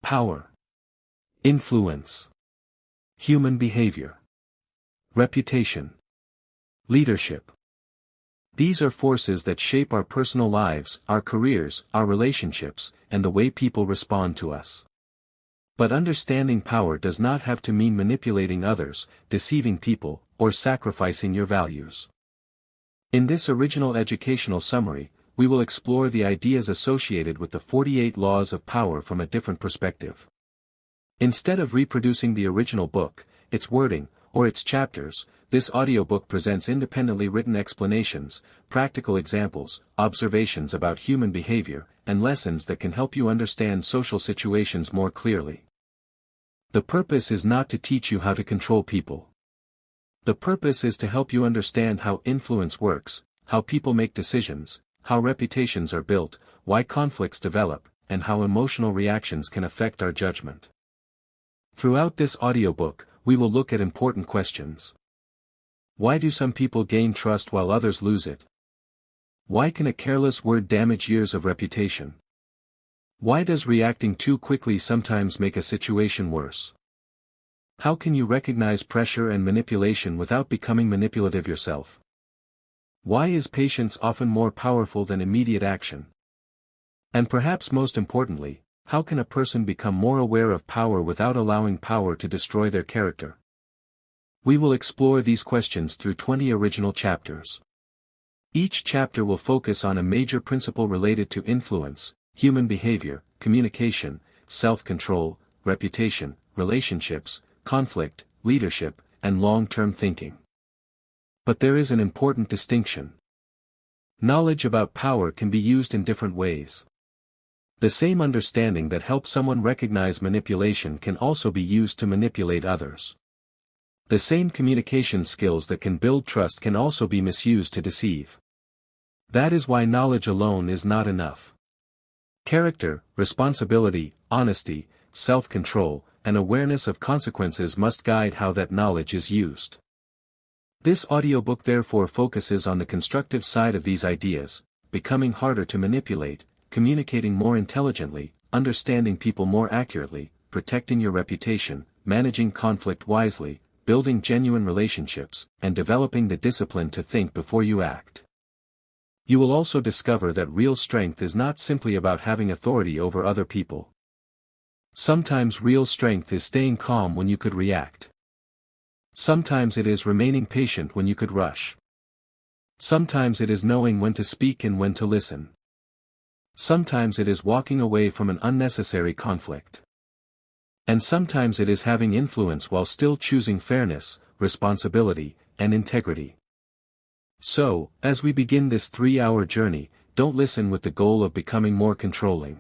Power. Influence. Human behavior. Reputation. Leadership. These are forces that shape our personal lives, our careers, our relationships, and the way people respond to us. But understanding power does not have to mean manipulating others, deceiving people, or sacrificing your values. In this original educational summary, we will explore the ideas associated with the 48 laws of power from a different perspective. Instead of reproducing the original book, its wording, or its chapters, this audiobook presents independently written explanations, practical examples, observations about human behavior, and lessons that can help you understand social situations more clearly. The purpose is not to teach you how to control people. The purpose is to help you understand how influence works, how people make decisions, how reputations are built, why conflicts develop, and how emotional reactions can affect our judgment. Throughout this audiobook, we will look at important questions. Why do some people gain trust while others lose it? Why can a careless word damage years of reputation? Why does reacting too quickly sometimes make a situation worse? How can you recognize pressure and manipulation without becoming manipulative yourself? Why is patience often more powerful than immediate action? And perhaps most importantly, how can a person become more aware of power without allowing power to destroy their character? We will explore these questions through 20 original chapters. Each chapter will focus on a major principle related to influence, human behavior, communication, self-control, reputation, relationships, conflict, leadership, and long-term thinking. But there is an important distinction. Knowledge about power can be used in different ways. The same understanding that helps someone recognize manipulation can also be used to manipulate others. The same communication skills that can build trust can also be misused to deceive. That is why knowledge alone is not enough. Character, responsibility, honesty, self-control, and awareness of consequences must guide how that knowledge is used. This audiobook therefore focuses on the constructive side of these ideas, becoming harder to manipulate, communicating more intelligently, understanding people more accurately, protecting your reputation, managing conflict wisely, building genuine relationships, and developing the discipline to think before you act. You will also discover that real strength is not simply about having authority over other people. Sometimes real strength is staying calm when you could react. Sometimes it is remaining patient when you could rush. Sometimes it is knowing when to speak and when to listen. Sometimes it is walking away from an unnecessary conflict. And sometimes it is having influence while still choosing fairness, responsibility, and integrity. So, as we begin this 3-hour journey, don't listen with the goal of becoming more controlling.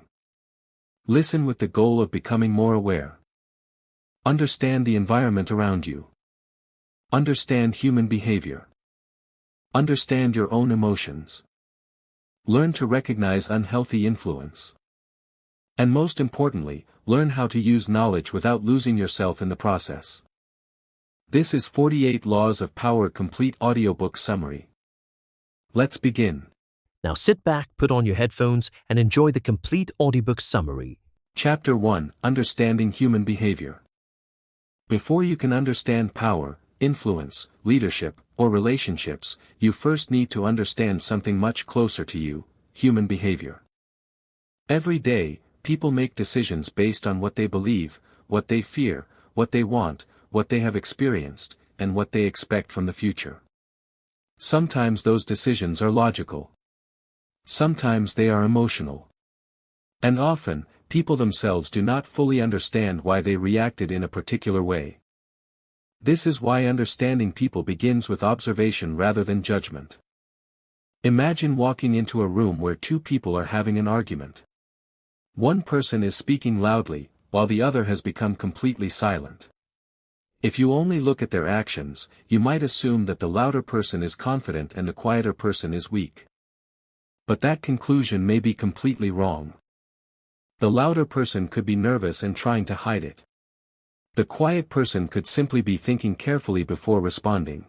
Listen with the goal of becoming more aware. Understand the environment around you. Understand human behavior. Understand your own emotions. Learn to recognize unhealthy influence. And most importantly, learn how to use knowledge without losing yourself in the process. This is 48 Laws of Power Complete Audiobook Summary. Let's begin. Now sit back, put on your headphones, and enjoy the Complete Audiobook Summary. Chapter 1: Understanding Human Behavior. Before you can understand power, influence, leadership, or relationships, you first need to understand something much closer to you: human behavior. Every day, people make decisions based on what they believe, what they fear, what they want, what they have experienced, and what they expect from the future. Sometimes those decisions are logical. Sometimes they are emotional. And often, people themselves do not fully understand why they reacted in a particular way. This is why understanding people begins with observation rather than judgment. Imagine walking into a room where two people are having an argument. One person is speaking loudly, while the other has become completely silent. If you only look at their actions, you might assume that the louder person is confident and the quieter person is weak. But that conclusion may be completely wrong. The louder person could be nervous and trying to hide it. The quiet person could simply be thinking carefully before responding.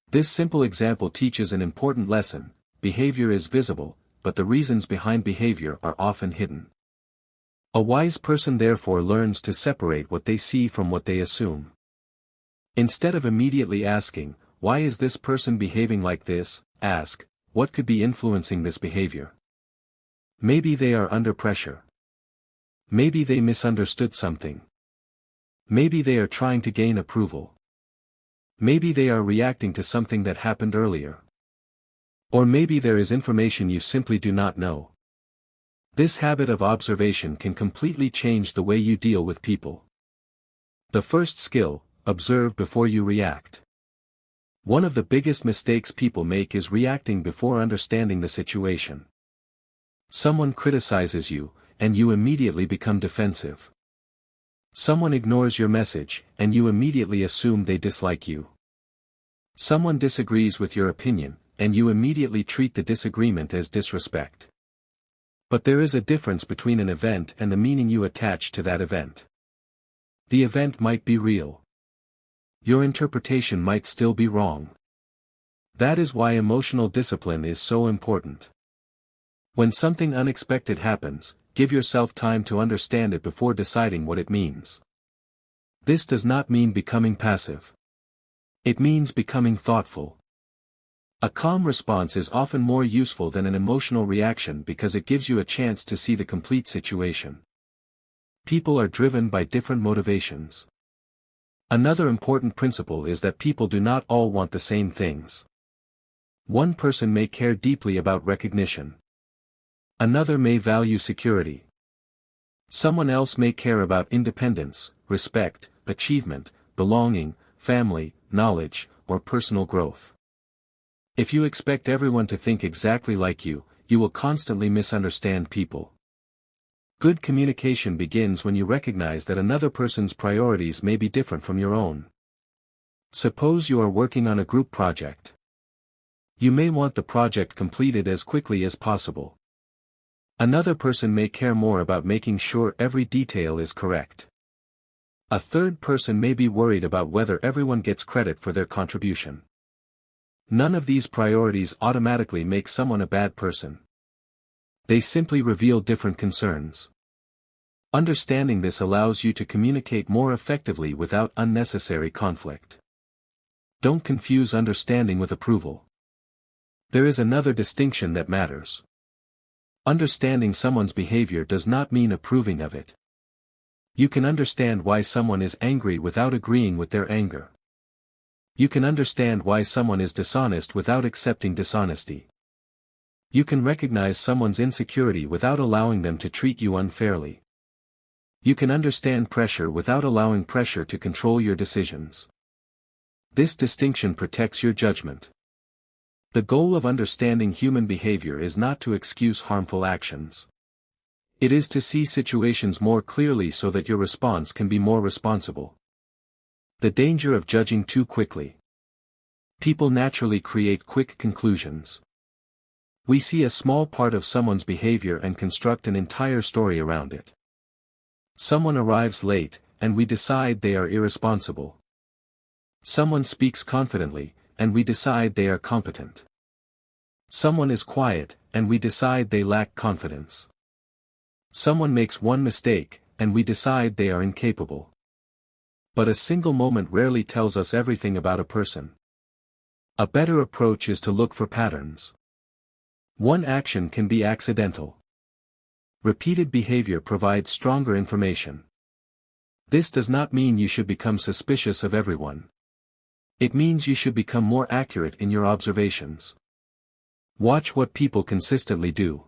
This simple example teaches an important lesson: behavior is visible, but the reasons behind behavior are often hidden. A wise person therefore learns to separate what they see from what they assume. Instead of immediately asking, "Why is this person behaving like this?" ask, "What could be influencing this behavior?" Maybe they are under pressure. Maybe they misunderstood something. Maybe they are trying to gain approval. Maybe they are reacting to something that happened earlier. Or maybe there is information you simply do not know. This habit of observation can completely change the way you deal with people. The first skill: observe before you react. One of the biggest mistakes people make is reacting before understanding the situation. Someone criticizes you, and you immediately become defensive. Someone ignores your message, and you immediately assume they dislike you. Someone disagrees with your opinion, and you immediately treat the disagreement as disrespect. But there is a difference between an event and the meaning you attach to that event. The event might be real. Your interpretation might still be wrong. That is why emotional discipline is so important. When something unexpected happens, give yourself time to understand it before deciding what it means. This does not mean becoming passive. It means becoming thoughtful. A calm response is often more useful than an emotional reaction because it gives you a chance to see the complete situation. People are driven by different motivations. Another important principle is that people do not all want the same things. One person may care deeply about recognition. Another may value security. Someone else may care about independence, respect, achievement, belonging, family, knowledge, or personal growth. If you expect everyone to think exactly like you, you will constantly misunderstand people. Good communication begins when you recognize that another person's priorities may be different from your own. Suppose you are working on a group project. You may want the project completed as quickly as possible. Another person may care more about making sure every detail is correct. A third person may be worried about whether everyone gets credit for their contribution. None of these priorities automatically make someone a bad person. They simply reveal different concerns. Understanding this allows you to communicate more effectively without unnecessary conflict. Don't confuse understanding with approval. There is another distinction that matters. Understanding someone's behavior does not mean approving of it. You can understand why someone is angry without agreeing with their anger. You can understand why someone is dishonest without accepting dishonesty. You can recognize someone's insecurity without allowing them to treat you unfairly. You can understand pressure without allowing pressure to control your decisions. This distinction protects your judgment. The goal of understanding human behavior is not to excuse harmful actions. It is to see situations more clearly so that your response can be more responsible. The danger of judging too quickly. People naturally create quick conclusions. We see a small part of someone's behavior and construct an entire story around it. Someone arrives late, and we decide they are irresponsible. Someone speaks confidently, and we decide they are competent. Someone is quiet, and we decide they lack confidence. Someone makes one mistake, and we decide they are incapable. But a single moment rarely tells us everything about a person. A better approach is to look for patterns. One action can be accidental. Repeated behavior provides stronger information. This does not mean you should become suspicious of everyone. It means you should become more accurate in your observations. Watch what people consistently do.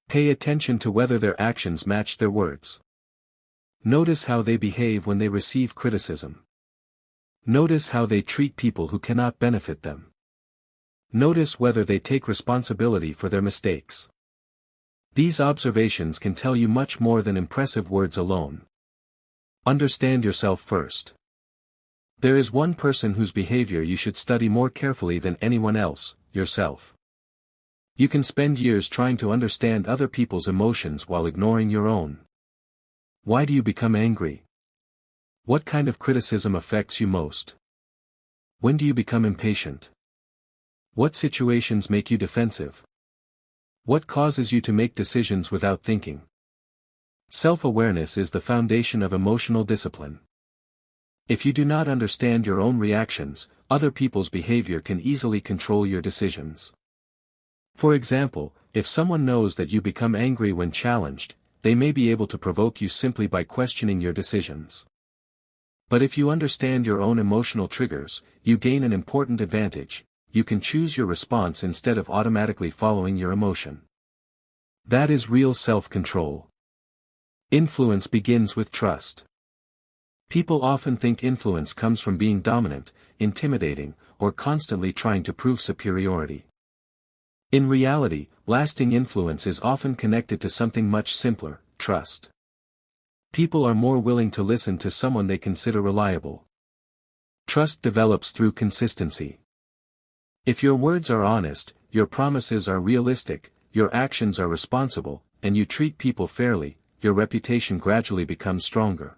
Pay attention to whether their actions match their words. Notice how they behave when they receive criticism. Notice how they treat people who cannot benefit them. Notice whether they take responsibility for their mistakes. These observations can tell you much more than impressive words alone. Understand yourself first. There is one person whose behavior you should study more carefully than anyone else: yourself. You can spend years trying to understand other people's emotions while ignoring your own. Why do you become angry? What kind of criticism affects you most? When do you become impatient? What situations make you defensive? What causes you to make decisions without thinking? Self-awareness is the foundation of emotional discipline. If you do not understand your own reactions, other people's behavior can easily control your decisions. For example, if someone knows that you become angry when challenged, they may be able to provoke you simply by questioning your decisions. But if you understand your own emotional triggers, you gain an important advantage: you can choose your response instead of automatically following your emotion. That is real self-control. Influence begins with trust. People often think influence comes from being dominant, intimidating, or constantly trying to prove superiority. In reality, lasting influence is often connected to something much simpler: trust. People are more willing to listen to someone they consider reliable. Trust develops through consistency. If your words are honest, your promises are realistic, your actions are responsible, and you treat people fairly, your reputation gradually becomes stronger.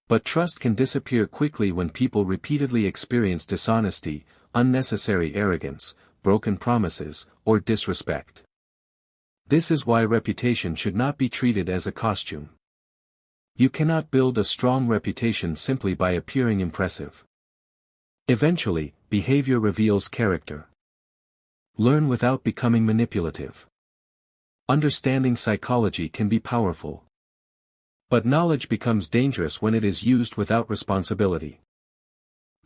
But trust can disappear quickly when people repeatedly experience dishonesty, unnecessary arrogance, broken promises, or disrespect. This is why reputation should not be treated as a costume. You cannot build a strong reputation simply by appearing impressive. Eventually, behavior reveals character. Learn without becoming manipulative. Understanding psychology can be powerful. But knowledge becomes dangerous when it is used without responsibility.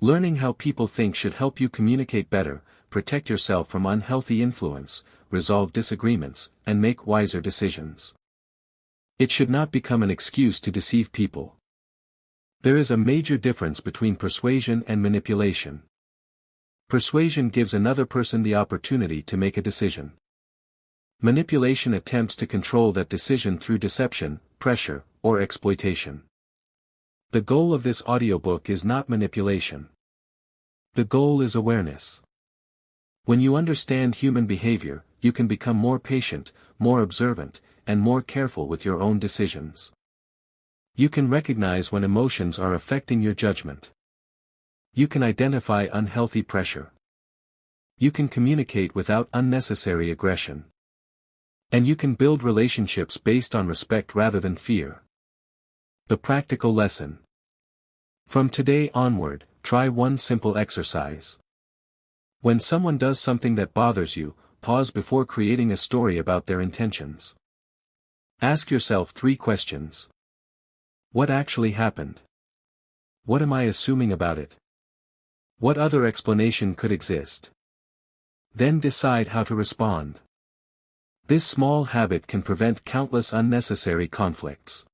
Learning how people think should help you communicate better, protect yourself from unhealthy influence, resolve disagreements, and make wiser decisions. It should not become an excuse to deceive people. There is a major difference between persuasion and manipulation. Persuasion gives another person the opportunity to make a decision. Manipulation attempts to control that decision through deception, pressure, or exploitation. The goal of this audiobook is not manipulation. The goal is awareness. When you understand human behavior, you can become more patient, more observant, and more careful with your own decisions. You can recognize when emotions are affecting your judgment. You can identify unhealthy pressure. You can communicate without unnecessary aggression. And you can build relationships based on respect rather than fear. The practical lesson. From today onward, try one simple exercise. When someone does something that bothers you, pause before creating a story about their intentions. Ask yourself 3 questions. What actually happened? What am I assuming about it? What other explanation could exist? Then decide how to respond. This small habit can prevent countless unnecessary conflicts.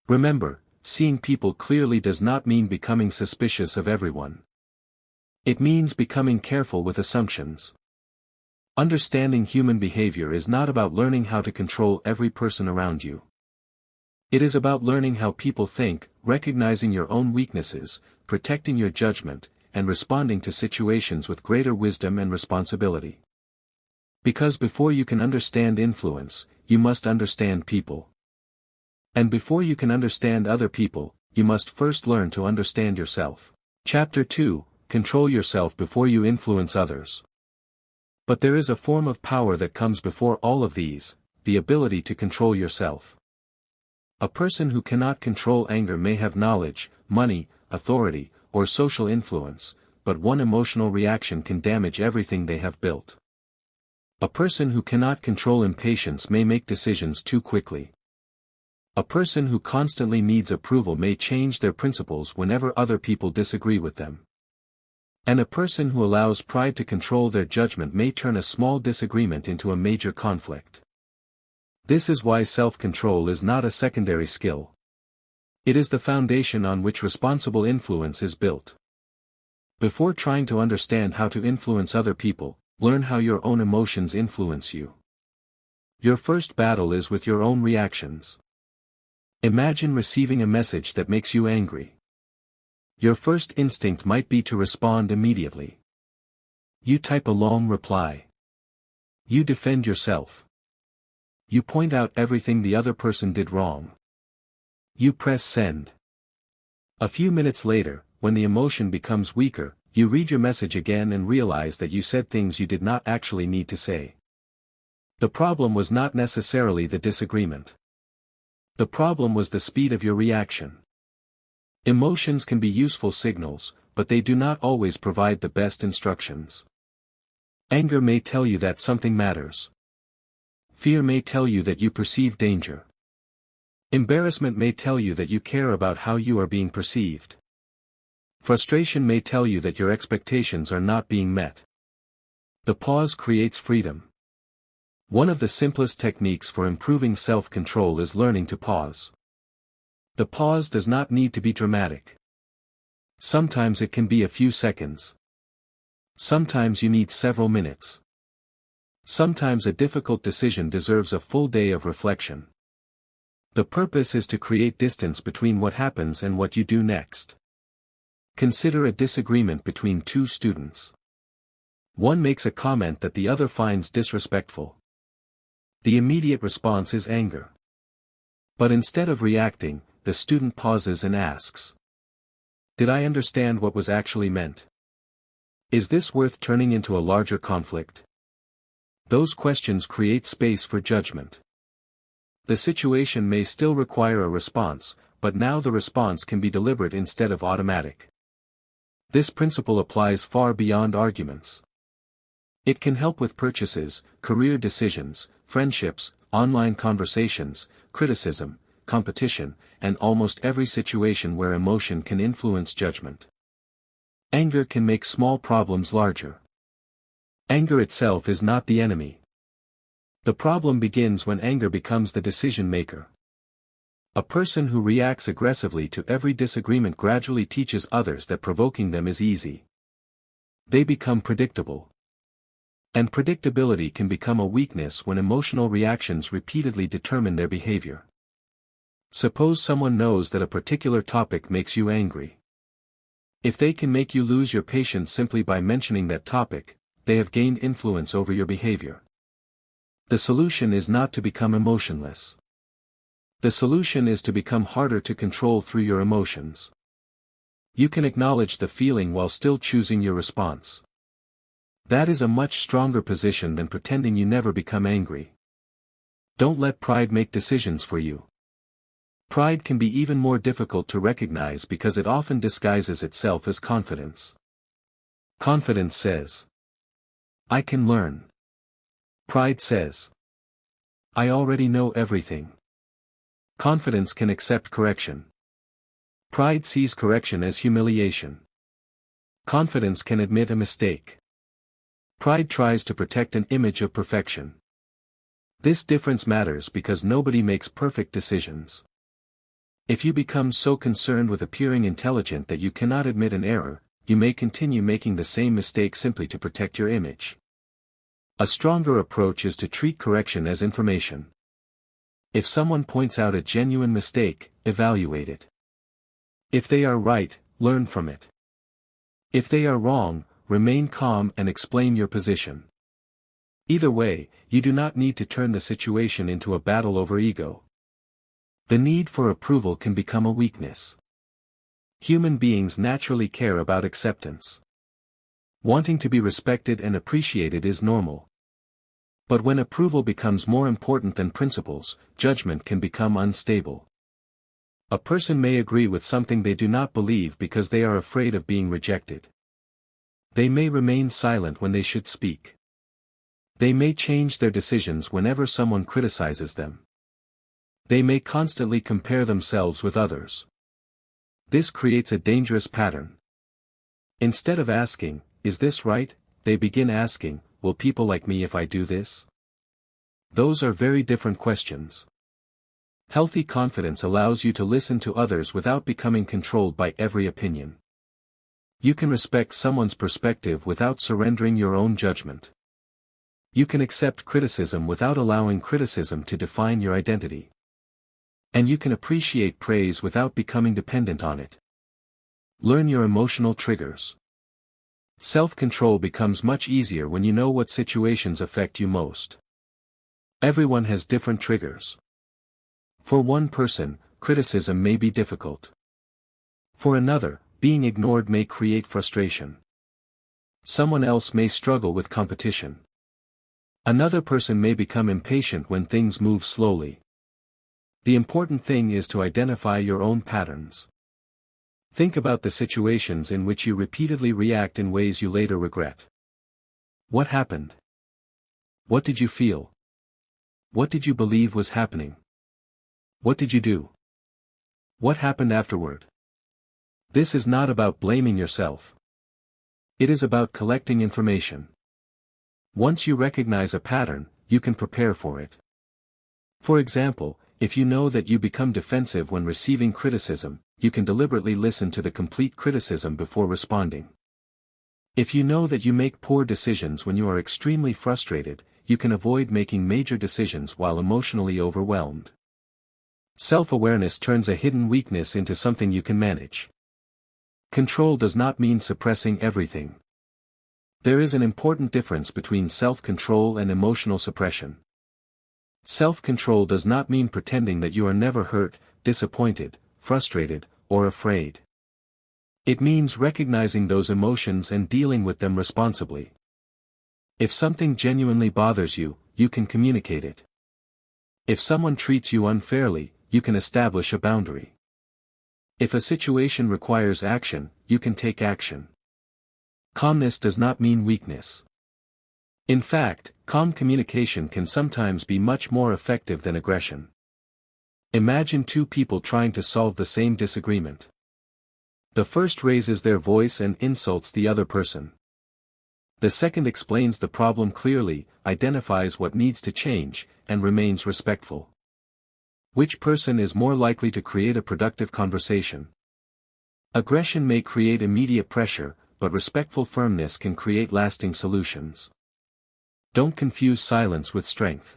Remember, seeing people clearly does not mean becoming suspicious of everyone. It means becoming careful with assumptions. Understanding human behavior is not about learning how to control every person around you. It is about learning how people think, recognizing your own weaknesses, protecting your judgment, and responding to situations with greater wisdom and responsibility. Because before you can understand influence, you must understand people. And before you can understand other people, you must first learn to understand yourself. Chapter 2: Control yourself before you influence others. But there is a form of power that comes before all of these: the ability to control yourself. A person who cannot control anger may have knowledge, money, authority, or social influence, but one emotional reaction can damage everything they have built. A person who cannot control impatience may make decisions too quickly. A person who constantly needs approval may change their principles whenever other people disagree with them. And a person who allows pride to control their judgment may turn a small disagreement into a major conflict. This is why self-control is not a secondary skill. It is the foundation on which responsible influence is built. Before trying to understand how to influence other people, learn how your own emotions influence you. Your first battle is with your own reactions. Imagine receiving a message that makes you angry. Your first instinct might be to respond immediately. You type a long reply. You defend yourself. You point out everything the other person did wrong. You press send. A few minutes later, when the emotion becomes weaker, you read your message again and realize that you said things you did not actually need to say. The problem was not necessarily the disagreement. The problem was the speed of your reaction. Emotions can be useful signals, but they do not always provide the best instructions. Anger may tell you that something matters. Fear may tell you that you perceive danger. Embarrassment may tell you that you care about how you are being perceived. Frustration may tell you that your expectations are not being met. The pause creates freedom. One of the simplest techniques for improving self-control is learning to pause. The pause does not need to be dramatic. Sometimes it can be a few seconds. Sometimes you need several minutes. Sometimes a difficult decision deserves a full day of reflection. The purpose is to create distance between what happens and what you do next. Consider a disagreement between two students. One makes a comment that the other finds disrespectful. The immediate response is anger. But instead of reacting, the student pauses and asks, "Did I understand what was actually meant? Is this worth turning into a larger conflict?" Those questions create space for judgment. The situation may still require a response, but now the response can be deliberate instead of automatic. This principle applies far beyond arguments. It can help with purchases, career decisions, friendships, online conversations, criticism, competition, and almost every situation where emotion can influence judgment. Anger can make small problems larger. Anger itself is not the enemy. The problem begins when anger becomes the decision maker. A person who reacts aggressively to every disagreement gradually teaches others that provoking them is easy. They become predictable. And predictability can become a weakness when emotional reactions repeatedly determine their behavior. Suppose someone knows that a particular topic makes you angry. If they can make you lose your patience simply by mentioning that topic, they have gained influence over your behavior. The solution is not to become emotionless. The solution is to become harder to control through your emotions. You can acknowledge the feeling while still choosing your response. That is a much stronger position than pretending you never become angry. Don't let pride make decisions for you. Pride can be even more difficult to recognize because it often disguises itself as confidence. Confidence says, "I can learn." Pride says, "I already know everything." Confidence can accept correction. Pride sees correction as humiliation. Confidence can admit a mistake. Pride tries to protect an image of perfection. This difference matters because nobody makes perfect decisions. If you become so concerned with appearing intelligent that you cannot admit an error, you may continue making the same mistake simply to protect your image. A stronger approach is to treat correction as information. If someone points out a genuine mistake, evaluate it. If they are right, learn from it. If they are wrong, remain calm and explain your position. Either way, you do not need to turn the situation into a battle over ego. The need for approval can become a weakness. Human beings naturally care about acceptance. Wanting to be respected and appreciated is normal. But when approval becomes more important than principles, judgment can become unstable. A person may agree with something they do not believe because they are afraid of being rejected. They may remain silent when they should speak. They may change their decisions whenever someone criticizes them. They may constantly compare themselves with others. This creates a dangerous pattern. Instead of asking, "Is this right?" they begin asking, "Will people like me if I do this?" Those are very different questions. Healthy confidence allows you to listen to others without becoming controlled by every opinion. You can respect someone's perspective without surrendering your own judgment. You can accept criticism without allowing criticism to define your identity. And you can appreciate praise without becoming dependent on it. Learn your emotional triggers. Self-control becomes much easier when you know what situations affect you most. Everyone has different triggers. For one person, criticism may be difficult. For another, being ignored may create frustration. Someone else may struggle with competition. Another person may become impatient when things move slowly. The important thing is to identify your own patterns. Think about the situations in which you repeatedly react in ways you later regret. What happened? What did you feel? What did you believe was happening? What did you do? What happened afterward? This is not about blaming yourself. It is about collecting information. Once you recognize a pattern, you can prepare for it. For example, if you know that you become defensive when receiving criticism, you can deliberately listen to the complete criticism before responding. If you know that you make poor decisions when you are extremely frustrated, you can avoid making major decisions while emotionally overwhelmed. Self-awareness turns a hidden weakness into something you can manage. Control does not mean suppressing everything. There is an important difference between self-control and emotional suppression. Self-control does not mean pretending that you are never hurt, disappointed, frustrated, or afraid. It means recognizing those emotions and dealing with them responsibly. If something genuinely bothers you, you can communicate it. If someone treats you unfairly, you can establish a boundary. If a situation requires action, you can take action. Calmness does not mean weakness. In fact, calm communication can sometimes be much more effective than aggression. Imagine two people trying to solve the same disagreement. The first raises their voice and insults the other person. The second explains the problem clearly, identifies what needs to change, and remains respectful. Which person is more likely to create a productive conversation? Aggression may create immediate pressure, but respectful firmness can create lasting solutions. Don't confuse silence with strength.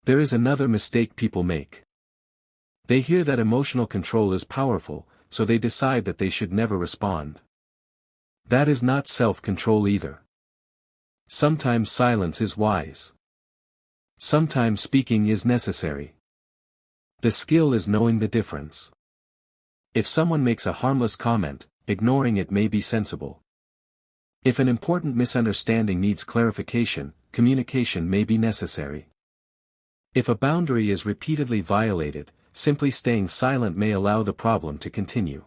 There is another mistake people make. They hear that emotional control is powerful, so they decide that they should never respond. That is not self-control either. Sometimes silence is wise. Sometimes speaking is necessary. The skill is knowing the difference. If someone makes a harmless comment, ignoring it may be sensible. If an important misunderstanding needs clarification, communication may be necessary. If a boundary is repeatedly violated, simply staying silent may allow the problem to continue.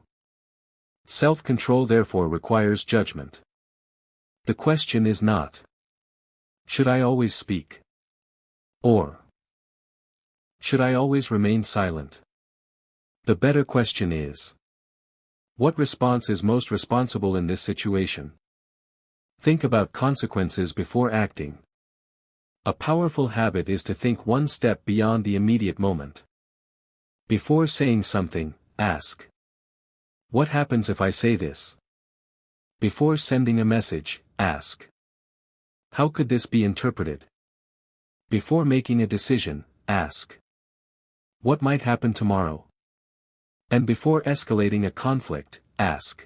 Self-control therefore requires judgment. The question is not, should I always speak? Or, should I always remain silent? The better question is, what response is most responsible in this situation? Think about consequences before acting. A powerful habit is to think one step beyond the immediate moment. Before saying something, ask, what happens if I say this? Before sending a message, ask, how could this be interpreted? Before making a decision, ask, what might happen tomorrow? And before escalating a conflict, ask,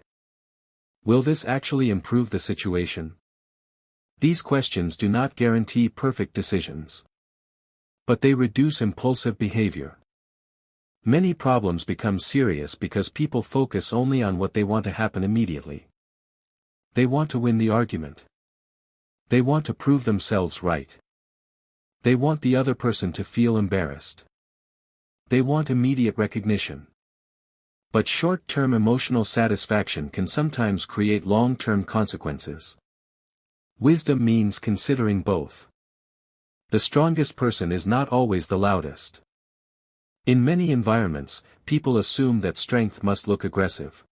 will this actually improve the situation? These questions do not guarantee perfect decisions. But they reduce impulsive behavior. Many problems become serious because people focus only on what they want to happen immediately. They want to win the argument. They want to prove themselves right. They want the other person to feel embarrassed. They want immediate recognition. But short-term emotional satisfaction can sometimes create long-term consequences. Wisdom means considering both. The strongest person is not always the loudest. In many environments, people assume that strength must look aggressive.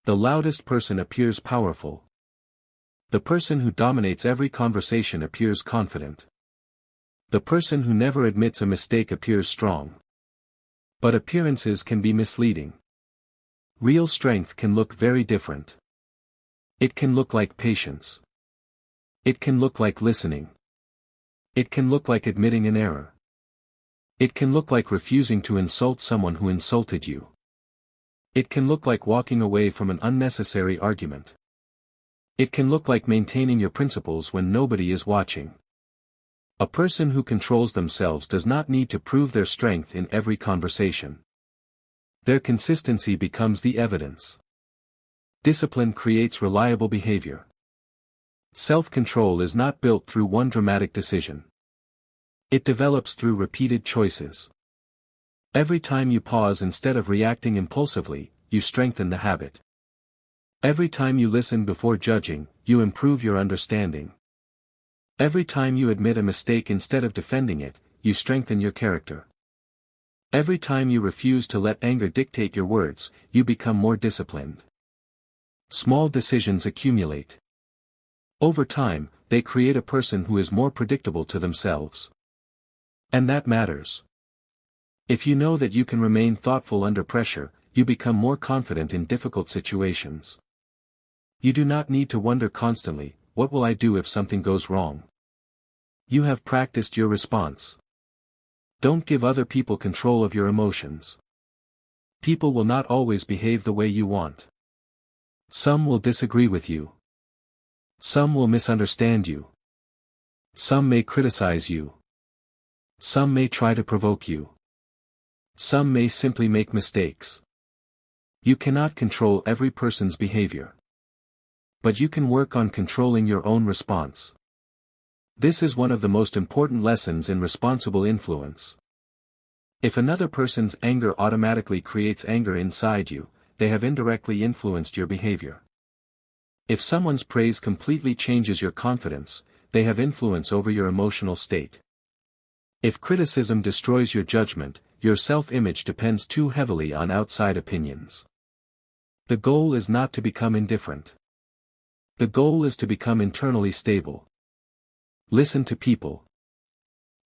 The loudest person appears powerful. The person who dominates every conversation appears confident. The person who never admits a mistake appears strong. But appearances can be misleading. Real strength can look very different. It can look like patience. It can look like listening. It can look like admitting an error. It can look like refusing to insult someone who insulted you. It can look like walking away from an unnecessary argument. It can look like maintaining your principles when nobody is watching. A person who controls themselves does not need to prove their strength in every conversation. Their consistency becomes the evidence. Discipline creates reliable behavior. Self-control is not built through one dramatic decision. It develops through repeated choices. Every time you pause instead of reacting impulsively, you strengthen the habit. Every time you listen before judging, you improve your understanding. Every time you admit a mistake instead of defending it, you strengthen your character. Every time you refuse to let anger dictate your words, you become more disciplined. Small decisions accumulate. Over time, they create a person who is more predictable to themselves. And that matters. If you know that you can remain thoughtful under pressure, you become more confident in difficult situations. You do not need to wonder constantly, what will I do if something goes wrong? You have practiced your response. Don't give other people control of your emotions. People will not always behave the way you want. Some will disagree with you. Some will misunderstand you. Some may criticize you. Some may try to provoke you. Some may simply make mistakes. You cannot control every person's behavior. But you can work on controlling your own response. This is one of the most important lessons in responsible influence. If another person's anger automatically creates anger inside you, they have indirectly influenced your behavior. If someone's praise completely changes your confidence, they have influence over your emotional state. If criticism destroys your judgment, your self-image depends too heavily on outside opinions. The goal is not to become indifferent. The goal is to become internally stable. Listen to people.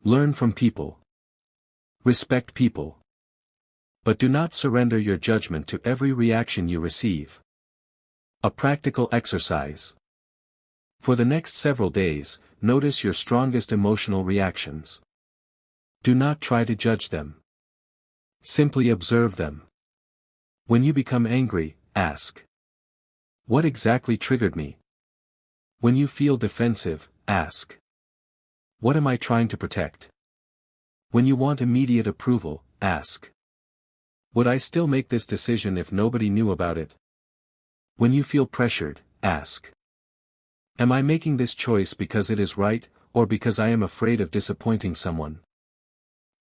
Learn from people. Respect people. But do not surrender your judgment to every reaction you receive. A practical exercise. For the next several days, notice your strongest emotional reactions. Do not try to judge them. Simply observe them. When you become angry, ask, what exactly triggered me? When you feel defensive, ask, what am I trying to protect? When you want immediate approval, ask, would I still make this decision if nobody knew about it? When you feel pressured, ask, am I making this choice because it is right, or because I am afraid of disappointing someone?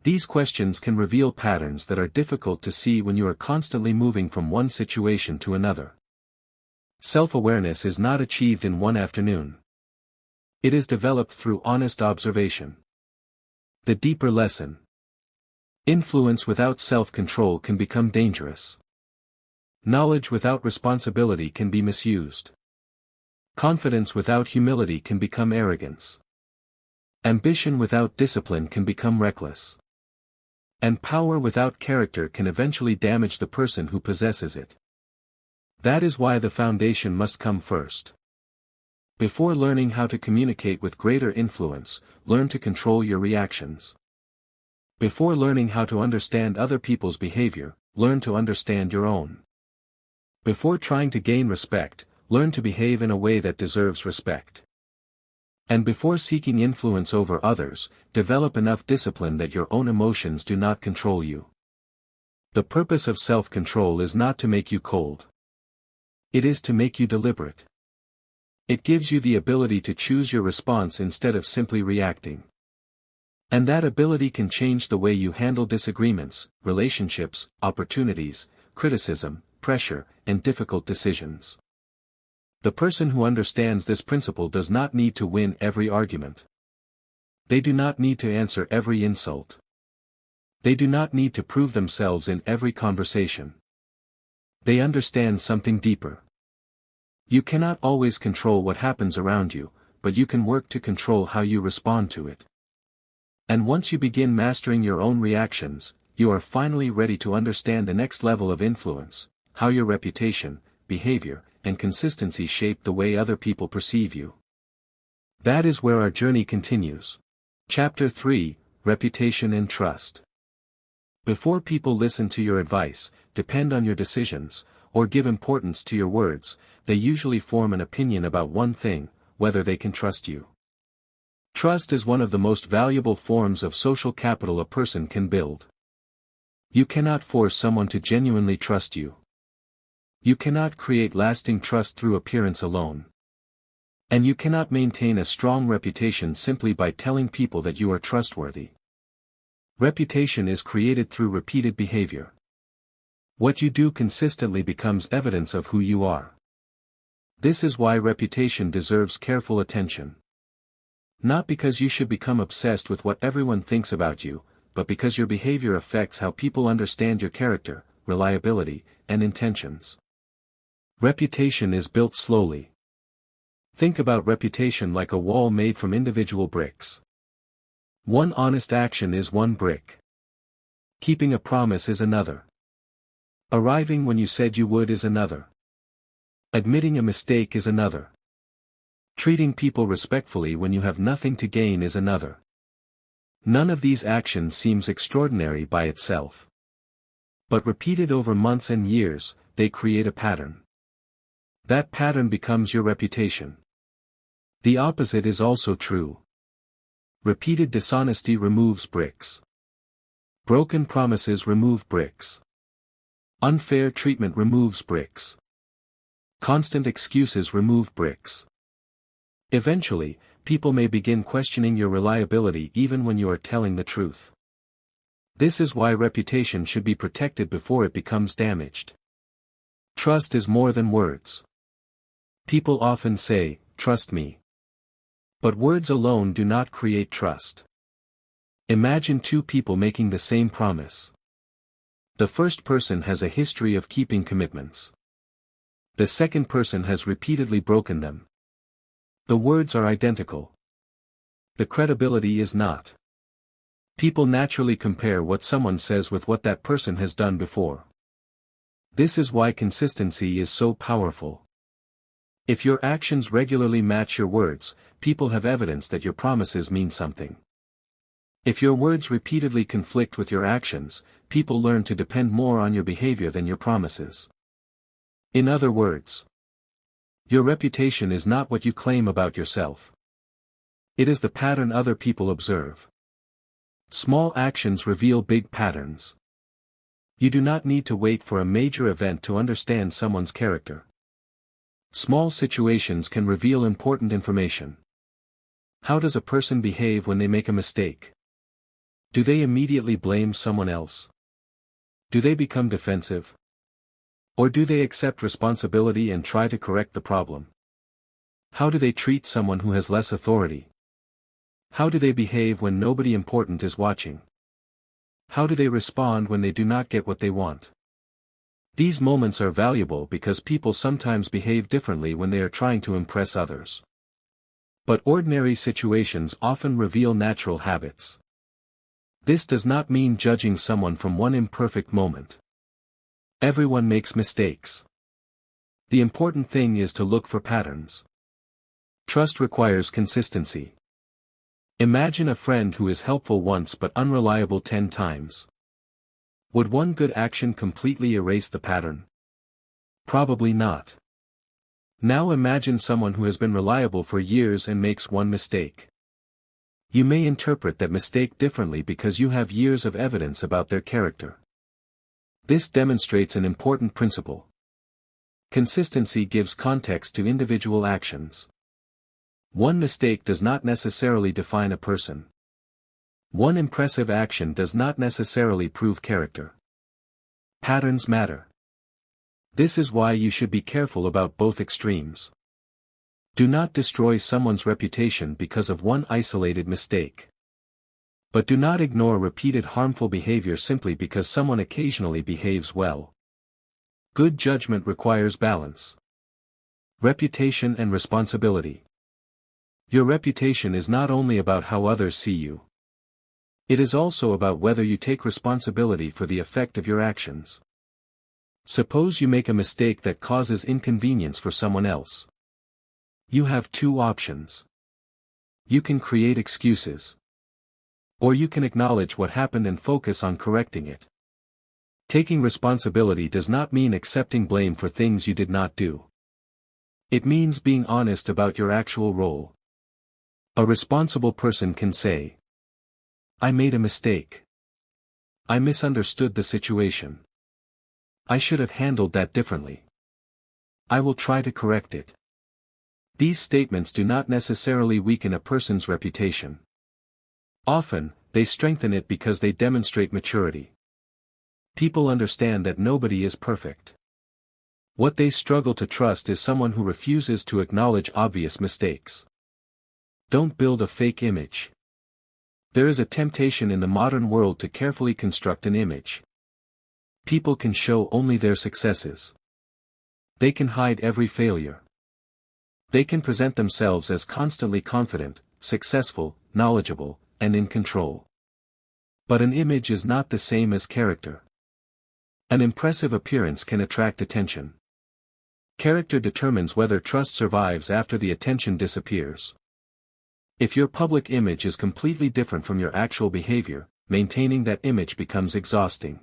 These questions can reveal patterns that are difficult to see when you are constantly moving from one situation to another. Self-awareness is not achieved in one afternoon. It is developed through honest observation. The deeper lesson. Influence without self-control can become dangerous. Knowledge without responsibility can be misused. Confidence without humility can become arrogance. Ambition without discipline can become reckless. And power without character can eventually damage the person who possesses it. That is why the foundation must come first. Before learning how to communicate with greater influence, learn to control your reactions. Before learning how to understand other people's behavior, learn to understand your own. Before trying to gain respect, learn to behave in a way that deserves respect. And before seeking influence over others, develop enough discipline that your own emotions do not control you. The purpose of self-control is not to make you cold. It is to make you deliberate. It gives you the ability to choose your response instead of simply reacting. And that ability can change the way you handle disagreements, relationships, opportunities, criticism, pressure, and difficult decisions. The person who understands this principle does not need to win every argument. They do not need to answer every insult. They do not need to prove themselves in every conversation. They understand something deeper. You cannot always control what happens around you, but you can work to control how you respond to it. And once you begin mastering your own reactions, you are finally ready to understand the next level of influence, how your reputation, behavior, and consistency shape the way other people perceive you. That is where our journey continues. Chapter 3, Reputation and Trust. Before people listen to your advice, depend on your decisions, or give importance to your words, they usually form an opinion about one thing, whether they can trust you. Trust is one of the most valuable forms of social capital a person can build. You cannot force someone to genuinely trust you. You cannot create lasting trust through appearance alone. And you cannot maintain a strong reputation simply by telling people that you are trustworthy. Reputation is created through repeated behavior. What you do consistently becomes evidence of who you are. This is why reputation deserves careful attention. Not because you should become obsessed with what everyone thinks about you, but because your behavior affects how people understand your character, reliability, and intentions. Reputation is built slowly. Think about reputation like a wall made from individual bricks. One honest action is one brick. Keeping a promise is another. Arriving when you said you would is another. Admitting a mistake is another. Treating people respectfully when you have nothing to gain is another. None of these actions seems extraordinary by itself. But repeated over months and years, they create a pattern. That pattern becomes your reputation. The opposite is also true. Repeated dishonesty removes bricks. Broken promises remove bricks. Unfair treatment removes bricks. Constant excuses remove bricks. Eventually, people may begin questioning your reliability even when you are telling the truth. This is why reputation should be protected before it becomes damaged. Trust is more than words. People often say, "Trust me." But words alone do not create trust. Imagine two people making the same promise. The first person has a history of keeping commitments. The second person has repeatedly broken them. The words are identical. The credibility is not. People naturally compare what someone says with what that person has done before. This is why consistency is so powerful. If your actions regularly match your words, people have evidence that your promises mean something. If your words repeatedly conflict with your actions, people learn to depend more on your behavior than your promises. In other words, your reputation is not what you claim about yourself. It is the pattern other people observe. Small actions reveal big patterns. You do not need to wait for a major event to understand someone's character. Small situations can reveal important information. How does a person behave when they make a mistake? Do they immediately blame someone else? Do they become defensive? Or do they accept responsibility and try to correct the problem? How do they treat someone who has less authority? How do they behave when nobody important is watching? How do they respond when they do not get what they want? These moments are valuable because people sometimes behave differently when they are trying to impress others. But ordinary situations often reveal natural habits. This does not mean judging someone from one imperfect moment. Everyone makes mistakes. The important thing is to look for patterns. Trust requires consistency. Imagine a friend who is helpful once but unreliable 10 times. Would one good action completely erase the pattern? Probably not. Now imagine someone who has been reliable for years and makes one mistake. You may interpret that mistake differently because you have years of evidence about their character. This demonstrates an important principle. Consistency gives context to individual actions. One mistake does not necessarily define a person. One impressive action does not necessarily prove character. Patterns matter. This is why you should be careful about both extremes. Do not destroy someone's reputation because of one isolated mistake. But do not ignore repeated harmful behavior simply because someone occasionally behaves well. Good judgment requires balance. Reputation and responsibility. Your reputation is not only about how others see you. It is also about whether you take responsibility for the effect of your actions. Suppose you make a mistake that causes inconvenience for someone else. You have two options. You can create excuses. Or you can acknowledge what happened and focus on correcting it. Taking responsibility does not mean accepting blame for things you did not do. It means being honest about your actual role. A responsible person can say, "I made a mistake. I misunderstood the situation. I should have handled that differently. I will try to correct it." These statements do not necessarily weaken a person's reputation. Often, they strengthen it because they demonstrate maturity. People understand that nobody is perfect. What they struggle to trust is someone who refuses to acknowledge obvious mistakes. Don't build a fake image. There is a temptation in the modern world to carefully construct an image. People can show only their successes. They can hide every failure. They can present themselves as constantly confident, successful, knowledgeable, and in control. But an image is not the same as character. An impressive appearance can attract attention. Character determines whether trust survives after the attention disappears. If your public image is completely different from your actual behavior, maintaining that image becomes exhausting.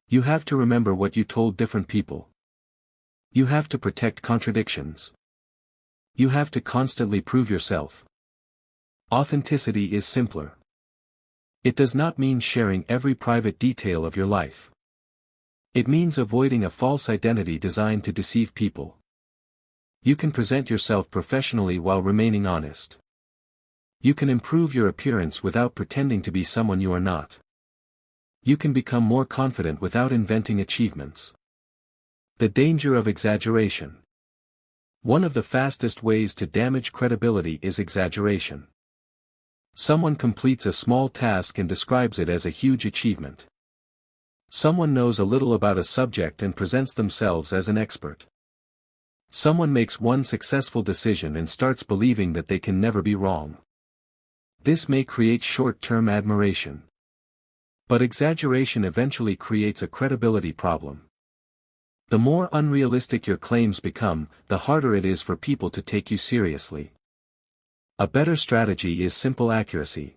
You have to remember what you told different people. You have to protect contradictions. You have to constantly prove yourself. Authenticity is simpler. It does not mean sharing every private detail of your life. It means avoiding a false identity designed to deceive people. You can present yourself professionally while remaining honest. You can improve your appearance without pretending to be someone you are not. You can become more confident without inventing achievements. The danger of exaggeration. One of the fastest ways to damage credibility is exaggeration. Someone completes a small task and describes it as a huge achievement. Someone knows a little about a subject and presents themselves as an expert. Someone makes one successful decision and starts believing that they can never be wrong. This may create short-term admiration. But exaggeration eventually creates a credibility problem. The more unrealistic your claims become, the harder it is for people to take you seriously. A better strategy is simple accuracy.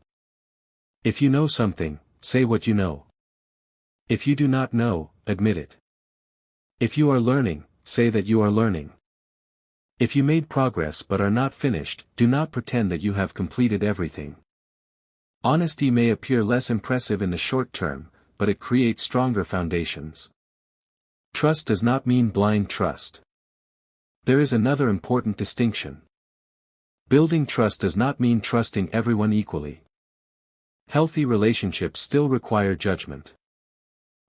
If you know something, say what you know. If you do not know, admit it. If you are learning, say that you are learning. If you made progress but are not finished, do not pretend that you have completed everything. Honesty may appear less impressive in the short term, but it creates stronger foundations. Trust does not mean blind trust. There is another important distinction. Building trust does not mean trusting everyone equally. Healthy relationships still require judgment.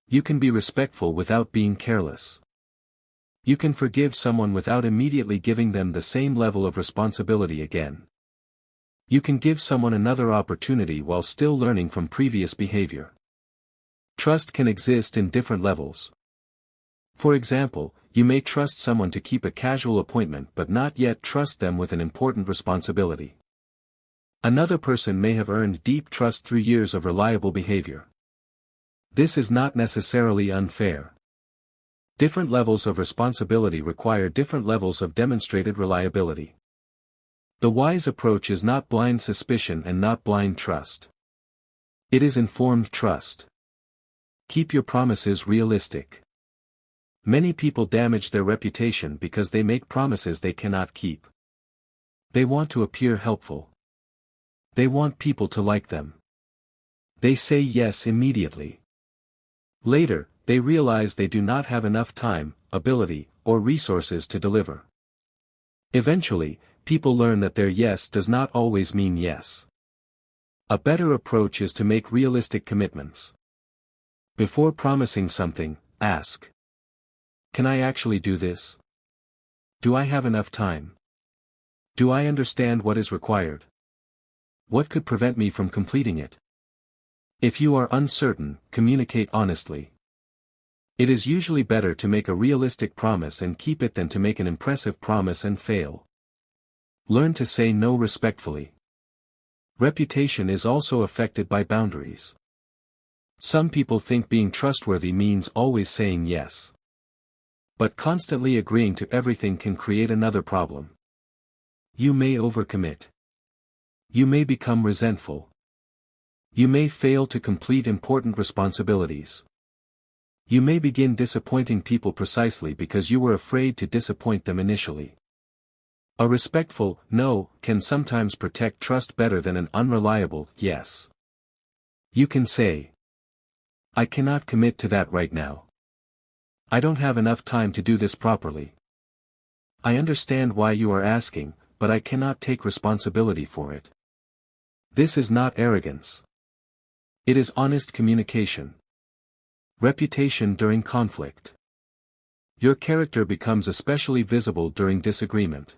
You can be respectful without being careless. You can forgive someone without immediately giving them the same level of responsibility again. You can give someone another opportunity while still learning from previous behavior. Trust can exist in different levels. For example, you may trust someone to keep a casual appointment but not yet trust them with an important responsibility. Another person may have earned deep trust through years of reliable behavior. This is not necessarily unfair. Different levels of responsibility require different levels of demonstrated reliability. The wise approach is not blind suspicion and not blind trust. It is informed trust. Keep your promises realistic. Many people damage their reputation because they make promises they cannot keep. They want to appear helpful. They want people to like them. They say yes immediately. Later, they realize they do not have enough time, ability, or resources to deliver. Eventually, people learn that their yes does not always mean yes. A better approach is to make realistic commitments. Before promising something, ask. Can I actually do this? Do I have enough time? Do I understand what is required? What could prevent me from completing it? If you are uncertain, communicate honestly. It is usually better to make a realistic promise and keep it than to make an impressive promise and fail. Learn to say no respectfully. Reputation is also affected by boundaries. Some people think being trustworthy means always saying yes. But constantly agreeing to everything can create another problem. You may overcommit. You may become resentful. You may fail to complete important responsibilities. You may begin disappointing people precisely because you were afraid to disappoint them initially. A respectful no can sometimes protect trust better than an unreliable yes. You can say, I cannot commit to that right now. I don't have enough time to do this properly. I understand why you are asking, but I cannot take responsibility for it. This is not arrogance. It is honest communication. Reputation during conflict. Your character becomes especially visible during disagreement.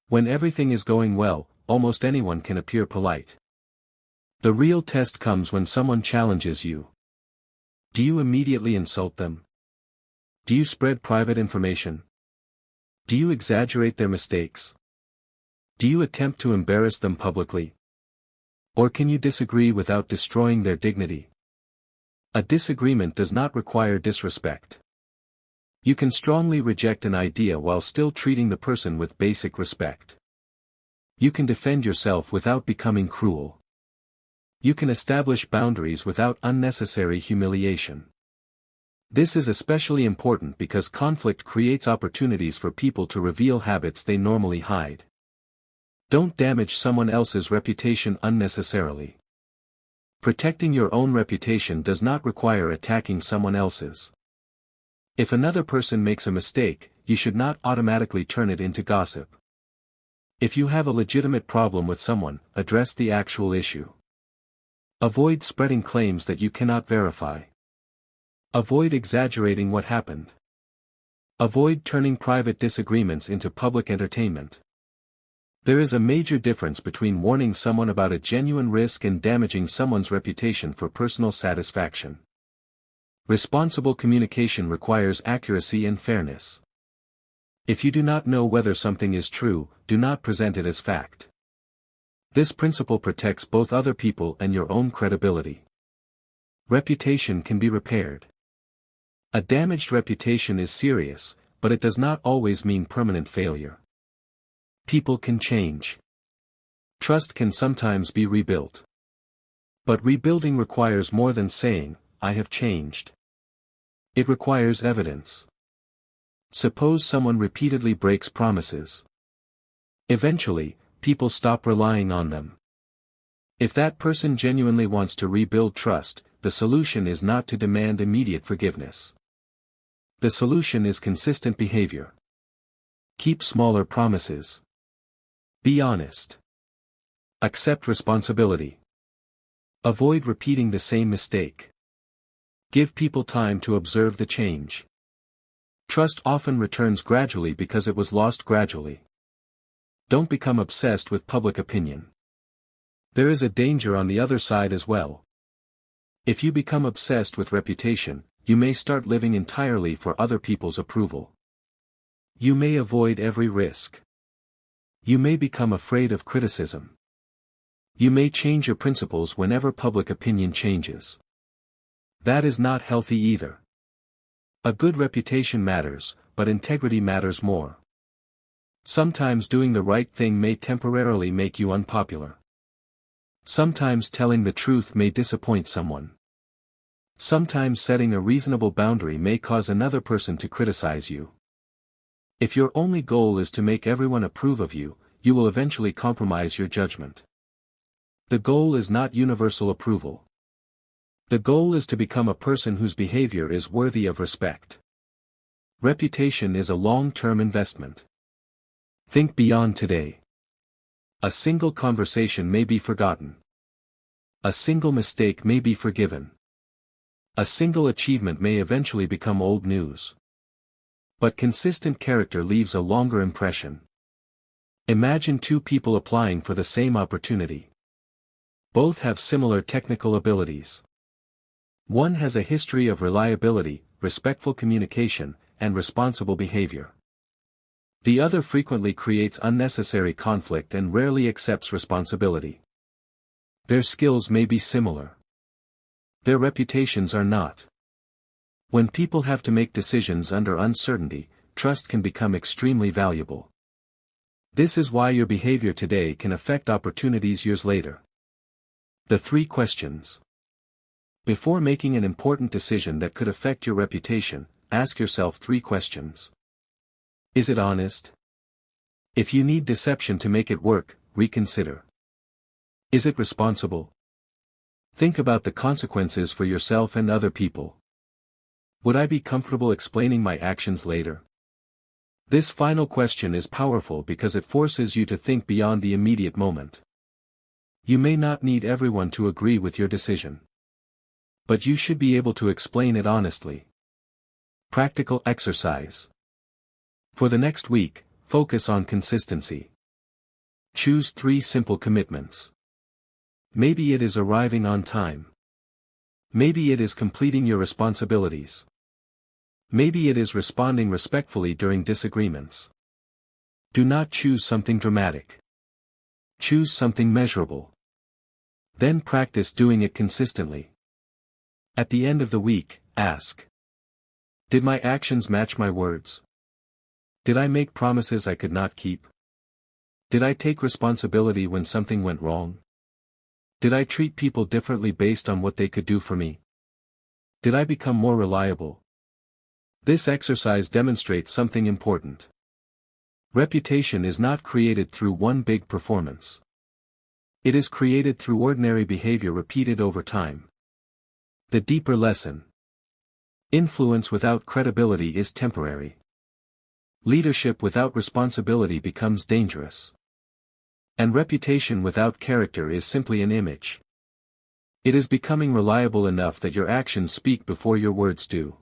When everything is going well, almost anyone can appear polite. The real test comes when someone challenges you. Do you immediately insult them? Do you spread private information? Do you exaggerate their mistakes? Do you attempt to embarrass them publicly? Or can you disagree without destroying their dignity? A disagreement does not require disrespect. You can strongly reject an idea while still treating the person with basic respect. You can defend yourself without becoming cruel. You can establish boundaries without unnecessary humiliation. This is especially important because conflict creates opportunities for people to reveal habits they normally hide. Don't damage someone else's reputation unnecessarily. Protecting your own reputation does not require attacking someone else's. If another person makes a mistake, you should not automatically turn it into gossip. If you have a legitimate problem with someone, address the actual issue. Avoid spreading claims that you cannot verify. Avoid exaggerating what happened. Avoid turning private disagreements into public entertainment. There is a major difference between warning someone about a genuine risk and damaging someone's reputation for personal satisfaction. Responsible communication requires accuracy and fairness. If you do not know whether something is true, do not present it as fact. This principle protects both other people and your own credibility. Reputation can be repaired. A damaged reputation is serious, but it does not always mean permanent failure. People can change. Trust can sometimes be rebuilt. But rebuilding requires more than saying, "I have changed." It requires evidence. Suppose someone repeatedly breaks promises. Eventually, people stop relying on them. If that person genuinely wants to rebuild trust, the solution is not to demand immediate forgiveness. The solution is consistent behavior. Keep smaller promises. Be honest. Accept responsibility. Avoid repeating the same mistake. Give people time to observe the change. Trust often returns gradually because it was lost gradually. Don't become obsessed with public opinion. There is a danger on the other side as well. If you become obsessed with reputation, you may start living entirely for other people's approval. You may avoid every risk. You may become afraid of criticism. You may change your principles whenever public opinion changes. That is not healthy either. A good reputation matters, but integrity matters more. Sometimes doing the right thing may temporarily make you unpopular. Sometimes telling the truth may disappoint someone. Sometimes setting a reasonable boundary may cause another person to criticize you. If your only goal is to make everyone approve of you, you will eventually compromise your judgment. The goal is not universal approval. The goal is to become a person whose behavior is worthy of respect. Reputation is a long-term investment. Think beyond today. A single conversation may be forgotten. A single mistake may be forgiven. A single achievement may eventually become old news. But consistent character leaves a longer impression. Imagine two people applying for the same opportunity. Both have similar technical abilities. One has a history of reliability, respectful communication, and responsible behavior. The other frequently creates unnecessary conflict and rarely accepts responsibility. Their skills may be similar. Their reputations are not. When people have to make decisions under uncertainty, trust can become extremely valuable. This is why your behavior today can affect opportunities years later. The 3 questions. Before making an important decision that could affect your reputation, ask yourself 3 questions. Is it honest? If you need deception to make it work, reconsider. Is it responsible? Think about the consequences for yourself and other people. Would I be comfortable explaining my actions later? This final question is powerful because it forces you to think beyond the immediate moment. You may not need everyone to agree with your decision. But you should be able to explain it honestly. Practical exercise. For the next week, focus on consistency. Choose 3 simple commitments. Maybe it is arriving on time. Maybe it is completing your responsibilities. Maybe it is responding respectfully during disagreements. Do not choose something dramatic. Choose something measurable. Then practice doing it consistently. At the end of the week, ask: did my actions match my words? Did I make promises I could not keep? Did I take responsibility when something went wrong? Did I treat people differently based on what they could do for me? Did I become more reliable? This exercise demonstrates something important. Reputation is not created through one big performance. It is created through ordinary behavior repeated over time. The deeper lesson: influence without credibility is temporary. Leadership without responsibility becomes dangerous. And reputation without character is simply an image. It is becoming reliable enough that your actions speak before your words do.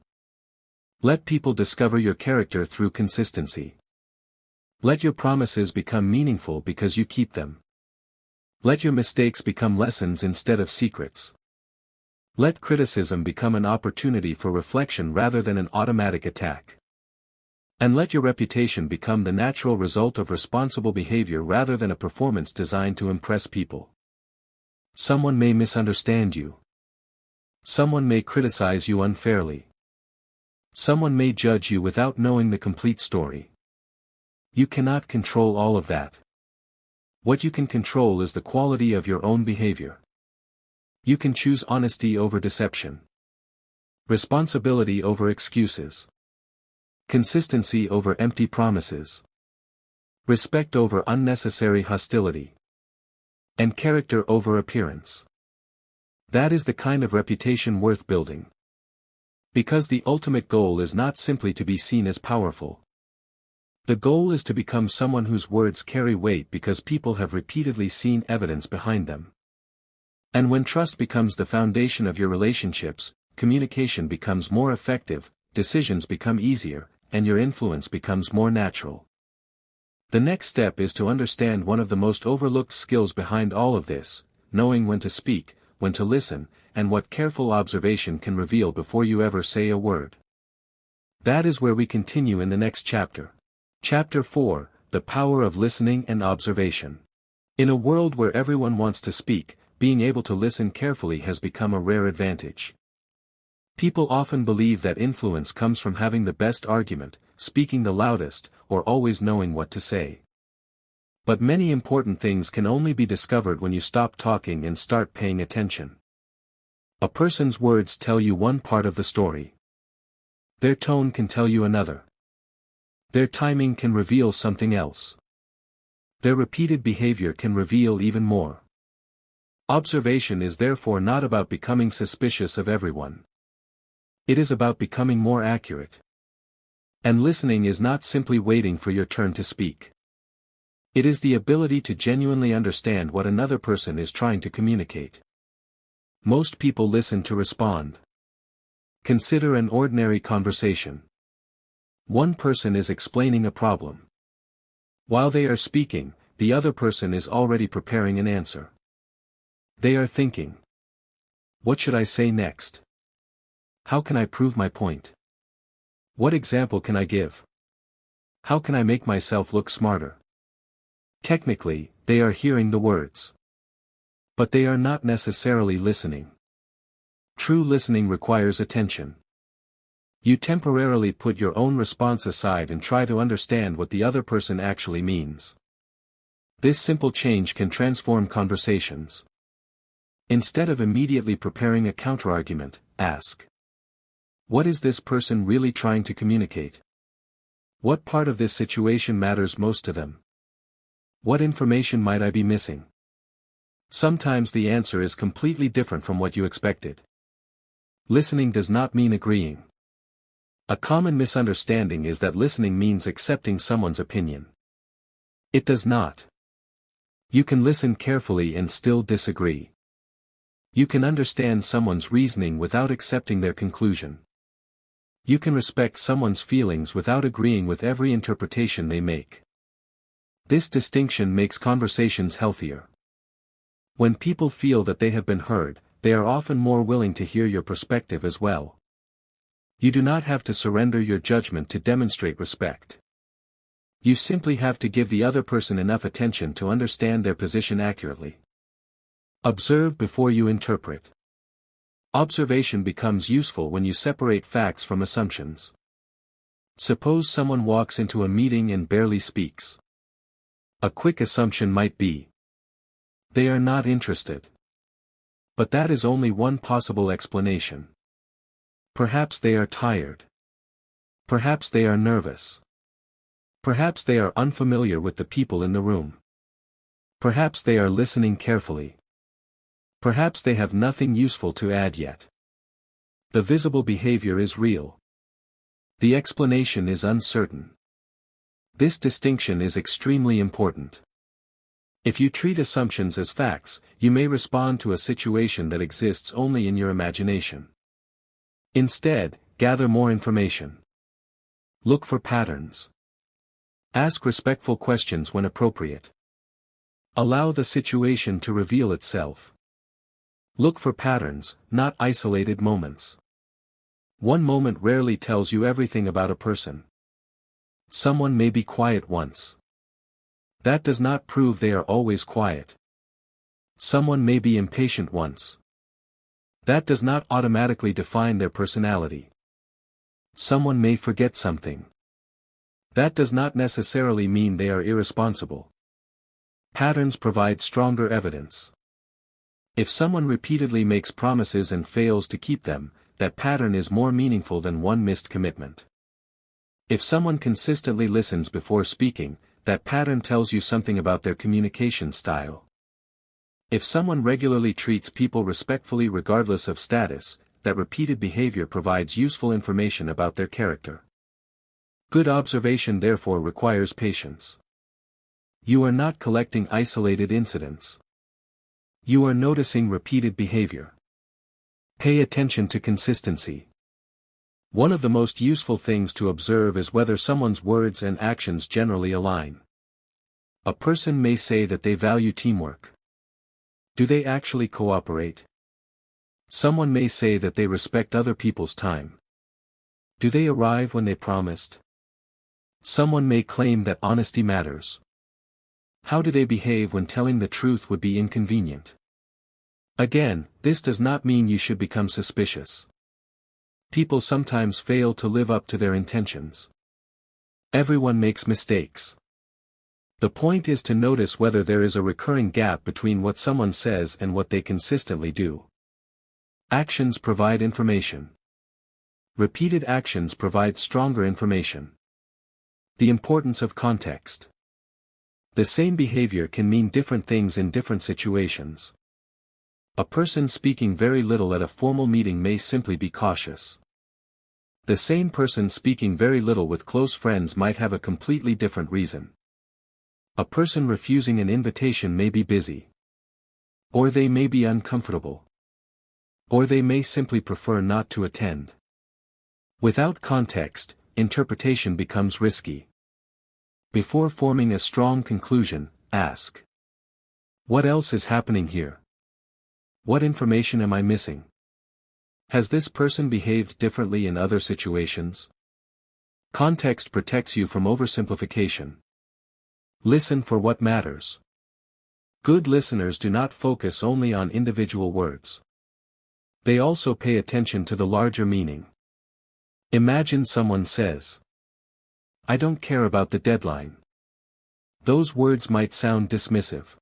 Let people discover your character through consistency. Let your promises become meaningful because you keep them. Let your mistakes become lessons instead of secrets. Let criticism become an opportunity for reflection rather than an automatic attack. And let your reputation become the natural result of responsible behavior rather than a performance designed to impress people. Someone may misunderstand you. Someone may criticize you unfairly. Someone may judge you without knowing the complete story. You cannot control all of that. What you can control is the quality of your own behavior. You can choose honesty over deception. Responsibility over excuses. Consistency over empty promises. Respect over unnecessary hostility. And character over appearance. That is the kind of reputation worth building. Because the ultimate goal is not simply to be seen as powerful. The goal is to become someone whose words carry weight because people have repeatedly seen evidence behind them. And when trust becomes the foundation of your relationships, communication becomes more effective, decisions become easier, and your influence becomes more natural. The next step is to understand one of the most overlooked skills behind all of this: knowing when to speak, when to listen, and what careful observation can reveal before you ever say a word. That is where we continue in the next chapter. Chapter 4, The Power of Listening and Observation. In a world where everyone wants to speak, being able to listen carefully has become a rare advantage. People often believe that influence comes from having the best argument, speaking the loudest, or always knowing what to say. But many important things can only be discovered when you stop talking and start paying attention. A person's words tell you one part of the story. Their tone can tell you another. Their timing can reveal something else. Their repeated behavior can reveal even more. Observation is therefore not about becoming suspicious of everyone. It is about becoming more accurate. And listening is not simply waiting for your turn to speak. It is the ability to genuinely understand what another person is trying to communicate. Most people listen to respond. Consider an ordinary conversation. One person is explaining a problem. While they are speaking, the other person is already preparing an answer. They are thinking, what should I say next? How can I prove my point? What example can I give? How can I make myself look smarter? Technically, they are hearing the words. But they are not necessarily listening. True listening requires attention. You temporarily put your own response aside and try to understand what the other person actually means. This simple change can transform conversations. Instead of immediately preparing a counterargument, ask: what is this person really trying to communicate? What part of this situation matters most to them? What information might I be missing? Sometimes the answer is completely different from what you expected. Listening does not mean agreeing. A common misunderstanding is that listening means accepting someone's opinion. It does not. You can listen carefully and still disagree. You can understand someone's reasoning without accepting their conclusion. You can respect someone's feelings without agreeing with every interpretation they make. This distinction makes conversations healthier. When people feel that they have been heard, they are often more willing to hear your perspective as well. You do not have to surrender your judgment to demonstrate respect. You simply have to give the other person enough attention to understand their position accurately. Observe before you interpret. Observation becomes useful when you separate facts from assumptions. Suppose someone walks into a meeting and barely speaks. A quick assumption might be, they are not interested. But that is only one possible explanation. Perhaps they are tired. Perhaps they are nervous. Perhaps they are unfamiliar with the people in the room. Perhaps they are listening carefully. Perhaps they have nothing useful to add yet. The visible behavior is real. The explanation is uncertain. This distinction is extremely important. If you treat assumptions as facts, you may respond to a situation that exists only in your imagination. Instead, gather more information. Look for patterns. Ask respectful questions when appropriate. Allow the situation to reveal itself. Look for patterns, not isolated moments. One moment rarely tells you everything about a person. Someone may be quiet once. That does not prove they are always quiet. Someone may be impatient once. That does not automatically define their personality. Someone may forget something. That does not necessarily mean they are irresponsible. Patterns provide stronger evidence. If someone repeatedly makes promises and fails to keep them, that pattern is more meaningful than one missed commitment. If someone consistently listens before speaking, that pattern tells you something about their communication style. If someone regularly treats people respectfully regardless of status, that repeated behavior provides useful information about their character. Good observation therefore requires patience. You are not collecting isolated incidents. You are noticing repeated behavior. Pay attention to consistency. One of the most useful things to observe is whether someone's words and actions generally align. A person may say that they value teamwork. Do they actually cooperate? Someone may say that they respect other people's time. Do they arrive when they promised? Someone may claim that honesty matters. How do they behave when telling the truth would be inconvenient? Again, this does not mean you should become suspicious. People sometimes fail to live up to their intentions. Everyone makes mistakes. The point is to notice whether there is a recurring gap between what someone says and what they consistently do. Actions provide information. Repeated actions provide stronger information. The importance of context. The same behavior can mean different things in different situations. A person speaking very little at a formal meeting may simply be cautious. The same person speaking very little with close friends might have a completely different reason. A person refusing an invitation may be busy. Or they may be uncomfortable. Or they may simply prefer not to attend. Without context, interpretation becomes risky. Before forming a strong conclusion, ask. What else is happening here? What information am I missing? Has this person behaved differently in other situations? Context protects you from oversimplification. Listen for what matters. Good listeners do not focus only on individual words. They also pay attention to the larger meaning. Imagine someone says, "I don't care about the deadline." Those words might sound dismissive.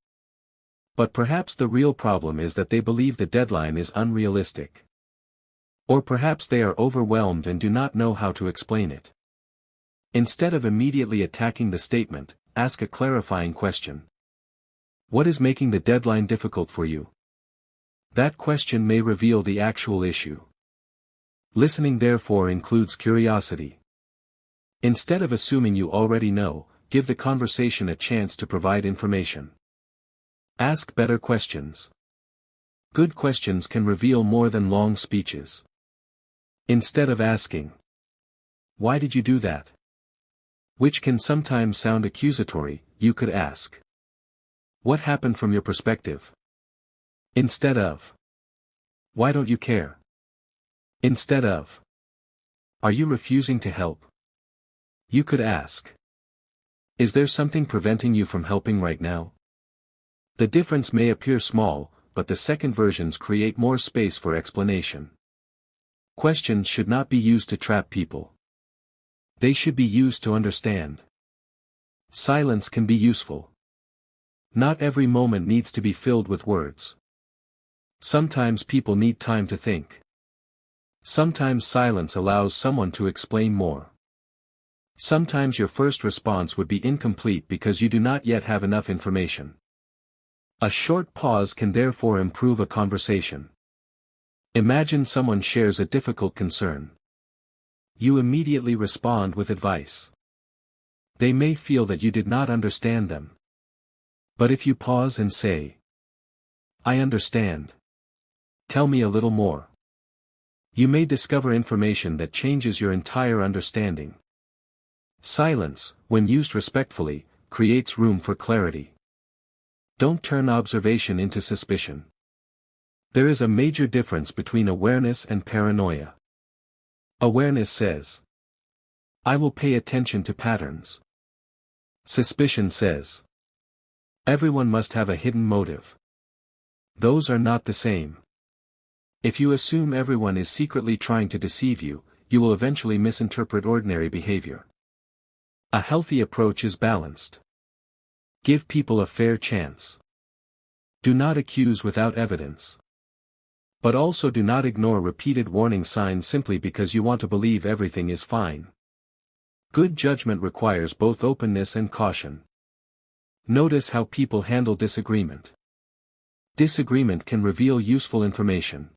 But perhaps the real problem is that they believe the deadline is unrealistic. Or perhaps they are overwhelmed and do not know how to explain it. Instead of immediately attacking the statement, ask a clarifying question. What is making the deadline difficult for you? That question may reveal the actual issue. Listening therefore includes curiosity. Instead of assuming you already know, give the conversation a chance to provide information. Ask better questions. Good questions can reveal more than long speeches. Instead of asking, "Why did you do that?" which can sometimes sound accusatory, you could ask, "What happened from your perspective?" Instead of, "Why don't you care?" Instead of, "Are you refusing to help?" you could ask, "Is there something preventing you from helping right now?" The difference may appear small, but the second versions create more space for explanation. Questions should not be used to trap people. They should be used to understand. Silence can be useful. Not every moment needs to be filled with words. Sometimes people need time to think. Sometimes silence allows someone to explain more. Sometimes your first response would be incomplete because you do not yet have enough information. A short pause can therefore improve a conversation. Imagine someone shares a difficult concern. You immediately respond with advice. They may feel that you did not understand them. But if you pause and say, "I understand. Tell me a little more," you may discover information that changes your entire understanding. Silence, when used respectfully, creates room for clarity. Don't turn observation into suspicion. There is a major difference between awareness and paranoia. Awareness says, "I will pay attention to patterns." Suspicion says, "Everyone must have a hidden motive." Those are not the same. If you assume everyone is secretly trying to deceive you, you will eventually misinterpret ordinary behavior. A healthy approach is balanced. Give people a fair chance. Do not accuse without evidence. But also do not ignore repeated warning signs simply because you want to believe everything is fine. Good judgment requires both openness and caution. Notice how people handle disagreement. Disagreement can reveal useful information.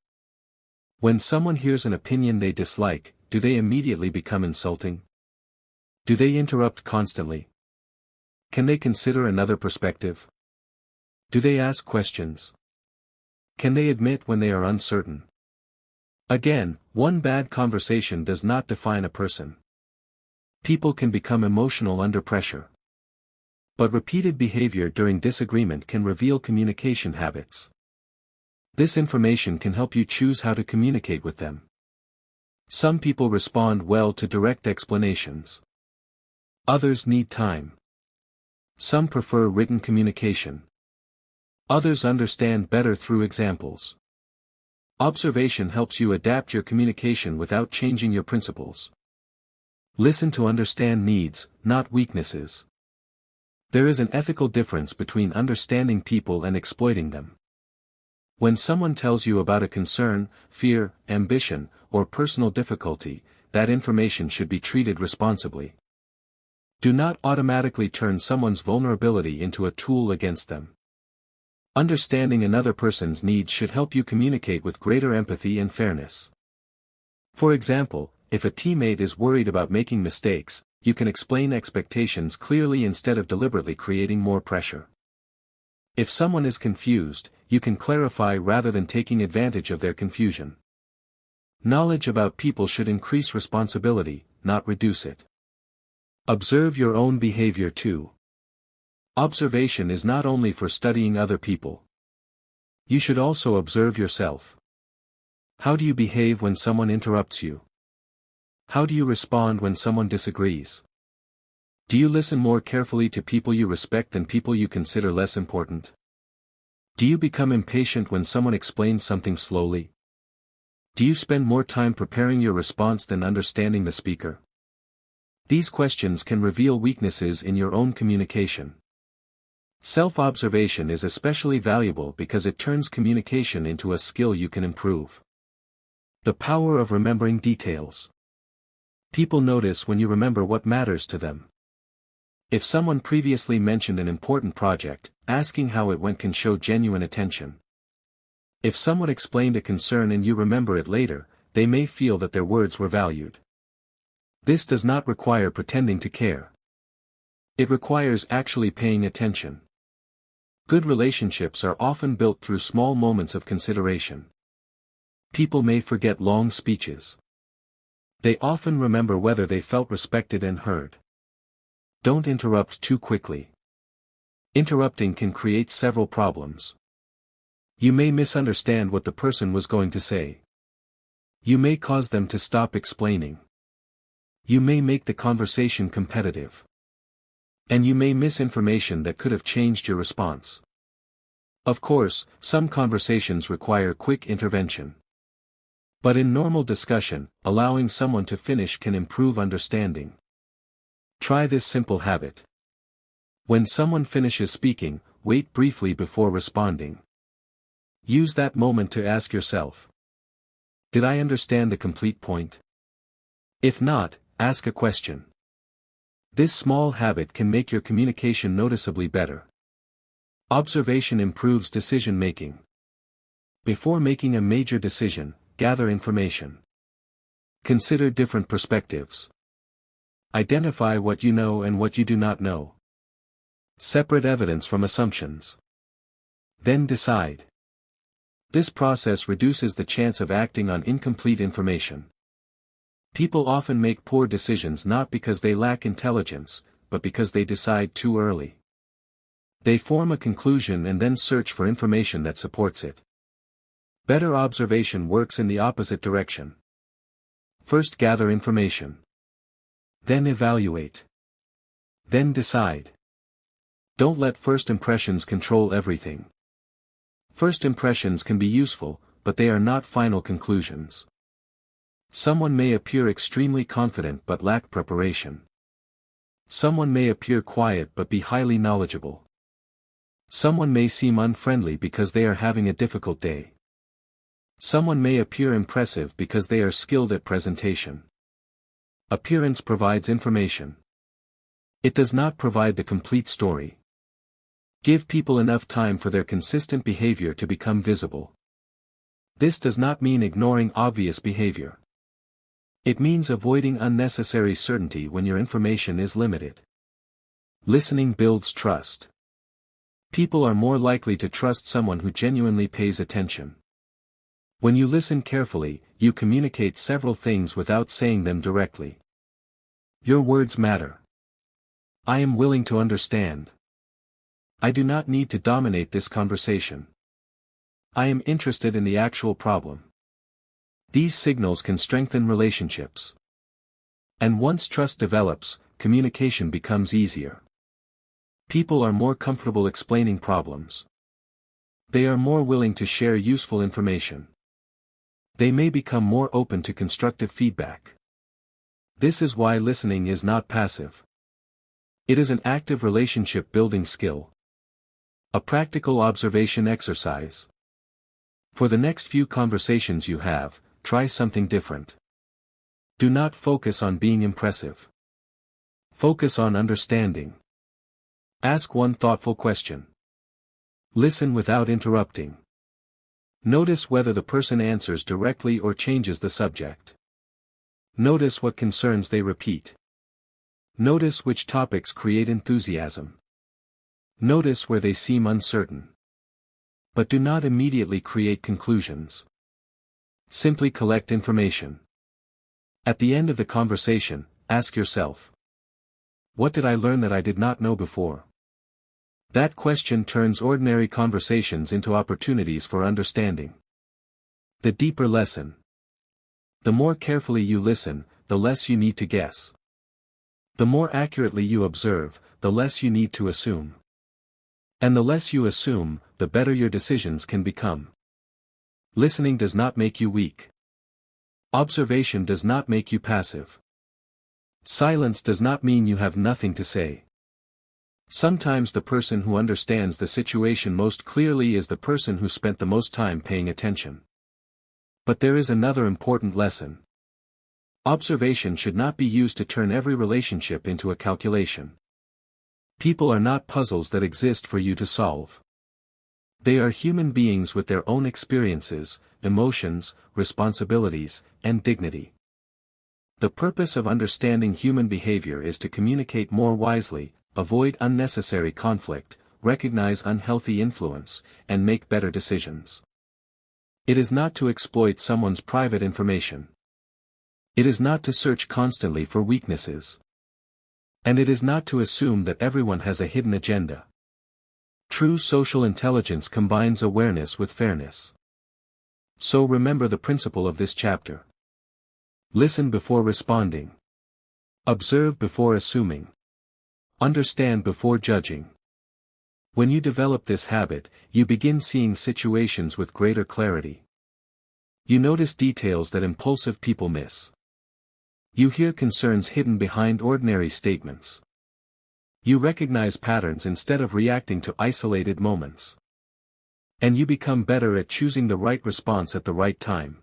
When someone hears an opinion they dislike, do they immediately become insulting? Do they interrupt constantly? Can they consider another perspective? Do they ask questions? Can they admit when they are uncertain? Again, one bad conversation does not define a person. People can become emotional under pressure. But repeated behavior during disagreement can reveal communication habits. This information can help you choose how to communicate with them. Some people respond well to direct explanations. Others need time. Some prefer written communication. Others understand better through examples. Observation helps you adapt your communication without changing your principles. Listen to understand needs, not weaknesses. There is an ethical difference between understanding people and exploiting them. When someone tells you about a concern, fear, ambition, or personal difficulty, that information should be treated responsibly. Do not automatically turn someone's vulnerability into a tool against them. Understanding another person's needs should help you communicate with greater empathy and fairness. For example, if a teammate is worried about making mistakes, you can explain expectations clearly instead of deliberately creating more pressure. If someone is confused, you can clarify rather than taking advantage of their confusion. Knowledge about people should increase responsibility, not reduce it. Observe your own behavior too. Observation is not only for studying other people. You should also observe yourself. How do you behave when someone interrupts you? How do you respond when someone disagrees? Do you listen more carefully to people you respect than people you consider less important? Do you become impatient when someone explains something slowly? Do you spend more time preparing your response than understanding the speaker? These questions can reveal weaknesses in your own communication. Self-observation is especially valuable because it turns communication into a skill you can improve. The power of remembering details. People notice when you remember what matters to them. If someone previously mentioned an important project, asking how it went can show genuine attention. If someone explained a concern and you remember it later, they may feel that their words were valued. This does not require pretending to care. It requires actually paying attention. Good relationships are often built through small moments of consideration. People may forget long speeches. They often remember whether they felt respected and heard. Don't interrupt too quickly. Interrupting can create several problems. You may misunderstand what the person was going to say. You may cause them to stop explaining. You may make the conversation competitive. And you may miss information that could have changed your response. Of course, some conversations require quick intervention. But in normal discussion, allowing someone to finish can improve understanding. Try this simple habit. When someone finishes speaking, wait briefly before responding. Use that moment to ask yourself, did I understand the complete point? If not, ask a question. This small habit can make your communication noticeably better. Observation improves decision-making. Before making a major decision, gather information. Consider different perspectives. Identify what you know and what you do not know. Separate evidence from assumptions. Then decide. This process reduces the chance of acting on incomplete information. People often make poor decisions not because they lack intelligence, but because they decide too early. They form a conclusion and then search for information that supports it. Better observation works in the opposite direction. First gather information. Then evaluate. Then decide. Don't let first impressions control everything. First impressions can be useful, but they are not final conclusions. Someone may appear extremely confident but lack preparation. Someone may appear quiet but be highly knowledgeable. Someone may seem unfriendly because they are having a difficult day. Someone may appear impressive because they are skilled at presentation. Appearance provides information. It does not provide the complete story. Give people enough time for their consistent behavior to become visible. This does not mean ignoring obvious behavior. It means avoiding unnecessary certainty when your information is limited. Listening builds trust. People are more likely to trust someone who genuinely pays attention. When you listen carefully, you communicate several things without saying them directly. Your words matter. I am willing to understand. I do not need to dominate this conversation. I am interested in the actual problem. These signals can strengthen relationships. And once trust develops, communication becomes easier. People are more comfortable explaining problems. They are more willing to share useful information. They may become more open to constructive feedback. This is why listening is not passive. It is an active relationship building skill. A practical observation exercise. For the next few conversations you have, try something different. Do not focus on being impressive. Focus on understanding. Ask one thoughtful question. Listen without interrupting. Notice whether the person answers directly or changes the subject. Notice what concerns they repeat. Notice which topics create enthusiasm. Notice where they seem uncertain. But do not immediately create conclusions. Simply collect information. At the end of the conversation, ask yourself, what did I learn that I did not know before? That question turns ordinary conversations into opportunities for understanding. The deeper lesson. The more carefully you listen, the less you need to guess. The more accurately you observe, the less you need to assume. And the less you assume, the better your decisions can become. Listening does not make you weak. Observation does not make you passive. Silence does not mean you have nothing to say. Sometimes the person who understands the situation most clearly is the person who spent the most time paying attention. But there is another important lesson. Observation should not be used to turn every relationship into a calculation. People are not puzzles that exist for you to solve. They are human beings with their own experiences, emotions, responsibilities, and dignity. The purpose of understanding human behavior is to communicate more wisely, avoid unnecessary conflict, recognize unhealthy influence, and make better decisions. It is not to exploit someone's private information. It is not to search constantly for weaknesses. And it is not to assume that everyone has a hidden agenda. True social intelligence combines awareness with fairness. So remember the principle of this chapter. Listen before responding. Observe before assuming. Understand before judging. When you develop this habit, you begin seeing situations with greater clarity. You notice details that impulsive people miss. You hear concerns hidden behind ordinary statements. You recognize patterns instead of reacting to isolated moments. And you become better at choosing the right response at the right time.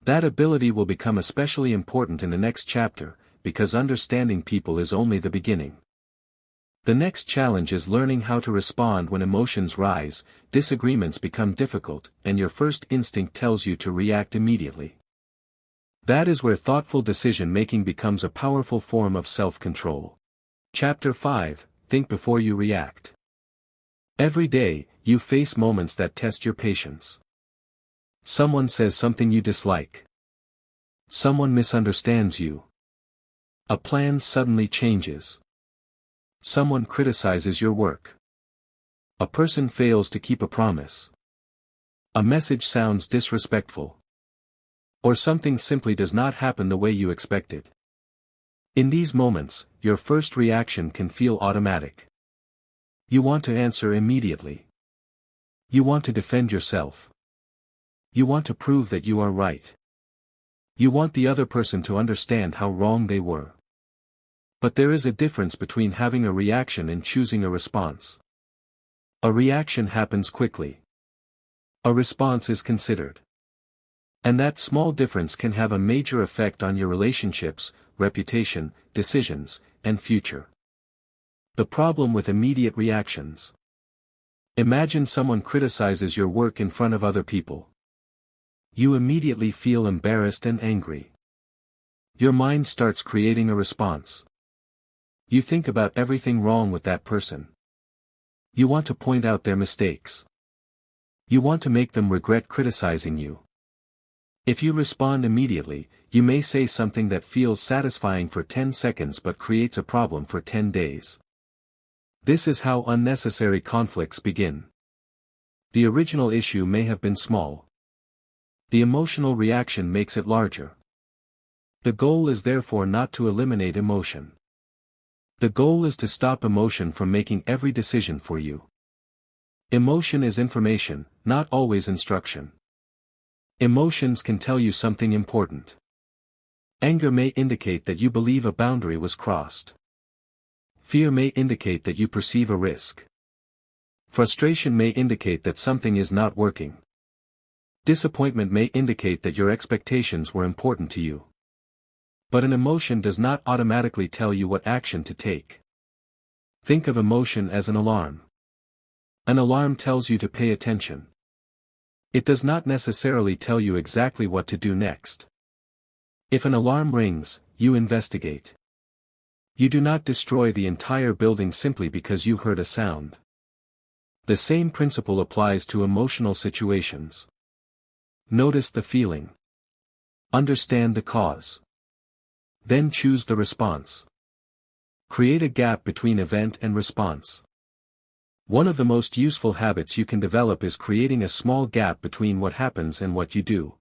That ability will become especially important in the next chapter, because understanding people is only the beginning. The next challenge is learning how to respond when emotions rise, disagreements become difficult, and your first instinct tells you to react immediately. That is where thoughtful decision-making becomes a powerful form of self-control. Chapter 5, Think Before You React. Every day, you face moments that test your patience. Someone says something you dislike. Someone misunderstands you. A plan suddenly changes. Someone criticizes your work. A person fails to keep a promise. A message sounds disrespectful. Or something simply does not happen the way you expected. In these moments, your first reaction can feel automatic. You want to answer immediately. You want to defend yourself. You want to prove that you are right. You want the other person to understand how wrong they were. But there is a difference between having a reaction and choosing a response. A reaction happens quickly. A response is considered. And that small difference can have a major effect on your relationships, reputation, decisions, and future. The problem with immediate reactions. Imagine someone criticizes your work in front of other people. You immediately feel embarrassed and angry. Your mind starts creating a response. You think about everything wrong with that person. You want to point out their mistakes. You want to make them regret criticizing you. If you respond immediately, you may say something that feels satisfying for 10 seconds but creates a problem for 10 days. This is how unnecessary conflicts begin. The original issue may have been small. The emotional reaction makes it larger. The goal is therefore not to eliminate emotion. The goal is to stop emotion from making every decision for you. Emotion is information, not always instruction. Emotions can tell you something important. Anger may indicate that you believe a boundary was crossed. Fear may indicate that you perceive a risk. Frustration may indicate that something is not working. Disappointment may indicate that your expectations were important to you. But an emotion does not automatically tell you what action to take. Think of emotion as an alarm. An alarm tells you to pay attention. It does not necessarily tell you exactly what to do next. If an alarm rings, you investigate. You do not destroy the entire building simply because you heard a sound. The same principle applies to emotional situations. Notice the feeling. Understand the cause. Then choose the response. Create a gap between event and response. One of the most useful habits you can develop is creating a small gap between what happens and what you do.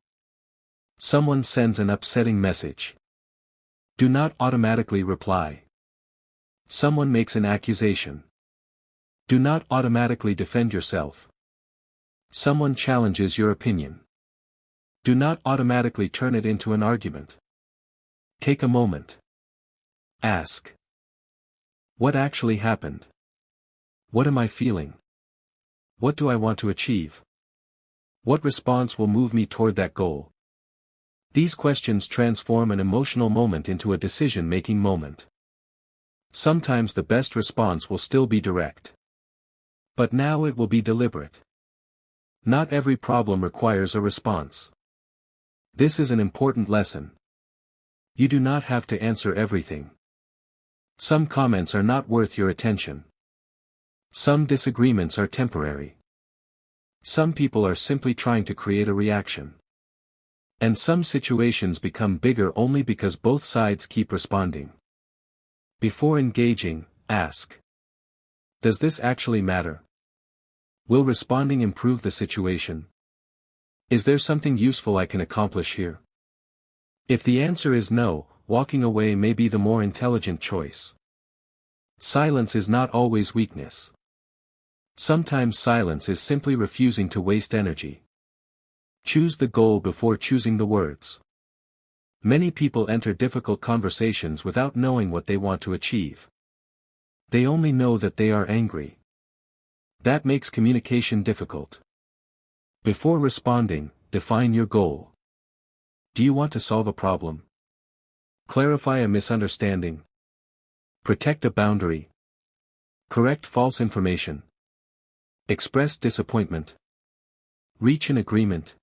Someone sends an upsetting message. Do not automatically reply. Someone makes an accusation. Do not automatically defend yourself. Someone challenges your opinion. Do not automatically turn it into an argument. Take a moment. Ask. What actually happened? What am I feeling? What do I want to achieve? What response will move me toward that goal? These questions transform an emotional moment into a decision-making moment. Sometimes the best response will still be direct. But now it will be deliberate. Not every problem requires a response. This is an important lesson. You do not have to answer everything. Some comments are not worth your attention. Some disagreements are temporary. Some people are simply trying to create a reaction. And some situations become bigger only because both sides keep responding. Before engaging, ask. Does this actually matter? Will responding improve the situation? Is there something useful I can accomplish here? If the answer is no, walking away may be the more intelligent choice. Silence is not always weakness. Sometimes silence is simply refusing to waste energy. Choose the goal before choosing the words. Many people enter difficult conversations without knowing what they want to achieve. They only know that they are angry. That makes communication difficult. Before responding, define your goal. Do you want to solve a problem? Clarify a misunderstanding? Protect a boundary? Correct false information? Express disappointment? Reach an agreement?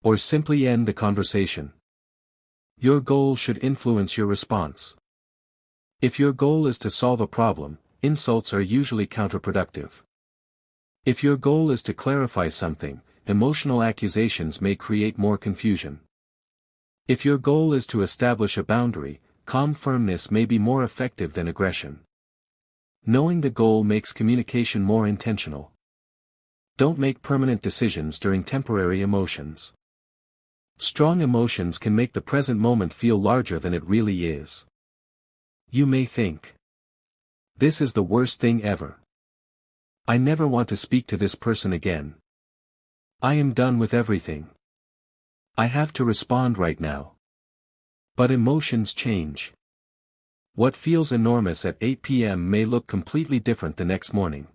Or simply end the conversation? Your goal should influence your response. If your goal is to solve a problem, insults are usually counterproductive. If your goal is to clarify something, emotional accusations may create more confusion. If your goal is to establish a boundary, calm firmness may be more effective than aggression. Knowing the goal makes communication more intentional. Don't make permanent decisions during temporary emotions. Strong emotions can make the present moment feel larger than it really is. You may think, this is the worst thing ever. I never want to speak to this person again. I am done with everything. I have to respond right now. But emotions change. What feels enormous at 8 p.m. may look completely different the next morning.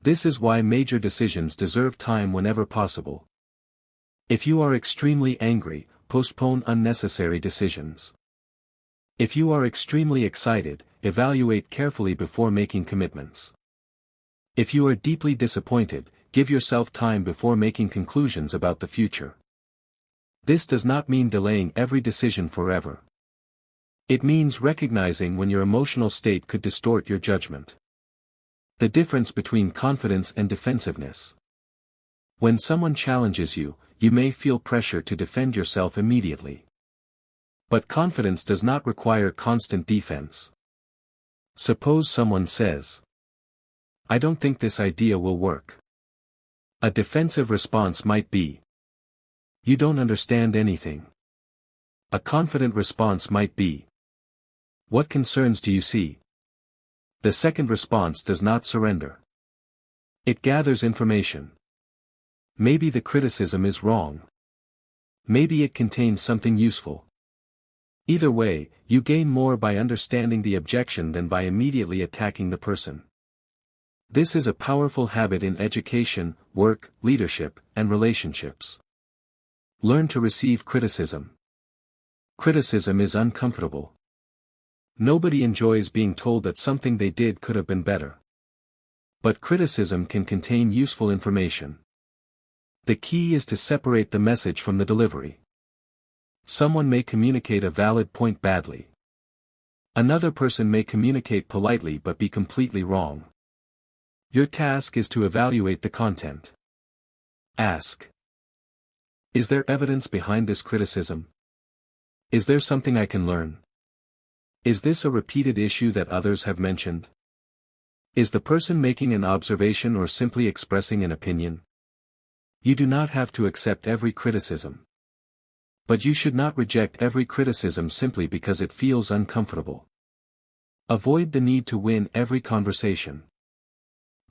This is why major decisions deserve time whenever possible. If you are extremely angry, postpone unnecessary decisions. If you are extremely excited, evaluate carefully before making commitments. If you are deeply disappointed, give yourself time before making conclusions about the future. This does not mean delaying every decision forever. It means recognizing when your emotional state could distort your judgment. The difference between confidence and defensiveness. When someone challenges you, you may feel pressure to defend yourself immediately. But confidence does not require constant defense. Suppose someone says, I don't think this idea will work. A defensive response might be, you don't understand anything. A confident response might be, what concerns do you see? The second response does not surrender. It gathers information. Maybe the criticism is wrong. Maybe it contains something useful. Either way, you gain more by understanding the objection than by immediately attacking the person. This is a powerful habit in education, work, leadership, and relationships. Learn to receive criticism. Criticism is uncomfortable. Nobody enjoys being told that something they did could have been better. But criticism can contain useful information. The key is to separate the message from the delivery. Someone may communicate a valid point badly. Another person may communicate politely but be completely wrong. Your task is to evaluate the content. Ask. Is there evidence behind this criticism? Is there something I can learn? Is this a repeated issue that others have mentioned? Is the person making an observation or simply expressing an opinion? You do not have to accept every criticism. But you should not reject every criticism simply because it feels uncomfortable. Avoid the need to win every conversation.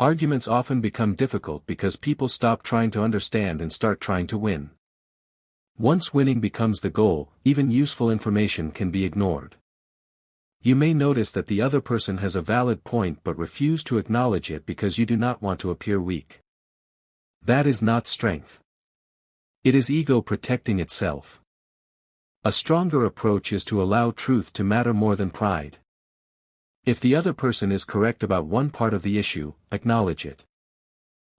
Arguments often become difficult because people stop trying to understand and start trying to win. Once winning becomes the goal, even useful information can be ignored. You may notice that the other person has a valid point but refuse to acknowledge it because you do not want to appear weak. That is not strength. It is ego protecting itself. A stronger approach is to allow truth to matter more than pride. If the other person is correct about one part of the issue, acknowledge it.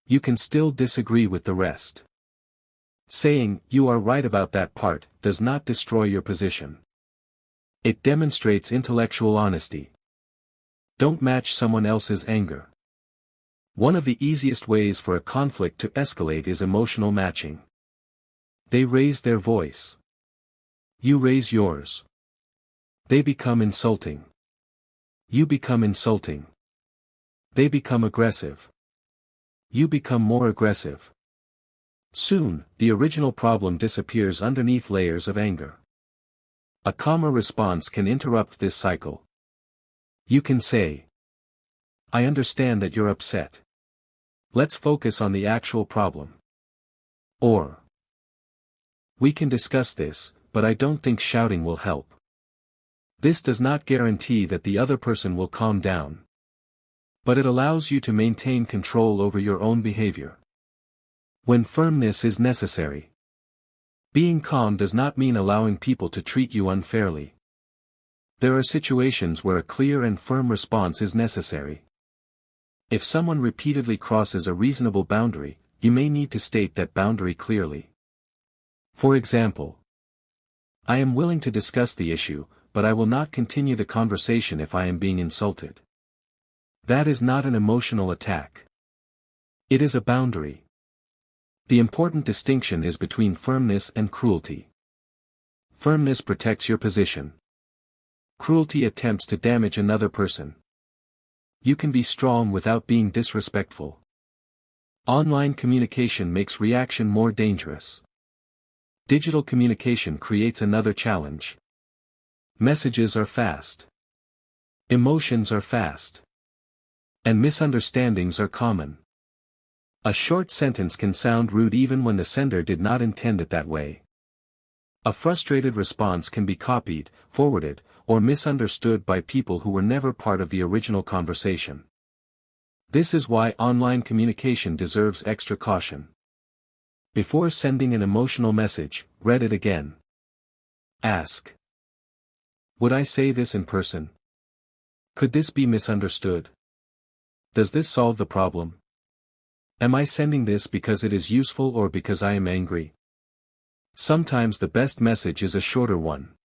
You can still disagree with the rest. Saying, you are right about that part, does not destroy your position. It demonstrates intellectual honesty. Don't match someone else's anger. One of the easiest ways for a conflict to escalate is emotional matching. They raise their voice. You raise yours. They become insulting. You become insulting. They become aggressive. You become more aggressive. Soon, the original problem disappears underneath layers of anger. A calmer response can interrupt this cycle. You can say, "I understand that you're upset. Let's focus on the actual problem." Or, "We can discuss this, but I don't think shouting will help." This does not guarantee that the other person will calm down. But it allows you to maintain control over your own behavior. When firmness is necessary. Being calm does not mean allowing people to treat you unfairly. There are situations where a clear and firm response is necessary. If someone repeatedly crosses a reasonable boundary, you may need to state that boundary clearly. For example, "I am willing to discuss the issue, but I will not continue the conversation if I am being insulted." That is not an emotional attack. It is a boundary. The important distinction is between firmness and cruelty. Firmness protects your position. Cruelty attempts to damage another person. You can be strong without being disrespectful. Online communication makes reaction more dangerous. Digital communication creates another challenge. Messages are fast. Emotions are fast. And misunderstandings are common. A short sentence can sound rude even when the sender did not intend it that way. A frustrated response can be copied, forwarded, or misunderstood by people who were never part of the original conversation. This is why online communication deserves extra caution. Before sending an emotional message, read it again. Ask, "Would I say this in person? Could this be misunderstood? Does this solve the problem? Am I sending this because it is useful or because I am angry?" Sometimes the best message is a shorter one.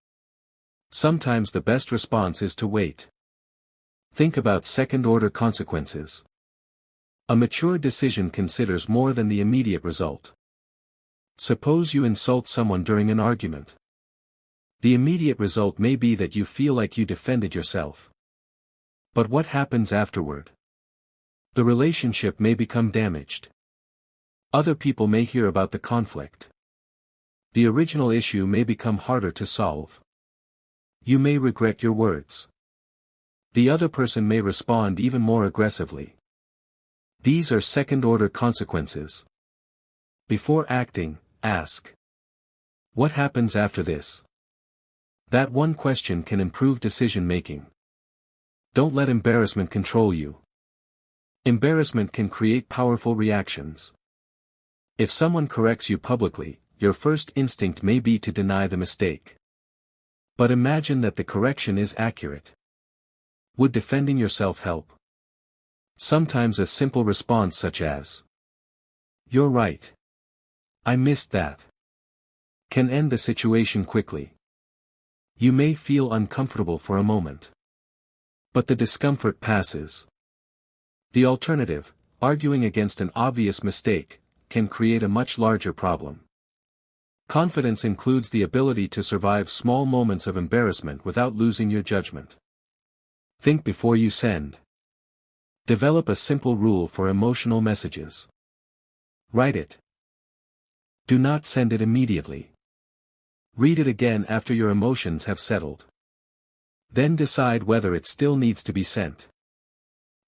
Sometimes the best response is to wait. Think about second-order consequences. A mature decision considers more than the immediate result. Suppose you insult someone during an argument. The immediate result may be that you feel like you defended yourself. But what happens afterward? The relationship may become damaged. Other people may hear about the conflict. The original issue may become harder to solve. You may regret your words. The other person may respond even more aggressively. These are second-order consequences. Before acting, ask, "What happens after this?" That one question can improve decision-making. Don't let embarrassment control you. Embarrassment can create powerful reactions. If someone corrects you publicly, your first instinct may be to deny the mistake. But imagine that the correction is accurate. Would defending yourself help? Sometimes a simple response such as, "You're right. I missed that," can end the situation quickly. You may feel uncomfortable for a moment. But the discomfort passes. The alternative, arguing against an obvious mistake, can create a much larger problem. Confidence includes the ability to survive small moments of embarrassment without losing your judgment. Think before you send. Develop a simple rule for emotional messages. Write it. Do not send it immediately. Read it again after your emotions have settled. Then decide whether it still needs to be sent.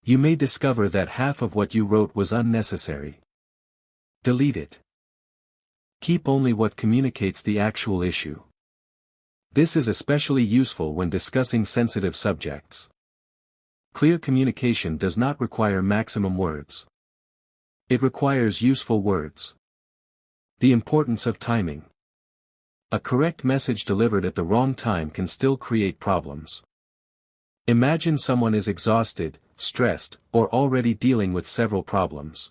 You may discover that half of what you wrote was unnecessary. Delete it. Keep only what communicates the actual issue. This is especially useful when discussing sensitive subjects. Clear communication does not require maximum words. It requires useful words. The importance of timing. A correct message delivered at the wrong time can still create problems. Imagine someone is exhausted, stressed, or already dealing with several problems.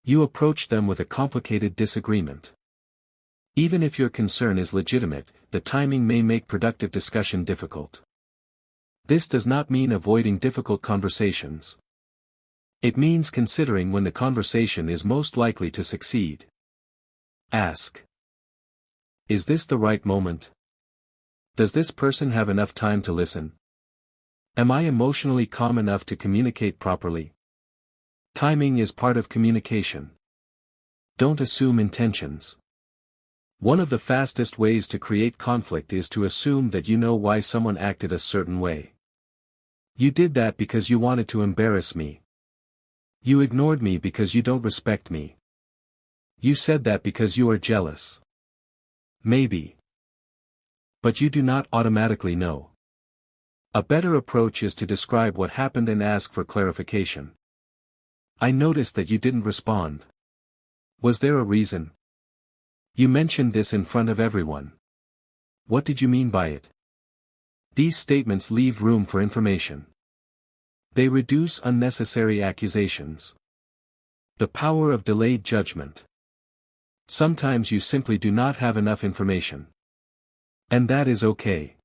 You approach them with a complicated disagreement. Even if your concern is legitimate, the timing may make productive discussion difficult. This does not mean avoiding difficult conversations. It means considering when the conversation is most likely to succeed. Ask. Is this the right moment? Does this person have enough time to listen? Am I emotionally calm enough to communicate properly? Timing is part of communication. Don't assume intentions. One of the fastest ways to create conflict is to assume that you know why someone acted a certain way. You did that because you wanted to embarrass me. You ignored me because you don't respect me. You said that because you are jealous. Maybe. But you do not automatically know. A better approach is to describe what happened and ask for clarification. I noticed that you didn't respond. Was there a reason? You mentioned this in front of everyone. What did you mean by it? These statements leave room for information. They reduce unnecessary accusations. The power of delayed judgment. Sometimes you simply do not have enough information. And that is okay.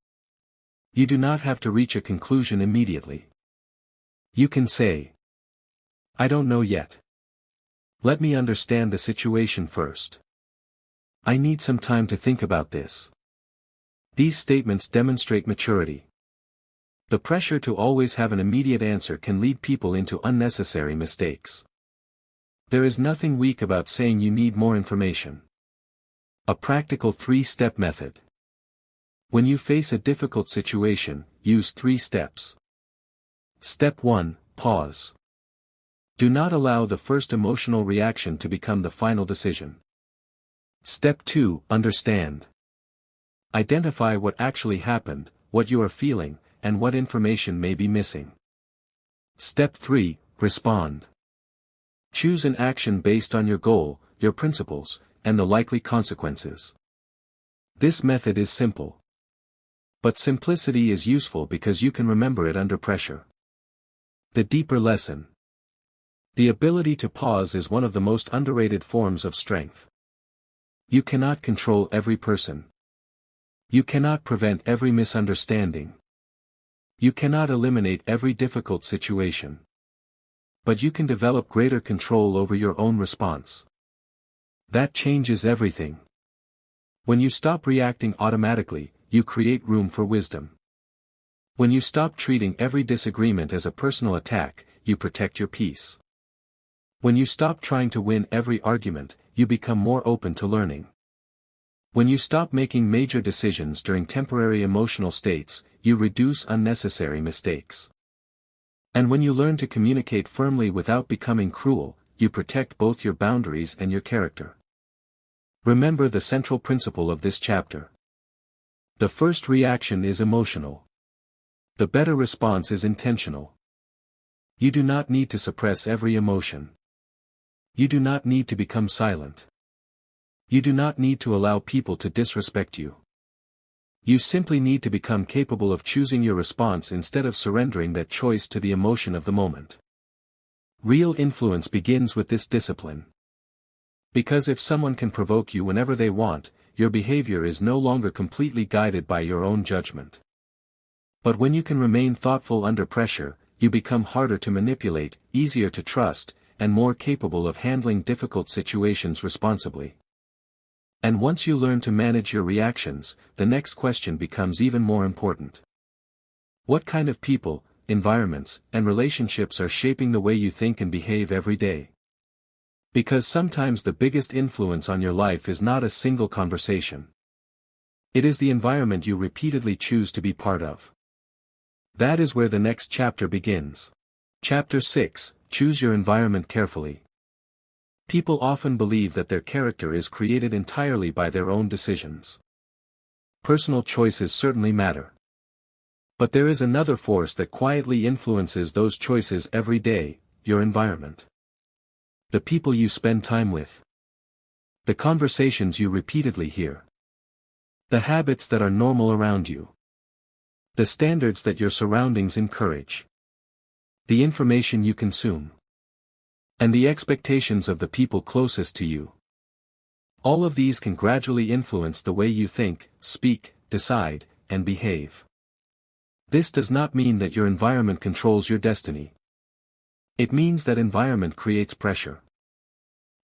You do not have to reach a conclusion immediately. You can say, I don't know yet. Let me understand the situation first. I need some time to think about this. These statements demonstrate maturity. The pressure to always have an immediate answer can lead people into unnecessary mistakes. There is nothing weak about saying you need more information. A practical 3-step method. When you face a difficult situation, use 3 steps. Step 1, pause. Do not allow the first emotional reaction to become the final decision. Step 2, understand. Identify what actually happened, what you are feeling, and what information may be missing. Step 3, respond. Choose an action based on your goal, your principles, and the likely consequences. This method is simple. But simplicity is useful because you can remember it under pressure. The deeper lesson. The ability to pause is one of the most underrated forms of strength. You cannot control every person. You cannot prevent every misunderstanding. You cannot eliminate every difficult situation. But you can develop greater control over your own response. That changes everything. When you stop reacting automatically, you create room for wisdom. When you stop treating every disagreement as a personal attack, you protect your peace. When you stop trying to win every argument, you become more open to learning. When you stop making major decisions during temporary emotional states, you reduce unnecessary mistakes. And when you learn to communicate firmly without becoming cruel, you protect both your boundaries and your character. Remember the central principle of this chapter. The first reaction is emotional. The better response is intentional. You do not need to suppress every emotion. You do not need to become silent. You do not need to allow people to disrespect you. You simply need to become capable of choosing your response instead of surrendering that choice to the emotion of the moment. Real influence begins with this discipline. Because if someone can provoke you whenever they want, your behavior is no longer completely guided by your own judgment. But when you can remain thoughtful under pressure, you become harder to manipulate, easier to trust, and more capable of handling difficult situations responsibly. And once you learn to manage your reactions, the next question becomes even more important. What kind of people, environments, and relationships are shaping the way you think and behave every day? Because sometimes the biggest influence on your life is not a single conversation. It is the environment you repeatedly choose to be part of. That is where the next chapter begins. Chapter 6, Choose your environment carefully. People often believe that their character is created entirely by their own decisions. Personal choices certainly matter. But there is another force that quietly influences those choices every day, your environment. The people you spend time with. The conversations you repeatedly hear. The habits that are normal around you. The standards that your surroundings encourage. The information you consume. And the expectations of the people closest to you. All of these can gradually influence the way you think, speak, decide, and behave. This does not mean that your environment controls your destiny. It means that environment creates pressure.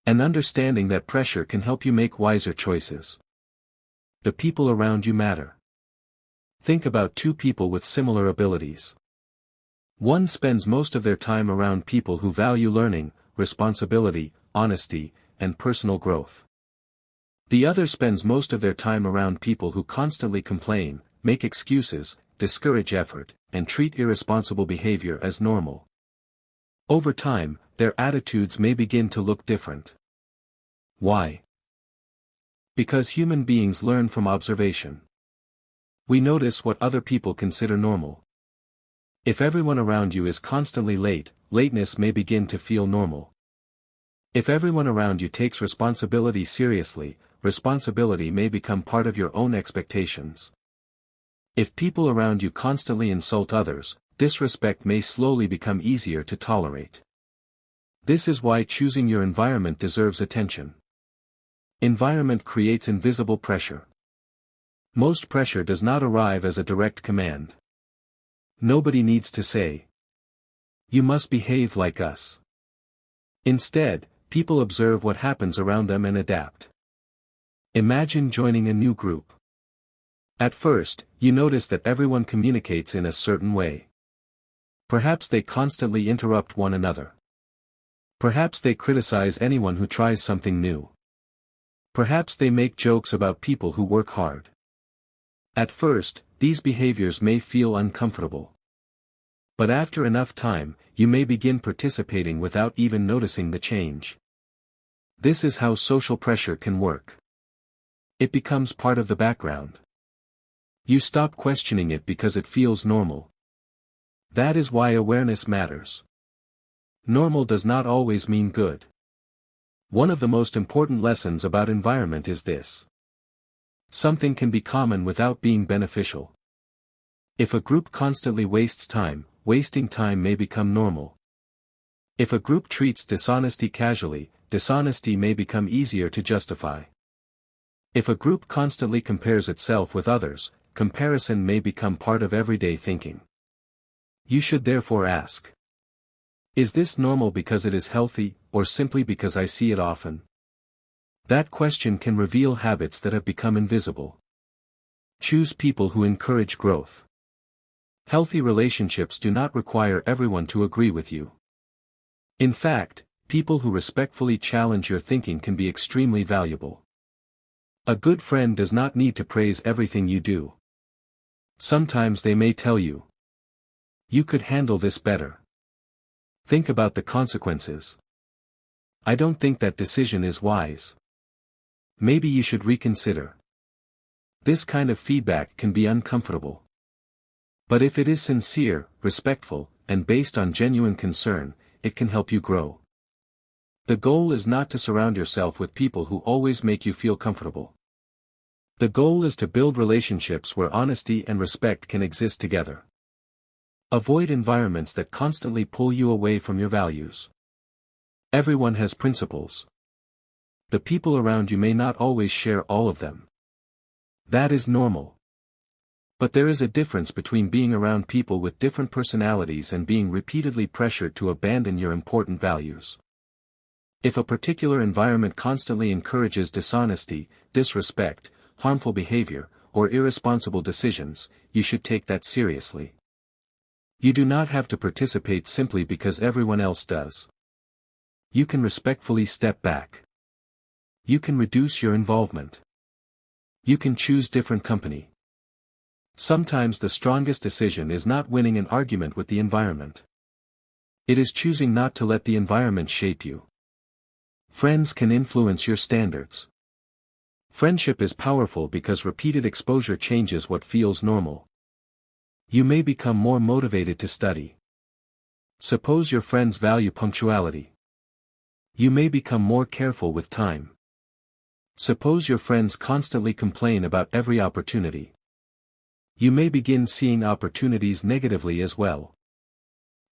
And understanding that pressure can help you make wiser choices. The people around you matter. Think about two people with similar abilities. One spends most of their time around people who value learning, responsibility, honesty, and personal growth. The other spends most of their time around people who constantly complain, make excuses, discourage effort, and treat irresponsible behavior as normal. Over time, their attitudes may begin to look different. Why? Because human beings learn from observation. We notice what other people consider normal. If everyone around you is constantly late, lateness may begin to feel normal. If everyone around you takes responsibility seriously, responsibility may become part of your own expectations. If people around you constantly insult others, disrespect may slowly become easier to tolerate. This is why choosing your environment deserves attention. Environment creates invisible pressure. Most pressure does not arrive as a direct command. Nobody needs to say, "You must behave like us." Instead, people observe what happens around them and adapt. Imagine joining a new group. At first, you notice that everyone communicates in a certain way. Perhaps they constantly interrupt one another. Perhaps they criticize anyone who tries something new. Perhaps they make jokes about people who work hard. At first, these behaviors may feel uncomfortable. But after enough time, you may begin participating without even noticing the change. This is how social pressure can work. It becomes part of the background. You stop questioning it because it feels normal. That is why awareness matters. Normal does not always mean good. One of the most important lessons about environment is this. Something can be common without being beneficial. If a group constantly wastes time, wasting time may become normal. If a group treats dishonesty casually, dishonesty may become easier to justify. If a group constantly compares itself with others, comparison may become part of everyday thinking. You should therefore ask, is this normal because it is healthy, or simply because I see it often? That question can reveal habits that have become invisible. Choose people who encourage growth. Healthy relationships do not require everyone to agree with you. In fact, people who respectfully challenge your thinking can be extremely valuable. A good friend does not need to praise everything you do. Sometimes they may tell you, "You could handle this better. Think about the consequences. I don't think that decision is wise. Maybe you should reconsider." This kind of feedback can be uncomfortable. But if it is sincere, respectful, and based on genuine concern, it can help you grow. The goal is not to surround yourself with people who always make you feel comfortable. The goal is to build relationships where honesty and respect can exist together. Avoid environments that constantly pull you away from your values. Everyone has principles. The people around you may not always share all of them. That is normal. But there is a difference between being around people with different personalities and being repeatedly pressured to abandon your important values. If a particular environment constantly encourages dishonesty, disrespect, harmful behavior, or irresponsible decisions, you should take that seriously. You do not have to participate simply because everyone else does. You can respectfully step back. You can reduce your involvement. You can choose different company. Sometimes the strongest decision is not winning an argument with the environment. It is choosing not to let the environment shape you. Friends can influence your standards. Friendship is powerful because repeated exposure changes what feels normal. You may become more motivated to study. Suppose your friends value punctuality. You may become more careful with time. Suppose your friends constantly complain about every opportunity. You may begin seeing opportunities negatively as well.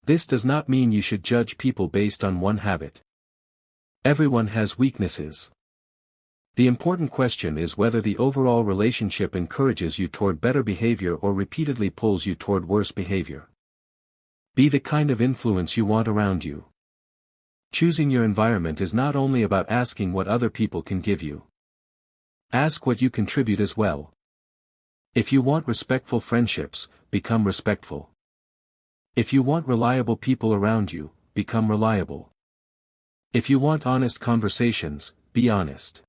This does not mean you should judge people based on one habit. Everyone has weaknesses. The important question is whether the overall relationship encourages you toward better behavior or repeatedly pulls you toward worse behavior. Be the kind of influence you want around you. Choosing your environment is not only about asking what other people can give you. Ask what you contribute as well. If you want respectful friendships, become respectful. If you want reliable people around you, become reliable. If you want honest conversations, be honest.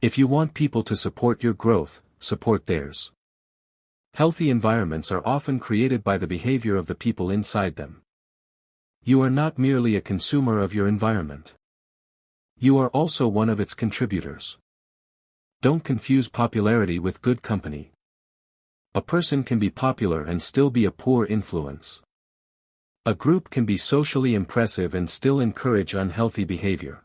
If you want people to support your growth, support theirs. Healthy environments are often created by the behavior of the people inside them. You are not merely a consumer of your environment. You are also one of its contributors. Don't confuse popularity with good company. A person can be popular and still be a poor influence. A group can be socially impressive and still encourage unhealthy behavior.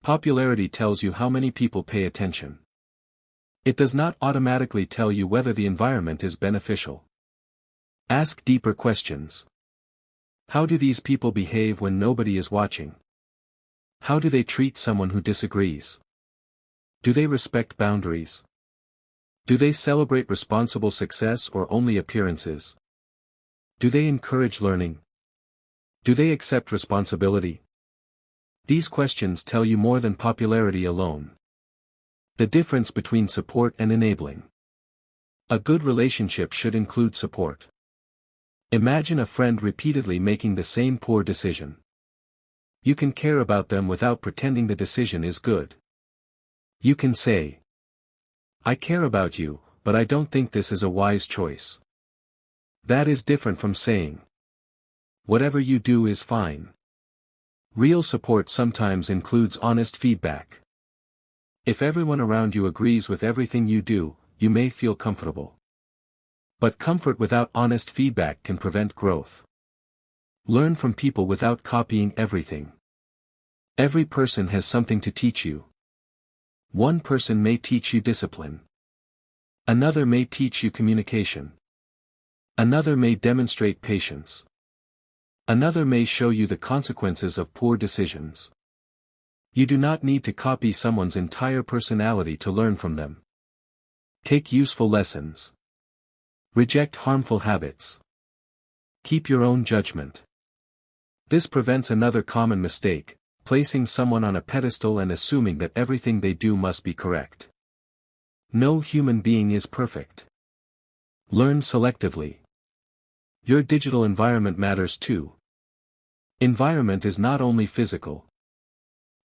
Popularity tells you how many people pay attention. It does not automatically tell you whether the environment is beneficial. Ask deeper questions. How do these people behave when nobody is watching? How do they treat someone who disagrees? Do they respect boundaries? Do they celebrate responsible success or only appearances? Do they encourage learning? Do they accept responsibility? These questions tell you more than popularity alone. The difference between support and enabling. A good relationship should include support. Imagine a friend repeatedly making the same poor decision. You can care about them without pretending the decision is good. You can say, "I care about you, but I don't think this is a wise choice." That is different from saying, "Whatever you do is fine." Real support sometimes includes honest feedback. If everyone around you agrees with everything you do, you may feel comfortable. But comfort without honest feedback can prevent growth. Learn from people without copying everything. Every person has something to teach you. One person may teach you discipline. Another may teach you communication. Another may demonstrate patience. Another may show you the consequences of poor decisions. You do not need to copy someone's entire personality to learn from them. Take useful lessons. Reject harmful habits. Keep your own judgment. This prevents another common mistake, placing someone on a pedestal and assuming that everything they do must be correct. No human being is perfect. Learn selectively. Your digital environment matters too. Environment is not only physical.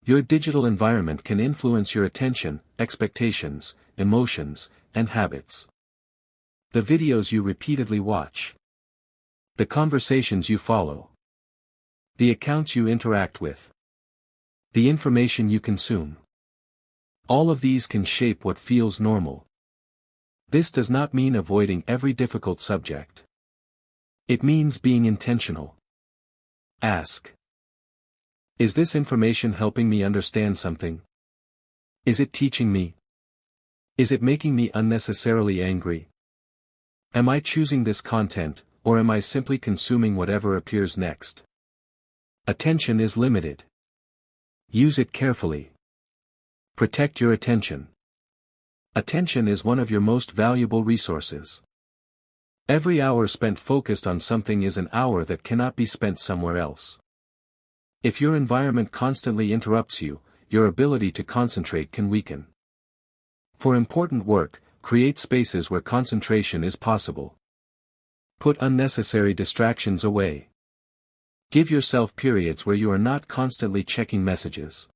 Your digital environment can influence your attention, expectations, emotions, and habits. The videos you repeatedly watch. The conversations you follow. The accounts you interact with. The information you consume. All of these can shape what feels normal. This does not mean avoiding every difficult subject. It means being intentional. Ask. Is this information helping me understand something? Is it teaching me? Is it making me unnecessarily angry? Am I choosing this content, or am I simply consuming whatever appears next? Attention is limited. Use it carefully. Protect your attention. Attention is one of your most valuable resources. Every hour spent focused on something is an hour that cannot be spent somewhere else. If your environment constantly interrupts you, your ability to concentrate can weaken. For important work, create spaces where concentration is possible. Put unnecessary distractions away. Give yourself periods where you are not constantly checking messages.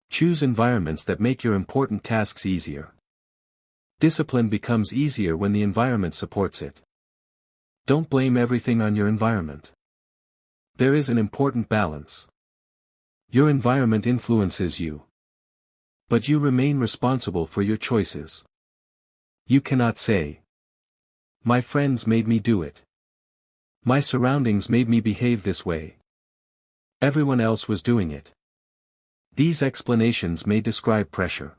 Choose environments that make your important tasks easier. Discipline becomes easier when the environment supports it. Don't blame everything on your environment. There is an important balance. Your environment influences you. But you remain responsible for your choices. You cannot say, "My friends made me do it. My surroundings made me behave this way. Everyone else was doing it." These explanations may describe pressure.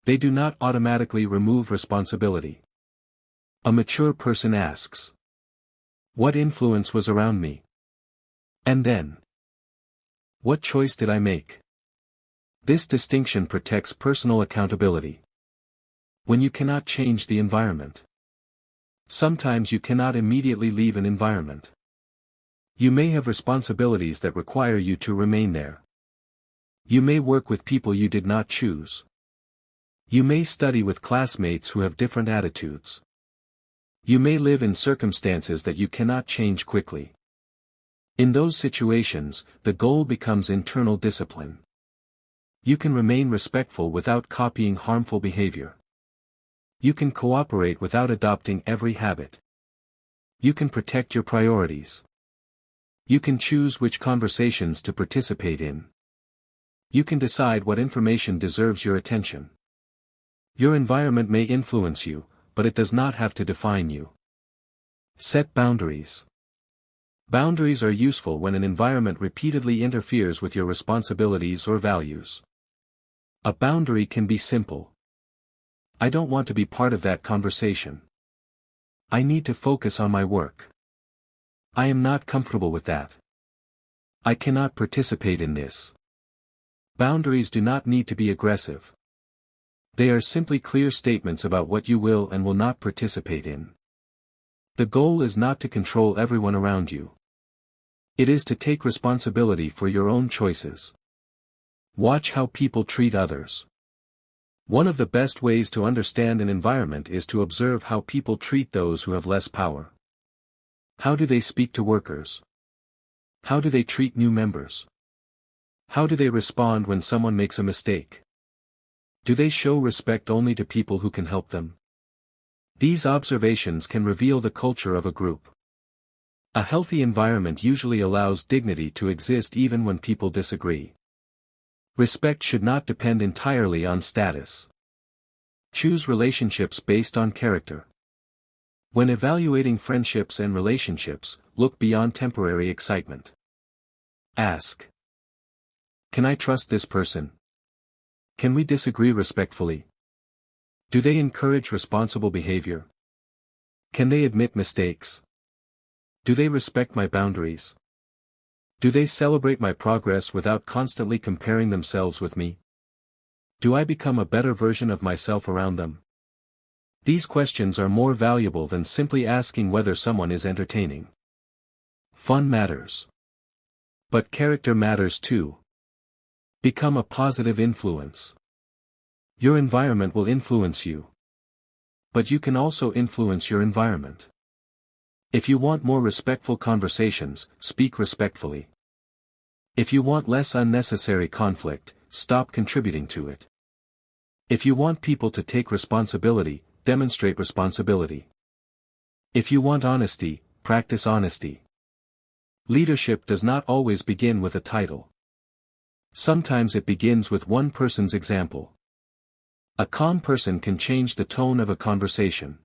They do not automatically remove responsibility. A mature person asks, "What influence was around me? And then, what choice did I make?" This distinction protects personal accountability. When you cannot change the environment. Sometimes you cannot immediately leave an environment. You may have responsibilities that require you to remain there. You may work with people you did not choose. You may study with classmates who have different attitudes. You may live in circumstances that you cannot change quickly. In those situations, the goal becomes internal discipline. You can remain respectful without copying harmful behavior. You can cooperate without adopting every habit. You can protect your priorities. You can choose which conversations to participate in. You can decide what information deserves your attention. Your environment may influence you, but it does not have to define you. Set boundaries. Boundaries are useful when an environment repeatedly interferes with your responsibilities or values. A boundary can be simple. I don't want to be part of that conversation. I need to focus on my work. I am not comfortable with that. I cannot participate in this. Boundaries do not need to be aggressive. They are simply clear statements about what you will and will not participate in. The goal is not to control everyone around you. It is to take responsibility for your own choices. Watch how people treat others. One of the best ways to understand an environment is to observe how people treat those who have less power. How do they speak to workers? How do they treat new members? How do they respond when someone makes a mistake? Do they show respect only to people who can help them? These observations can reveal the culture of a group. A healthy environment usually allows dignity to exist even when people disagree. Respect should not depend entirely on status. Choose relationships based on character. When evaluating friendships and relationships, look beyond temporary excitement. Ask: can I trust this person? Can we disagree respectfully? Do they encourage responsible behavior? Can they admit mistakes? Do they respect my boundaries? Do they celebrate my progress without constantly comparing themselves with me? Do I become a better version of myself around them? These questions are more valuable than simply asking whether someone is entertaining. Fun matters. But character matters too. Become a positive influence. Your environment will influence you. But you can also influence your environment. If you want more respectful conversations, speak respectfully. If you want less unnecessary conflict, stop contributing to it. If you want people to take responsibility, demonstrate responsibility. If you want honesty, practice honesty. Leadership does not always begin with a title. Sometimes it begins with one person's example. A calm person can change the tone of a conversation.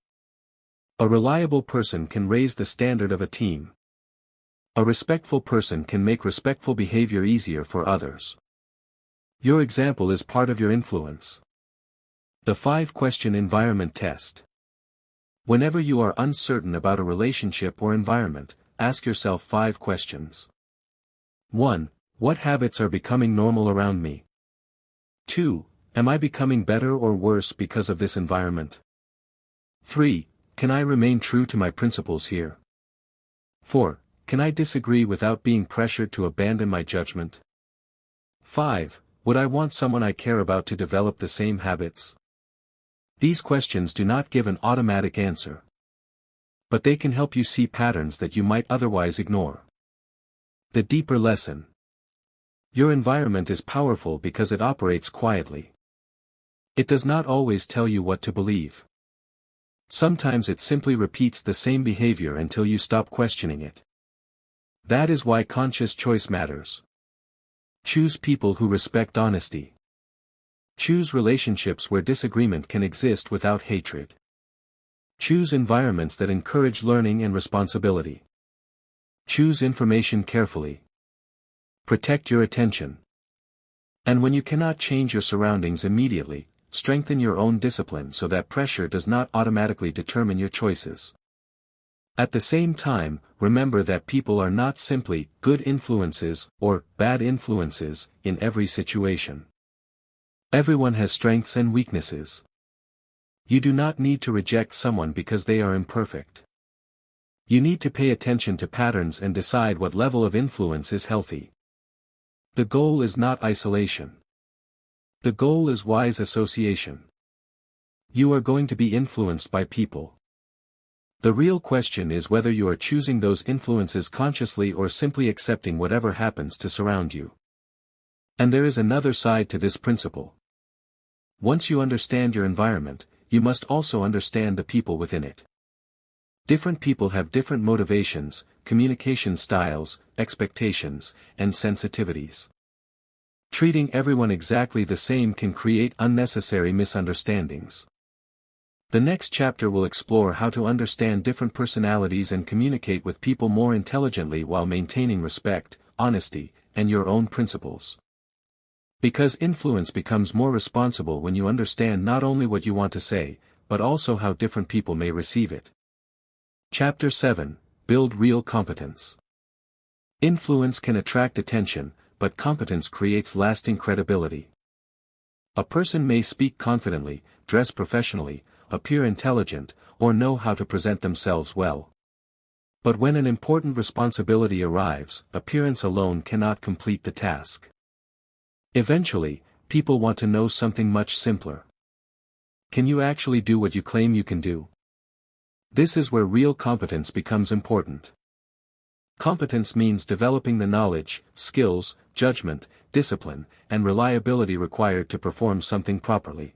A reliable person can raise the standard of a team. A respectful person can make respectful behavior easier for others. Your example is part of your influence. The 5-question environment test. Whenever you are uncertain about a relationship or environment, ask yourself 5 questions. 1. What habits are becoming normal around me? 2. Am I becoming better or worse because of this environment? 3. Can I remain true to my principles here? 4. Can I disagree without being pressured to abandon my judgment? 5. Would I want someone I care about to develop the same habits? These questions do not give an automatic answer. But they can help you see patterns that you might otherwise ignore. The deeper lesson. Your environment is powerful because it operates quietly. It does not always tell you what to believe. Sometimes it simply repeats the same behavior until you stop questioning it. That is why conscious choice matters. Choose people who respect honesty. Choose relationships where disagreement can exist without hatred. Choose environments that encourage learning and responsibility. Choose information carefully. Protect your attention. And when you cannot change your surroundings immediately, strengthen your own discipline so that pressure does not automatically determine your choices. At the same time, remember that people are not simply good influences or bad influences in every situation. Everyone has strengths and weaknesses. You do not need to reject someone because they are imperfect. You need to pay attention to patterns and decide what level of influence is healthy. The goal is not isolation. The goal is wise association. You are going to be influenced by people. The real question is whether you are choosing those influences consciously or simply accepting whatever happens to surround you. And there is another side to this principle. Once you understand your environment, you must also understand the people within it. Different people have different motivations, communication styles, expectations, and sensitivities. Treating everyone exactly the same can create unnecessary misunderstandings. The next chapter will explore how to understand different personalities and communicate with people more intelligently while maintaining respect, honesty, and your own principles. Because influence becomes more responsible when you understand not only what you want to say, but also how different people may receive it. Chapter 7: Build Real Competence. Influence can attract attention, but competence creates lasting credibility. A person may speak confidently, dress professionally, appear intelligent, or know how to present themselves well. But when an important responsibility arrives, appearance alone cannot complete the task. Eventually, people want to know something much simpler. Can you actually do what you claim you can do? This is where real competence becomes important. Competence means developing the knowledge, skills, judgment, discipline, and reliability required to perform something properly.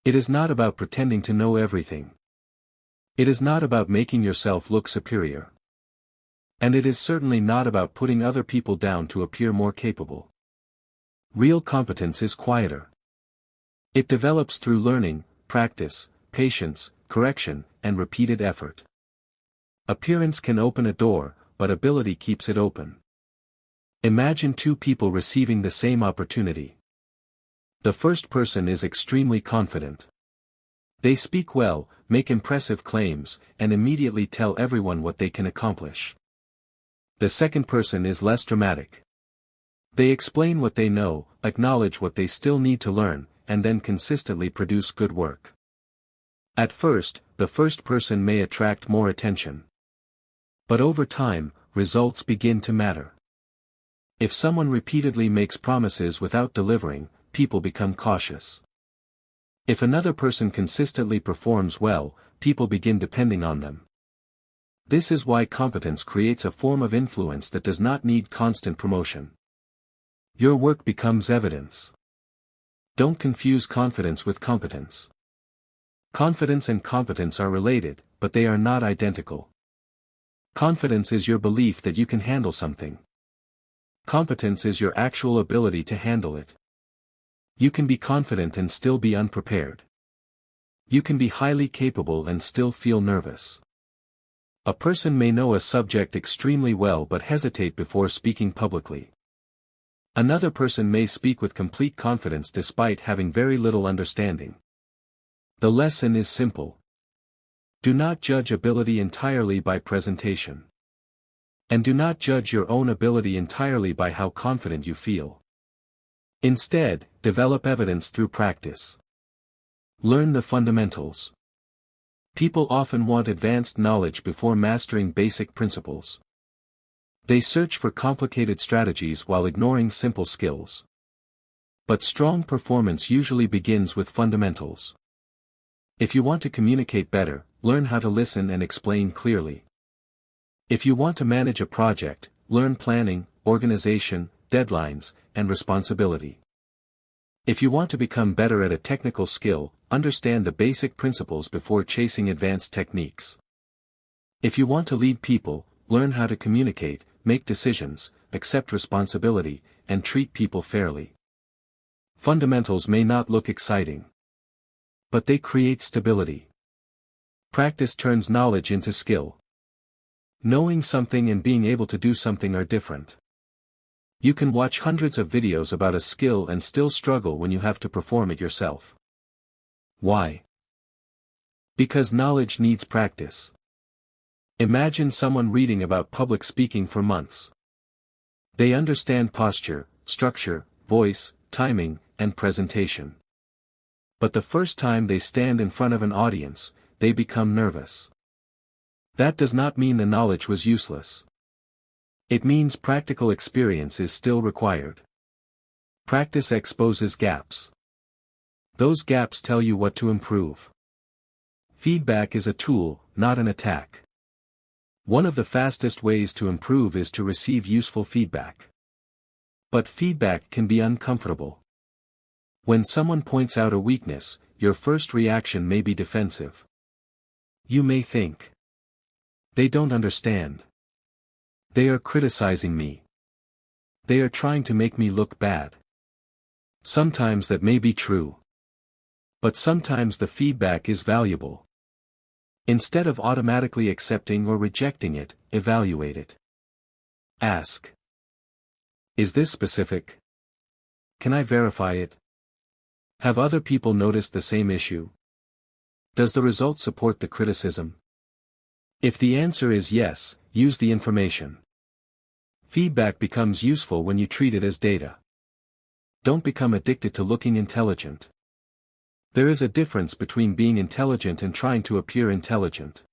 It is not about pretending to know everything. It is not about making yourself look superior. And it is certainly not about putting other people down to appear more capable. Real competence is quieter. It develops through learning, practice, patience, correction, and repeated effort. Appearance can open a door, but ability keeps it open. Imagine two people receiving the same opportunity. The first person is extremely confident. They speak well, make impressive claims, and immediately tell everyone what they can accomplish. The second person is less dramatic. They explain what they know, acknowledge what they still need to learn, and then consistently produce good work. At first, the first person may attract more attention. But over time, results begin to matter. If someone repeatedly makes promises without delivering, people become cautious. If another person consistently performs well, people begin depending on them. This is why competence creates a form of influence that does not need constant promotion. Your work becomes evidence. Don't confuse confidence with competence. Confidence and competence are related, but they are not identical. Confidence is your belief that you can handle something. Competence is your actual ability to handle it. You can be confident and still be unprepared. You can be highly capable and still feel nervous. A person may know a subject extremely well but hesitate before speaking publicly. Another person may speak with complete confidence despite having very little understanding. The lesson is simple. Do not judge ability entirely by presentation. And do not judge your own ability entirely by how confident you feel. Instead, develop evidence through practice. Learn the fundamentals. People often want advanced knowledge before mastering basic principles. They search for complicated strategies while ignoring simple skills. But strong performance usually begins with fundamentals. If you want to communicate better, learn how to listen and explain clearly. If you want to manage a project, learn planning, organization, deadlines, and responsibility. If you want to become better at a technical skill, understand the basic principles before chasing advanced techniques. If you want to lead people, learn how to communicate, make decisions, accept responsibility, and treat people fairly. Fundamentals may not look exciting, but they create stability. Practice turns knowledge into skill. Knowing something and being able to do something are different. You can watch hundreds of videos about a skill and still struggle when you have to perform it yourself. Why? Because knowledge needs practice. Imagine someone reading about public speaking for months. They understand posture, structure, voice, timing, and presentation. But the first time they stand in front of an audience, they become nervous. That does not mean the knowledge was useless. It means practical experience is still required. Practice exposes gaps. Those gaps tell you what to improve. Feedback is a tool, not an attack. One of the fastest ways to improve is to receive useful feedback. But feedback can be uncomfortable. When someone points out a weakness, your first reaction may be defensive. You may think, they don't understand. They are criticizing me. They are trying to make me look bad. Sometimes that may be true. But sometimes the feedback is valuable. Instead of automatically accepting or rejecting it, evaluate it. Ask, is this specific? Can I verify it? Have other people noticed the same issue? Does the result support the criticism? If the answer is yes, use the information. Feedback becomes useful when you treat it as data. Don't become addicted to looking intelligent. There is a difference between being intelligent and trying to appear intelligent.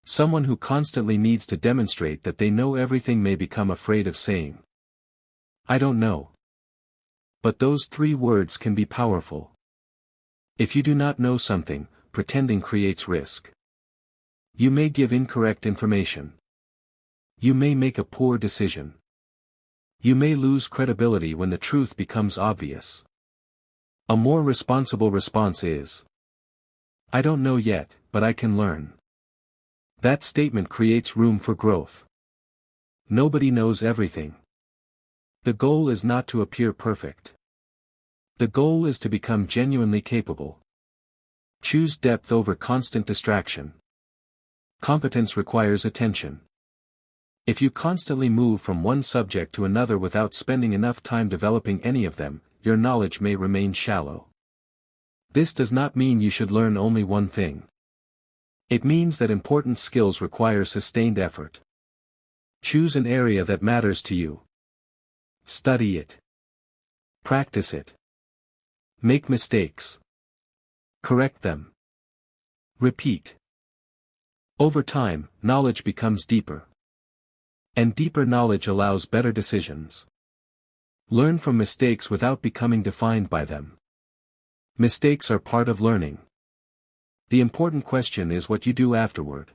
Someone who constantly needs to demonstrate that they know everything may become afraid of saying, I don't know. But those 3 words can be powerful. If you do not know something, pretending creates risk. You may give incorrect information. You may make a poor decision. You may lose credibility when the truth becomes obvious. A more responsible response is, I don't know yet, but I can learn. That statement creates room for growth. Nobody knows everything. The goal is not to appear perfect. The goal is to become genuinely capable. Choose depth over constant distraction. Competence requires attention. If you constantly move from one subject to another without spending enough time developing any of them, your knowledge may remain shallow. This does not mean you should learn only one thing. It means that important skills require sustained effort. Choose an area that matters to you. Study it. Practice it. Make mistakes. Correct them. Repeat. Over time, knowledge becomes deeper. And deeper knowledge allows better decisions. Learn from mistakes without becoming defined by them. Mistakes are part of learning. The important question is what you do afterward.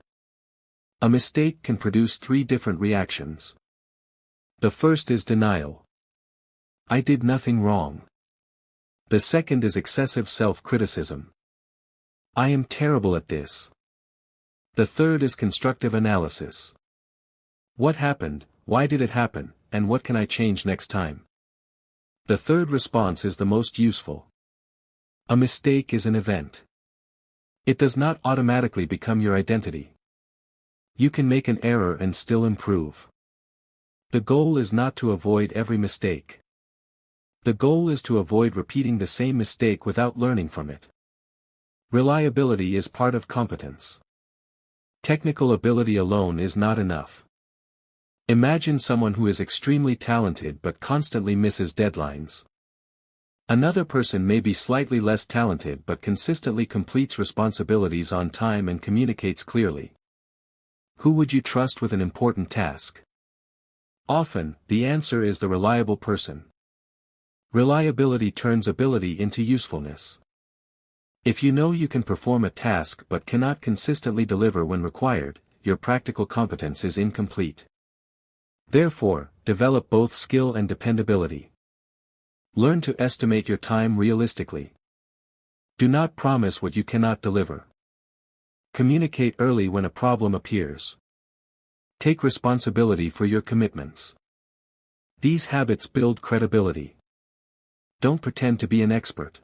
A mistake can produce 3 different reactions. The first is denial. I did nothing wrong. The second is excessive self-criticism. I am terrible at this. The third is constructive analysis. What happened, why did it happen, and what can I change next time? The third response is the most useful. A mistake is an event. It does not automatically become your identity. You can make an error and still improve. The goal is not to avoid every mistake. The goal is to avoid repeating the same mistake without learning from it. Reliability is part of competence. Technical ability alone is not enough. Imagine someone who is extremely talented but constantly misses deadlines. Another person may be slightly less talented but consistently completes responsibilities on time and communicates clearly. Who would you trust with an important task? Often, the answer is the reliable person. Reliability turns ability into usefulness. If you know you can perform a task but cannot consistently deliver when required, your practical competence is incomplete. Therefore, develop both skill and dependability. Learn to estimate your time realistically. Do not promise what you cannot deliver. Communicate early when a problem appears. Take responsibility for your commitments. These habits build credibility. Don't pretend to be an expert.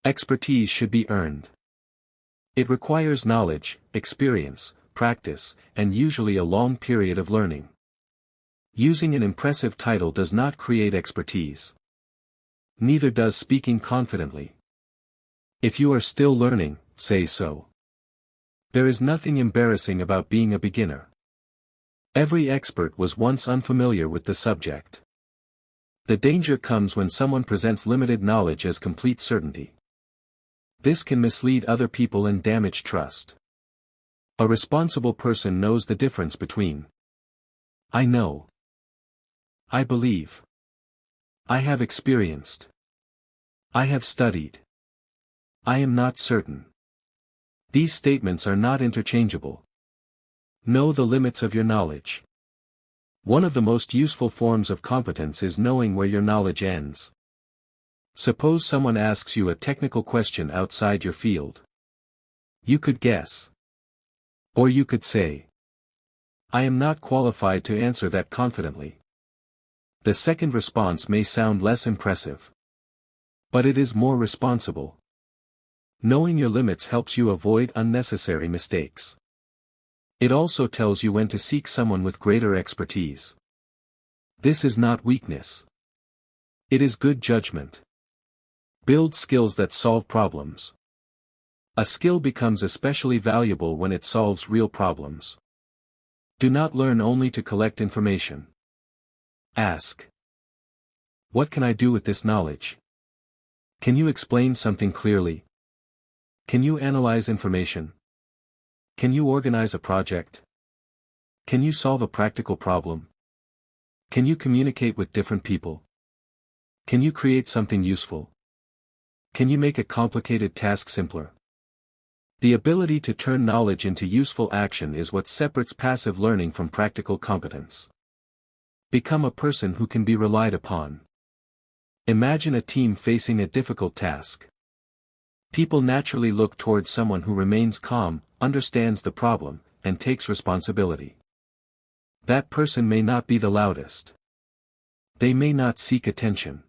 Expertise should be earned. It requires knowledge, experience, practice, and usually a long period of learning. Using an impressive title does not create expertise. Neither does speaking confidently. If you are still learning, say so. There is nothing embarrassing about being a beginner. Every expert was once unfamiliar with the subject. The danger comes when someone presents limited knowledge as complete certainty. This can mislead other people and damage trust. A responsible person knows the difference between I know, I believe, I have experienced, I have studied, I am not certain. These statements are not interchangeable. Know the limits of your knowledge. One of the most useful forms of competence is knowing where your knowledge ends. Suppose someone asks you a technical question outside your field. You could guess. Or you could say, I am not qualified to answer that confidently. The second response may sound less impressive. But it is more responsible. Knowing your limits helps you avoid unnecessary mistakes. It also tells you when to seek someone with greater expertise. This is not weakness. It is good judgment. Build skills that solve problems. A skill becomes especially valuable when it solves real problems. Do not learn only to collect information. Ask. What can I do with this knowledge? Can you explain something clearly? Can you analyze information? Can you organize a project? Can you solve a practical problem? Can you communicate with different people? Can you create something useful? Can you make a complicated task simpler? The ability to turn knowledge into useful action is what separates passive learning from practical competence. Become a person who can be relied upon. Imagine a team facing a difficult task. People naturally look towards someone who remains calm, understands the problem, and takes responsibility. That person may not be the loudest. They may not seek attention.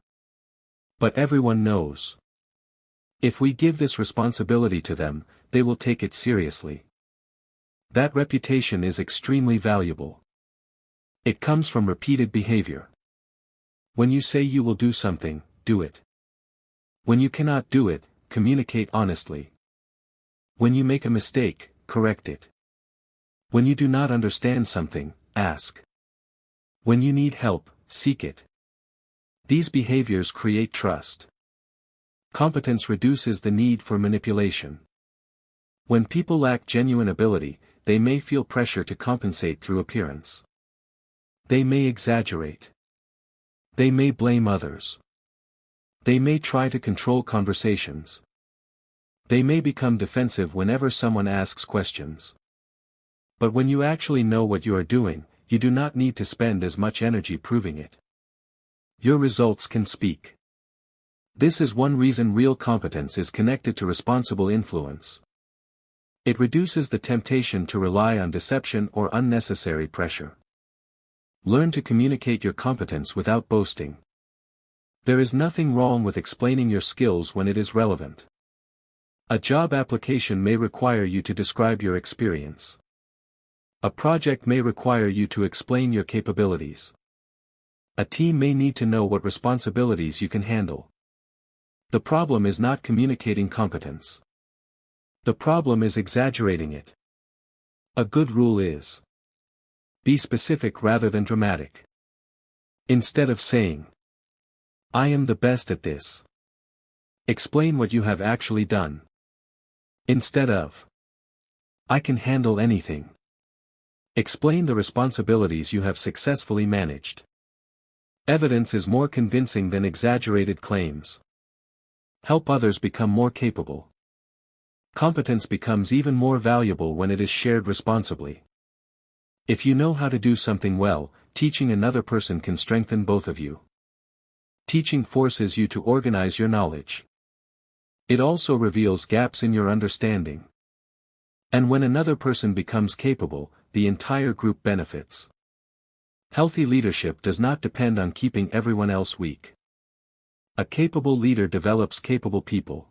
But everyone knows. If we give this responsibility to them, they will take it seriously. That reputation is extremely valuable. It comes from repeated behavior. When you say you will do something, do it. When you cannot do it, communicate honestly. When you make a mistake, correct it. When you do not understand something, ask. When you need help, seek it. These behaviors create trust. Competence reduces the need for manipulation. When people lack genuine ability, they may feel pressure to compensate through appearance. They may exaggerate. They may blame others. They may try to control conversations. They may become defensive whenever someone asks questions. But when you actually know what you are doing, you do not need to spend as much energy proving it. Your results can speak. This is one reason real competence is connected to responsible influence. It reduces the temptation to rely on deception or unnecessary pressure. Learn to communicate your competence without boasting. There is nothing wrong with explaining your skills when it is relevant. A job application may require you to describe your experience. A project may require you to explain your capabilities. A team may need to know what responsibilities you can handle. The problem is not communicating competence. The problem is exaggerating it. A good rule is: be specific rather than dramatic. Instead of saying, I am the best at this, explain what you have actually done. Instead of, I can handle anything, explain the responsibilities you have successfully managed. Evidence is more convincing than exaggerated claims. Help others become more capable. Competence becomes even more valuable when it is shared responsibly. If you know how to do something well, teaching another person can strengthen both of you. Teaching forces you to organize your knowledge. It also reveals gaps in your understanding. And when another person becomes capable, the entire group benefits. Healthy leadership does not depend on keeping everyone else weak. A capable leader develops capable people.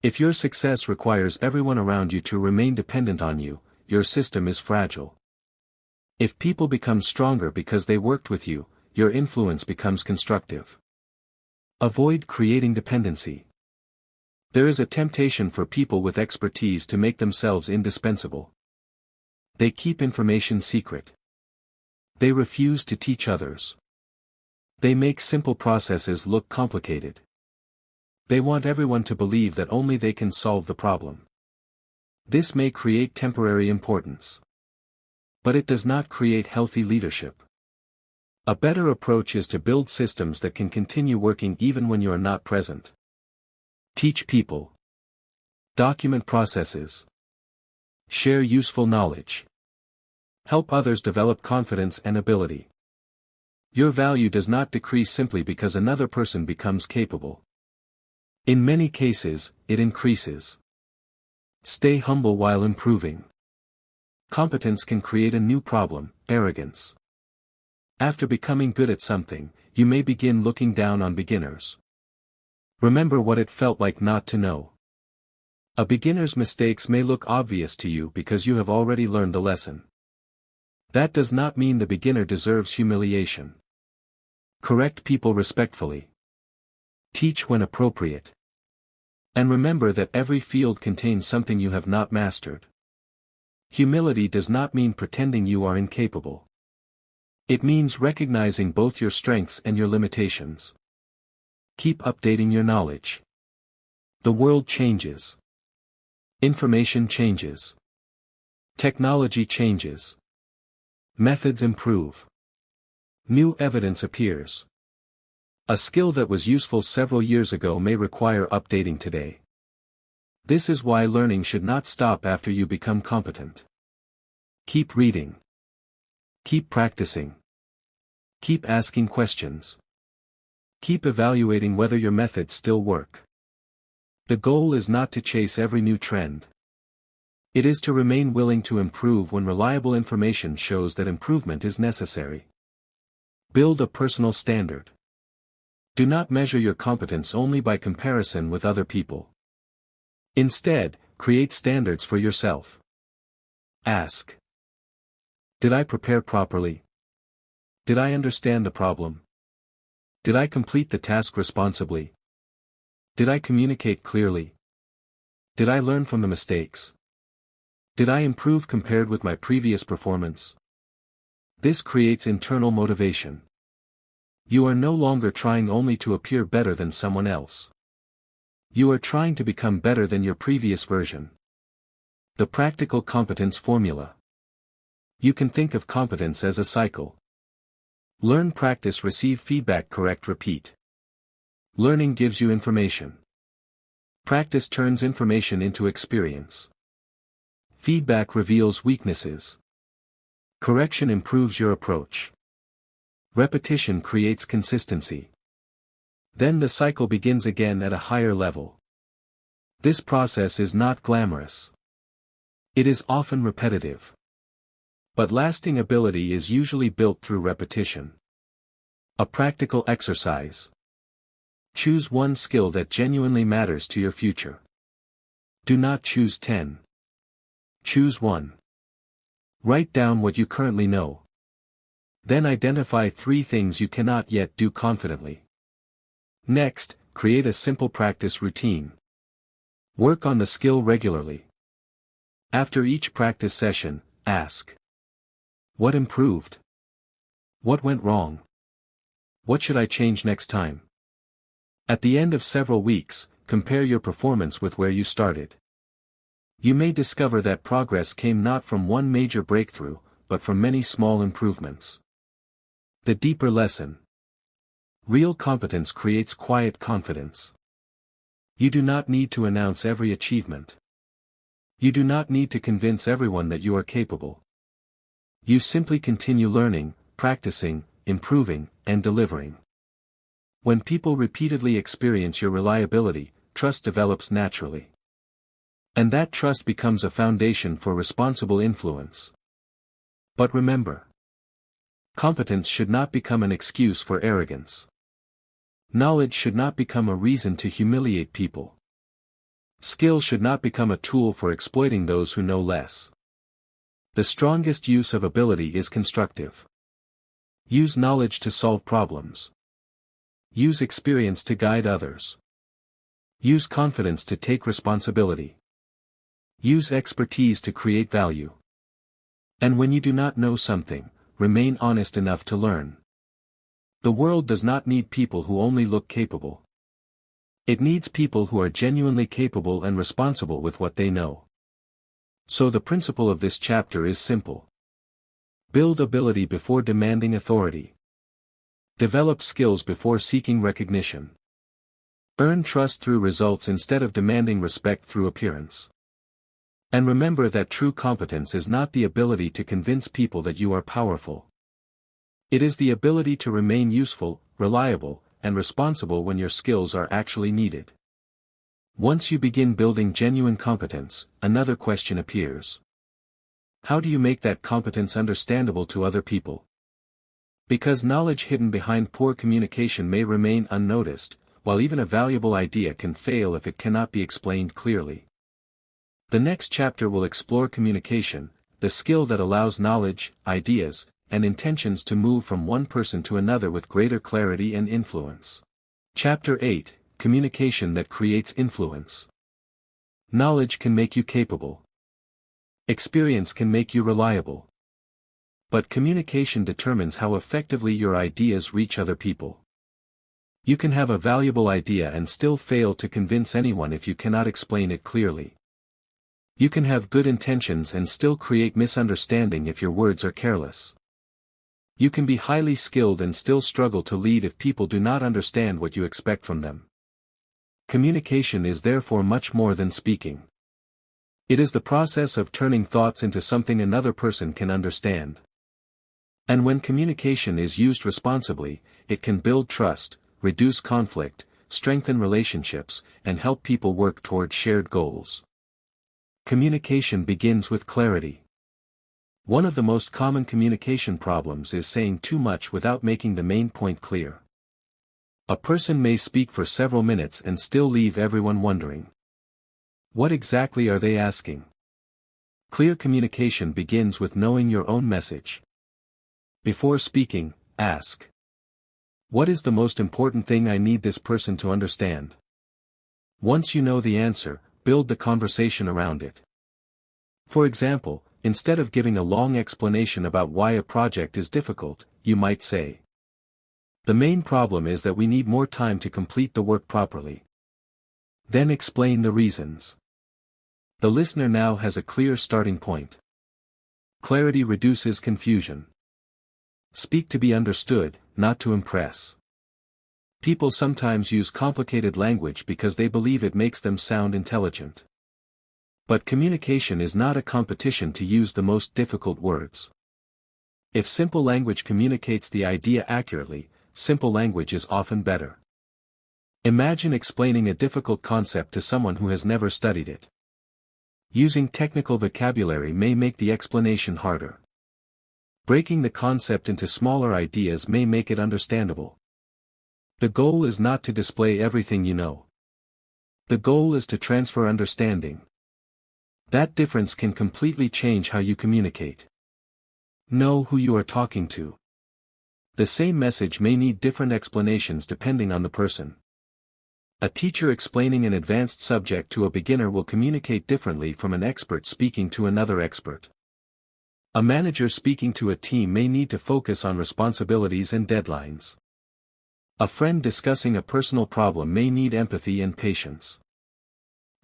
If your success requires everyone around you to remain dependent on you, your system is fragile. If people become stronger because they worked with you, your influence becomes constructive. Avoid creating dependency. There is a temptation for people with expertise to make themselves indispensable. They keep information secret. They refuse to teach others. They make simple processes look complicated. They want everyone to believe that only they can solve the problem. This may create temporary importance, but it does not create healthy leadership. A better approach is to build systems that can continue working even when you are not present. Teach people. Document processes. Share useful knowledge. Help others develop confidence and ability. Your value does not decrease simply because another person becomes capable. In many cases, it increases. Stay humble while improving. Competence can create a new problem, arrogance. After becoming good at something, you may begin looking down on beginners. Remember what it felt like not to know. A beginner's mistakes may look obvious to you because you have already learned the lesson. That does not mean the beginner deserves humiliation. Correct people respectfully. Teach when appropriate. And remember that every field contains something you have not mastered. Humility does not mean pretending you are incapable. It means recognizing both your strengths and your limitations. Keep updating your knowledge. The world changes. Information changes. Technology changes. Methods improve. New evidence appears. A skill that was useful several years ago may require updating today. This is why learning should not stop after you become competent. Keep reading. Keep practicing. Keep asking questions. Keep evaluating whether your methods still work. The goal is not to chase every new trend. It is to remain willing to improve when reliable information shows that improvement is necessary. Build a personal standard. Do not measure your competence only by comparison with other people. Instead, create standards for yourself. Ask. Did I prepare properly? Did I understand the problem? Did I complete the task responsibly? Did I communicate clearly? Did I learn from the mistakes? Did I improve compared with my previous performance? This creates internal motivation. You are no longer trying only to appear better than someone else. You are trying to become better than your previous version. The practical competence formula. You can think of competence as a cycle. Learn, practice, receive feedback, correct, repeat. Learning gives you information. Practice turns information into experience. Feedback reveals weaknesses. Correction improves your approach. Repetition creates consistency. Then the cycle begins again at a higher level. This process is not glamorous. It is often repetitive. But lasting ability is usually built through repetition. A practical exercise. Choose one skill that genuinely matters to your future. Do not choose 10. Choose one. Write down what you currently know. Then identify 3 things you cannot yet do confidently. Next, create a simple practice routine. Work on the skill regularly. After each practice session, ask. What improved? What went wrong? What should I change next time? At the end of several weeks, compare your performance with where you started. You may discover that progress came not from one major breakthrough, but from many small improvements. The deeper lesson. Real competence creates quiet confidence. You do not need to announce every achievement. You do not need to convince everyone that you are capable. You simply continue learning, practicing, improving, and delivering. When people repeatedly experience your reliability, trust develops naturally. And that trust becomes a foundation for responsible influence. But remember, competence should not become an excuse for arrogance. Knowledge should not become a reason to humiliate people. Skill should not become a tool for exploiting those who know less. The strongest use of ability is constructive. Use knowledge to solve problems. Use experience to guide others. Use confidence to take responsibility. Use expertise to create value. And when you do not know something, remain honest enough to learn. The world does not need people who only look capable. It needs people who are genuinely capable and responsible with what they know. So the principle of this chapter is simple. Build ability before demanding authority. Develop skills before seeking recognition. Earn trust through results instead of demanding respect through appearance. And remember that true competence is not the ability to convince people that you are powerful. It is the ability to remain useful, reliable, and responsible when your skills are actually needed. Once you begin building genuine competence, another question appears. How do you make that competence understandable to other people? Because knowledge hidden behind poor communication may remain unnoticed, while even a valuable idea can fail if it cannot be explained clearly. The next chapter will explore communication, the skill that allows knowledge, ideas, and intentions to move from one person to another with greater clarity and influence. Chapter 8, Communication that creates influence. Knowledge can make you capable. Experience can make you reliable. But communication determines how effectively your ideas reach other people. You can have a valuable idea and still fail to convince anyone if you cannot explain it clearly. You can have good intentions and still create misunderstanding if your words are careless. You can be highly skilled and still struggle to lead if people do not understand what you expect from them. Communication is therefore much more than speaking. It is the process of turning thoughts into something another person can understand. And when communication is used responsibly, it can build trust, reduce conflict, strengthen relationships, and help people work toward shared goals. Communication begins with clarity. One of the most common communication problems is saying too much without making the main point clear. A person may speak for several minutes and still leave everyone wondering. What exactly are they asking? Clear communication begins with knowing your own message. Before speaking, ask. What is the most important thing I need this person to understand? Once you know the answer, build the conversation around it. For example, instead of giving a long explanation about why a project is difficult, you might say, the main problem is that we need more time to complete the work properly. Then explain the reasons. The listener now has a clear starting point. Clarity reduces confusion. Speak to be understood, not to impress. People sometimes use complicated language because they believe it makes them sound intelligent. But communication is not a competition to use the most difficult words. If simple language communicates the idea accurately, simple language is often better. Imagine explaining a difficult concept to someone who has never studied it. Using technical vocabulary may make the explanation harder. Breaking the concept into smaller ideas may make it understandable. The goal is not to display everything you know. The goal is to transfer understanding. That difference can completely change how you communicate. Know who you are talking to. The same message may need different explanations depending on the person. A teacher explaining an advanced subject to a beginner will communicate differently from an expert speaking to another expert. A manager speaking to a team may need to focus on responsibilities and deadlines. A friend discussing a personal problem may need empathy and patience.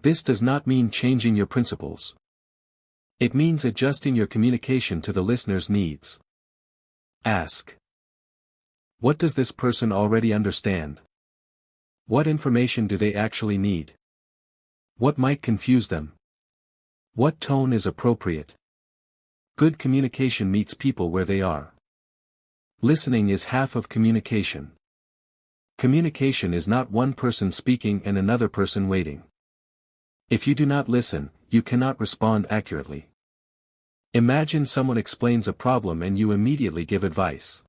This does not mean changing your principles. It means adjusting your communication to the listener's needs. Ask. What does this person already understand? What information do they actually need? What might confuse them? What tone is appropriate? Good communication meets people where they are. Listening is half of communication. Communication is not one person speaking and another person waiting. If you do not listen, you cannot respond accurately. Imagine someone explains a problem and you immediately give advice.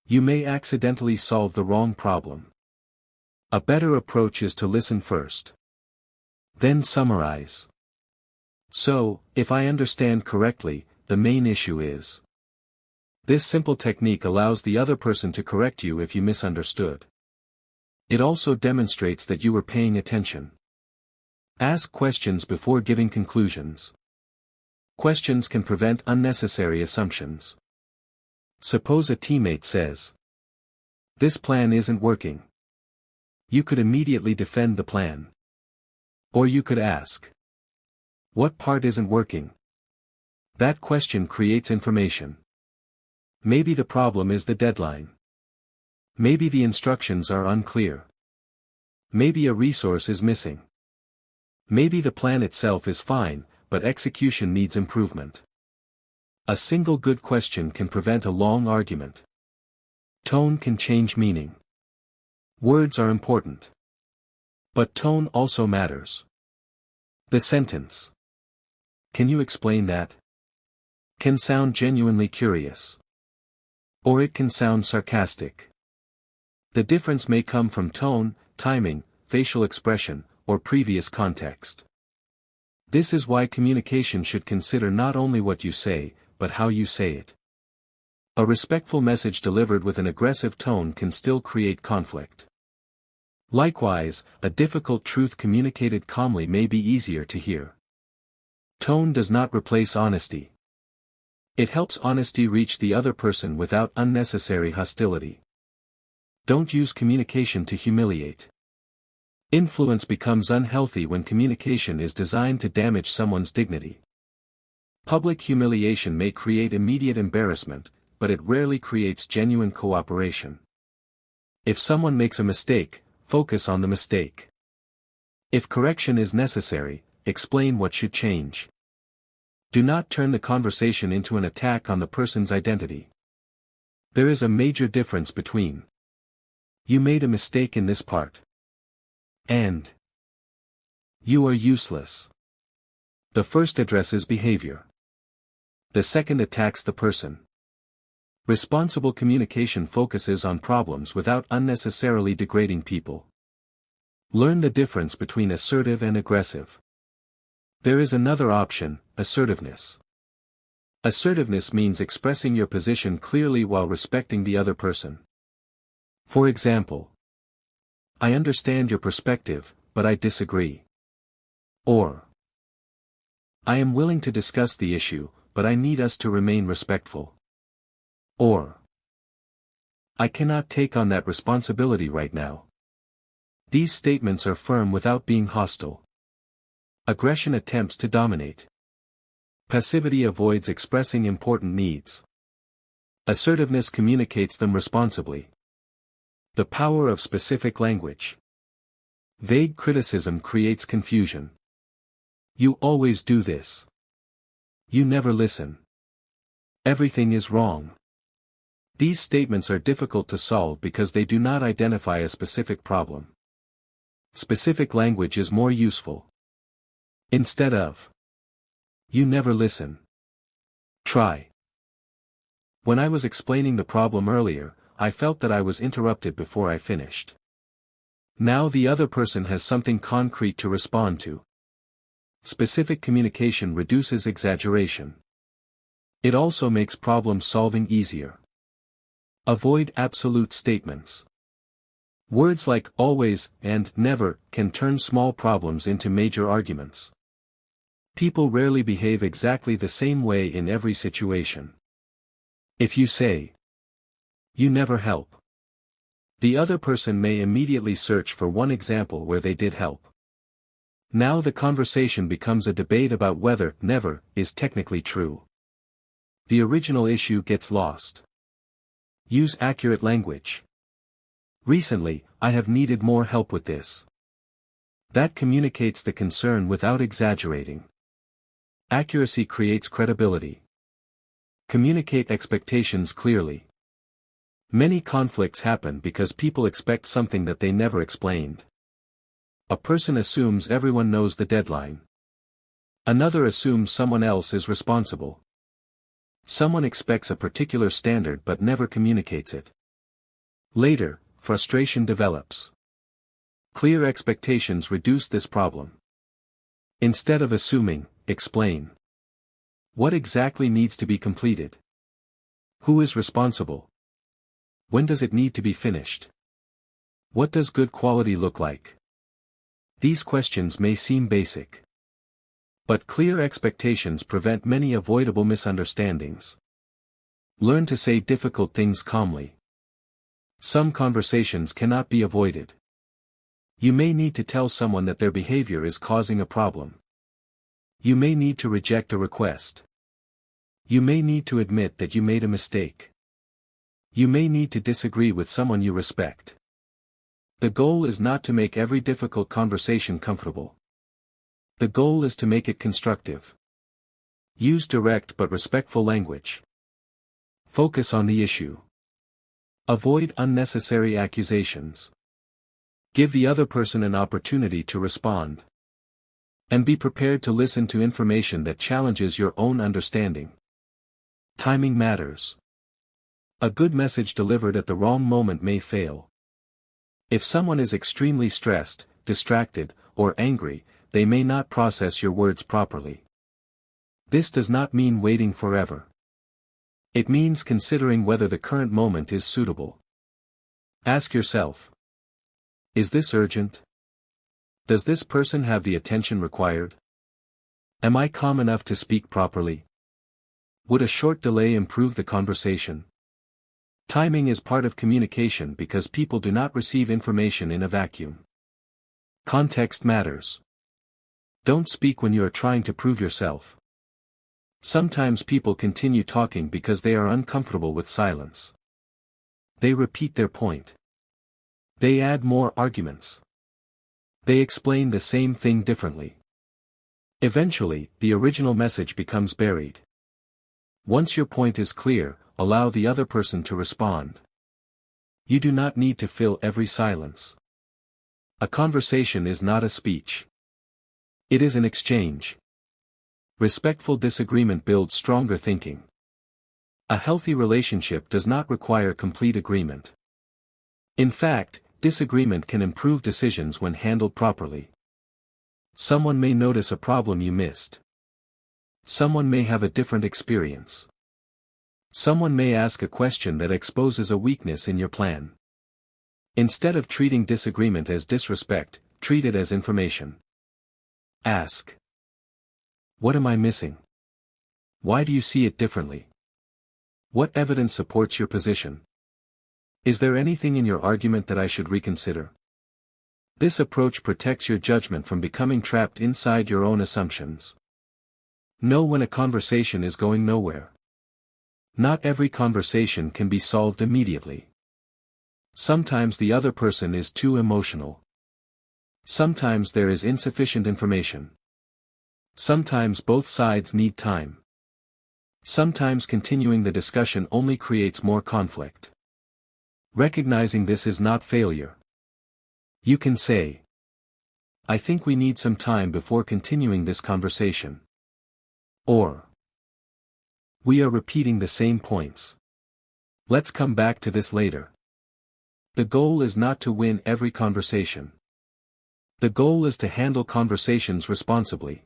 You may accidentally solve the wrong problem. A better approach is to listen first. Then summarize. So, if I understand correctly, the main issue is. This simple technique allows the other person to correct you if you misunderstood. It also demonstrates that you were paying attention. Ask questions before giving conclusions. Questions can prevent unnecessary assumptions. Suppose a teammate says, "This plan isn't working." You could immediately defend the plan. Or you could ask, What part isn't working? That question creates information. Maybe the problem is the deadline. Maybe the instructions are unclear. Maybe a resource is missing. Maybe the plan itself is fine, but execution needs improvement. A single good question can prevent a long argument. Tone can change meaning. Words are important. But tone also matters. The sentence, "Can you explain that?" can sound genuinely curious. Or it can sound sarcastic. The difference may come from tone, timing, facial expression, or previous context. This is why communication should consider not only what you say, but how you say it. A respectful message delivered with an aggressive tone can still create conflict. Likewise, a difficult truth communicated calmly may be easier to hear. Tone does not replace honesty. It helps honesty reach the other person without unnecessary hostility. Don't use communication to humiliate. Influence becomes unhealthy when communication is designed to damage someone's dignity. Public humiliation may create immediate embarrassment, but it rarely creates genuine cooperation. If someone makes a mistake, focus on the mistake. If correction is necessary, explain what should change. Do not turn the conversation into an attack on the person's identity. There is a major difference between "You made a mistake in this part" and "You are useless." The first addresses behavior. The second attacks the person. Responsible communication focuses on problems without unnecessarily degrading people. Learn the difference between assertive and aggressive. There is another option, assertiveness. Assertiveness means expressing your position clearly while respecting the other person. For example, "I understand your perspective, but I disagree." Or, "I am willing to discuss the issue, but I need us to remain respectful." Or, "I cannot take on that responsibility right now." These statements are firm without being hostile. Aggression attempts to dominate. Passivity avoids expressing important needs. Assertiveness communicates them responsibly. The power of specific language. Vague criticism creates confusion. "You always do this." "You never listen." "Everything is wrong." These statements are difficult to solve because they do not identify a specific problem. Specific language is more useful. Instead of "You never listen," try, "When I was explaining the problem earlier, I felt that I was interrupted before I finished." Now the other person has something concrete to respond to. Specific communication reduces exaggeration. It also makes problem solving easier. Avoid absolute statements. Words like always and never can turn small problems into major arguments. People rarely behave exactly the same way in every situation. If you say, "You never help," the other person may immediately search for one example where they did help. Now the conversation becomes a debate about whether never is technically true. The original issue gets lost. Use accurate language. "Recently, I have needed more help with this." That communicates the concern without exaggerating. Accuracy creates credibility. Communicate expectations clearly. Many conflicts happen because people expect something that they never explained. A person assumes everyone knows the deadline. Another assumes someone else is responsible. Someone expects a particular standard but never communicates it. Later, frustration develops. Clear expectations reduce this problem. Instead of assuming, explain. What exactly needs to be completed? Who is responsible? When does it need to be finished? What does good quality look like? These questions may seem basic. But clear expectations prevent many avoidable misunderstandings. Learn to say difficult things calmly. Some conversations cannot be avoided. You may need to tell someone that their behavior is causing a problem. You may need to reject a request. You may need to admit that you made a mistake. You may need to disagree with someone you respect. The goal is not to make every difficult conversation comfortable. The goal is to make it constructive. Use direct but respectful language. Focus on the issue. Avoid unnecessary accusations. Give the other person an opportunity to respond. And be prepared to listen to information that challenges your own understanding. Timing matters. A good message delivered at the wrong moment may fail. If someone is extremely stressed, distracted, or angry, they may not process your words properly. This does not mean waiting forever. It means considering whether the current moment is suitable. Ask yourself: is this urgent? Does this person have the attention required? Am I calm enough to speak properly? Would a short delay improve the conversation? Timing is part of communication because people do not receive information in a vacuum. Context matters. Don't speak when you are trying to prove yourself. Sometimes people continue talking because they are uncomfortable with silence. They repeat their point. They add more arguments. They explain the same thing differently. Eventually, the original message becomes buried. Once your point is clear, allow the other person to respond. You do not need to fill every silence. A conversation is not a speech. It is an exchange. Respectful disagreement builds stronger thinking. A healthy relationship does not require complete agreement. In fact, disagreement can improve decisions when handled properly. Someone may notice a problem you missed. Someone may have a different experience. Someone may ask a question that exposes a weakness in your plan. Instead of treating disagreement as disrespect, treat it as information. Ask: what am I missing? Why do you see it differently? What evidence supports your position? Is there anything in your argument that I should reconsider? This approach protects your judgment from becoming trapped inside your own assumptions. Know when a conversation is going nowhere. Not every conversation can be solved immediately. Sometimes the other person is too emotional. Sometimes there is insufficient information. Sometimes both sides need time. Sometimes continuing the discussion only creates more conflict. Recognizing this is not failure. You can say: I think we need some time before continuing this conversation. Or: we are repeating the same points. Let's come back to this later. The goal is not to win every conversation. The goal is to handle conversations responsibly.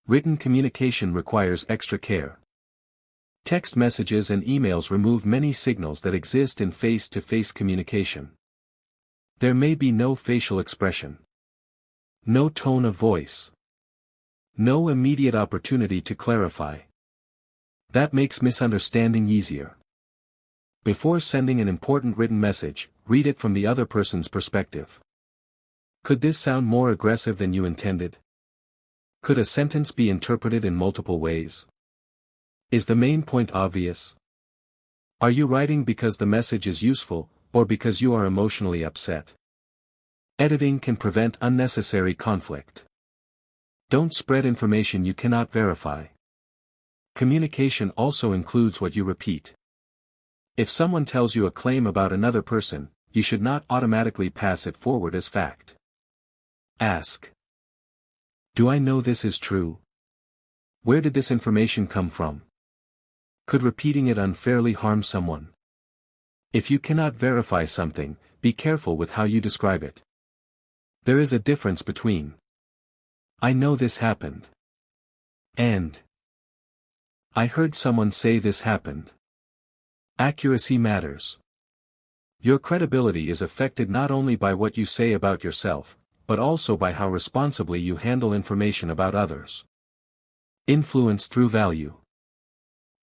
Written communication requires extra care. Text messages and emails remove many signals that exist in face-to-face communication. There may be no facial expression. No tone of voice. No immediate opportunity to clarify. That makes misunderstanding easier. Before sending an important written message, read it from the other person's perspective. Could this sound more aggressive than you intended? Could a sentence be interpreted in multiple ways? Is the main point obvious? Are you writing because the message is useful, or because you are emotionally upset? Editing can prevent unnecessary conflict. Don't spread information you cannot verify. Communication also includes what you repeat. If someone tells you a claim about another person, you should not automatically pass it forward as fact. Ask: do I know this is true? Where did this information come from? Could repeating it unfairly harm someone? If you cannot verify something, be careful with how you describe it. There is a difference between "I know this happened" and "I heard someone say this happened." Accuracy matters. Your credibility is affected not only by what you say about yourself, but also by how responsibly you handle information about others. Influence through value.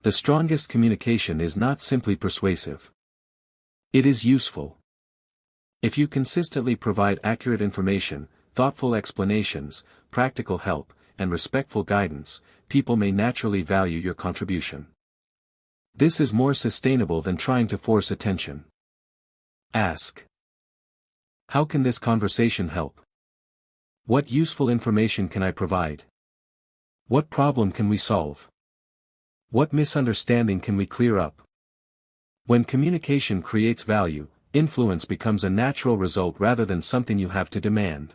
The strongest communication is not simply persuasive. It is useful. If you consistently provide accurate information, thoughtful explanations, practical help, and respectful guidance, people may naturally value your contribution. This is more sustainable than trying to force attention. Ask: how can this conversation help? What useful information can I provide? What problem can we solve? What misunderstanding can we clear up? When communication creates value, influence becomes a natural result rather than something you have to demand.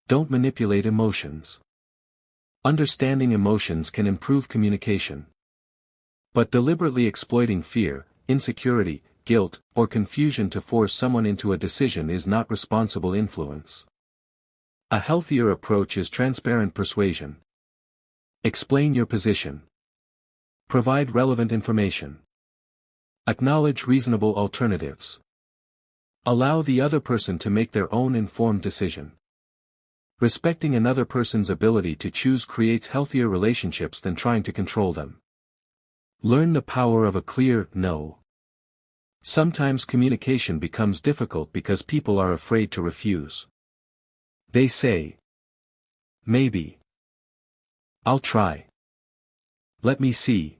Don't manipulate emotions. Understanding emotions can improve communication. But deliberately exploiting fear, insecurity, guilt, or confusion to force someone into a decision is not responsible influence. A healthier approach is transparent persuasion. Explain your position. Provide relevant information. Acknowledge reasonable alternatives. Allow the other person to make their own informed decision. Respecting another person's ability to choose creates healthier relationships than trying to control them. Learn the power of a clear no. Sometimes communication becomes difficult because people are afraid to refuse. They say, maybe. I'll try. Let me see.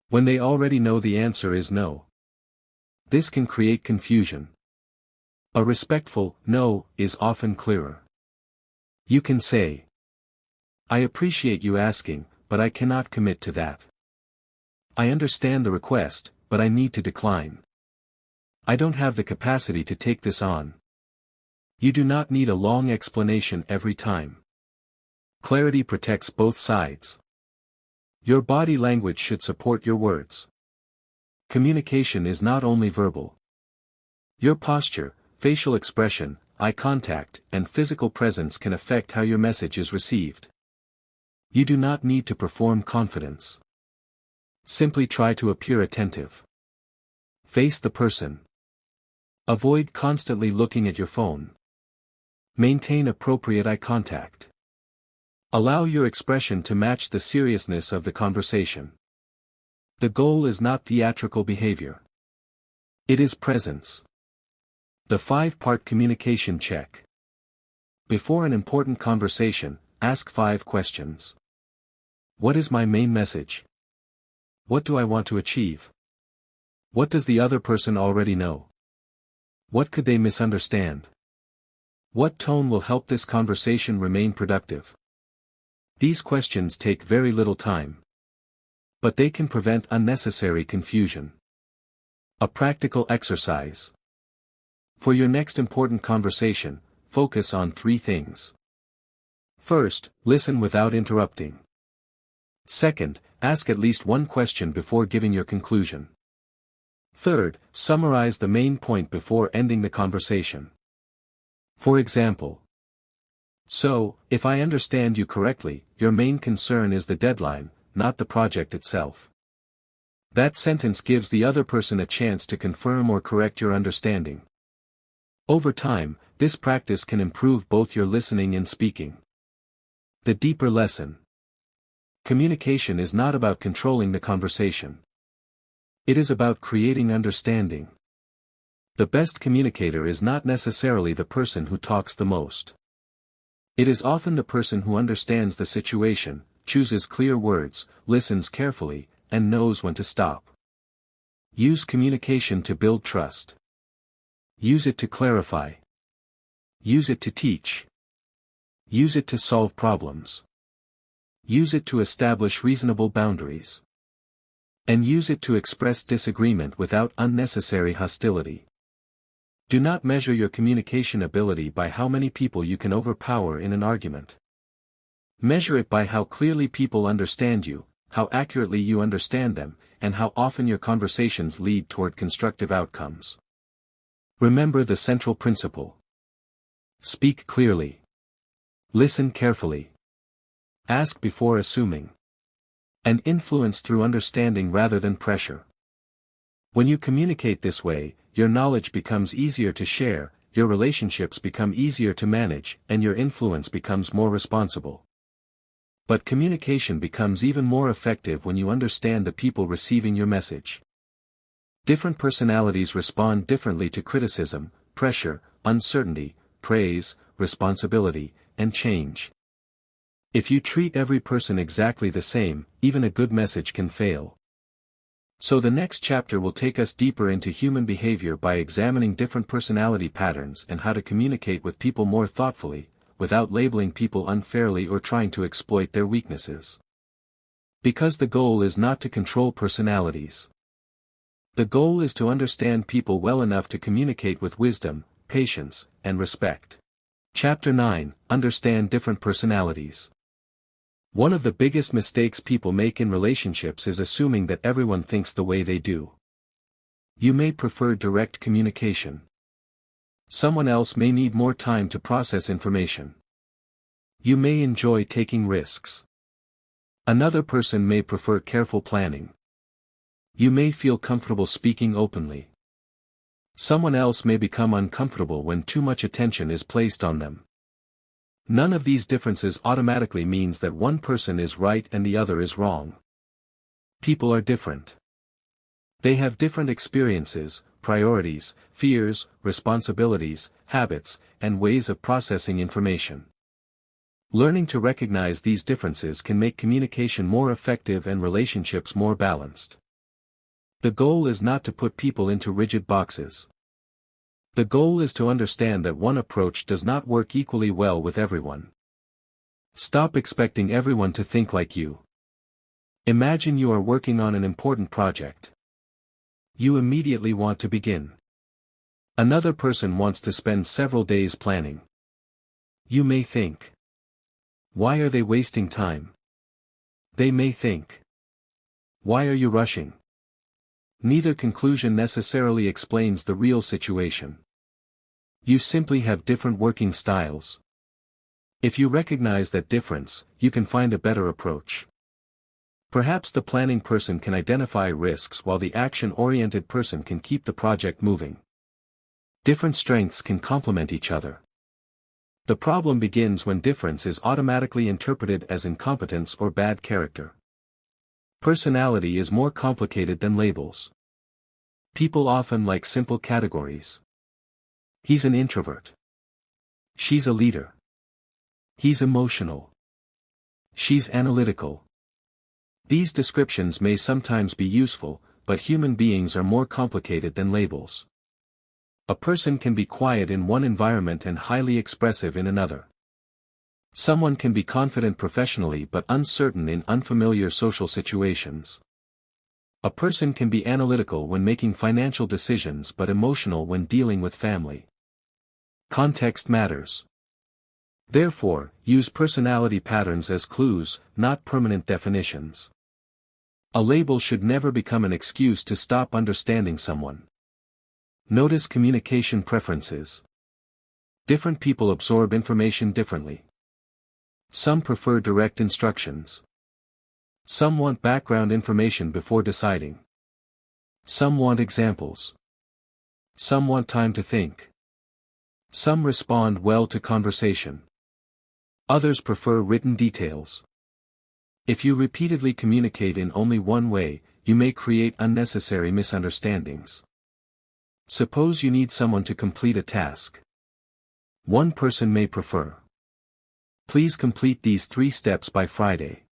When they already know the answer is no. This can create confusion. A respectful no is often clearer. You can say, I appreciate you asking, but I cannot commit to that. I understand the request, but I need to decline. I don't have the capacity to take this on. You do not need a long explanation every time. Clarity protects both sides. Your body language should support your words. Communication is not only verbal. Your posture, facial expression, eye contact, and physical presence can affect how your message is received. You do not need to perform confidence. Simply try to appear attentive. Face the person. Avoid constantly looking at your phone. Maintain appropriate eye contact. Allow your expression to match the seriousness of the conversation. The goal is not theatrical behavior. It is presence. The 5-part communication check. Before an important conversation, ask 5 questions. What is my main message? What do I want to achieve? What does the other person already know? What could they misunderstand? What tone will help this conversation remain productive? These questions take very little time. But they can prevent unnecessary confusion. A practical exercise. For your next important conversation, focus on 3 things. First, listen without interrupting. Second, ask at least one question before giving your conclusion. Third, summarize the main point before ending the conversation. For example, so, if I understand you correctly, your main concern is the deadline, not the project itself. That sentence gives the other person a chance to confirm or correct your understanding. Over time, this practice can improve both your listening and speaking. The deeper lesson. Communication is not about controlling the conversation. It is about creating understanding. The best communicator is not necessarily the person who talks the most. It is often the person who understands the situation, chooses clear words, listens carefully, and knows when to stop. Use communication to build trust. Use it to clarify. Use it to teach. Use it to solve problems. Use it to establish reasonable boundaries. And use it to express disagreement without unnecessary hostility. Do not measure your communication ability by how many people you can overpower in an argument. Measure it by how clearly people understand you, how accurately you understand them, and how often your conversations lead toward constructive outcomes. Remember the central principle. Speak clearly. Listen carefully. Ask before assuming. And influence through understanding rather than pressure. When you communicate this way, your knowledge becomes easier to share, your relationships become easier to manage, and your influence becomes more responsible. But communication becomes even more effective when you understand the people receiving your message. Different personalities respond differently to criticism, pressure, uncertainty, praise, responsibility, and change. If you treat every person exactly the same, even a good message can fail. So the next chapter will take us deeper into human behavior by examining different personality patterns and how to communicate with people more thoughtfully, without labeling people unfairly or trying to exploit their weaknesses. Because the goal is not to control personalities. The goal is to understand people well enough to communicate with wisdom, patience, and respect. Chapter 9: Understand Different Personalities. One of the biggest mistakes people make in relationships is assuming that everyone thinks the way they do. You may prefer direct communication. Someone else may need more time to process information. You may enjoy taking risks. Another person may prefer careful planning. You may feel comfortable speaking openly. Someone else may become uncomfortable when too much attention is placed on them. None of these differences automatically means that one person is right and the other is wrong. People are different. They have different experiences, priorities, fears, responsibilities, habits, and ways of processing information. Learning to recognize these differences can make communication more effective and relationships more balanced. The goal is not to put people into rigid boxes. The goal is to understand that one approach does not work equally well with everyone. Stop expecting everyone to think like you. Imagine you are working on an important project. You immediately want to begin. Another person wants to spend several days planning. You may think, why are they wasting time? They may think, why are you rushing? Neither conclusion necessarily explains the real situation. You simply have different working styles. If you recognize that difference, you can find a better approach. Perhaps the planning person can identify risks while the action-oriented person can keep the project moving. Different strengths can complement each other. The problem begins when difference is automatically interpreted as incompetence or bad character. Personality is more complicated than labels. People often like simple categories. He's an introvert. She's a leader. He's emotional. She's analytical. These descriptions may sometimes be useful, but human beings are more complicated than labels. A person can be quiet in one environment and highly expressive in another. Someone can be confident professionally but uncertain in unfamiliar social situations. A person can be analytical when making financial decisions but emotional when dealing with family. Context matters. Therefore, use personality patterns as clues, not permanent definitions. A label should never become an excuse to stop understanding someone. Notice communication preferences. Different people absorb information differently. Some prefer direct instructions. Some want background information before deciding. Some want examples. Some want time to think. Some respond well to conversation. Others prefer written details. If you repeatedly communicate in only one way, you may create unnecessary misunderstandings. Suppose you need someone to complete a task. One person may prefer, please complete these 3 steps by Friday.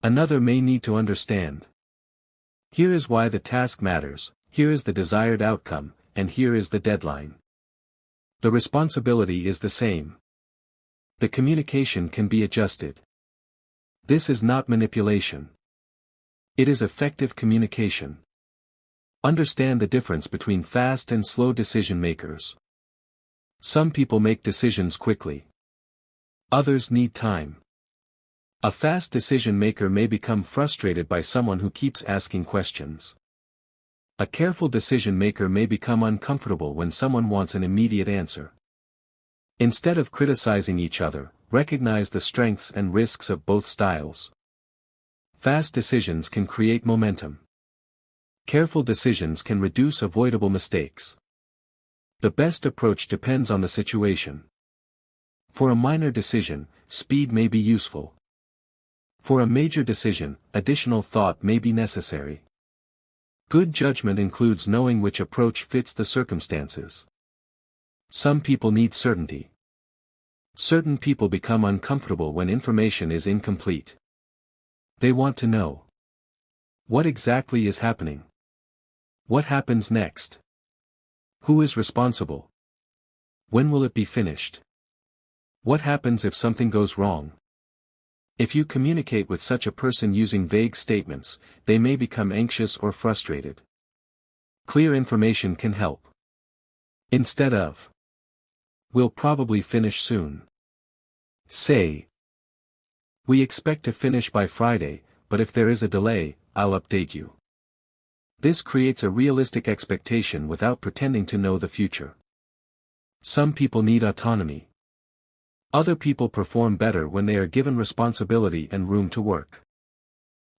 Another may need to understand, here is why the task matters, here is the desired outcome, and here is the deadline. The responsibility is the same. The communication can be adjusted. This is not manipulation. It is effective communication. Understand the difference between fast and slow decision makers. Some people make decisions quickly. Others need time. A fast decision maker may become frustrated by someone who keeps asking questions. A careful decision maker may become uncomfortable when someone wants an immediate answer. Instead of criticizing each other, recognize the strengths and risks of both styles. Fast decisions can create momentum. Careful decisions can reduce avoidable mistakes. The best approach depends on the situation. For a minor decision, speed may be useful. For a major decision, additional thought may be necessary. Good judgment includes knowing which approach fits the circumstances. Some people need certainty. Certain people become uncomfortable when information is incomplete. They want to know what exactly is happening. What happens next? Who is responsible? When will it be finished? What happens if something goes wrong? If you communicate with such a person using vague statements, they may become anxious or frustrated. Clear information can help. Instead of, "We'll probably finish soon," say, "We expect to finish by Friday, but if there is a delay, I'll update you." This creates a realistic expectation without pretending to know the future. Some people need autonomy. Other people perform better when they are given responsibility and room to work.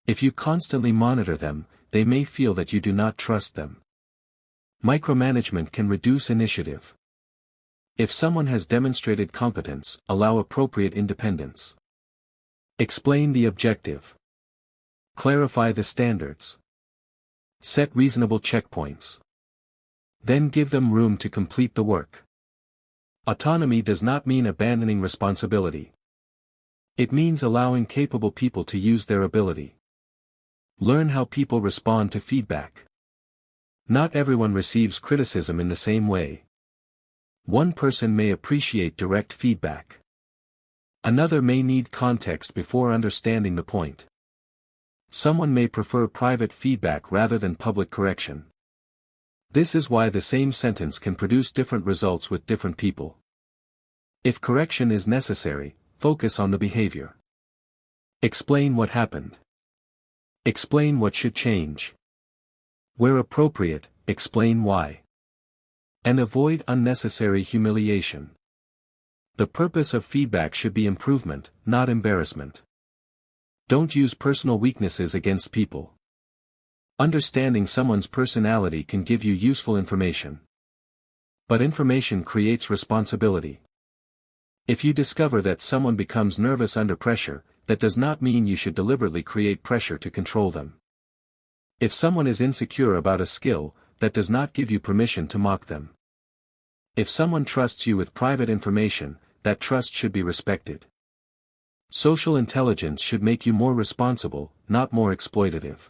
If you constantly monitor them, they may feel that you do not trust them. Micromanagement can reduce initiative. If someone has demonstrated competence, allow appropriate independence. Explain the objective. Clarify the standards. Set reasonable checkpoints. Then give them room to complete the work. Autonomy does not mean abandoning responsibility. It means allowing capable people to use their ability. Learn how people respond to feedback. Not everyone receives criticism in the same way. One person may appreciate direct feedback. Another may need context before understanding the point. Someone may prefer private feedback rather than public correction. This is why the same sentence can produce different results with different people. If correction is necessary, focus on the behavior. Explain what happened. Explain what should change. Where appropriate, explain why. And avoid unnecessary humiliation. The purpose of feedback should be improvement, not embarrassment. Don't use personal weaknesses against people. Understanding someone's personality can give you useful information. But information creates responsibility. If you discover that someone becomes nervous under pressure, that does not mean you should deliberately create pressure to control them. If someone is insecure about a skill, that does not give you permission to mock them. If someone trusts you with private information, that trust should be respected. Social intelligence should make you more responsible, not more exploitative.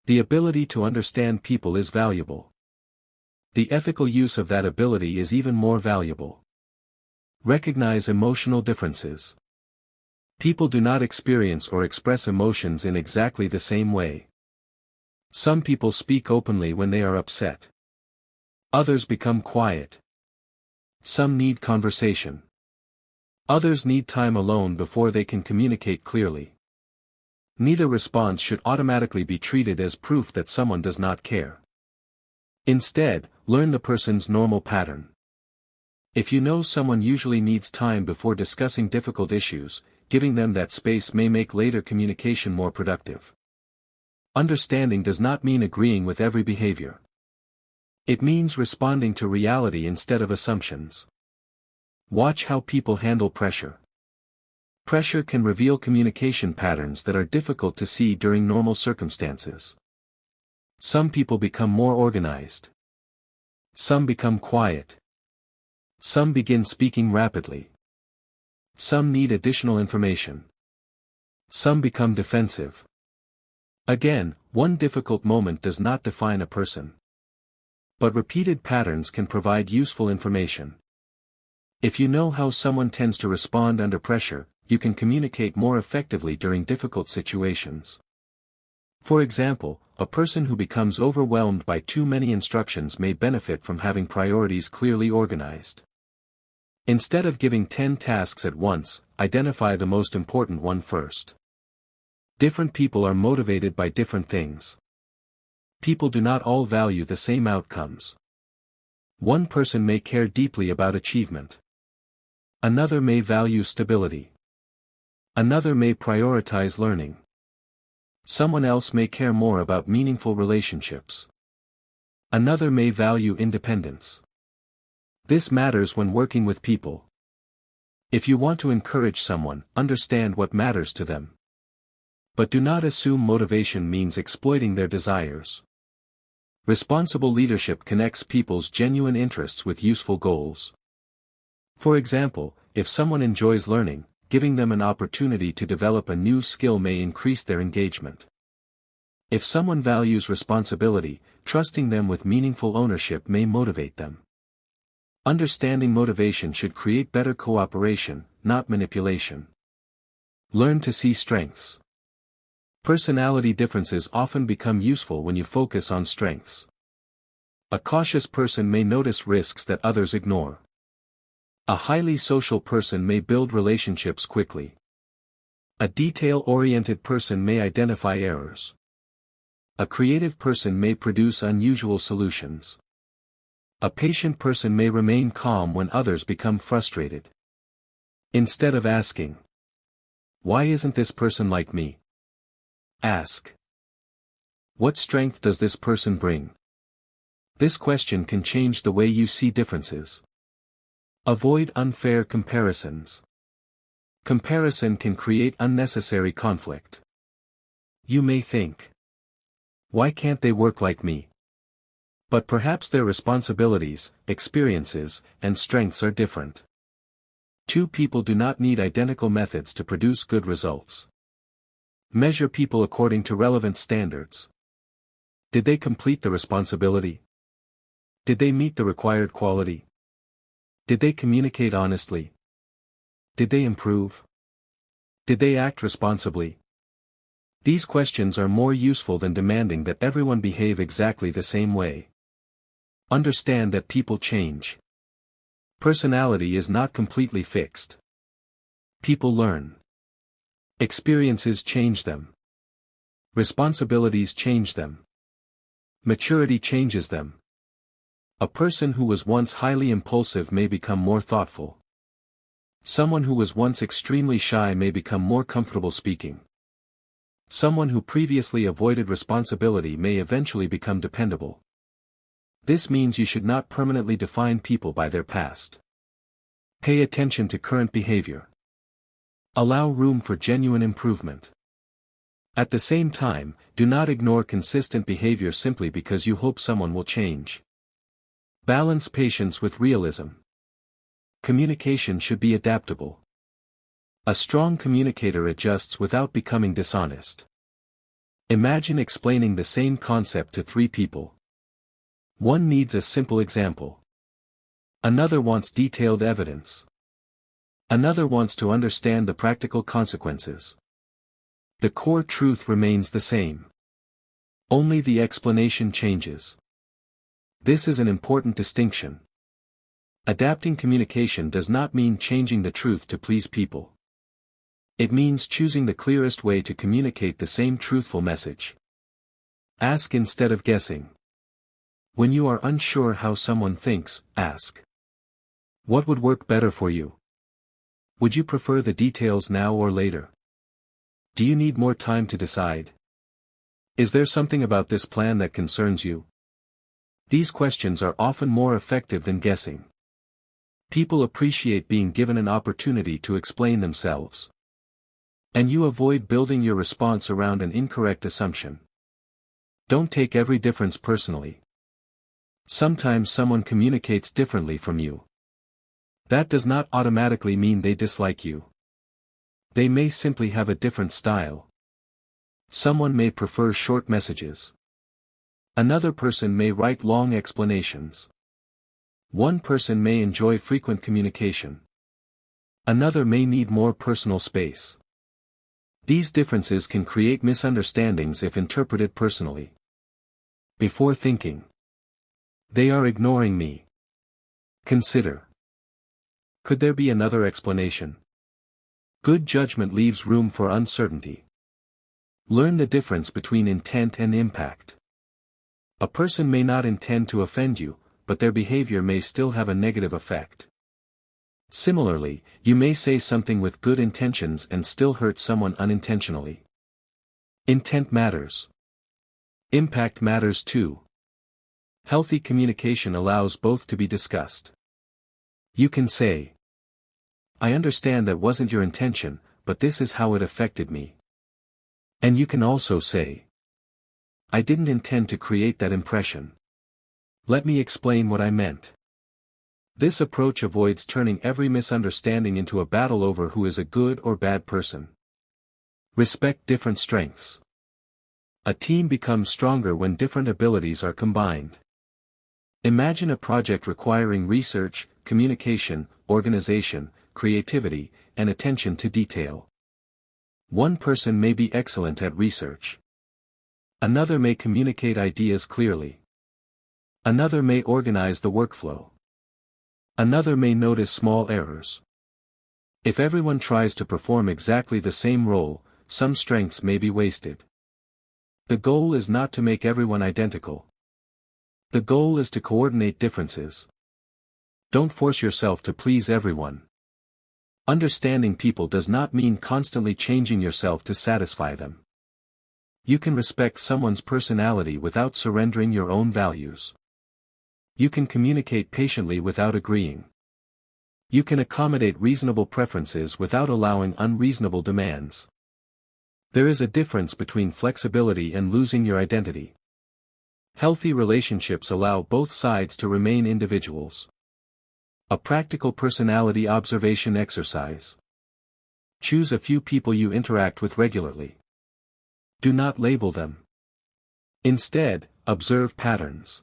The ability to understand people is valuable. The ethical use of that ability is even more valuable. Recognize emotional differences. People do not experience or express emotions in exactly the same way. Some people speak openly when they are upset. Others become quiet. Some need conversation. Others need time alone before they can communicate clearly. Neither response should automatically be treated as proof that someone does not care. Instead, learn the person's normal pattern. If you know someone usually needs time before discussing difficult issues, giving them that space may make later communication more productive. Understanding does not mean agreeing with every behavior. It means responding to reality instead of assumptions. Watch how people handle pressure. Pressure can reveal communication patterns that are difficult to see during normal circumstances. Some people become more organized. Some become quiet. Some begin speaking rapidly. Some need additional information. Some become defensive. Again, one difficult moment does not define a person. But repeated patterns can provide useful information. If you know how someone tends to respond under pressure, you can communicate more effectively during difficult situations. For example, a person who becomes overwhelmed by too many instructions may benefit from having priorities clearly organized. Instead of giving 10 tasks at once, identify the most important one first. Different people are motivated by different things. People do not all value the same outcomes. One person may care deeply about achievement. Another may value stability. Another may prioritize learning. Someone else may care more about meaningful relationships. Another may value independence. This matters when working with people. If you want to encourage someone, understand what matters to them. But do not assume motivation means exploiting their desires. Responsible leadership connects people's genuine interests with useful goals. For example, If someone enjoys learning, giving them an opportunity to develop a new skill may increase their engagement. If someone values responsibility, trusting them with meaningful ownership may motivate them. Understanding motivation should create better cooperation, not manipulation. Learn to see strengths. Personality differences often become useful when you focus on strengths. A cautious person may notice risks that others ignore. A highly social person may build relationships quickly. A detail-oriented person may identify errors. A creative person may produce unusual solutions. A patient person may remain calm when others become frustrated. Instead of asking, "Why isn't this person like me?" ask, "What strength does this person bring?" This question can change the way you see differences. Avoid unfair comparisons. Comparison can create unnecessary conflict. You may think, "Why can't they work like me?" But perhaps their responsibilities, experiences, and strengths are different. Two people do not need identical methods to produce good results. Measure people according to relevant standards. Did they complete the responsibility? Did they meet the required quality? Did they communicate honestly? Did they improve? Did they act responsibly? These questions are more useful than demanding that everyone behave exactly the same way. Understand that people change. Personality is not completely fixed. People learn. Experiences change them. Responsibilities change them. Maturity changes them. A person who was once highly impulsive may become more thoughtful. Someone who was once extremely shy may become more comfortable speaking. Someone who previously avoided responsibility may eventually become dependable. This means you should not permanently define people by their past. Pay attention to current behavior. Allow room for genuine improvement. At the same time, do not ignore consistent behavior simply because you hope someone will change. Balance patience with realism. Communication should be adaptable. A strong communicator adjusts without becoming dishonest. Imagine explaining the same concept to three people. One needs a simple example. Another wants detailed evidence. Another wants to understand the practical consequences. The core truth remains the same. Only the explanation changes. This is an important distinction. Adapting communication does not mean changing the truth to please people. It means choosing the clearest way to communicate the same truthful message. Ask instead of guessing. When you are unsure how someone thinks, ask, "What would work better for you? Would you prefer the details now or later? Do you need more time to decide? Is there something about this plan that concerns you?" These questions are often more effective than guessing. People appreciate being given an opportunity to explain themselves. And you avoid building your response around an incorrect assumption. Don't take every difference personally. Sometimes someone communicates differently from you. That does not automatically mean they dislike you. They may simply have a different style. Someone may prefer short messages. Another person may write long explanations. One person may enjoy frequent communication. Another may need more personal space. These differences can create misunderstandings if interpreted personally. Before thinking, "They are ignoring me." Consider, "Could there be another explanation?" Good judgment leaves room for uncertainty. Learn the difference between intent and impact. A person may not intend to offend you, but their behavior may still have a negative effect. Similarly, you may say something with good intentions and still hurt someone unintentionally. Intent matters. Impact matters too. Healthy communication allows both to be discussed. You can say, "I understand that wasn't your intention, but this is how it affected me." And you can also say, "I didn't intend to create that impression. Let me explain what I meant." This approach avoids turning every misunderstanding into a battle over who is a good or bad person. Respect different strengths. A team becomes stronger when different abilities are combined. Imagine a project requiring research, communication, organization, creativity, and attention to detail. One person may be excellent at research. Another may communicate ideas clearly. Another may organize the workflow. Another may notice small errors. If everyone tries to perform exactly the same role, some strengths may be wasted. The goal is not to make everyone identical. The goal is to coordinate differences. Don't force yourself to please everyone. Understanding people does not mean constantly changing yourself to satisfy them. You can respect someone's personality without surrendering your own values. You can communicate patiently without agreeing. You can accommodate reasonable preferences without allowing unreasonable demands. There is a difference between flexibility and losing your identity. Healthy relationships allow both sides to remain individuals. A practical personality observation exercise. Choose a few people you interact with regularly. Do not label them. Instead, observe patterns.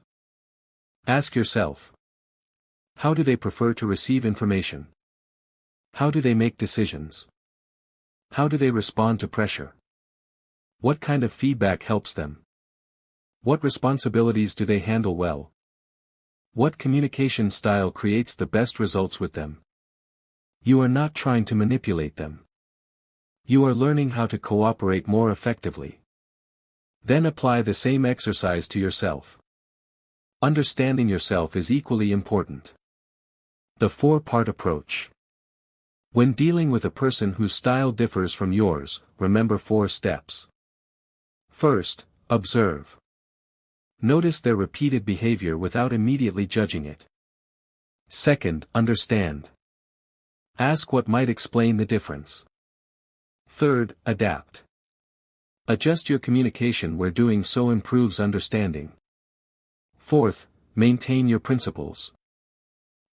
Ask yourself, how do they prefer to receive information? How do they make decisions? How do they respond to pressure? What kind of feedback helps them? What responsibilities do they handle well? What communication style creates the best results with them? You are not trying to manipulate them. You are learning how to cooperate more effectively. Then apply the same exercise to yourself. Understanding yourself is equally important. The 4-part approach. When dealing with a person whose style differs from yours, remember 4 steps. First, observe. Notice their repeated behavior without immediately judging it. Second, understand. Ask what might explain the difference. Third, adapt. Adjust your communication where doing so improves understanding. Fourth, maintain your principles.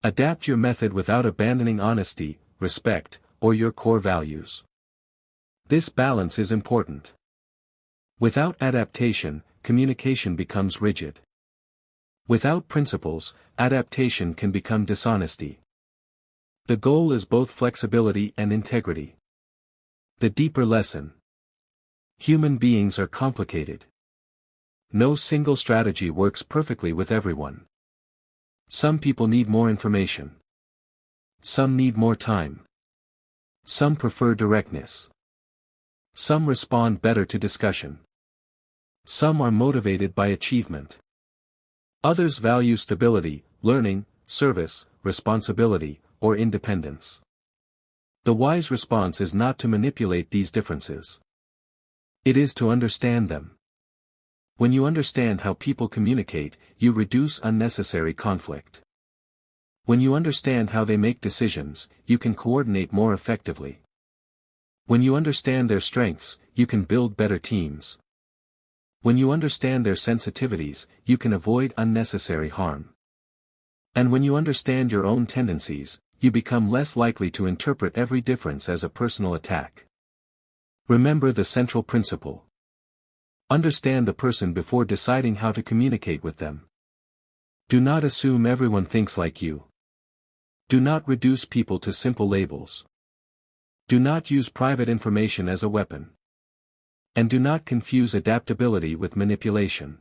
Adapt your method without abandoning honesty, respect, or your core values. This balance is important. Without adaptation, communication becomes rigid. Without principles, adaptation can become dishonesty. The goal is both flexibility and integrity. The deeper lesson. Human beings are complicated. No single strategy works perfectly with everyone. Some people need more information. Some need more time. Some prefer directness. Some respond better to discussion. Some are motivated by achievement. Others value stability, learning, service, responsibility, or independence. The wise response is not to manipulate these differences. It is to understand them. When you understand how people communicate, you reduce unnecessary conflict. When you understand how they make decisions, you can coordinate more effectively. When you understand their strengths, you can build better teams. When you understand their sensitivities, you can avoid unnecessary harm. And when you understand your own tendencies, you become less likely to interpret every difference as a personal attack. Remember the central principle. Understand the person before deciding how to communicate with them. Do not assume everyone thinks like you. Do not reduce people to simple labels. Do not use private information as a weapon. And do not confuse adaptability with manipulation.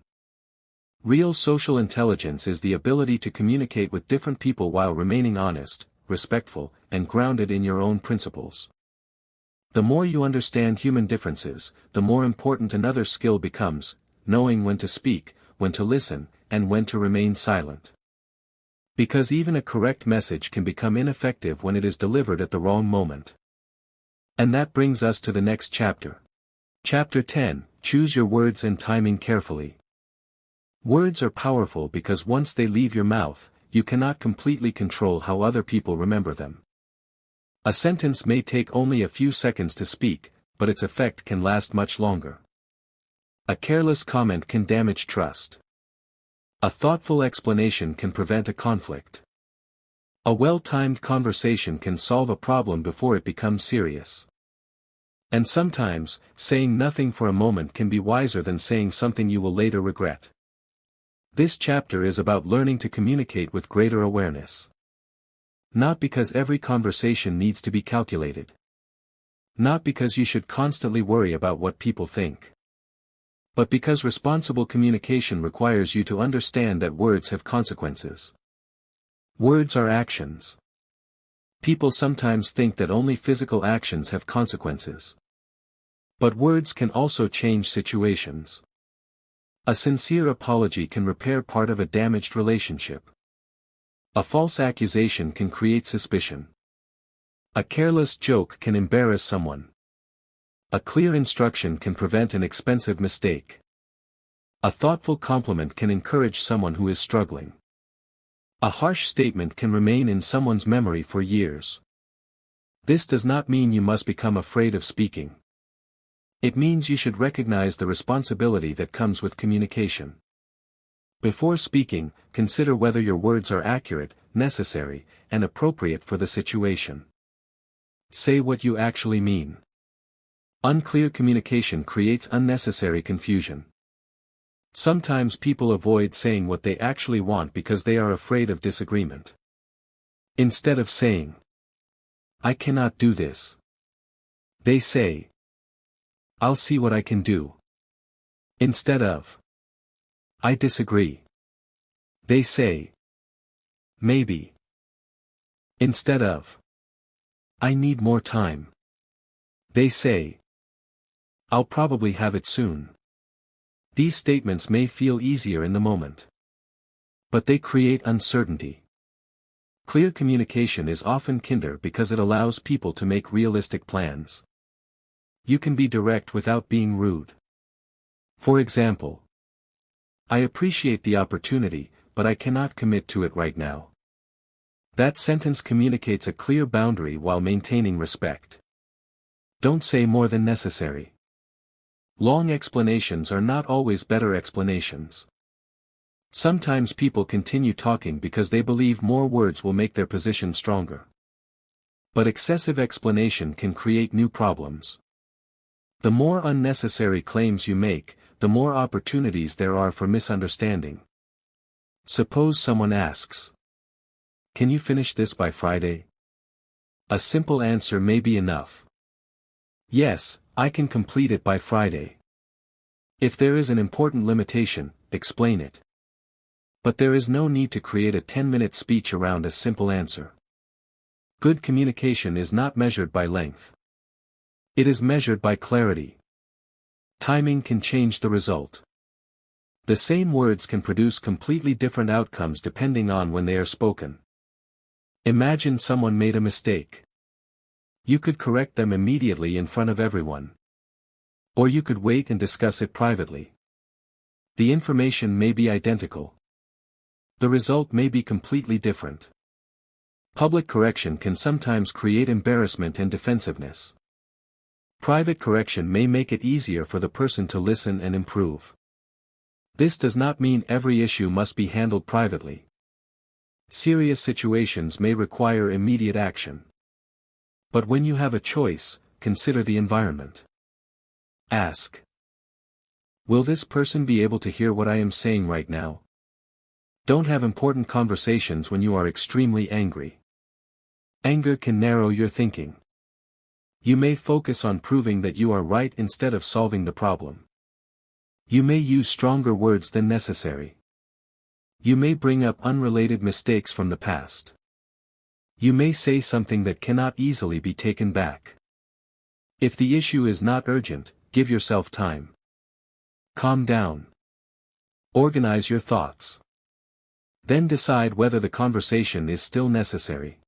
Real social intelligence is the ability to communicate with different people while remaining honest, respectful, and grounded in your own principles. The more you understand human differences, the more important another skill becomes, knowing when to speak, when to listen, and when to remain silent. Because even a correct message can become ineffective when it is delivered at the wrong moment. And that brings us to the next chapter. Chapter 10, Choose your words and timing carefully. Words are powerful because once they leave your mouth, you cannot completely control how other people remember them. A sentence may take only a few seconds to speak, but its effect can last much longer. A careless comment can damage trust. A thoughtful explanation can prevent a conflict. A well-timed conversation can solve a problem before it becomes serious. And sometimes, saying nothing for a moment can be wiser than saying something you will later regret. This chapter is about learning to communicate with greater awareness. Not because every conversation needs to be calculated. Not because you should constantly worry about what people think. But because responsible communication requires you to understand that words have consequences. Words are actions. People sometimes think that only physical actions have consequences. But words can also change situations. A sincere apology can repair part of a damaged relationship. A false accusation can create suspicion. A careless joke can embarrass someone. A clear instruction can prevent an expensive mistake. A thoughtful compliment can encourage someone who is struggling. A harsh statement can remain in someone's memory for years. This does not mean you must become afraid of speaking. It means you should recognize the responsibility that comes with communication. Before speaking, consider whether your words are accurate, necessary, and appropriate for the situation. Say what you actually mean. Unclear communication creates unnecessary confusion. Sometimes people avoid saying what they actually want because they are afraid of disagreement. Instead of saying, "I cannot do this," they say, "I'll see what I can do." Instead of, "I disagree," they say, "Maybe." Instead of, "I need more time," they say, "I'll probably have it soon." These statements may feel easier in the moment. But they create uncertainty. Clear communication is often kinder because it allows people to make realistic plans. You can be direct without being rude. For example, "I appreciate the opportunity, but I cannot commit to it right now." That sentence communicates a clear boundary while maintaining respect. Don't say more than necessary. Long explanations are not always better explanations. Sometimes people continue talking because they believe more words will make their position stronger. But excessive explanation can create new problems. The more unnecessary claims you make, the more opportunities there are for misunderstanding. Suppose someone asks, "Can you finish this by Friday?" A simple answer may be enough. "Yes, I can complete it by Friday." If there is an important limitation, explain it. But there is no need to create a 10-minute speech around a simple answer. Good communication is not measured by length. It is measured by clarity. Timing can change the result. The same words can produce completely different outcomes depending on when they are spoken. Imagine someone made a mistake. You could correct them immediately in front of everyone. Or you could wait and discuss it privately. The information may be identical. The result may be completely different. Public correction can sometimes create embarrassment and defensiveness. Private correction may make it easier for the person to listen and improve. This does not mean every issue must be handled privately. Serious situations may require immediate action. But when you have a choice, consider the environment. Ask, "Will this person be able to hear what I am saying right now?" Don't have important conversations when you are extremely angry. Anger can narrow your thinking. You may focus on proving that you are right instead of solving the problem. You may use stronger words than necessary. You may bring up unrelated mistakes from the past. You may say something that cannot easily be taken back. If the issue is not urgent, give yourself time. Calm down. Organize your thoughts. Then decide whether the conversation is still necessary.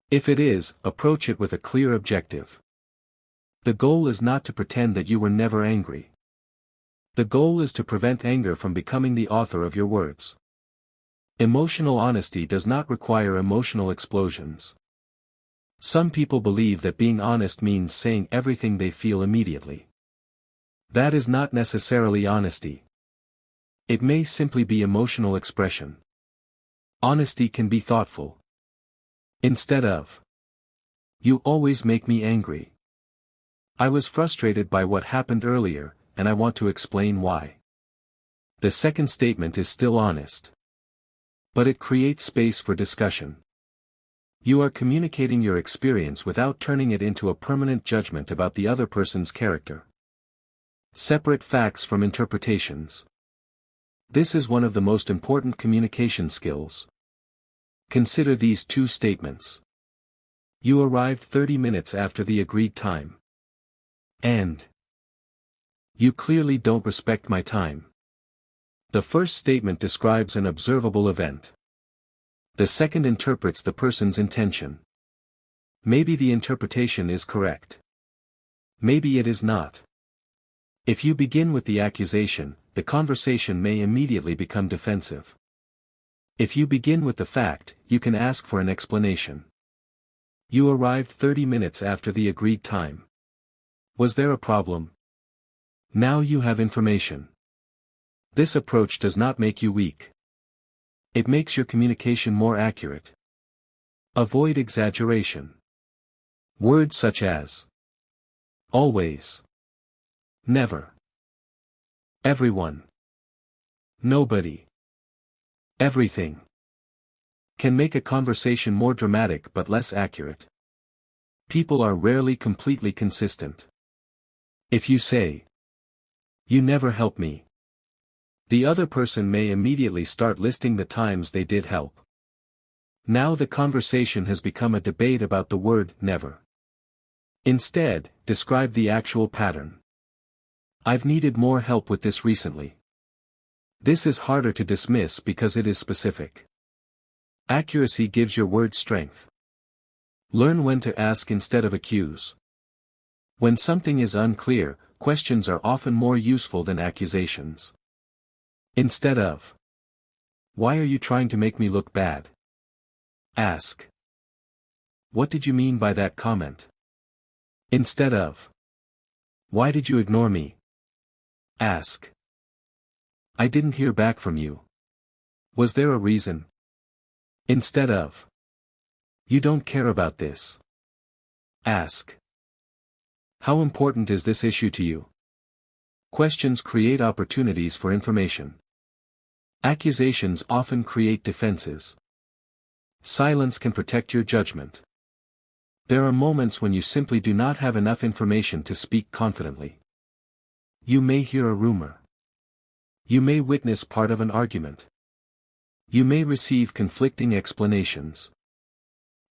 If it is, approach it with a clear objective. The goal is not to pretend that you were never angry. The goal is to prevent anger from becoming the author of your words. Emotional honesty does not require emotional explosions. Some people believe that being honest means saying everything they feel immediately. That is not necessarily honesty. It may simply be emotional expression. Honesty can be thoughtful. Instead of, "You always make me angry. I was frustrated by what happened earlier, and I want to explain why." The second statement is still honest. But it creates space for discussion. You are communicating your experience without turning it into a permanent judgment about the other person's character. Separate facts from interpretations. This is one of the most important communication skills. Consider these two statements. You arrived 30 minutes after the agreed time. And you clearly don't respect my time. The first statement describes an observable event. The second interprets the person's intention. Maybe the interpretation is correct. Maybe it is not. If you begin with the accusation, the conversation may immediately become defensive. If you begin with the fact, you can ask for an explanation. You arrived 30 minutes after the agreed time. Was there a problem? Now you have information. This approach does not make you weak. It makes your communication more accurate. Avoid exaggeration. Words such as always, never, everyone, nobody, everything can make a conversation more dramatic but less accurate. People are rarely completely consistent. If you say, "You never help me," the other person may immediately start listing the times they did help. Now the conversation has become a debate about the word never. Instead, describe the actual pattern. "I've needed more help with this recently." This is harder to dismiss because it is specific. Accuracy gives your word strength. Learn when to ask instead of accuse. When something is unclear, questions are often more useful than accusations. Instead of, "Why are you trying to make me look bad?" ask, "What did you mean by that comment?" Instead of, "Why did you ignore me?" ask, "I didn't hear back from you. Was there a reason?" Instead of, "You don't care about this," ask, "How important is this issue to you?" Questions create opportunities for information. Accusations often create defenses. Silence can protect your judgment. There are moments when you simply do not have enough information to speak confidently. You may hear a rumor. You may witness part of an argument. You may receive conflicting explanations.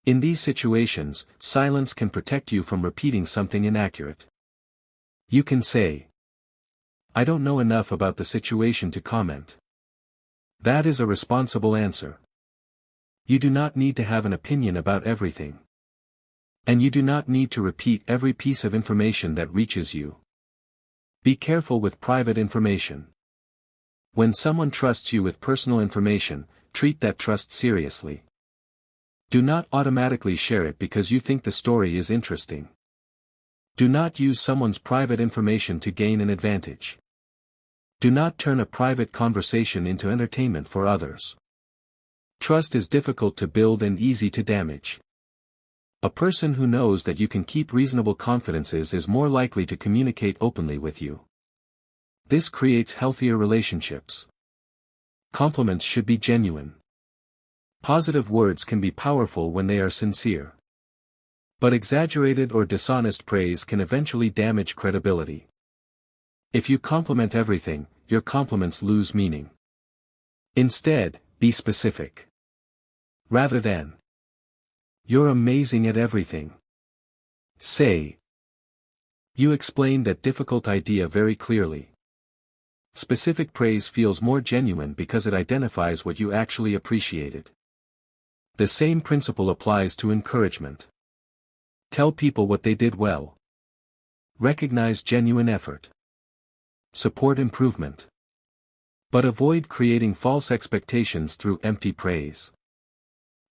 In these situations, silence can protect you from repeating something inaccurate. You can say, "I don't know enough about the situation to comment." That is a responsible answer. You do not need to have an opinion about everything. And you do not need to repeat every piece of information that reaches you. Be careful with private information. When someone trusts you with personal information, treat that trust seriously. Do not automatically share it because you think the story is interesting. Do not use someone's private information to gain an advantage. Do not turn a private conversation into entertainment for others. Trust is difficult to build and easy to damage. A person who knows that you can keep reasonable confidences is more likely to communicate openly with you. This creates healthier relationships. Compliments should be genuine. Positive words can be powerful when they are sincere. But exaggerated or dishonest praise can eventually damage credibility. If you compliment everything, your compliments lose meaning. Instead, be specific. Rather than, "You're amazing at everything," say, "You explained that difficult idea very clearly." Specific praise feels more genuine because it identifies what you actually appreciated. The same principle applies to encouragement. Tell people what they did well. Recognize genuine effort. Support improvement. But avoid creating false expectations through empty praise.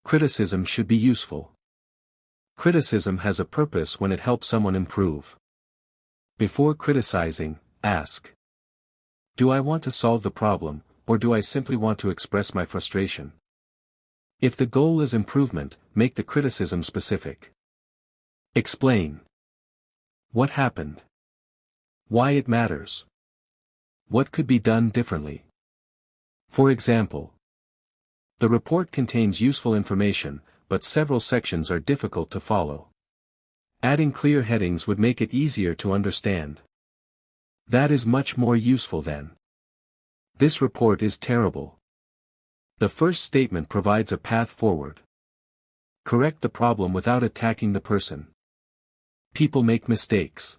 Criticism should be useful. Criticism has a purpose when it helps someone improve. Before criticizing, ask, "Do I want to solve the problem, or do I simply want to express my frustration?" If the goal is improvement, make the criticism specific. Explain. What happened? Why it matters. What could be done differently? For example, the report contains useful information, but several sections are difficult to follow. Adding clear headings would make it easier to understand. That is much more useful than, this report is terrible. The first statement provides a path forward. Correct the problem without attacking the person. People make mistakes.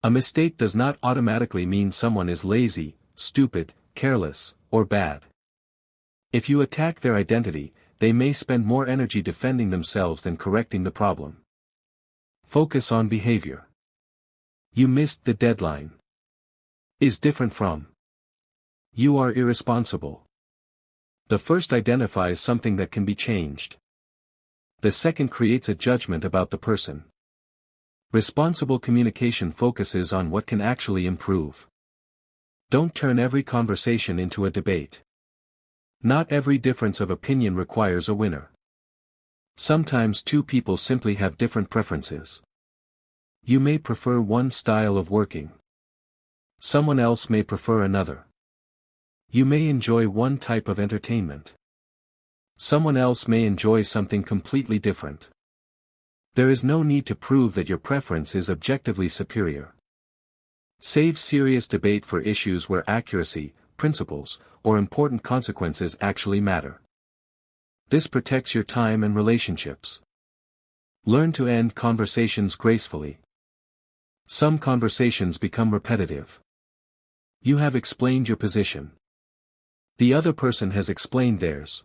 A mistake does not automatically mean someone is lazy, stupid, careless, or bad. If you attack their identity, they may spend more energy defending themselves than correcting the problem. Focus on behavior. You missed the deadline. Is different from, you are irresponsible. The first identifies something that can be changed. The second creates a judgment about the person. Responsible communication focuses on what can actually improve. Don't turn every conversation into a debate. Not every difference of opinion requires a winner. Sometimes two people simply have different preferences. You may prefer one style of working. Someone else may prefer another. You may enjoy one type of entertainment. Someone else may enjoy something completely different. There is no need to prove that your preference is objectively superior. Save serious debate for issues where accuracy, principles, or important consequences actually matter. This protects your time and relationships. Learn to end conversations gracefully. Some conversations become repetitive. You have explained your position. The other person has explained theirs.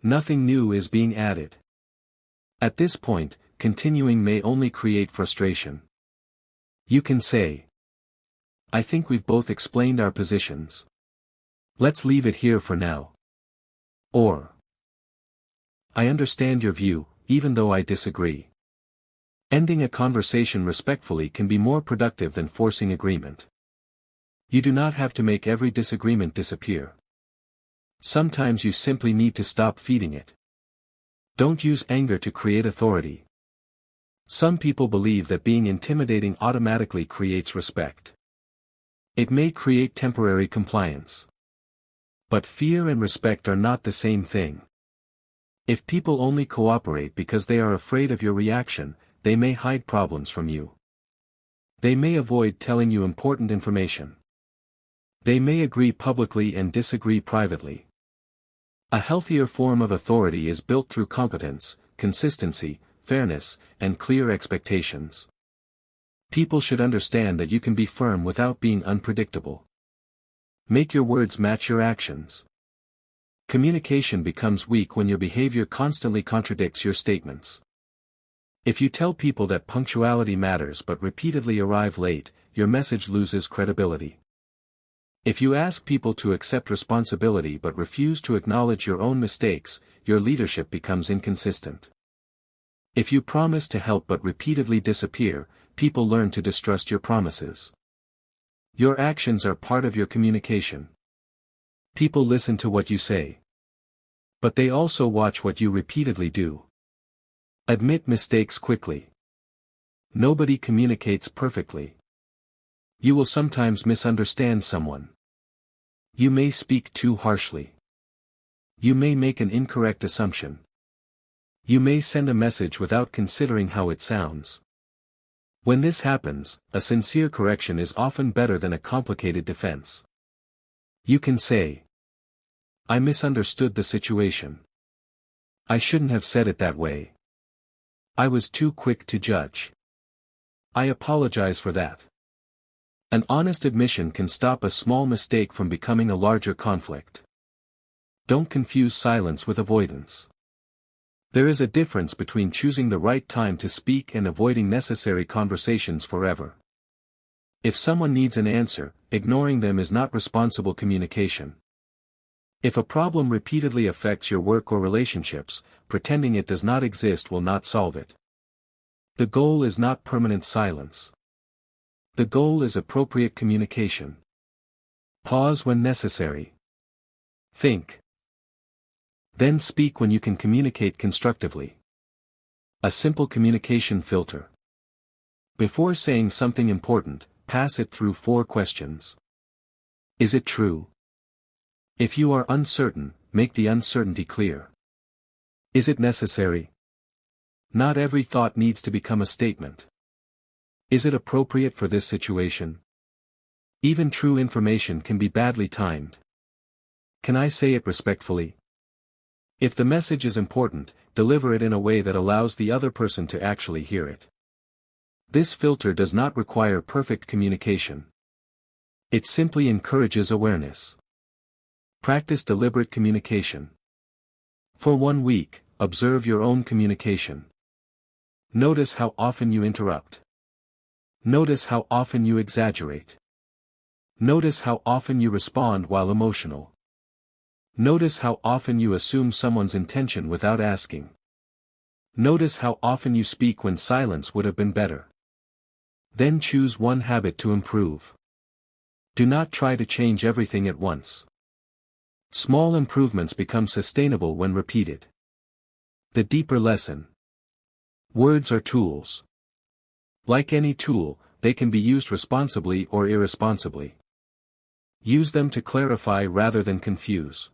Nothing new is being added. At this point, continuing may only create frustration. You can say, I think we've both explained our positions. Let's leave it here for now. Or, I understand your view, even though I disagree. Ending a conversation respectfully can be more productive than forcing agreement. You do not have to make every disagreement disappear. Sometimes you simply need to stop feeding it. Don't use anger to create authority. Some people believe that being intimidating automatically creates respect. It may create temporary compliance. But fear and respect are not the same thing. If people only cooperate because they are afraid of your reaction, they may hide problems from you. They may avoid telling you important information. They may agree publicly and disagree privately. A healthier form of authority is built through competence, consistency, fairness, and clear expectations. People should understand that you can be firm without being unpredictable. Make your words match your actions. Communication becomes weak when your behavior constantly contradicts your statements. If you tell people that punctuality matters but repeatedly arrive late, your message loses credibility. If you ask people to accept responsibility but refuse to acknowledge your own mistakes, your leadership becomes inconsistent. If you promise to help but repeatedly disappear, people learn to distrust your promises. Your actions are part of your communication. People listen to what you say. But they also watch what you repeatedly do. Admit mistakes quickly. Nobody communicates perfectly. You will sometimes misunderstand someone. You may speak too harshly. You may make an incorrect assumption. You may send a message without considering how it sounds. When this happens, a sincere correction is often better than a complicated defense. You can say, I misunderstood the situation. I shouldn't have said it that way. I was too quick to judge. I apologize for that. An honest admission can stop a small mistake from becoming a larger conflict. Don't confuse silence with avoidance. There is a difference between choosing the right time to speak and avoiding necessary conversations forever. If someone needs an answer, ignoring them is not responsible communication. If a problem repeatedly affects your work or relationships, pretending it does not exist will not solve it. The goal is not permanent silence. The goal is appropriate communication. Pause when necessary. Think. Then speak when you can communicate constructively. A simple communication filter. Before saying something important, pass it through 4 questions. Is it true? If you are uncertain, make the uncertainty clear. Is it necessary? Not every thought needs to become a statement. Is it appropriate for this situation? Even true information can be badly timed. Can I say it respectfully? If the message is important, deliver it in a way that allows the other person to actually hear it. This filter does not require perfect communication. It simply encourages awareness. Practice deliberate communication. For 1 week, observe your own communication. Notice how often you interrupt. Notice how often you exaggerate. Notice how often you respond while emotional. Notice how often you assume someone's intention without asking. Notice how often you speak when silence would have been better. Then choose one habit to improve. Do not try to change everything at once. Small improvements become sustainable when repeated. The deeper lesson. Words are tools. Like any tool, they can be used responsibly or irresponsibly. Use them to clarify rather than confuse.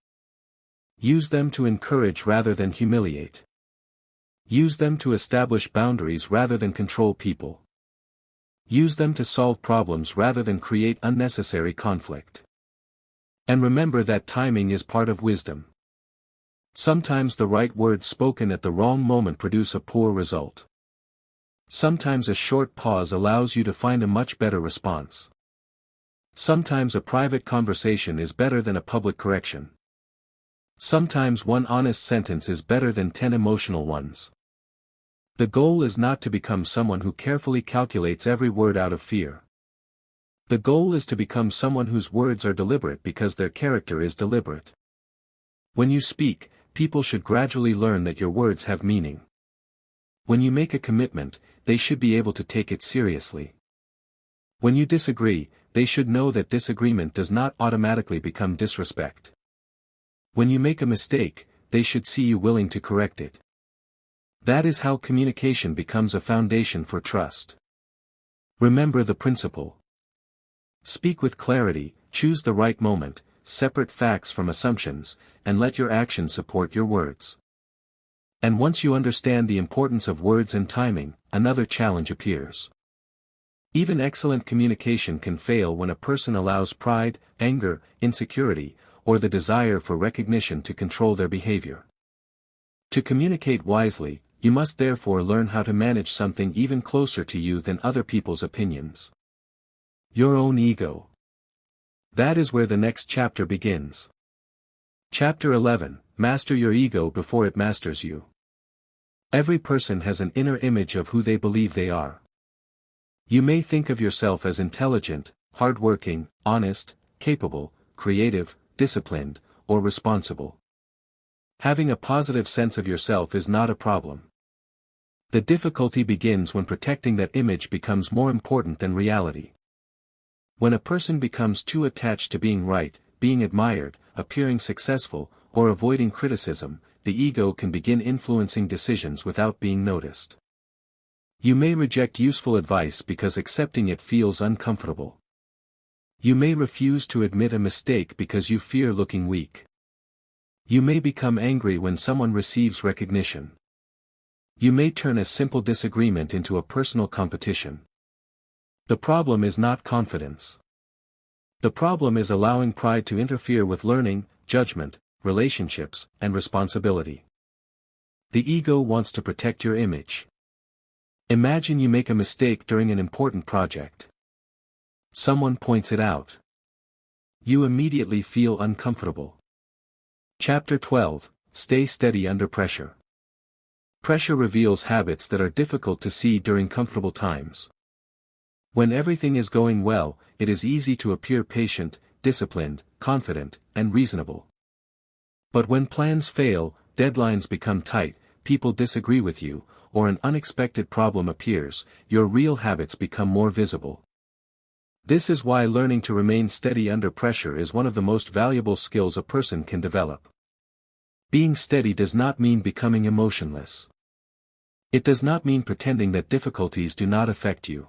Use them to encourage rather than humiliate. Use them to establish boundaries rather than control people. Use them to solve problems rather than create unnecessary conflict. And remember that timing is part of wisdom. Sometimes the right words spoken at the wrong moment produce a poor result. Sometimes a short pause allows you to find a much better response. Sometimes a private conversation is better than a public correction. Sometimes one honest sentence is better than 10 emotional ones. The goal is not to become someone who carefully calculates every word out of fear. The goal is to become someone whose words are deliberate because their character is deliberate. When you speak, people should gradually learn that your words have meaning. When you make a commitment, they should be able to take it seriously. When you disagree, they should know that disagreement does not automatically become disrespect. When you make a mistake, they should see you willing to correct it. That is how communication becomes a foundation for trust. Remember the principle. Speak with clarity, choose the right moment, separate facts from assumptions, and let your actions support your words. And once you understand the importance of words and timing, another challenge appears. Even excellent communication can fail when a person allows pride, anger, insecurity, or the desire for recognition to control their behavior. To communicate wisely, you must therefore learn how to manage something even closer to you than other people's opinions. Your own ego. That is where the next chapter begins. Chapter 11, Master your ego before it masters you. Every person has an inner image of who they believe they are. You may think of yourself as intelligent, hardworking, honest, capable, creative, disciplined, or responsible. Having a positive sense of yourself is not a problem. The difficulty begins when protecting that image becomes more important than reality. When a person becomes too attached to being right, being admired, appearing successful, or avoiding criticism, the ego can begin influencing decisions without being noticed. You may reject useful advice because accepting it feels uncomfortable. You may refuse to admit a mistake because you fear looking weak. You may become angry when someone receives recognition. You may turn a simple disagreement into a personal competition. The problem is not confidence. The problem is allowing pride to interfere with learning, judgment, relationships, and responsibility. The ego wants to protect your image. Imagine you make a mistake during an important project. Someone points it out. You immediately feel uncomfortable. Chapter 12, Stay steady under pressure. Pressure reveals habits that are difficult to see during comfortable times. When everything is going well, it is easy to appear patient, disciplined, confident, and reasonable. But when plans fail, deadlines become tight, people disagree with you, or an unexpected problem appears, your real habits become more visible. This is why learning to remain steady under pressure is one of the most valuable skills a person can develop. Being steady does not mean becoming emotionless. It does not mean pretending that difficulties do not affect you.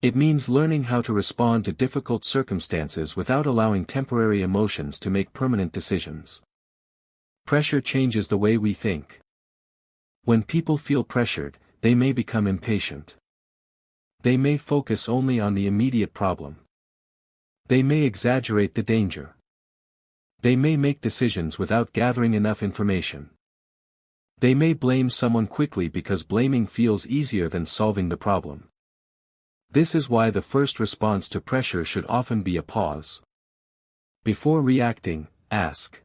It means learning how to respond to difficult circumstances without allowing temporary emotions to make permanent decisions. Pressure changes the way we think. When people feel pressured, they may become impatient. They may focus only on the immediate problem. They may exaggerate the danger. They may make decisions without gathering enough information. They may blame someone quickly because blaming feels easier than solving the problem. This is why the first response to pressure should often be a pause. Before reacting, ask.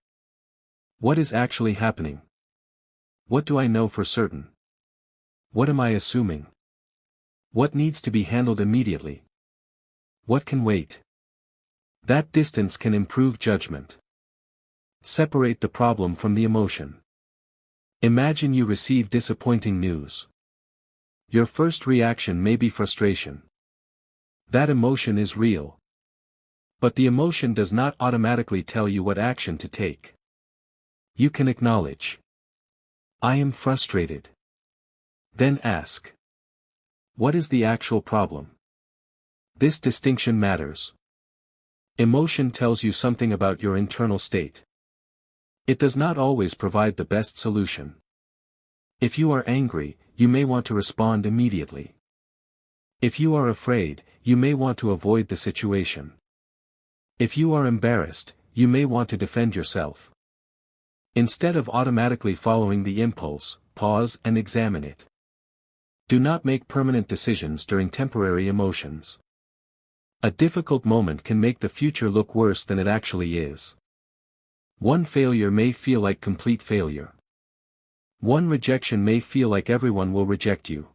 What is actually happening? What do I know for certain? What am I assuming? What needs to be handled immediately? What can wait? That distance can improve judgment. Separate the problem from the emotion. Imagine you receive disappointing news. Your first reaction may be frustration. That emotion is real. But the emotion does not automatically tell you what action to take. You can acknowledge, I am frustrated. Then ask, what is the actual problem? This distinction matters. Emotion tells you something about your internal state. It does not always provide the best solution. If you are angry, you may want to respond immediately. If you are afraid, you may want to avoid the situation. If you are embarrassed, you may want to defend yourself. Instead of automatically following the impulse, pause and examine it. Do not make permanent decisions during temporary emotions. A difficult moment can make the future look worse than it actually is. One failure may feel like complete failure. One rejection may feel like everyone will reject you.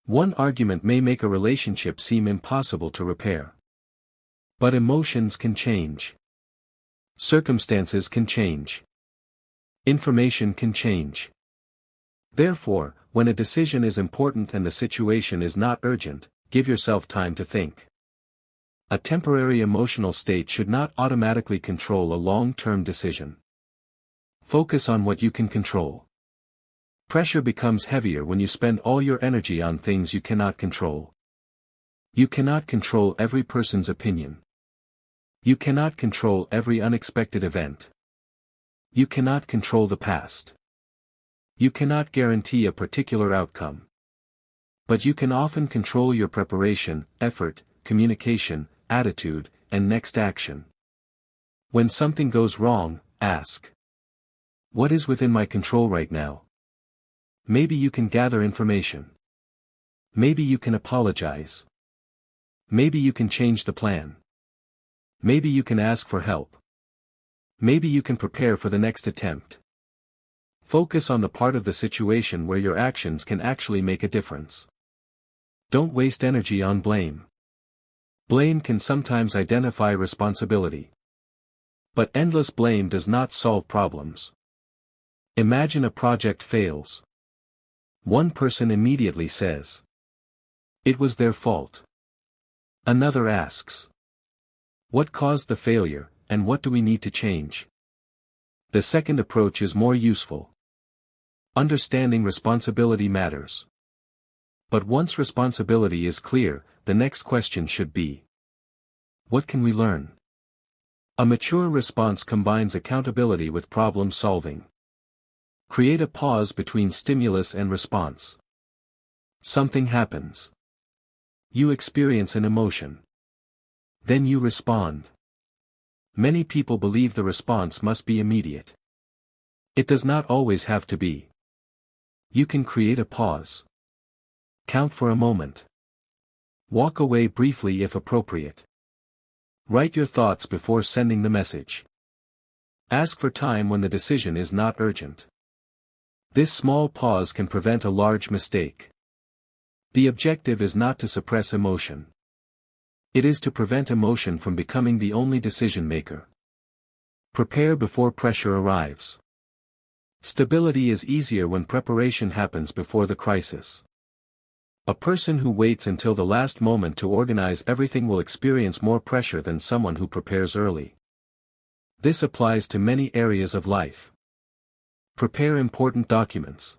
One argument may make a relationship seem impossible to repair. But emotions can change. Circumstances can change. Information can change. Therefore, when a decision is important and the situation is not urgent, give yourself time to think. A temporary emotional state should not automatically control a long-term decision. Focus on what you can control. Pressure becomes heavier when you spend all your energy on things you cannot control. You cannot control every person's opinion. You cannot control every unexpected event. You cannot control the past. You cannot guarantee a particular outcome. But you can often control your preparation, effort, communication, attitude, and next action. When something goes wrong, ask, what is within my control right now? Maybe you can gather information. Maybe you can apologize. Maybe you can change the plan. Maybe you can ask for help. Maybe you can prepare for the next attempt. Focus on the part of the situation where your actions can actually make a difference. Don't waste energy on blame. Blame can sometimes identify responsibility. But endless blame does not solve problems. Imagine a project fails. One person immediately says, it was their fault. Another asks, what caused the failure, and what do we need to change? The second approach is more useful. Understanding responsibility matters. But once responsibility is clear, the next question should be, what can we learn? A mature response combines accountability with problem solving. Create a pause between stimulus and response. Something happens. You experience an emotion. Then you respond. Many people believe the response must be immediate. It does not always have to be. You can create a pause. Count for a moment. Walk away briefly if appropriate. Write your thoughts before sending the message. Ask for time when the decision is not urgent. This small pause can prevent a large mistake. The objective is not to suppress emotion. It is to prevent emotion from becoming the only decision maker. Prepare before pressure arrives. Stability is easier when preparation happens before the crisis. A person who waits until the last moment to organize everything will experience more pressure than someone who prepares early. This applies to many areas of life. Prepare important documents.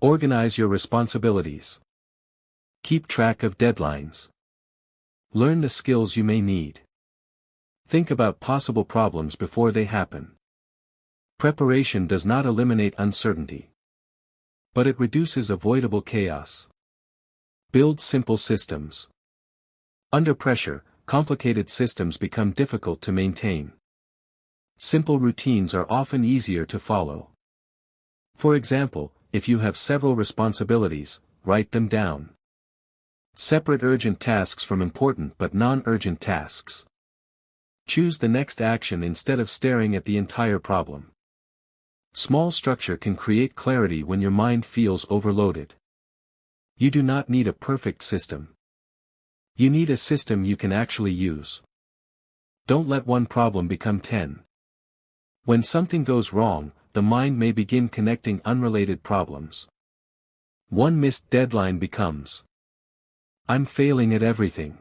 Organize your responsibilities. Keep track of deadlines. Learn the skills you may need. Think about possible problems before they happen. Preparation does not eliminate uncertainty, but it reduces avoidable chaos. Build simple systems. Under pressure, complicated systems become difficult to maintain. Simple routines are often easier to follow. For example, if you have several responsibilities, write them down. Separate urgent tasks from important but non-urgent tasks. Choose the next action instead of staring at the entire problem. Small structure can create clarity when your mind feels overloaded. You do not need a perfect system. You need a system you can actually use. Don't let one problem become 10. When something goes wrong, the mind may begin connecting unrelated problems. One missed deadline becomes, I'm failing at everything.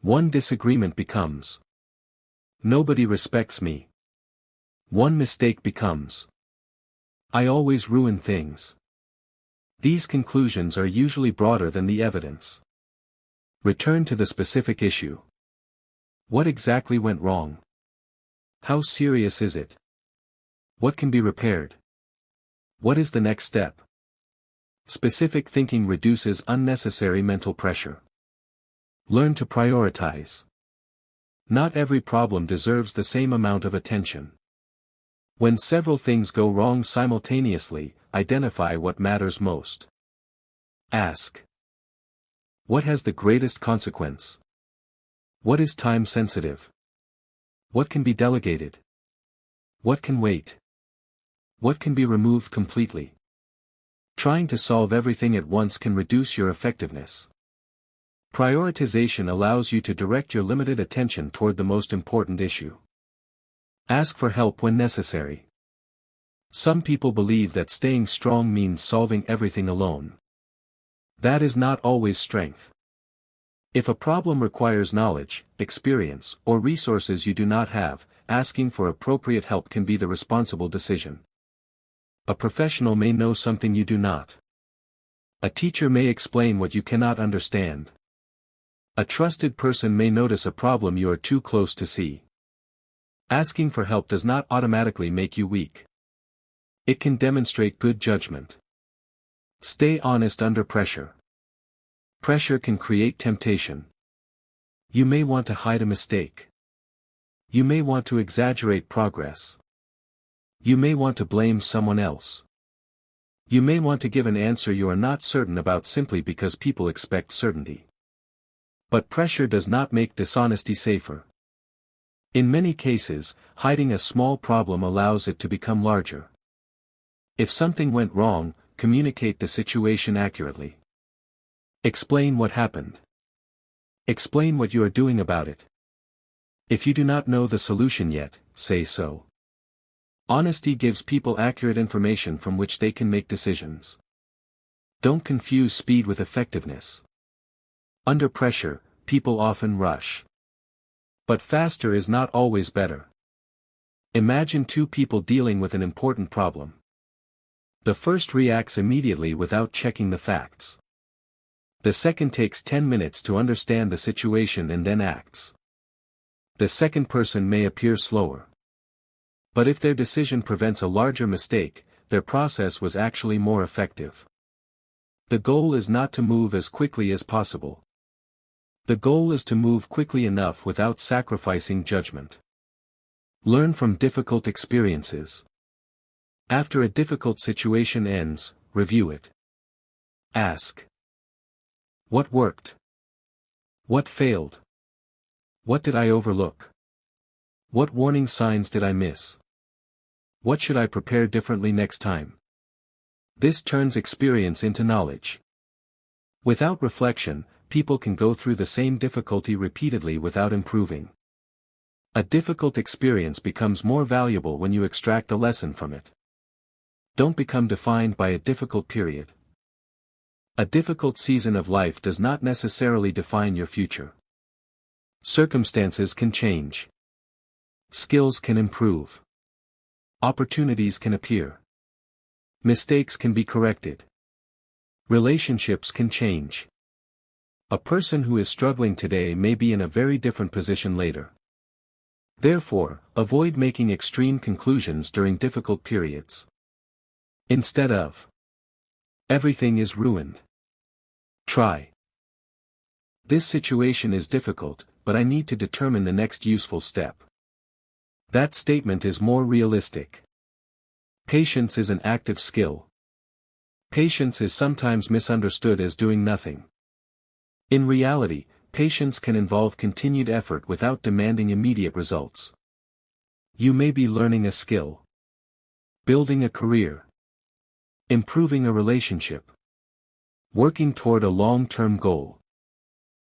One disagreement becomes, nobody respects me. One mistake becomes, I always ruin things. These conclusions are usually broader than the evidence. Return to the specific issue. What exactly went wrong? How serious is it? What can be repaired? What is the next step? Specific thinking reduces unnecessary mental pressure. Learn to prioritize. Not every problem deserves the same amount of attention. When several things go wrong simultaneously, identify what matters most. Ask, what has the greatest consequence? What is time sensitive? What can be delegated? What can wait? What can be removed completely? Trying to solve everything at once can reduce your effectiveness. Prioritization allows you to direct your limited attention toward the most important issue. Ask for help when necessary. Some people believe that staying strong means solving everything alone. That is not always strength. If a problem requires knowledge, experience, or resources you do not have, asking for appropriate help can be the responsible decision. A professional may know something you do not. A teacher may explain what you cannot understand. A trusted person may notice a problem you are too close to see. Asking for help does not automatically make you weak. It can demonstrate good judgment. Stay honest under pressure. Pressure can create temptation. You may want to hide a mistake. You may want to exaggerate progress. You may want to blame someone else. You may want to give an answer you are not certain about simply because people expect certainty. But pressure does not make dishonesty safer. In many cases, hiding a small problem allows it to become larger. If something went wrong, communicate the situation accurately. Explain what happened. Explain what you are doing about it. If you do not know the solution yet, say so. Honesty gives people accurate information from which they can make decisions. Don't confuse speed with effectiveness. Under pressure, people often rush. But faster is not always better. Imagine two people dealing with an important problem. The first reacts immediately without checking the facts. The second takes 10 minutes to understand the situation and then acts. The second person may appear slower. But if their decision prevents a larger mistake, their process was actually more effective. The goal is not to move as quickly as possible. The goal is to move quickly enough without sacrificing judgment. Learn from difficult experiences. After a difficult situation ends, review it. Ask, what worked? What failed? What did I overlook? What warning signs did I miss? What should I prepare differently next time? This turns experience into knowledge. Without reflection, people can go through the same difficulty repeatedly without improving. A difficult experience becomes more valuable when you extract a lesson from it. Don't become defined by a difficult period. A difficult season of life does not necessarily define your future. Circumstances can change. Skills can improve. Opportunities can appear. Mistakes can be corrected. Relationships can change. A person who is struggling today may be in a very different position later. Therefore, avoid making extreme conclusions during difficult periods. Instead of, everything is ruined, try, this situation is difficult, but I need to determine the next useful step. That statement is more realistic. Patience is an active skill. Patience is sometimes misunderstood as doing nothing. In reality, patience can involve continued effort without demanding immediate results. You may be learning a skill, building a career, improving a relationship, working toward a long-term goal.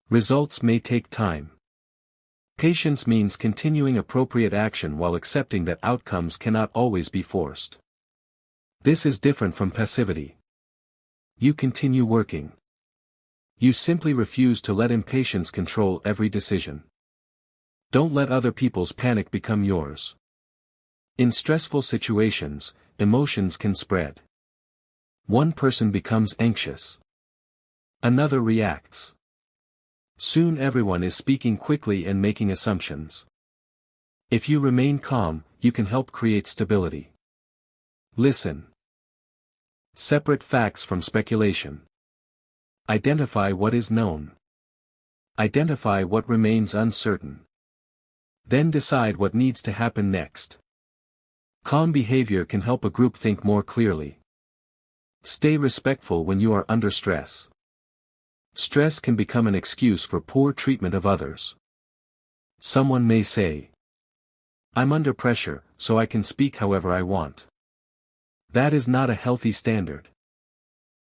Results may take time. Patience means continuing appropriate action while accepting that outcomes cannot always be forced. This is different from passivity. You continue working. You simply refuse to let impatience control every decision. Don't let other people's panic become yours. In stressful situations, emotions can spread. One person becomes anxious. Another reacts. Soon everyone is speaking quickly and making assumptions. If you remain calm, you can help create stability. Listen. Separate facts from speculation. Identify what is known. Identify what remains uncertain. Then decide what needs to happen next. Calm behavior can help a group think more clearly. Stay respectful when you are under stress. Stress can become an excuse for poor treatment of others. Someone may say, "I'm under pressure, so I can speak however I want." That is not a healthy standard.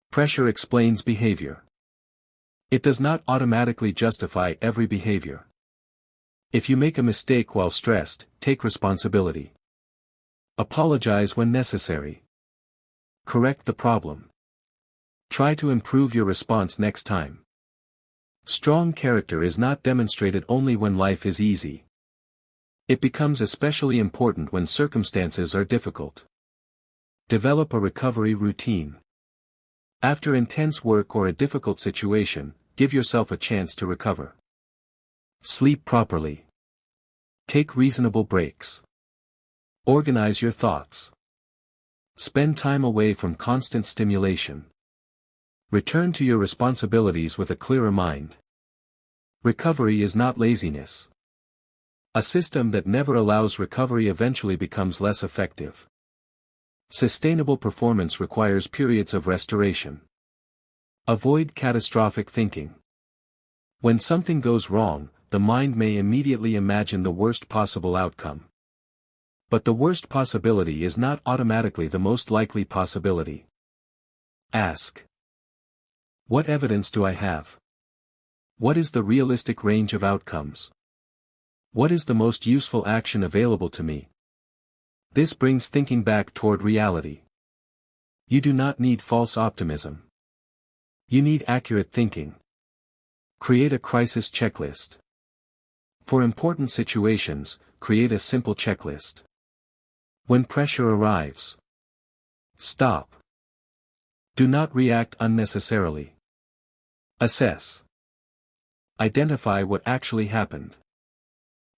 Pressure explains behavior. It does not automatically justify every behavior. If you make a mistake while stressed, take responsibility. Apologize when necessary. Correct the problem. Try to improve your response next time. Strong character is not demonstrated only when life is easy. It becomes especially important when circumstances are difficult. Develop a recovery routine. After intense work or a difficult situation, give yourself a chance to recover. Sleep properly. Take reasonable breaks. Organize your thoughts. Spend time away from constant stimulation. Return to your responsibilities with a clearer mind. Recovery is not laziness. A system that never allows recovery eventually becomes less effective. Sustainable performance requires periods of restoration. Avoid catastrophic thinking. When something goes wrong, the mind may immediately imagine the worst possible outcome. But the worst possibility is not automatically the most likely possibility. Ask, what evidence do I have? What is the realistic range of outcomes? What is the most useful action available to me? This brings thinking back toward reality. You do not need false optimism. You need accurate thinking. Create a crisis checklist. For important situations, create a simple checklist. When pressure arrives, stop. Do not react unnecessarily. Assess. Identify what actually happened.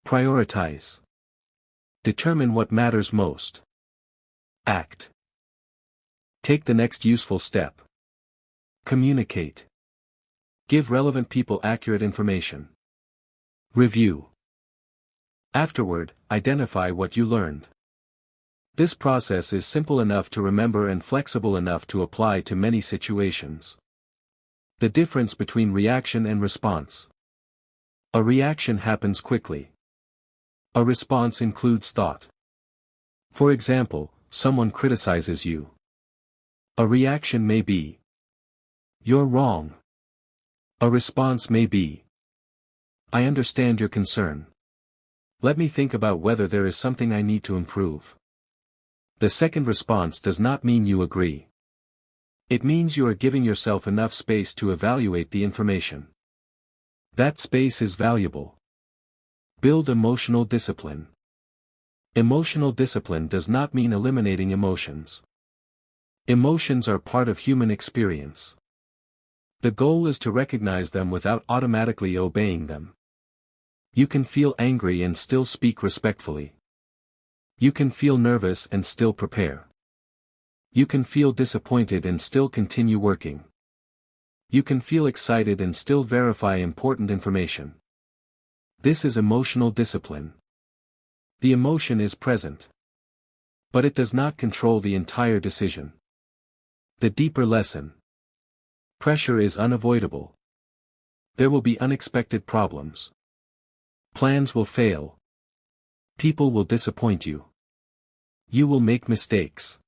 Prioritize. Determine what matters most. Act. Take the next useful step. Communicate. Give relevant people accurate information. Review. Afterward, identify what you learned. This process is simple enough to remember and flexible enough to apply to many situations. The difference between reaction and response. A reaction happens quickly. A response includes thought. For example, someone criticizes you. A reaction may be, "You're wrong." A response may be, "I understand your concern. Let me think about whether there is something I need to improve." The second response does not mean you agree. It means you are giving yourself enough space to evaluate the information. That space is valuable. Build emotional discipline. Emotional discipline does not mean eliminating emotions. Emotions are part of human experience. The goal is to recognize them without automatically obeying them. You can feel angry and still speak respectfully. You can feel nervous and still prepare. You can feel disappointed and still continue working. You can feel excited and still verify important information. This is emotional discipline. The emotion is present. But it does not control the entire decision. The deeper lesson. Pressure is unavoidable. There will be unexpected problems. Plans will fail. People will disappoint you. You will make mistakes.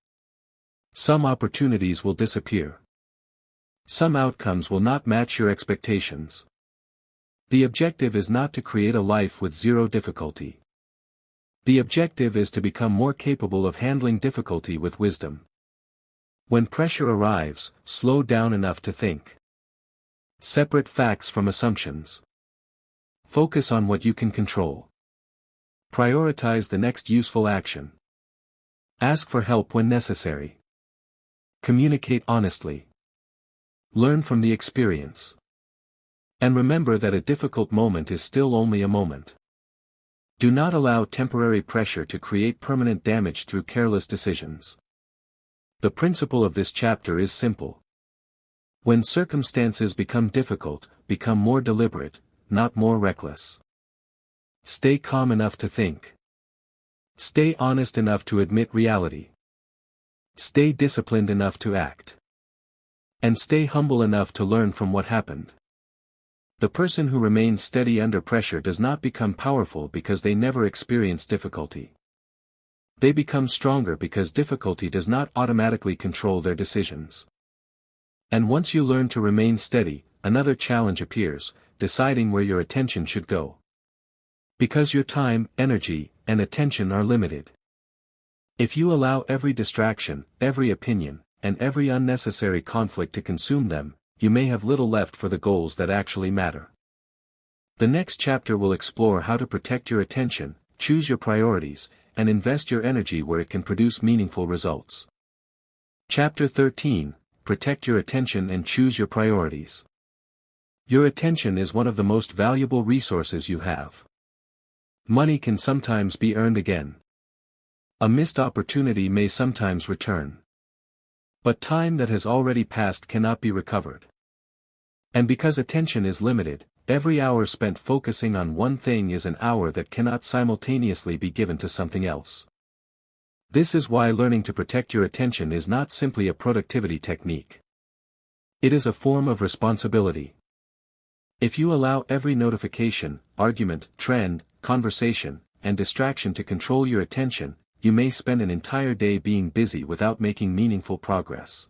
Some opportunities will disappear. Some outcomes will not match your expectations. The objective is not to create a life with zero difficulty. The objective is to become more capable of handling difficulty with wisdom. When pressure arrives, slow down enough to think. Separate facts from assumptions. Focus on what you can control. Prioritize the next useful action. Ask for help when necessary. Communicate honestly. Learn from the experience. And remember that a difficult moment is still only a moment. Do not allow temporary pressure to create permanent damage through careless decisions. The principle of this chapter is simple. When circumstances become difficult, become more deliberate, not more reckless. Stay calm enough to think. Stay honest enough to admit reality. Stay disciplined enough to act. And stay humble enough to learn from what happened. The person who remains steady under pressure does not become powerful because they never experience difficulty. They become stronger because difficulty does not automatically control their decisions. And once you learn to remain steady, another challenge appears, deciding where your attention should go. Because your time, energy, and attention are limited. If you allow every distraction, every opinion, and every unnecessary conflict to consume them, you may have little left for the goals that actually matter. The next chapter will explore how to protect your attention, choose your priorities, and invest your energy where it can produce meaningful results. Chapter 13, Protect your attention and choose your priorities. Your attention is one of the most valuable resources you have. Money can sometimes be earned again. A missed opportunity may sometimes return. But time that has already passed cannot be recovered. And because attention is limited, every hour spent focusing on one thing is an hour that cannot simultaneously be given to something else. This is why learning to protect your attention is not simply a productivity technique. It is a form of responsibility. If you allow every notification, argument, trend, conversation, and distraction to control your attention, you may spend an entire day being busy without making meaningful progress.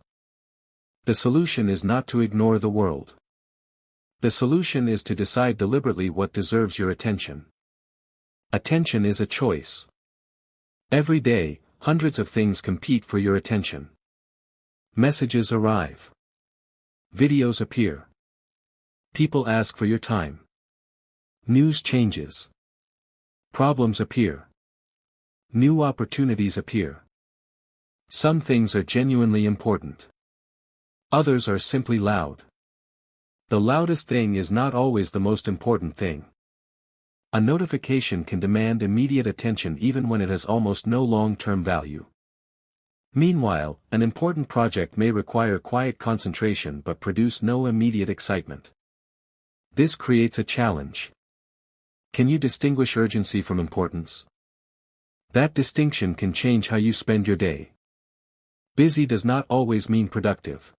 The solution is not to ignore the world. The solution is to decide deliberately what deserves your attention. Attention is a choice. Every day, hundreds of things compete for your attention. Messages arrive. Videos appear. People ask for your time. News changes. Problems appear. New opportunities appear. Some things are genuinely important. Others are simply loud. The loudest thing is not always the most important thing. A notification can demand immediate attention even when it has almost no long-term value. Meanwhile, an important project may require quiet concentration but produce no immediate excitement. This creates a challenge. Can you distinguish urgency from importance? That distinction can change how you spend your day. Busy does not always mean productive.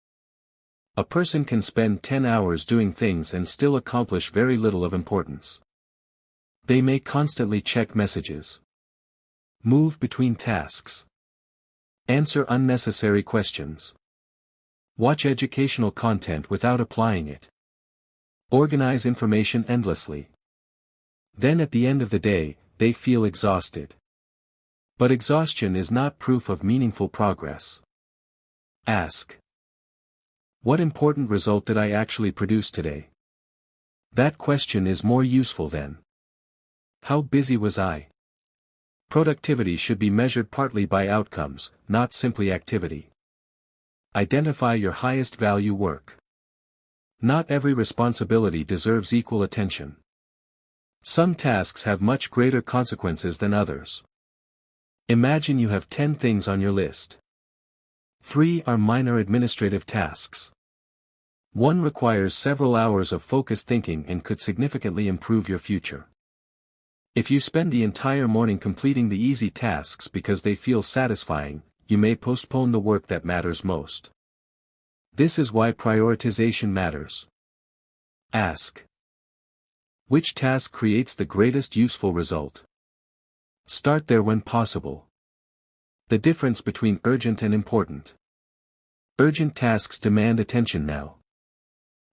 A person can spend 10 hours doing things and still accomplish very little of importance. They may constantly check messages. Move between tasks. Answer unnecessary questions. Watch educational content without applying it. Organize information endlessly. Then at the end of the day, they feel exhausted. But exhaustion is not proof of meaningful progress. Ask. What important result did I actually produce today? That question is more useful than how busy was I? Productivity should be measured partly by outcomes, not simply activity. Identify your highest value work. Not every responsibility deserves equal attention. Some tasks have much greater consequences than others. Imagine you have 10 things on your list. 3 are minor administrative tasks. 1 requires several hours of focused thinking and could significantly improve your future. If you spend the entire morning completing the easy tasks because they feel satisfying, you may postpone the work that matters most. This is why prioritization matters. Ask: which task creates the greatest useful result? Start there when possible. The difference between urgent and important. Urgent tasks demand attention now.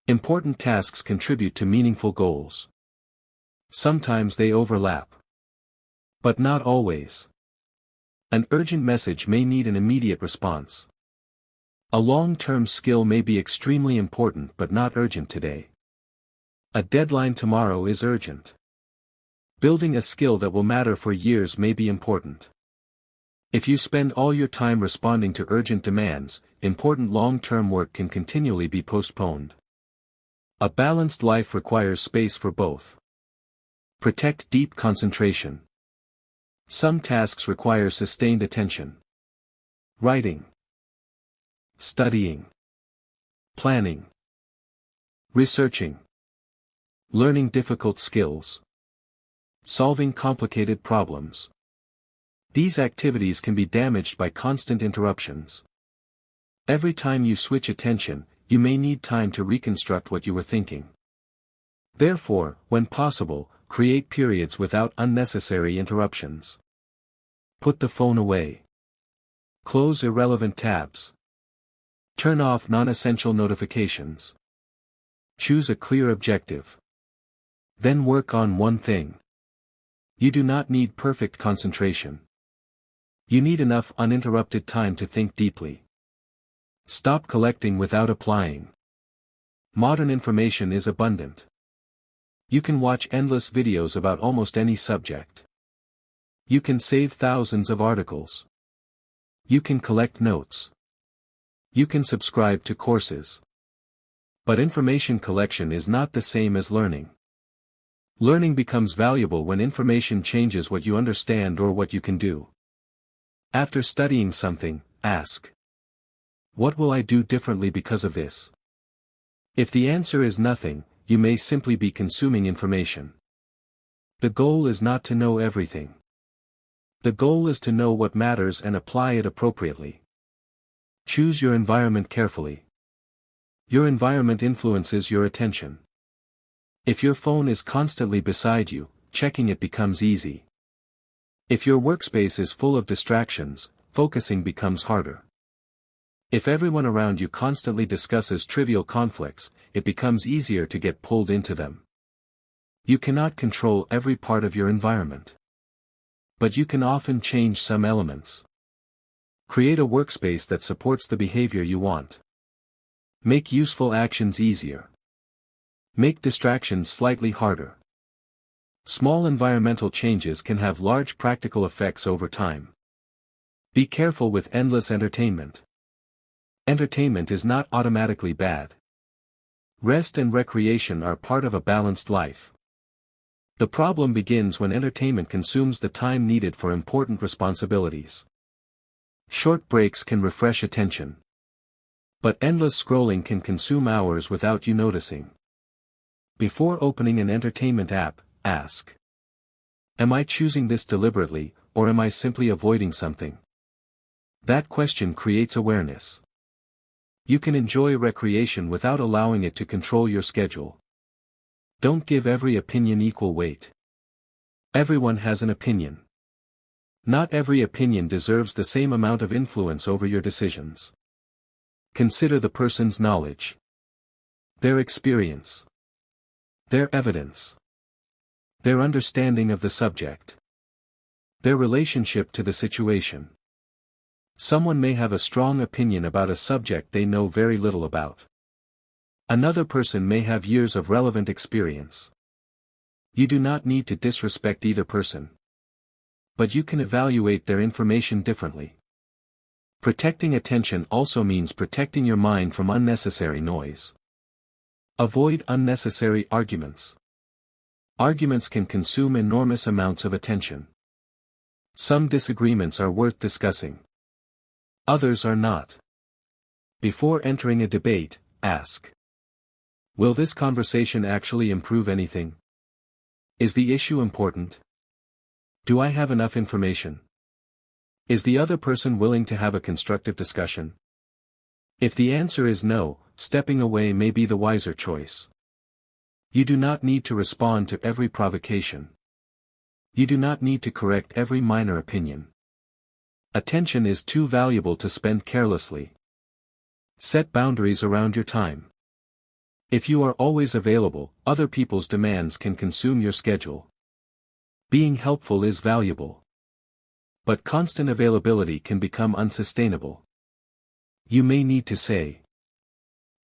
Important tasks contribute to meaningful goals. Sometimes they overlap. But not always. An urgent message may need an immediate response. A long-term skill may be extremely important but not urgent today. A deadline tomorrow is urgent. Building a skill that will matter for years may be important. If you spend all your time responding to urgent demands, important long-term work can continually be postponed. A balanced life requires space for both. Protect deep concentration. Some tasks require sustained attention. Writing, studying, planning, researching, learning difficult skills, solving complicated problems. These activities can be damaged by constant interruptions. Every time you switch attention, you may need time to reconstruct what you were thinking. Therefore, when possible, create periods without unnecessary interruptions. Put the phone away. Close irrelevant tabs. Turn off non-essential notifications. Choose a clear objective. Then work on one thing. You do not need perfect concentration. You need enough uninterrupted time to think deeply. Stop collecting without applying. Modern information is abundant. You can watch endless videos about almost any subject. You can save thousands of articles. You can collect notes. You can subscribe to courses. But information collection is not the same as learning. Learning becomes valuable when information changes what you understand or what you can do. After studying something, ask: what will I do differently because of this? If the answer is nothing, you may simply be consuming information. The goal is not to know everything. The goal is to know what matters and apply it appropriately. Choose your environment carefully. Your environment influences your attention. If your phone is constantly beside you, checking it becomes easy. If your workspace is full of distractions, focusing becomes harder. If everyone around you constantly discusses trivial conflicts, it becomes easier to get pulled into them. You cannot control every part of your environment. But you can often change some elements. Create a workspace that supports the behavior you want. Make useful actions easier. Make distractions slightly harder. Small environmental changes can have large practical effects over time. Be careful with endless entertainment. Entertainment is not automatically bad. Rest and recreation are part of a balanced life. The problem begins when entertainment consumes the time needed for important responsibilities. Short breaks can refresh attention. But endless scrolling can consume hours without you noticing. Before opening an entertainment app, ask: am I choosing this deliberately, or am I simply avoiding something? That question creates awareness. You can enjoy recreation without allowing it to control your schedule. Don't give every opinion equal weight. Everyone has an opinion. Not every opinion deserves the same amount of influence over your decisions. Consider the person's knowledge, their experience, their evidence, their understanding of the subject, their relationship to the situation. Someone may have a strong opinion about a subject they know very little about. Another person may have years of relevant experience. You do not need to disrespect either person. but you can evaluate their information differently. Protecting attention also means protecting your mind from unnecessary noise. Avoid unnecessary arguments. Arguments can consume enormous amounts of attention. Some disagreements are worth discussing. Others are not. Before entering a debate, ask: will this conversation actually improve anything? Is the issue important? Do I have enough information? Is the other person willing to have a constructive discussion? If the answer is no, stepping away may be the wiser choice. You do not need to respond to every provocation. You do not need to correct every minor opinion. Attention is too valuable to spend carelessly. Set boundaries around your time. If you are always available, other people's demands can consume your schedule. Being helpful is valuable. But constant availability can become unsustainable. You may need to say,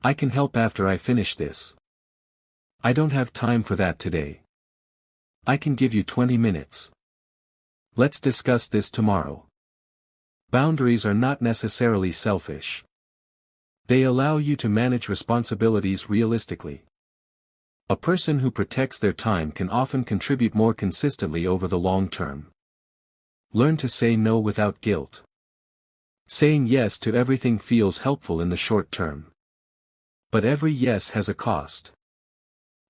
I can help after I finish this. I don't have time for that today. I can give you 20 minutes. Let's discuss this tomorrow. Boundaries are not necessarily selfish. They allow you to manage responsibilities realistically. A person who protects their time can often contribute more consistently over the long term. Learn to say no without guilt. Saying yes to everything feels helpful in the short term. But every yes has a cost.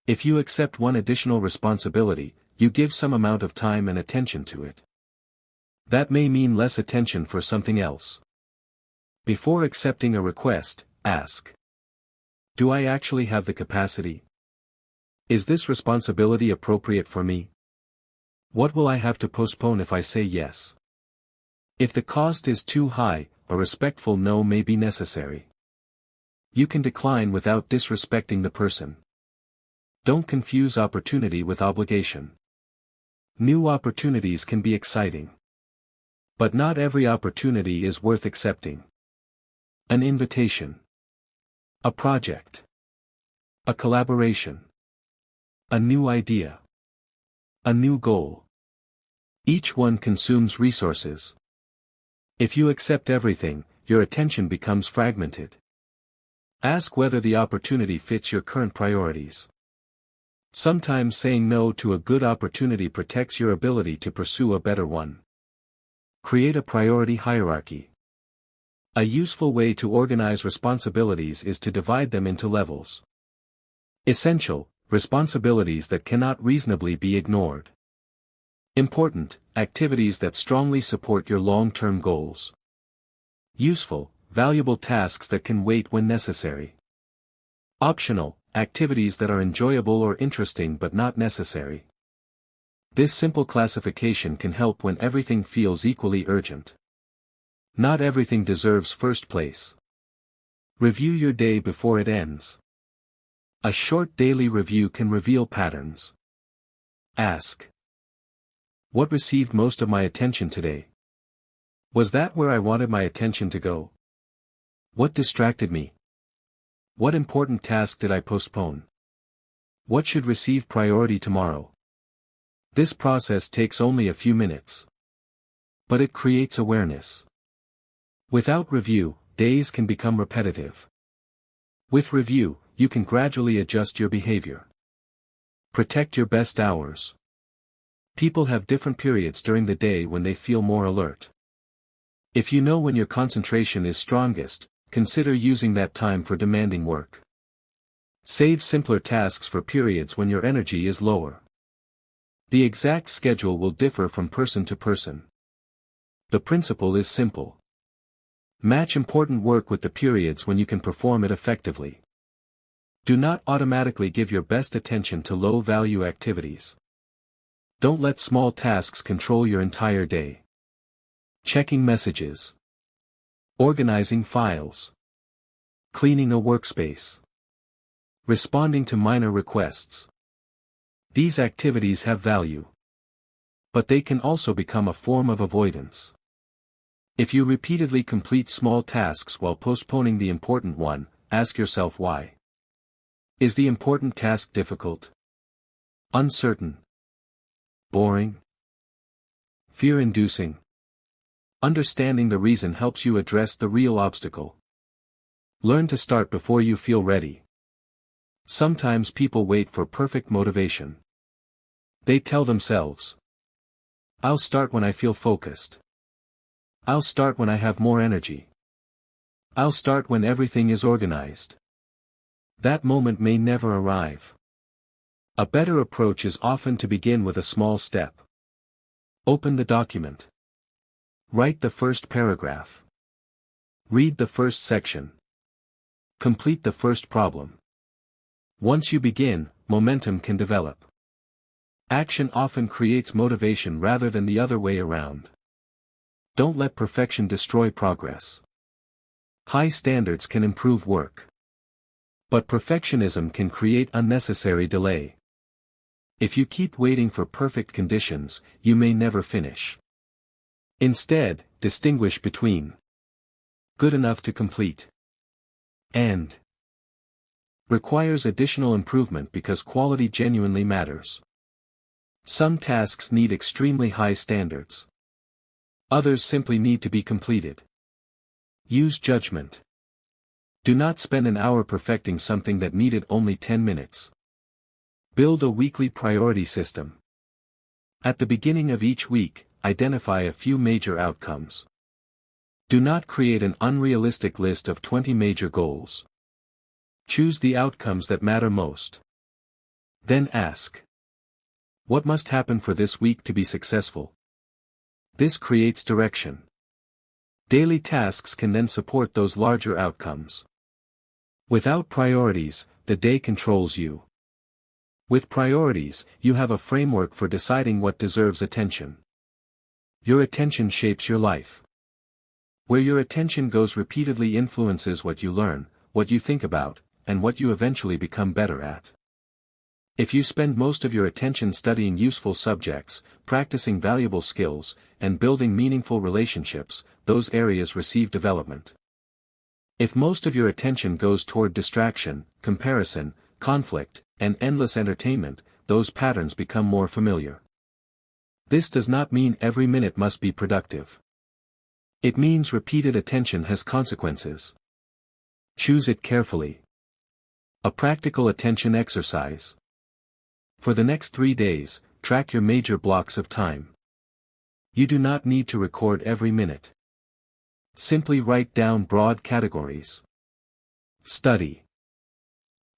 If you accept one additional responsibility, you give some amount of time and attention to it. That may mean less attention for something else. Before accepting a request, ask: do I actually have the capacity? Is this responsibility appropriate for me? What will I have to postpone if I say yes? If the cost is too high, a respectful no may be necessary. You can decline without disrespecting the person. Don't confuse opportunity with obligation. New opportunities can be exciting. But not every opportunity is worth accepting. An invitation. A project. A collaboration. A new idea. A new goal. Each one consumes resources. If you accept everything, your attention becomes fragmented. Ask whether the opportunity fits your current priorities. Sometimes saying no to a good opportunity protects your ability to pursue a better one. Create a priority hierarchy. A useful way to organize responsibilities is to divide them into levels. Essential, responsibilities that cannot reasonably be ignored. Important, activities that strongly support your long-term goals. Useful, valuable tasks that can wait when necessary. Optional, activities that are enjoyable or interesting but not necessary. This simple classification can help when everything feels equally urgent. Not everything deserves first place. Review your day before it ends. A short daily review can reveal patterns. Ask: what received most of my attention today? Was that where I wanted my attention to go? What distracted me? What important task did I postpone? What should receive priority tomorrow? This process takes only a few minutes. But it creates awareness. Without review, days can become repetitive. With review, you can gradually adjust your behavior. Protect your best hours. People have different periods during the day when they feel more alert. If you know when your concentration is strongest, consider using that time for demanding work. Save simpler tasks for periods when your energy is lower. The exact schedule will differ from person to person. The principle is simple. Match important work with the periods when you can perform it effectively. Do not automatically give your best attention to low-value activities. Don't let small tasks control your entire day. Checking messages. Organizing files. Cleaning a workspace. Responding to minor requests. These activities have value. But they can also become a form of avoidance. If you repeatedly complete small tasks while postponing the important one, ask yourself why. Is the important task difficult? Uncertain? Boring? Fear-inducing. Understanding the reason helps you address the real obstacle. Learn to start before you feel ready. Sometimes people wait for perfect motivation. They tell themselves, "I'll start when I feel focused. I'll start when I have more energy. I'll start when everything is organized." That moment may never arrive. A better approach is often to begin with a small step. Open the document. Write the first paragraph. Read the first section. Complete the first problem. Once you begin, momentum can develop. Action often creates motivation rather than the other way around. Don't let perfection destroy progress. High standards can improve work. But perfectionism can create unnecessary delay. If you keep waiting for perfect conditions, you may never finish. Instead, distinguish between good enough to complete and requires additional improvement because quality genuinely matters. Some tasks need extremely high standards. Others simply need to be completed. Use judgment. Do not spend an hour perfecting something that needed only 10 minutes. Build a weekly priority system. At the beginning of each week, identify a few major outcomes. Do not create an unrealistic list of 20 major goals. Choose the outcomes that matter most. Then ask, what must happen for this week to be successful? This creates direction. Daily tasks can then support those larger outcomes. Without priorities, the day controls you. With priorities, you have a framework for deciding what deserves attention. Your attention shapes your life. Where your attention goes repeatedly influences what you learn, what you think about, and what you eventually become better at. If you spend most of your attention studying useful subjects, practicing valuable skills, and building meaningful relationships, those areas receive development. If most of your attention goes toward distraction, comparison, conflict, and endless entertainment, those patterns become more familiar. This does not mean every minute must be productive. It means repeated attention has consequences. Choose it carefully. A practical attention exercise. For the next 3 days, track your major blocks of time. You do not need to record every minute. Simply write down broad categories. Study.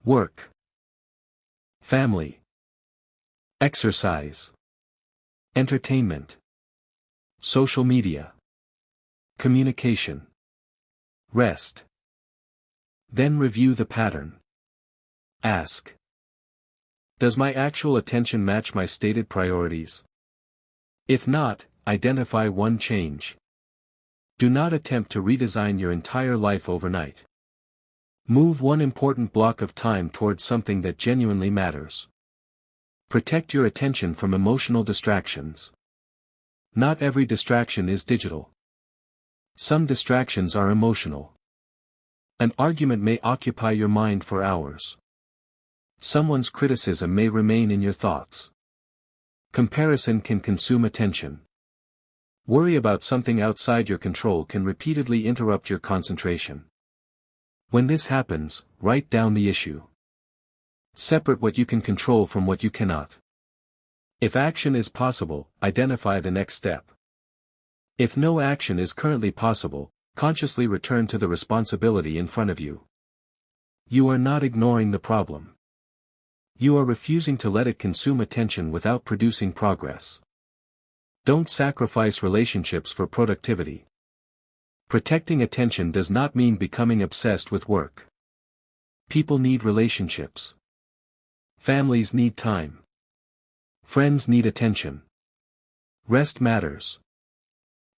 Work. Family. Exercise. Entertainment. Social media. Communication. Rest. Then review the pattern. Ask, does my actual attention match my stated priorities? If not, identify one change. Do not attempt to redesign your entire life overnight. Move one important block of time towards something that genuinely matters. Protect your attention from emotional distractions. Not every distraction is digital. Some distractions are emotional. An argument may occupy your mind for hours. Someone's criticism may remain in your thoughts. Comparison can consume attention. Worry about something outside your control can repeatedly interrupt your concentration. When this happens, write down the issue. Separate what you can control from what you cannot. If action is possible, identify the next step. If no action is currently possible, consciously return to the responsibility in front of you. You are not ignoring the problem. You are refusing to let it consume attention without producing progress. Don't sacrifice relationships for productivity. Protecting attention does not mean becoming obsessed with work. People need relationships. Families need time. Friends need attention. Rest matters.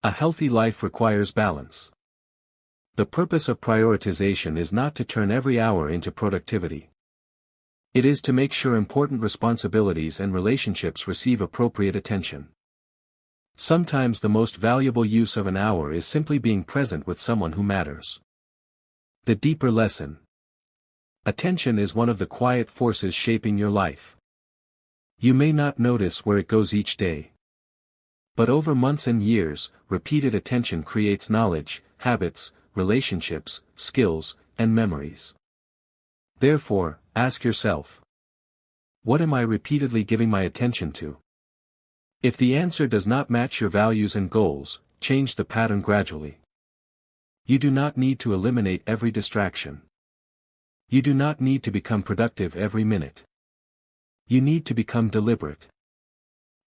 A healthy life requires balance. The purpose of prioritization is not to turn every hour into productivity. It is to make sure important responsibilities and relationships receive appropriate attention. Sometimes the most valuable use of an hour is simply being present with someone who matters. The deeper lesson. Attention is one of the quiet forces shaping your life. You may not notice where it goes each day. But over months and years, repeated attention creates knowledge, habits, relationships, skills, and memories. Therefore, ask yourself, what am I repeatedly giving my attention to? If the answer does not match your values and goals, change the pattern gradually. You do not need to eliminate every distraction. You do not need to become productive every minute. You need to become deliberate.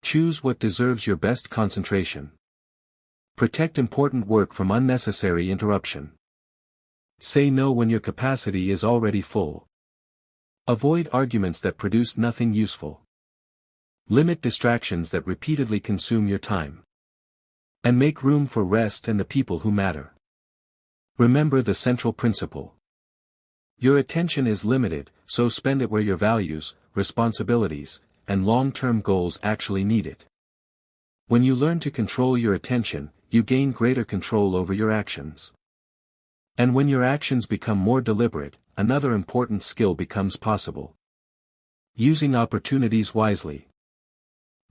Choose what deserves your best concentration. Protect important work from unnecessary interruption. Say no when your capacity is already full. Avoid arguments that produce nothing useful. Limit distractions that repeatedly consume your time. And make room for rest and the people who matter. Remember the central principle. Your attention is limited, so spend it where your values, responsibilities, and long-term goals actually need it. When you learn to control your attention, you gain greater control over your actions. And when your actions become more deliberate, another important skill becomes possible. Using opportunities wisely.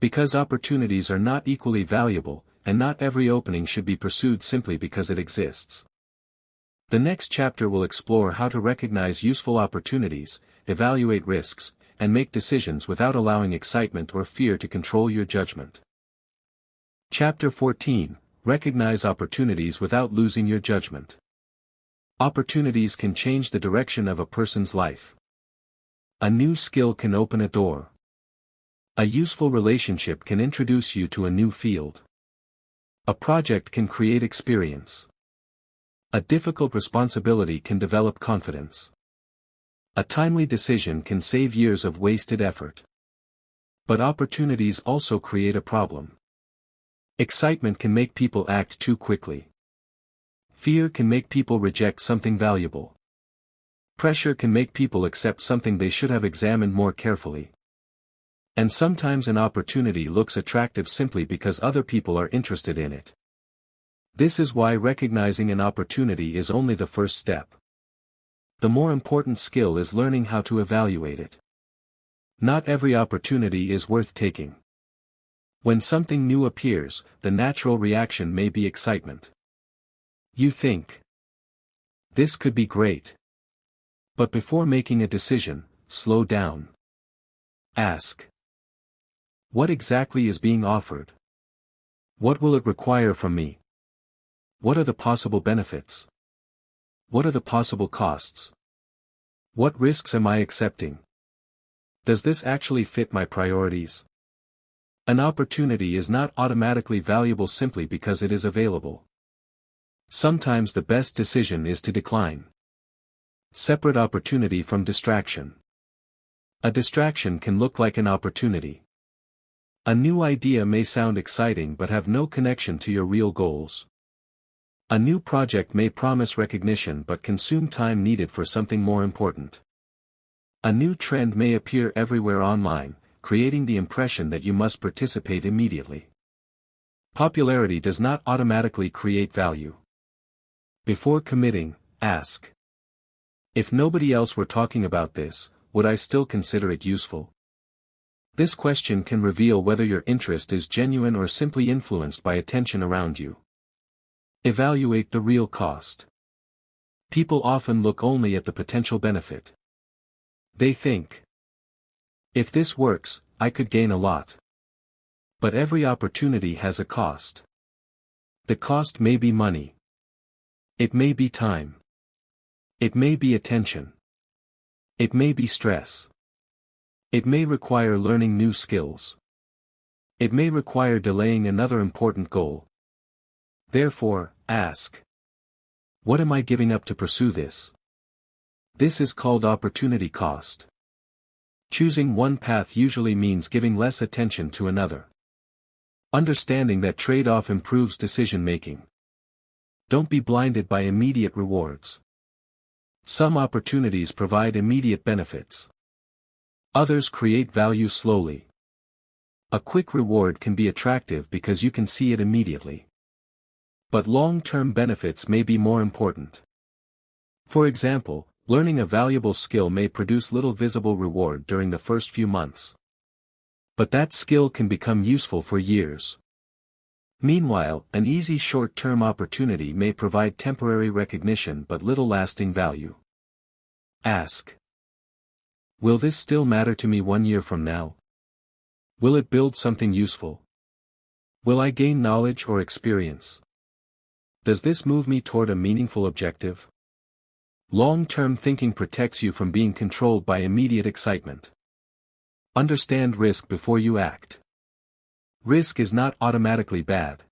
Because opportunities are not equally valuable, and not every opening should be pursued simply because it exists. The next chapter will explore how to recognize useful opportunities, evaluate risks, and make decisions without allowing excitement or fear to control your judgment. Chapter 14: Recognize opportunities without losing your judgment. Opportunities can change the direction of a person's life. A new skill can open a door. A useful relationship can introduce you to a new field. A project can create experience. A difficult responsibility can develop confidence. A timely decision can save years of wasted effort. But opportunities also create a problem. Excitement can make people act too quickly. Fear can make people reject something valuable. Pressure can make people accept something they should have examined more carefully. And sometimes an opportunity looks attractive simply because other people are interested in it. This is why recognizing an opportunity is only the first step. The more important skill is learning how to evaluate it. Not every opportunity is worth taking. When something new appears, the natural reaction may be excitement. You think, this could be great. But before making a decision, slow down. Ask, what exactly is being offered? What will it require from me? What are the possible benefits? What are the possible costs? What risks am I accepting? Does this actually fit my priorities? An opportunity is not automatically valuable simply because it is available. Sometimes the best decision is to decline. Separate opportunity from distraction. A distraction can look like an opportunity. A new idea may sound exciting but have no connection to your real goals. A new project may promise recognition but consume time needed for something more important. A new trend may appear everywhere online, creating the impression that you must participate immediately. Popularity does not automatically create value. Before committing, ask, if nobody else were talking about this, would I still consider it useful? This question can reveal whether your interest is genuine or simply influenced by attention around you. Evaluate the real cost. People often look only at the potential benefit. They think, if this works, I could gain a lot. But every opportunity has a cost. The cost may be money. It may be time. It may be attention. It may be stress. It may require learning new skills. It may require delaying another important goal. Therefore, ask, what am I giving up to pursue this? This is called opportunity cost. Choosing one path usually means giving less attention to another. Understanding that trade-off improves decision-making. Don't be blinded by immediate rewards. Some opportunities provide immediate benefits. Others create value slowly. A quick reward can be attractive because you can see it immediately. But long-term benefits may be more important. For example, learning a valuable skill may produce little visible reward during the first few months. But that skill can become useful for years. Meanwhile, an easy short-term opportunity may provide temporary recognition but little lasting value. Ask. Will this still matter to me 1 year from now? Will it build something useful? Will I gain knowledge or experience? Does this move me toward a meaningful objective? Long-term thinking protects you from being controlled by immediate excitement. Understand risk before you act. Risk is not automatically bad.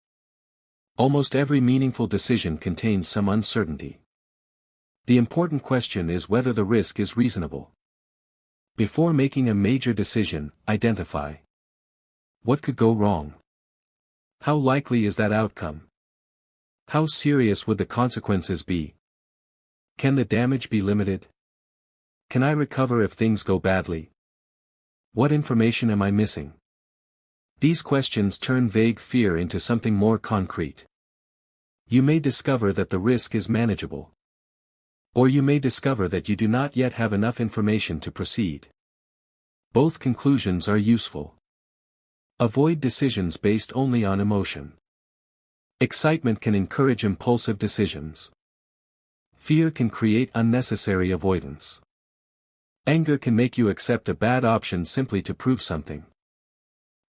Almost every meaningful decision contains some uncertainty. The important question is whether the risk is reasonable. Before making a major decision, identify. What could go wrong? How likely is that outcome? How serious would the consequences be? Can the damage be limited? Can I recover if things go badly? What information am I missing? These questions turn vague fear into something more concrete. You may discover that the risk is manageable. Or you may discover that you do not yet have enough information to proceed. Both conclusions are useful. Avoid decisions based only on emotion. Excitement can encourage impulsive decisions. Fear can create unnecessary avoidance. Anger can make you accept a bad option simply to prove something.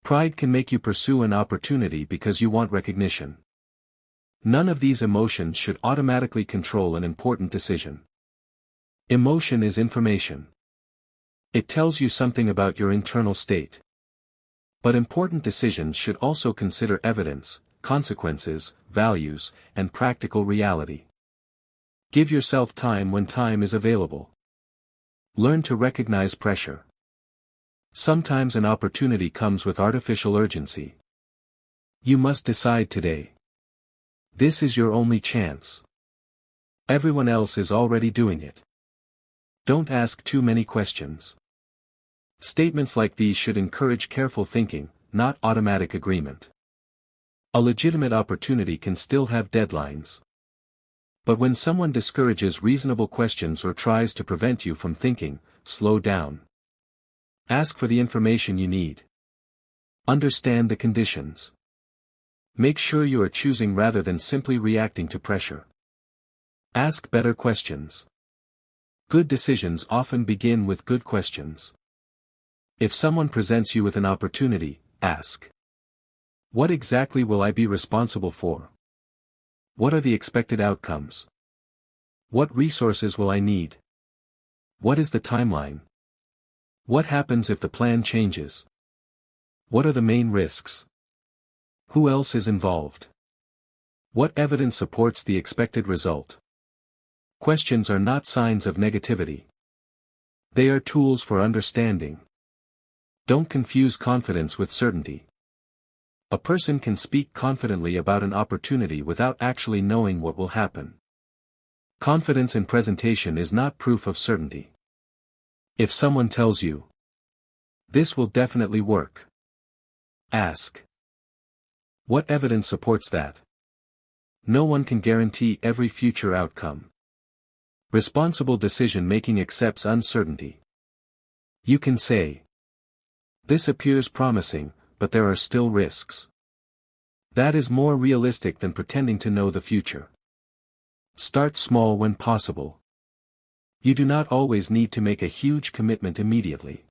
Pride can make you pursue an opportunity because you want recognition. None of these emotions should automatically control an important decision. Emotion is information. It tells you something about your internal state. But important decisions should also consider evidence, consequences, values, and practical reality. Give yourself time when time is available. Learn to recognize pressure. Sometimes an opportunity comes with artificial urgency. You must decide today. This is your only chance. Everyone else is already doing it. Don't ask too many questions. Statements like these should encourage careful thinking, not automatic agreement. A legitimate opportunity can still have deadlines. But when someone discourages reasonable questions or tries to prevent you from thinking, slow down. Ask for the information you need. Understand the conditions. Make sure you are choosing rather than simply reacting to pressure. Ask better questions. Good decisions often begin with good questions. If someone presents you with an opportunity, ask. What exactly will I be responsible for? What are the expected outcomes? What resources will I need? What is the timeline? What happens if the plan changes? What are the main risks? Who else is involved? What evidence supports the expected result? Questions are not signs of negativity. They are tools for understanding. Don't confuse confidence with certainty. A person can speak confidently about an opportunity without actually knowing what will happen. Confidence in presentation is not proof of certainty. If someone tells you, "This will definitely work," ask, what evidence supports that? No one can guarantee every future outcome. Responsible decision-making accepts uncertainty. You can say, "This appears promising, but there are still risks." That is more realistic than pretending to know the future. Start small when possible. You do not always need to make a huge commitment immediately.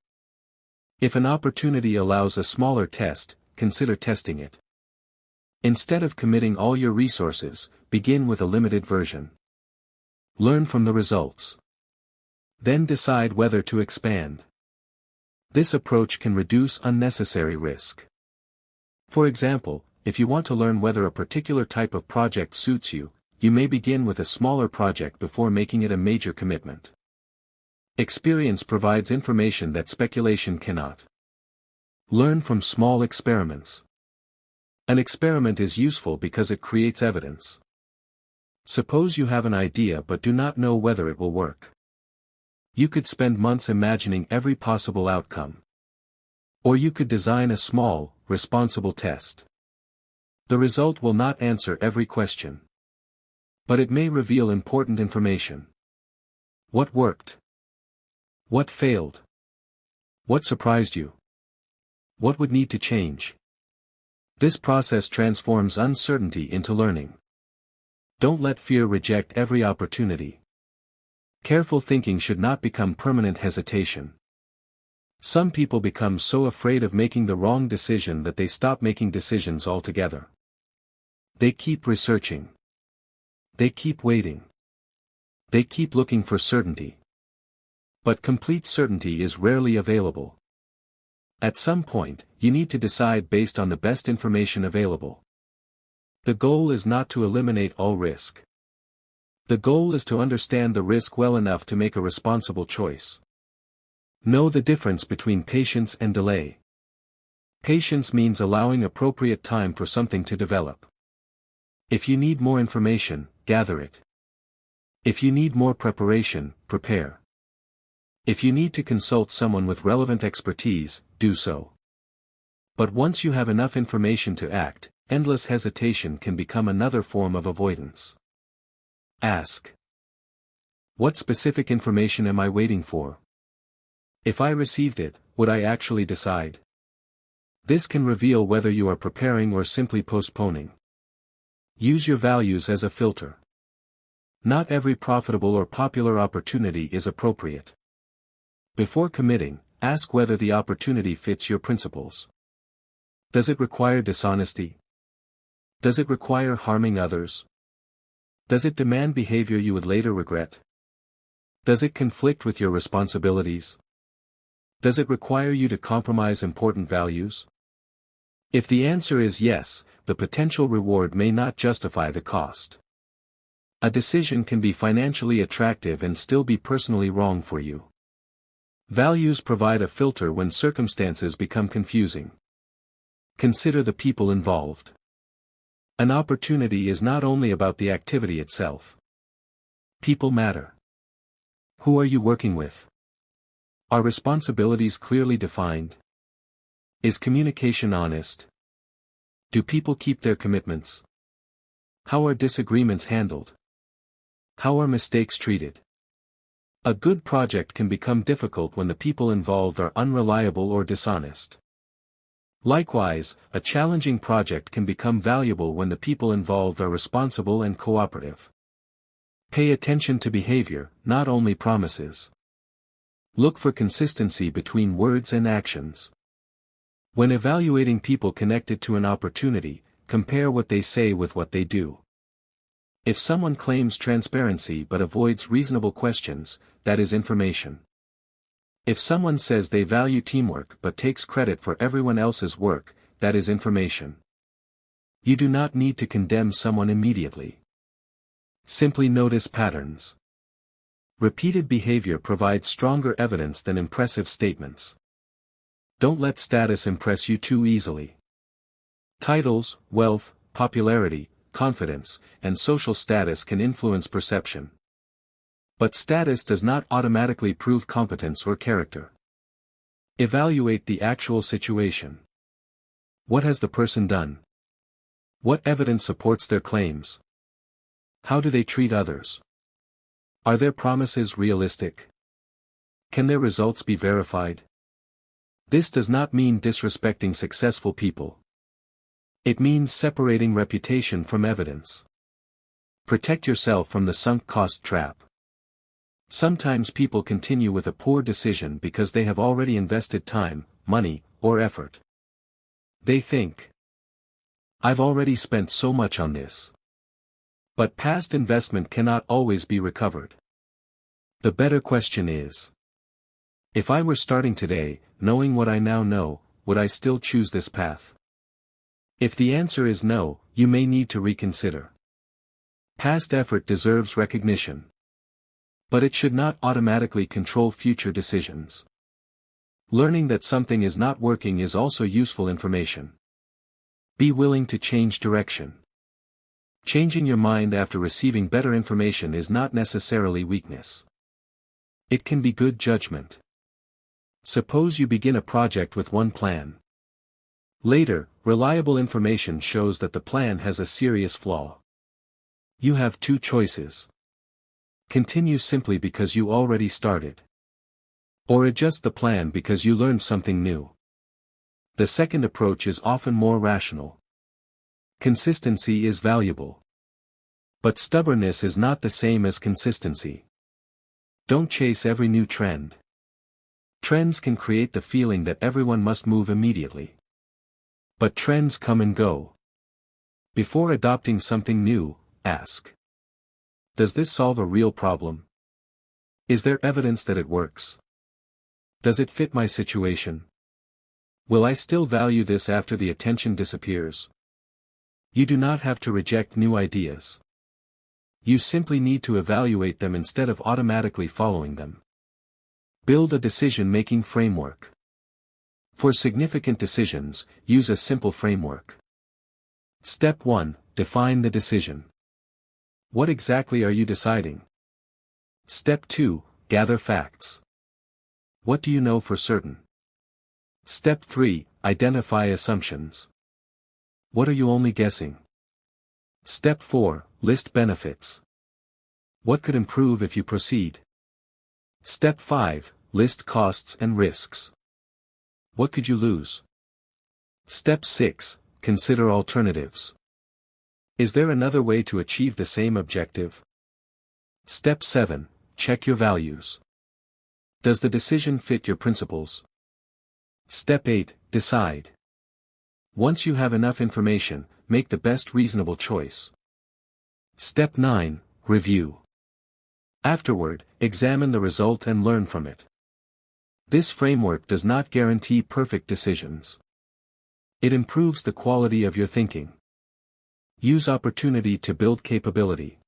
If an opportunity allows a smaller test, consider testing it. Instead of committing all your resources, begin with a limited version. Learn from the results. Then decide whether to expand. This approach can reduce unnecessary risk. For example, if you want to learn whether a particular type of project suits you, you may begin with a smaller project before making it a major commitment. Experience provides information that speculation cannot. Learn from small experiments. An experiment is useful because it creates evidence. Suppose you have an idea but do not know whether it will work. You could spend months imagining every possible outcome. Or you could design a small, responsible test. The result will not answer every question. But it may reveal important information. What worked? What failed? What surprised you? What would need to change? This process transforms uncertainty into learning. Don't let fear reject every opportunity. Careful thinking should not become permanent hesitation. Some people become so afraid of making the wrong decision that they stop making decisions altogether. They keep researching. They keep waiting. They keep looking for certainty. But complete certainty is rarely available. At some point, you need to decide based on the best information available. The goal is not to eliminate all risk. The goal is to understand the risk well enough to make a responsible choice. Know the difference between patience and delay. Patience means allowing appropriate time for something to develop. If you need more information, gather it. If you need more preparation, prepare. If you need to consult someone with relevant expertise, do so. But once you have enough information to act, endless hesitation can become another form of avoidance. Ask. What specific information am I waiting for? If I received it, would I actually decide? This can reveal whether you are preparing or simply postponing. Use your values as a filter. Not every profitable or popular opportunity is appropriate. Before committing, ask whether the opportunity fits your principles. Does it require dishonesty? Does it require harming others? Does it demand behavior you would later regret? Does it conflict with your responsibilities? Does it require you to compromise important values? If the answer is yes, the potential reward may not justify the cost. A decision can be financially attractive and still be personally wrong for you. Values provide a filter when circumstances become confusing. Consider the people involved. An opportunity is not only about the activity itself. People matter. Who are you working with? Are responsibilities clearly defined? Is communication honest? Do people keep their commitments? How are disagreements handled? How are mistakes treated? A good project can become difficult when the people involved are unreliable or dishonest. Likewise, a challenging project can become valuable when the people involved are responsible and cooperative. Pay attention to behavior, not only promises. Look for consistency between words and actions. When evaluating people connected to an opportunity, compare what they say with what they do. If someone claims transparency but avoids reasonable questions, that is information. If someone says they value teamwork but takes credit for everyone else's work, that is information. You do not need to condemn someone immediately. Simply notice patterns. Repeated behavior provides stronger evidence than impressive statements. Don't let status impress you too easily. Titles, wealth, popularity, confidence, and social status can influence perception. But status does not automatically prove competence or character. Evaluate the actual situation. What has the person done? What evidence supports their claims? How do they treat others? Are their promises realistic? Can their results be verified? This does not mean disrespecting successful people. It means separating reputation from evidence. Protect yourself from the sunk cost trap. Sometimes people continue with a poor decision because they have already invested time, money, or effort. They think, "I've already spent so much on this." But past investment cannot always be recovered. The better question is, if I were starting today, knowing what I now know, would I still choose this path? If the answer is no, you may need to reconsider. Past effort deserves recognition. But it should not automatically control future decisions. Learning that something is not working is also useful information. Be willing to change direction. Changing your mind after receiving better information is not necessarily weakness. It can be good judgment. Suppose you begin a project with one plan. Later, reliable information shows that the plan has a serious flaw. You have two choices. Continue simply because you already started. Or adjust the plan because you learned something new. The second approach is often more rational. Consistency is valuable. But stubbornness is not the same as consistency. Don't chase every new trend. Trends can create the feeling that everyone must move immediately. But trends come and go. Before adopting something new, ask: does this solve a real problem? Is there evidence that it works? Does it fit my situation? Will I still value this after the attention disappears? You do not have to reject new ideas. You simply need to evaluate them instead of automatically following them. Build a decision-making framework. For significant decisions, use a simple framework. Step 1. Define the decision. What exactly are you deciding? Step 2. Gather facts. What do you know for certain? Step 3. Identify assumptions. What are you only guessing? Step 4. List benefits. What could improve if you proceed? Step 5. List costs and risks. What could you lose? Step 6. Consider alternatives. Is there another way to achieve the same objective? Step 7. Check your values. Does the decision fit your principles? Step 8. Decide. Once you have enough information, make the best reasonable choice. Step 9. Review. Afterward, examine the result and learn from it. This framework does not guarantee perfect decisions. It improves the quality of your thinking. Use opportunity to build capability.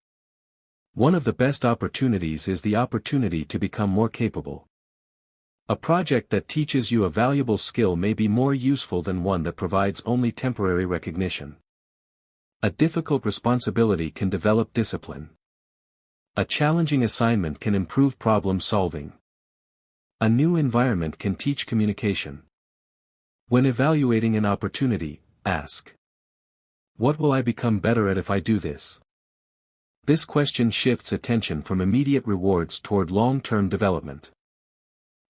One of the best opportunities is the opportunity to become more capable. A project that teaches you a valuable skill may be more useful than one that provides only temporary recognition. A difficult responsibility can develop discipline. A challenging assignment can improve problem solving. A new environment can teach communication. When evaluating an opportunity, ask: what will I become better at if I do this? This question shifts attention from immediate rewards toward long-term development.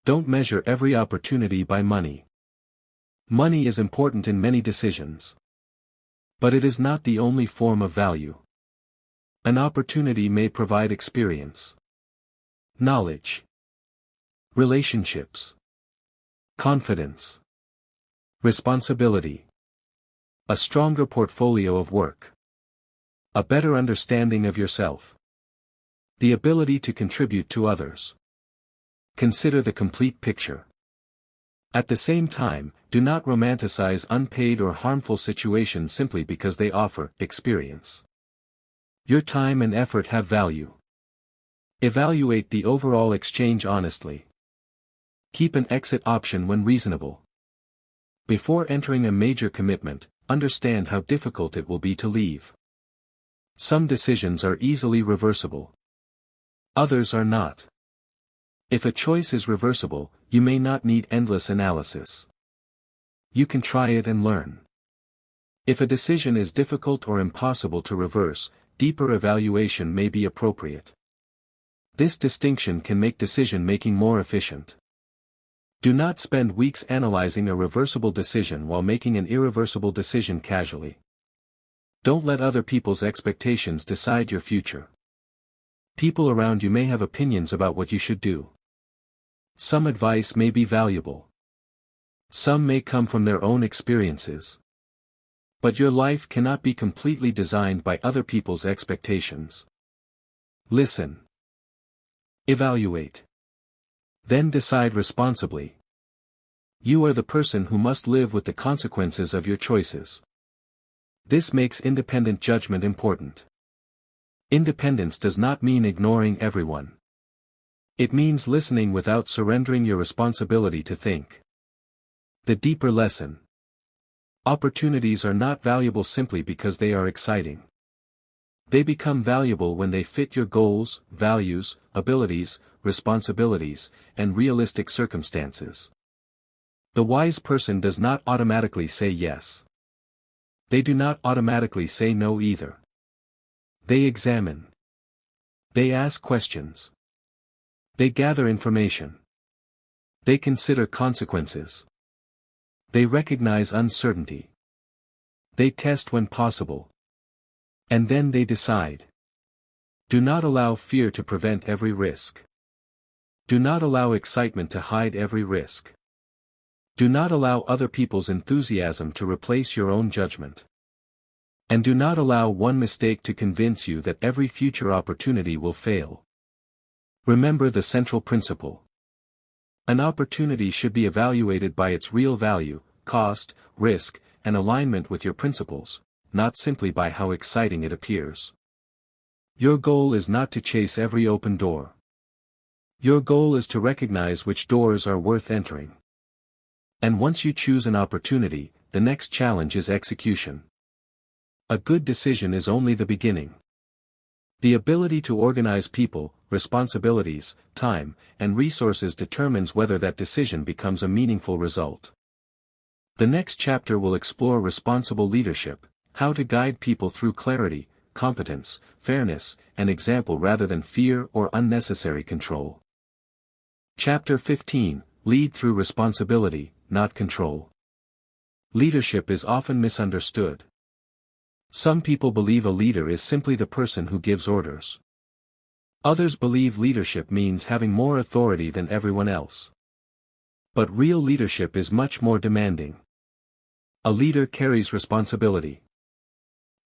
Don't measure every opportunity by money. Money is important in many decisions. But it is not the only form of value. An opportunity may provide experience, knowledge, relationships, confidence, responsibility, a stronger portfolio of work, a better understanding of yourself, the ability to contribute to others. Consider the complete picture. At the same time, do not romanticize unpaid or harmful situations simply because they offer experience. Your time and effort have value. Evaluate the overall exchange honestly. Keep an exit option when reasonable. Before entering a major commitment, understand how difficult it will be to leave. Some decisions are easily reversible. Others are not. If a choice is reversible, you may not need endless analysis. You can try it and learn. If a decision is difficult or impossible to reverse, deeper evaluation may be appropriate. This distinction can make decision-making more efficient. Do not spend weeks analyzing a reversible decision while making an irreversible decision casually. Don't let other people's expectations decide your future. People around you may have opinions about what you should do. Some advice may be valuable. Some may come from their own experiences. But your life cannot be completely designed by other people's expectations. Listen. Evaluate. Then decide responsibly. You are the person who must live with the consequences of your choices. This makes independent judgment important. Independence does not mean ignoring everyone. It means listening without surrendering your responsibility to think. The deeper lesson. Opportunities are not valuable simply because they are exciting. They become valuable when they fit your goals, values, abilities, responsibilities, and realistic circumstances. The wise person does not automatically say yes. They do not automatically say no either. They examine. They ask questions. They gather information. They consider consequences. They recognize uncertainty. They test when possible. And then they decide. Do not allow fear to prevent every risk. Do not allow excitement to hide every risk. Do not allow other people's enthusiasm to replace your own judgment. And do not allow one mistake to convince you that every future opportunity will fail. Remember the central principle. An opportunity should be evaluated by its real value, cost, risk, and alignment with your principles, not simply by how exciting it appears. Your goal is not to chase every open door. Your goal is to recognize which doors are worth entering. And once you choose an opportunity, the next challenge is execution. A good decision is only the beginning. The ability to organize people, responsibilities, time, and resources determines whether that decision becomes a meaningful result. The next chapter will explore responsible leadership, how to guide people through clarity, competence, fairness, and example rather than fear or unnecessary control. Chapter 15, Lead through responsibility, not control. Leadership is often misunderstood. Some people believe a leader is simply the person who gives orders. Others believe leadership means having more authority than everyone else. But real leadership is much more demanding. A leader carries responsibility.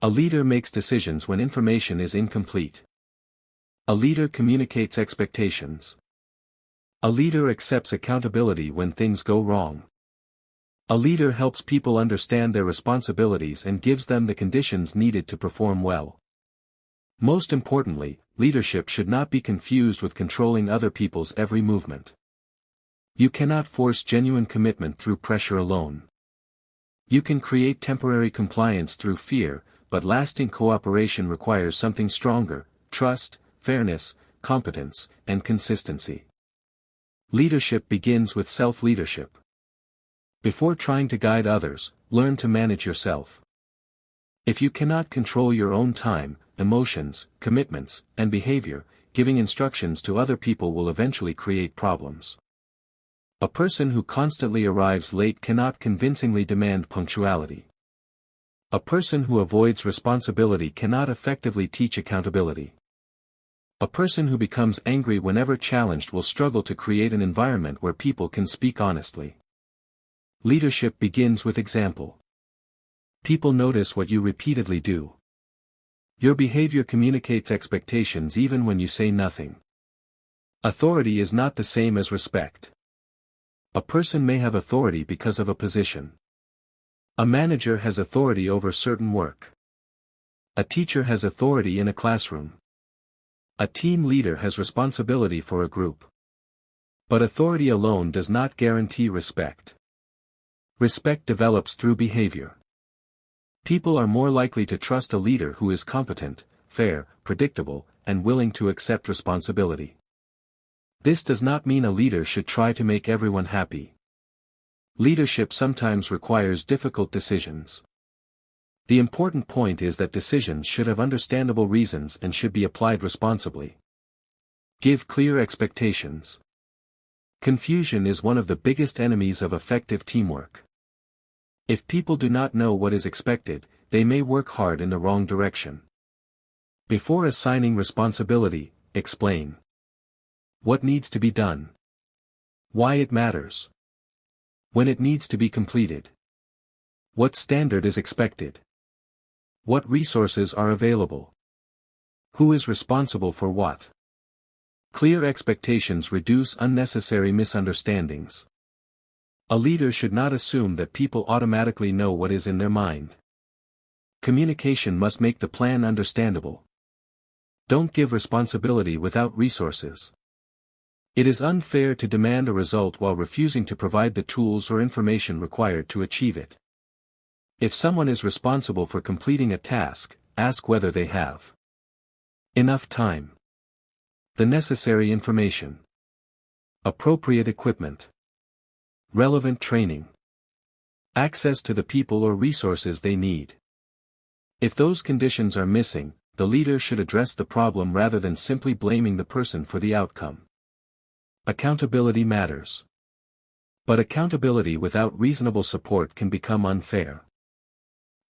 A leader makes decisions when information is incomplete. A leader communicates expectations. A leader accepts accountability when things go wrong. A leader helps people understand their responsibilities and gives them the conditions needed to perform well. Most importantly, leadership should not be confused with controlling other people's every movement. You cannot force genuine commitment through pressure alone. You can create temporary compliance through fear, but lasting cooperation requires something stronger: trust, fairness, competence, and consistency. Leadership begins with self-leadership. Before trying to guide others, learn to manage yourself. If you cannot control your own time, emotions, commitments, and behavior, giving instructions to other people will eventually create problems. A person who constantly arrives late cannot convincingly demand punctuality. A person who avoids responsibility cannot effectively teach accountability. A person who becomes angry whenever challenged will struggle to create an environment where people can speak honestly. Leadership begins with example. People notice what you repeatedly do. Your behavior communicates expectations even when you say nothing. Authority is not the same as respect. A person may have authority because of a position. A manager has authority over certain work. A teacher has authority in a classroom. A team leader has responsibility for a group. But authority alone does not guarantee respect. Respect develops through behavior. People are more likely to trust a leader who is competent, fair, predictable, and willing to accept responsibility. This does not mean a leader should try to make everyone happy. Leadership sometimes requires difficult decisions. The important point is that decisions should have understandable reasons and should be applied responsibly. Give clear expectations. Confusion is one of the biggest enemies of effective teamwork. If people do not know what is expected, they may work hard in the wrong direction. Before assigning responsibility, explain what needs to be done, why it matters, when it needs to be completed, what standard is expected, what resources are available, who is responsible for what. Clear expectations reduce unnecessary misunderstandings. A leader should not assume that people automatically know what is in their mind. Communication must make the plan understandable. Don't give responsibility without resources. It is unfair to demand a result while refusing to provide the tools or information required to achieve it. If someone is responsible for completing a task, ask whether they have enough time, the necessary information, appropriate equipment, relevant training, access to the people or resources they need. If those conditions are missing, the leader should address the problem rather than simply blaming the person for the outcome. Accountability matters. But accountability without reasonable support can become unfair.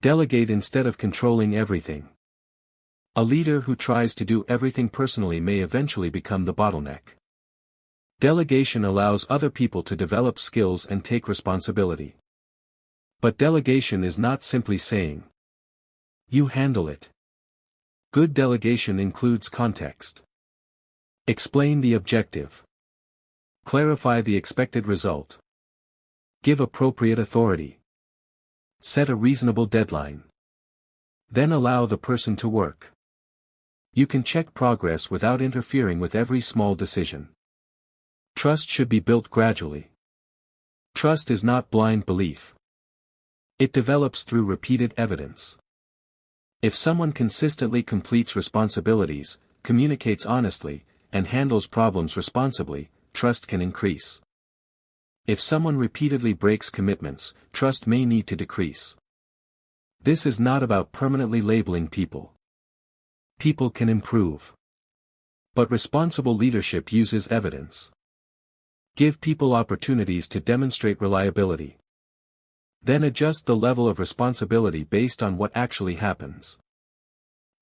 Delegate instead of controlling everything. A leader who tries to do everything personally may eventually become the bottleneck. Delegation allows other people to develop skills and take responsibility. But delegation is not simply saying, "You handle it." Good delegation includes context. Explain the objective. Clarify the expected result. Give appropriate authority. Set a reasonable deadline. Then allow the person to work. You can check progress without interfering with every small decision. Trust should be built gradually. Trust is not blind belief. It develops through repeated evidence. If someone consistently completes responsibilities, communicates honestly, and handles problems responsibly, trust can increase. If someone repeatedly breaks commitments, trust may need to decrease. This is not about permanently labeling people. People can improve. But responsible leadership uses evidence. Give people opportunities to demonstrate reliability. Then adjust the level of responsibility based on what actually happens.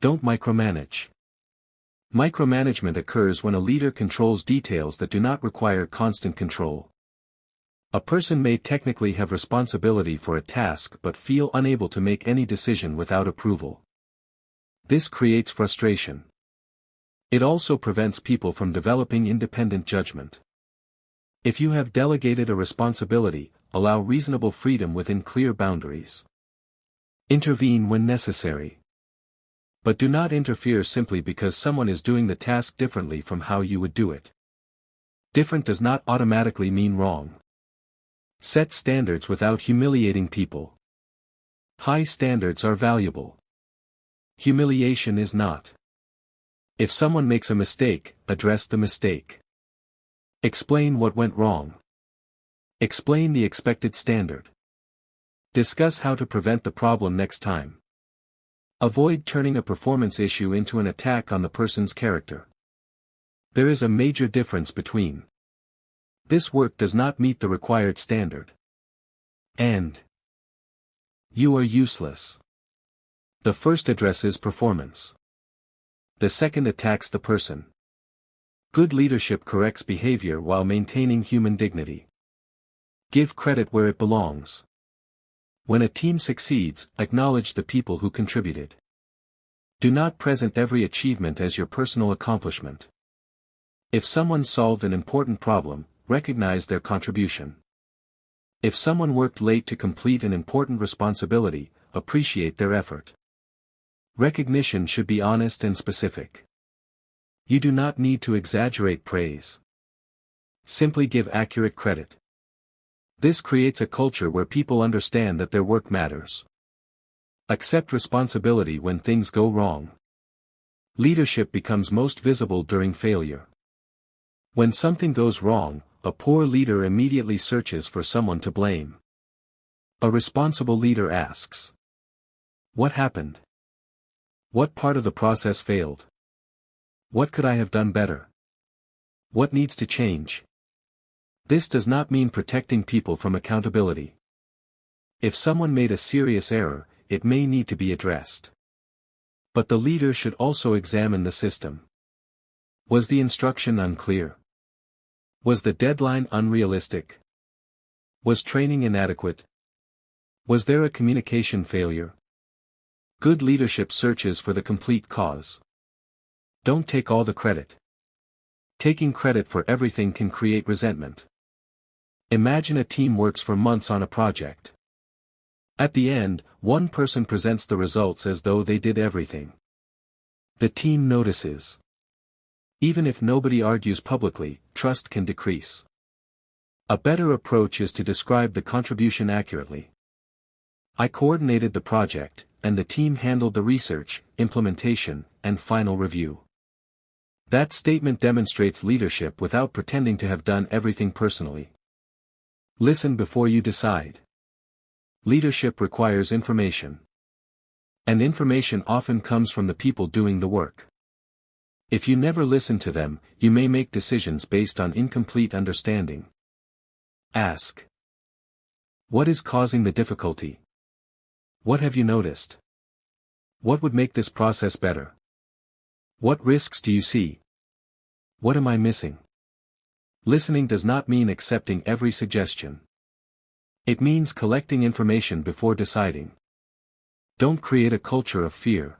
Don't micromanage. Micromanagement occurs when a leader controls details that do not require constant control. A person may technically have responsibility for a task but feel unable to make any decision without approval. This creates frustration. It also prevents people from developing independent judgment. If you have delegated a responsibility, allow reasonable freedom within clear boundaries. Intervene when necessary. But do not interfere simply because someone is doing the task differently from how you would do it. Different does not automatically mean wrong. Set standards without humiliating people. High standards are valuable. Humiliation is not. If someone makes a mistake, address the mistake. Explain what went wrong. Explain the expected standard. Discuss how to prevent the problem next time. Avoid turning a performance issue into an attack on the person's character. There is a major difference between "This work does not meet the required standard" and "You are useless." The first addresses performance. The second attacks the person. Good leadership corrects behavior while maintaining human dignity. Give credit where it belongs. When a team succeeds, acknowledge the people who contributed. Do not present every achievement as your personal accomplishment. If someone solved an important problem, recognize their contribution. If someone worked late to complete an important responsibility, appreciate their effort. Recognition should be honest and specific. You do not need to exaggerate praise. Simply give accurate credit. This creates a culture where people understand that their work matters. Accept responsibility when things go wrong. Leadership becomes most visible during failure. When something goes wrong, a poor leader immediately searches for someone to blame. A responsible leader asks, "What happened? What part of the process failed? What could I have done better? What needs to change?" This does not mean protecting people from accountability. If someone made a serious error, it may need to be addressed. But the leader should also examine the system. Was the instruction unclear? Was the deadline unrealistic? Was training inadequate? Was there a communication failure? Good leadership searches for the complete cause. Don't take all the credit. Taking credit for everything can create resentment. Imagine a team works for months on a project. At the end, one person presents the results as though they did everything. The team notices. Even if nobody argues publicly, trust can decrease. A better approach is to describe the contribution accurately. "I coordinated the project, and the team handled the research, implementation, and final review." That statement demonstrates leadership without pretending to have done everything personally. Listen before you decide. Leadership requires information. And information often comes from the people doing the work. If you never listen to them, you may make decisions based on incomplete understanding. Ask, "What is causing the difficulty?" What have you noticed? What would make this process better? What risks do you see? What am I missing? Listening does not mean accepting every suggestion. It means collecting information before deciding. Don't create a culture of fear.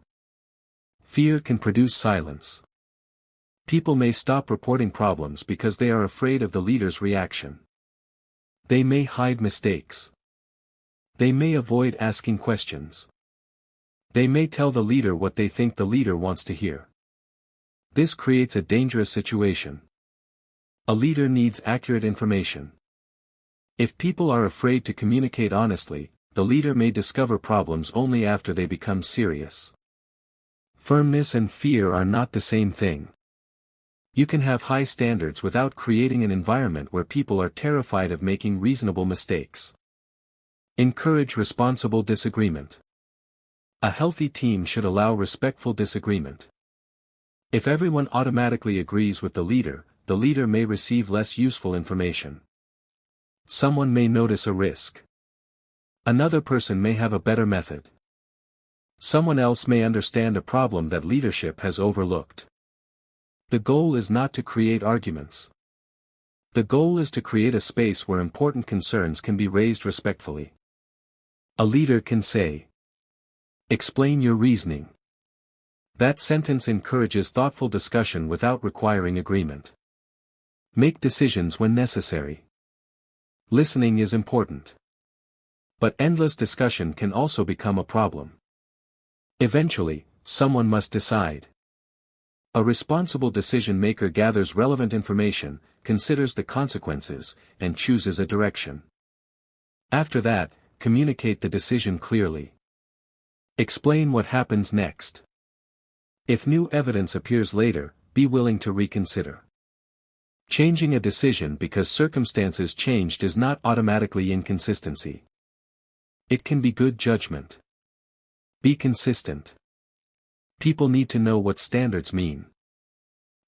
Fear can produce silence. People may stop reporting problems because they are afraid of the leader's reaction. They may hide mistakes. They may avoid asking questions. They may tell the leader what they think the leader wants to hear. This creates a dangerous situation. A leader needs accurate information. If people are afraid to communicate honestly, the leader may discover problems only after they become serious. Firmness and fear are not the same thing. You can have high standards without creating an environment where people are terrified of making reasonable mistakes. Encourage responsible disagreement. A healthy team should allow respectful disagreement. If everyone automatically agrees with the leader may receive less useful information. Someone may notice a risk. Another person may have a better method. Someone else may understand a problem that leadership has overlooked. The goal is not to create arguments. The goal is to create a space where important concerns can be raised respectfully. A leader can say, "Explain your reasoning." That sentence encourages thoughtful discussion without requiring agreement. Make decisions when necessary. Listening is important. But endless discussion can also become a problem. Eventually, someone must decide. A responsible decision-maker gathers relevant information, considers the consequences, and chooses a direction. After that, communicate the decision clearly. Explain what happens next. If new evidence appears later, be willing to reconsider. Changing a decision because circumstances changed is not automatically inconsistency. It can be good judgment. Be consistent. People need to know what standards mean.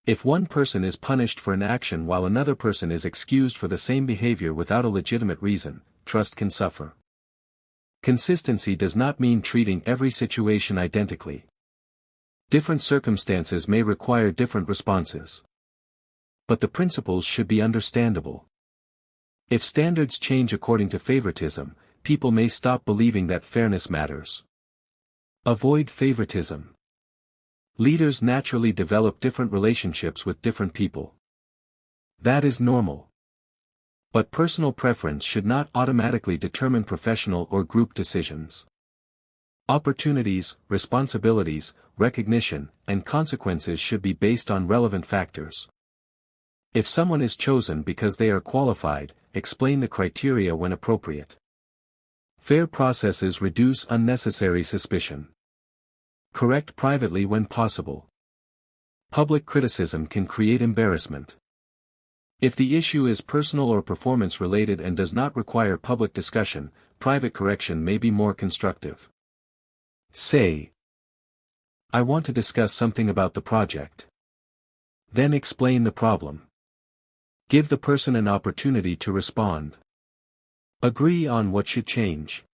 If one person is punished for an action while another person is excused for the same behavior without a legitimate reason, trust can suffer. Consistency does not mean treating every situation identically. Different circumstances may require different responses. But the principles should be understandable. If standards change according to favoritism, people may stop believing that fairness matters. Avoid favoritism. Leaders naturally develop different relationships with different people. That is normal. But personal preference should not automatically determine professional or group decisions. Opportunities, responsibilities, recognition, and consequences should be based on relevant factors. If someone is chosen because they are qualified, explain the criteria when appropriate. Fair processes reduce unnecessary suspicion. Correct privately when possible. Public criticism can create embarrassment. If the issue is personal or performance-related and does not require public discussion, private correction may be more constructive. Say, "I want to discuss something about the project." Then explain the problem. Give the person an opportunity to respond. Agree on what should change.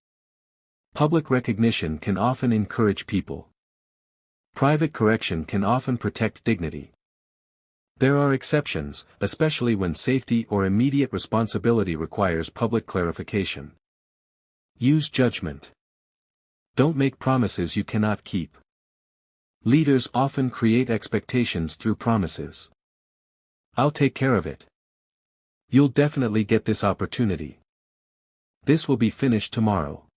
Public recognition can often encourage people. Private correction can often protect dignity. There are exceptions, especially when safety or immediate responsibility requires public clarification. Use judgment. Don't make promises you cannot keep. Leaders often create expectations through promises. "I'll take care of it." "You'll definitely get this opportunity." "This will be finished tomorrow."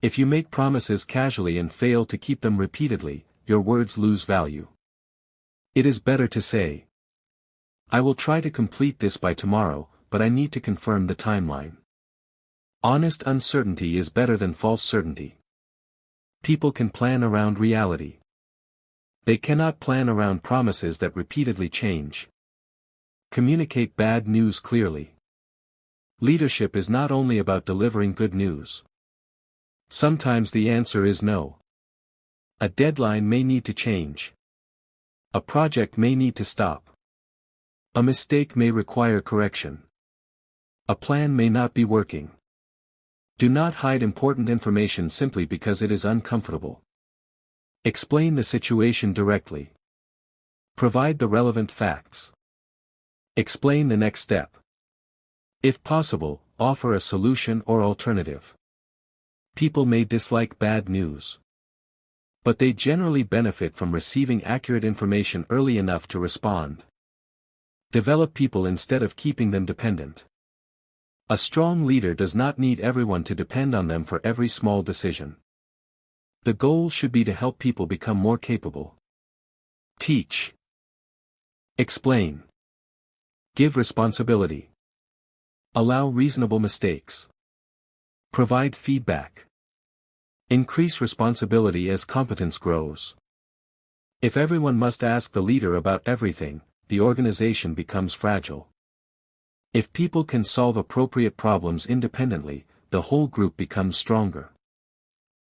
If you make promises casually and fail to keep them repeatedly, your words lose value. It is better to say, "I will try to complete this by tomorrow, but I need to confirm the timeline." Honest uncertainty is better than false certainty. People can plan around reality. They cannot plan around promises that repeatedly change. Communicate bad news clearly. Leadership is not only about delivering good news. Sometimes the answer is no. A deadline may need to change. A project may need to stop. A mistake may require correction. A plan may not be working. Do not hide important information simply because it is uncomfortable. Explain the situation directly. Provide the relevant facts. Explain the next step. If possible, offer a solution or alternative. People may dislike bad news, but they generally benefit from receiving accurate information early enough to respond. Develop people instead of keeping them dependent. A strong leader does not need everyone to depend on them for every small decision. The goal should be to help people become more capable. Teach. Explain. Give responsibility. Allow reasonable mistakes. Provide feedback. Increase responsibility as competence grows. If everyone must ask the leader about everything, the organization becomes fragile. If people can solve appropriate problems independently, the whole group becomes stronger.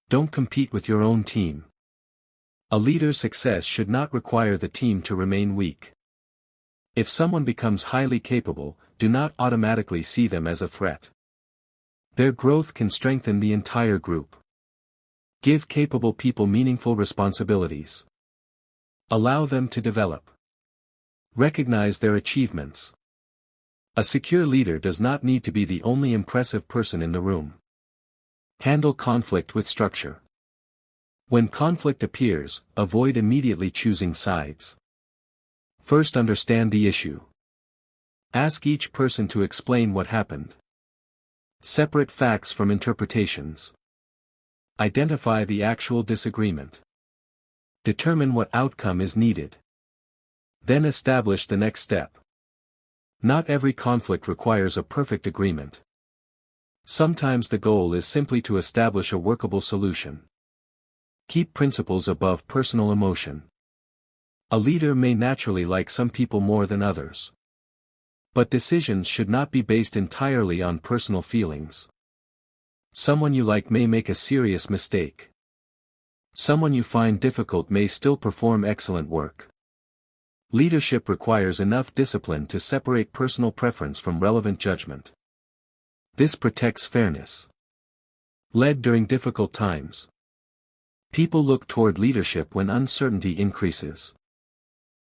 Don't compete with your own team. A leader's success should not require the team to remain weak. If someone becomes highly capable, do not automatically see them as a threat. Their growth can strengthen the entire group. Give capable people meaningful responsibilities. Allow them to develop. Recognize their achievements. A secure leader does not need to be the only impressive person in the room. Handle conflict with structure. When conflict appears, avoid immediately choosing sides. First, understand the issue. Ask each person to explain what happened. Separate facts from interpretations. Identify the actual disagreement. Determine what outcome is needed. Then establish the next step. Not every conflict requires a perfect agreement. Sometimes the goal is simply to establish a workable solution. Keep principles above personal emotion. A leader may naturally like some people more than others. But decisions should not be based entirely on personal feelings. Someone you like may make a serious mistake. Someone you find difficult may still perform excellent work. Leadership requires enough discipline to separate personal preference from relevant judgment. This protects fairness. Led during difficult times. People look toward leadership when uncertainty increases.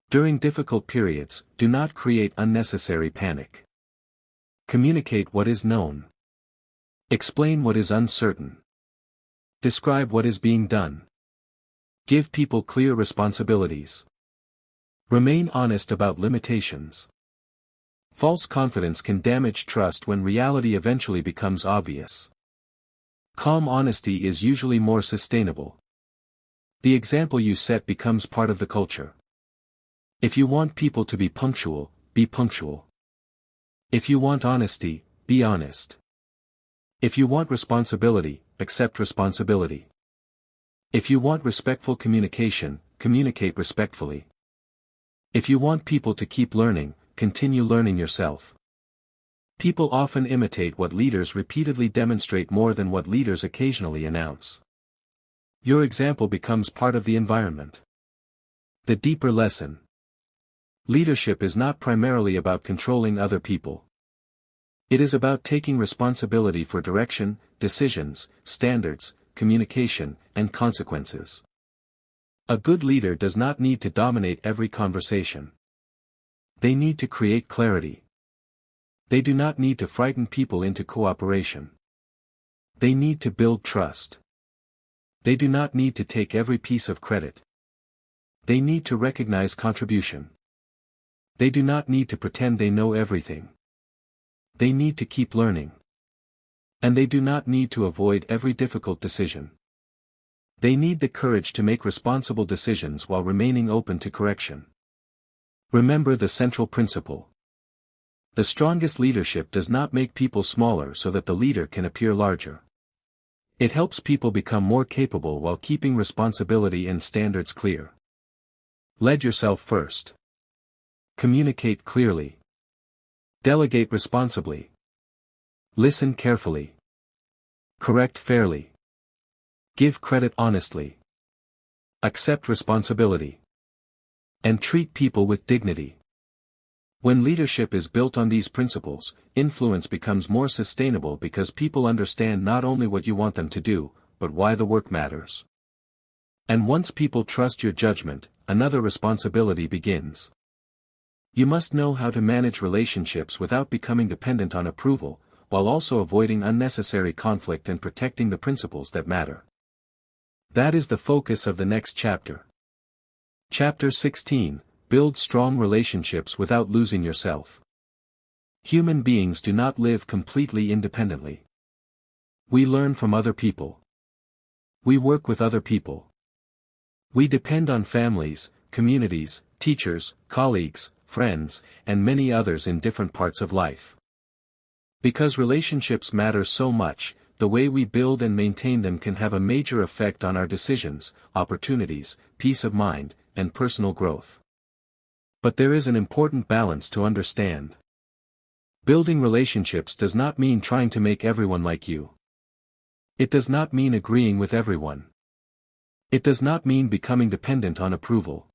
During difficult periods, do not create unnecessary panic. Communicate what is known. Explain what is uncertain. Describe what is being done. Give people clear responsibilities. Remain honest about limitations. False confidence can damage trust when reality eventually becomes obvious. Calm honesty is usually more sustainable. The example you set becomes part of the culture. If you want people to be punctual, be punctual. If you want honesty, be honest. If you want responsibility, accept responsibility. If you want respectful communication, communicate respectfully. If you want people to keep learning, continue learning yourself. People often imitate what leaders repeatedly demonstrate more than what leaders occasionally announce. Your example becomes part of the environment. The deeper lesson. Leadership is not primarily about controlling other people. It is about taking responsibility for direction, decisions, standards, communication, and consequences. A good leader does not need to dominate every conversation. They need to create clarity. They do not need to frighten people into cooperation. They need to build trust. They do not need to take every piece of credit. They need to recognize contribution. They do not need to pretend they know everything. They need to keep learning. And they do not need to avoid every difficult decision. They need the courage to make responsible decisions while remaining open to correction. Remember the central principle. The strongest leadership does not make people smaller so that the leader can appear larger. It helps people become more capable while keeping responsibility and standards clear. Lead yourself first. Communicate clearly. Delegate responsibly. Listen carefully. Correct fairly. Give credit honestly. Accept responsibility. And treat people with dignity. When leadership is built on these principles, influence becomes more sustainable because people understand not only what you want them to do, but why the work matters. And once people trust your judgment, another responsibility begins. You must know how to manage relationships without becoming dependent on approval, while also avoiding unnecessary conflict and protecting the principles that matter. That is the focus of the next chapter. Chapter 16, Build strong relationships without losing yourself. Human beings do not live completely independently. We learn from other people. We work with other people. We depend on families, communities, teachers, colleagues, friends, and many others in different parts of life. Because relationships matter so much, the way we build and maintain them can have a major effect on our decisions, opportunities, peace of mind, and personal growth. But there is an important balance to understand. Building relationships does not mean trying to make everyone like you. It does not mean agreeing with everyone. It does not mean becoming dependent on approval.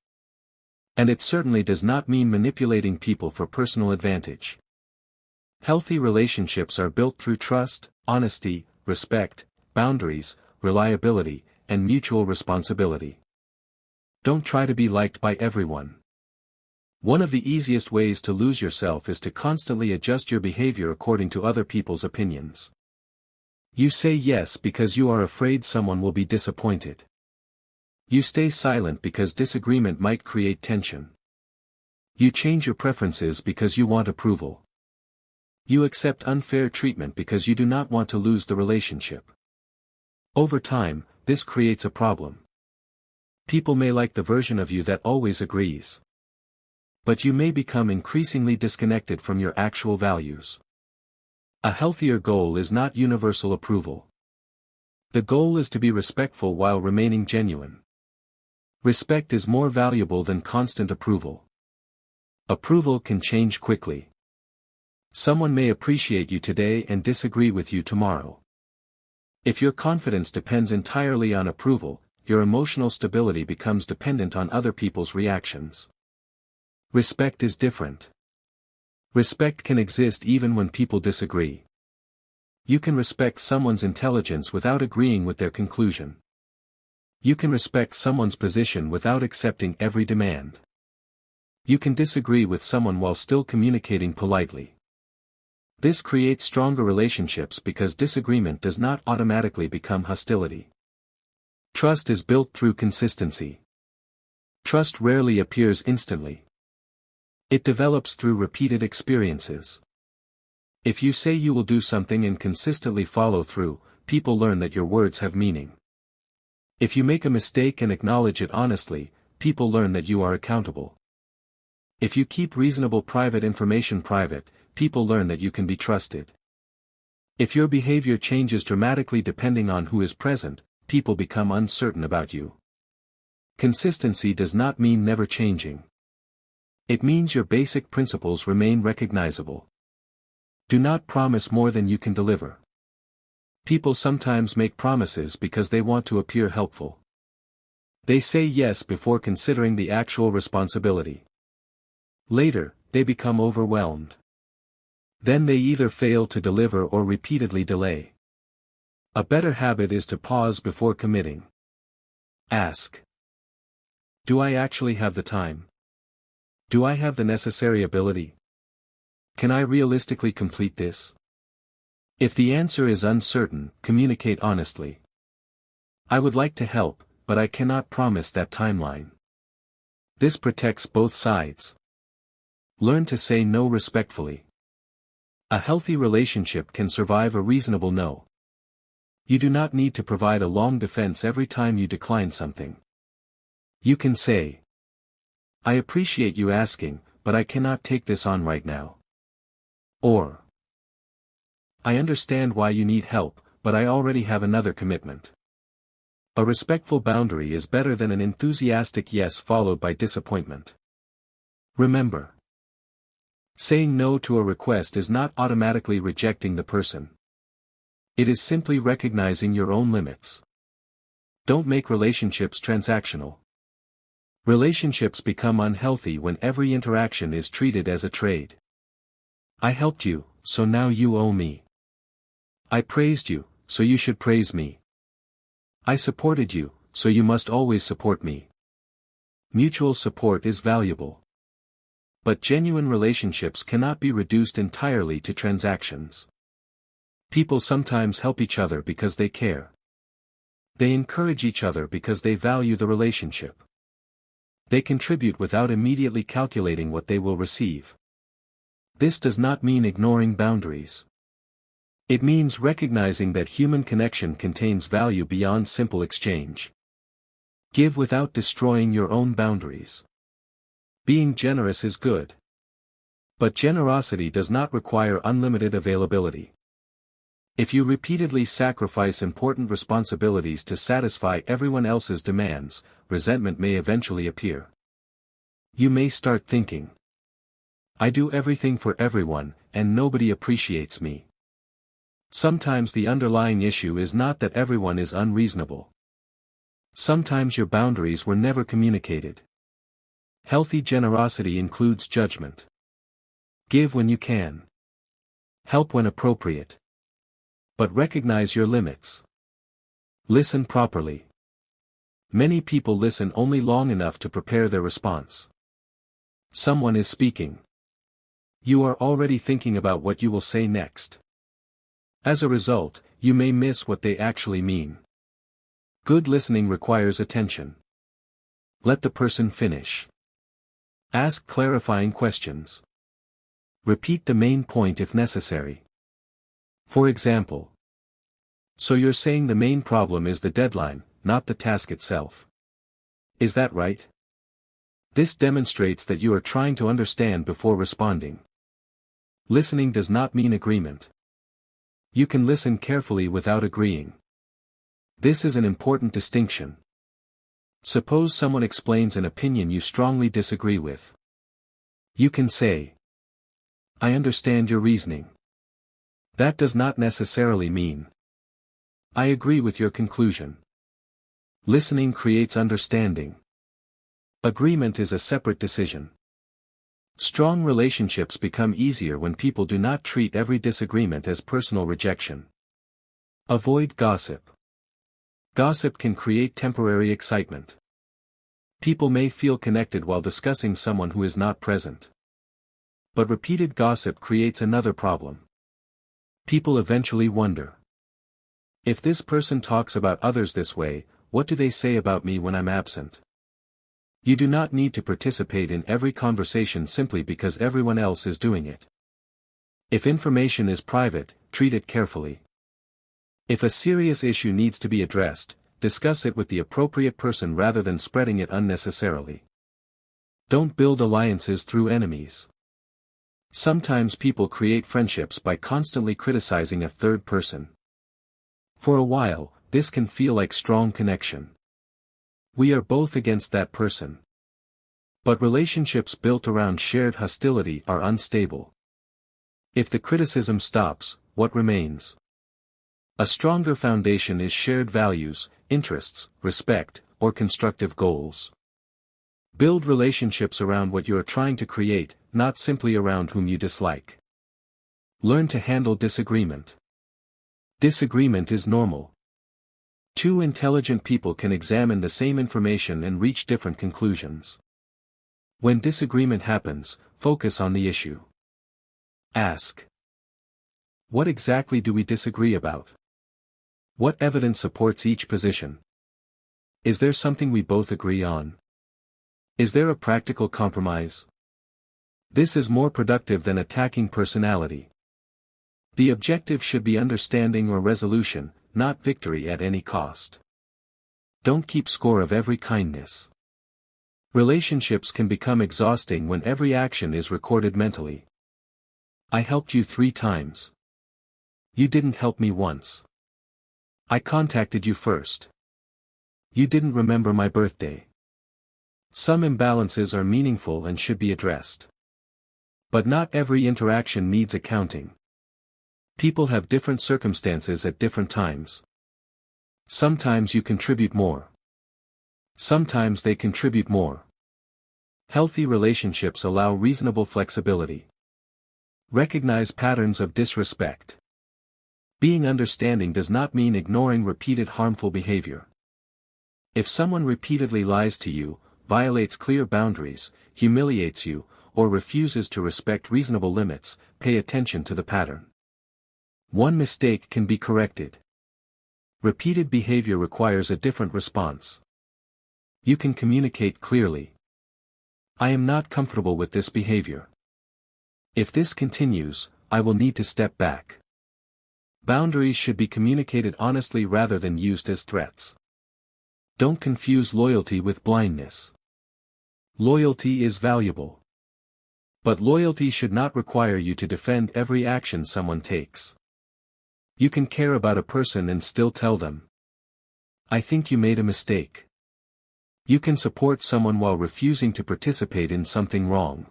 And it certainly does not mean manipulating people for personal advantage. Healthy relationships are built through trust, honesty, respect, boundaries, reliability, and mutual responsibility. Don't try to be liked by everyone. One of the easiest ways to lose yourself is to constantly adjust your behavior according to other people's opinions. You say yes because you are afraid someone will be disappointed. You stay silent because disagreement might create tension. You change your preferences because you want approval. You accept unfair treatment because you do not want to lose the relationship. Over time, this creates a problem. People may like the version of you that always agrees. But you may become increasingly disconnected from your actual values. A healthier goal is not universal approval. The goal is to be respectful while remaining genuine. Respect is more valuable than constant approval. Approval can change quickly. Someone may appreciate you today and disagree with you tomorrow. If your confidence depends entirely on approval, your emotional stability becomes dependent on other people's reactions. Respect is different. Respect can exist even when people disagree. You can respect someone's intelligence without agreeing with their conclusion. You can respect someone's position without accepting every demand. You can disagree with someone while still communicating politely. This creates stronger relationships because disagreement does not automatically become hostility. Trust is built through consistency. Trust rarely appears instantly. It develops through repeated experiences. If you say you will do something and consistently follow through, people learn that your words have meaning. If you make a mistake and acknowledge it honestly, people learn that you are accountable. If you keep reasonable private information private, people learn that you can be trusted. If your behavior changes dramatically depending on who is present, people become uncertain about you. Consistency does not mean never changing. It means your basic principles remain recognizable. Do not promise more than you can deliver. People sometimes make promises because they want to appear helpful. They say yes before considering the actual responsibility. Later, they become overwhelmed. Then they either fail to deliver or repeatedly delay. A better habit is to pause before committing. Ask. Do I actually have the time? Do I have the necessary ability? Can I realistically complete this? If the answer is uncertain, communicate honestly. I would like to help, but I cannot promise that timeline. This protects both sides. Learn to say no respectfully. A healthy relationship can survive a reasonable no. You do not need to provide a long defense every time you decline something. You can say, I appreciate you asking, but I cannot take this on right now. Or, I understand why you need help, but I already have another commitment. A respectful boundary is better than an enthusiastic yes followed by disappointment. Remember, saying no to a request is not automatically rejecting the person. It is simply recognizing your own limits. Don't make relationships transactional. Relationships become unhealthy when every interaction is treated as a trade. I helped you, so now you owe me. I praised you, so you should praise me. I supported you, so you must always support me. Mutual support is valuable. But genuine relationships cannot be reduced entirely to transactions. People sometimes help each other because they care. They encourage each other because they value the relationship. They contribute without immediately calculating what they will receive. This does not mean ignoring boundaries. It means recognizing that human connection contains value beyond simple exchange. Give without destroying your own boundaries. Being generous is good. But generosity does not require unlimited availability. If you repeatedly sacrifice important responsibilities to satisfy everyone else's demands, resentment may eventually appear. You may start thinking, I do everything for everyone, and nobody appreciates me. Sometimes the underlying issue is not that everyone is unreasonable. Sometimes your boundaries were never communicated. Healthy generosity includes judgment. Give when you can. Help when appropriate. But recognize your limits. Listen properly. Many people listen only long enough to prepare their response. Someone is speaking. You are already thinking about what you will say next. As a result, you may miss what they actually mean. Good listening requires attention. Let the person finish. Ask clarifying questions. Repeat the main point if necessary. For example, so you're saying the main problem is the deadline, not the task itself. Is that right? This demonstrates that you are trying to understand before responding. Listening does not mean agreement. You can listen carefully without agreeing. This is an important distinction. Suppose someone explains an opinion you strongly disagree with. You can say, I understand your reasoning. That does not necessarily mean, I agree with your conclusion. Listening creates understanding. Agreement is a separate decision. Strong relationships become easier when people do not treat every disagreement as personal rejection. Avoid gossip. Gossip can create temporary excitement. People may feel connected while discussing someone who is not present. But repeated gossip creates another problem. People eventually wonder, if this person talks about others this way, what do they say about me when I'm absent? You do not need to participate in every conversation simply because everyone else is doing it. If information is private, treat it carefully. If a serious issue needs to be addressed, discuss it with the appropriate person rather than spreading it unnecessarily. Don't build alliances through enemies. Sometimes people create friendships by constantly criticizing a third person. For a while, this can feel like strong connection. We are both against that person. But relationships built around shared hostility are unstable. If the criticism stops, what remains? A stronger foundation is shared values, interests, respect, or constructive goals. Build relationships around what you are trying to create, not simply around whom you dislike. Learn to handle disagreement. Disagreement is normal. Two intelligent people can examine the same information and reach different conclusions. When disagreement happens, focus on the issue. Ask, what exactly do we disagree about? What evidence supports each position? Is there something we both agree on? Is there a practical compromise? This is more productive than attacking personality. The objective should be understanding or resolution, not victory at any cost. Don't keep score of every kindness. Relationships can become exhausting when every action is recorded mentally. I helped you 3 times. You didn't help me once. I contacted you first. You didn't remember my birthday. Some imbalances are meaningful and should be addressed. But not every interaction needs accounting. People have different circumstances at different times. Sometimes you contribute more. Sometimes they contribute more. Healthy relationships allow reasonable flexibility. Recognize patterns of disrespect. Being understanding does not mean ignoring repeated harmful behavior. If someone repeatedly lies to you, violates clear boundaries, humiliates you, or refuses to respect reasonable limits, pay attention to the pattern. One mistake can be corrected. Repeated behavior requires a different response. You can communicate clearly. I am not comfortable with this behavior. If this continues, I will need to step back. Boundaries should be communicated honestly rather than used as threats. Don't confuse loyalty with blindness. Loyalty is valuable. But loyalty should not require you to defend every action someone takes. You can care about a person and still tell them, "I think you made a mistake." You can support someone while refusing to participate in something wrong.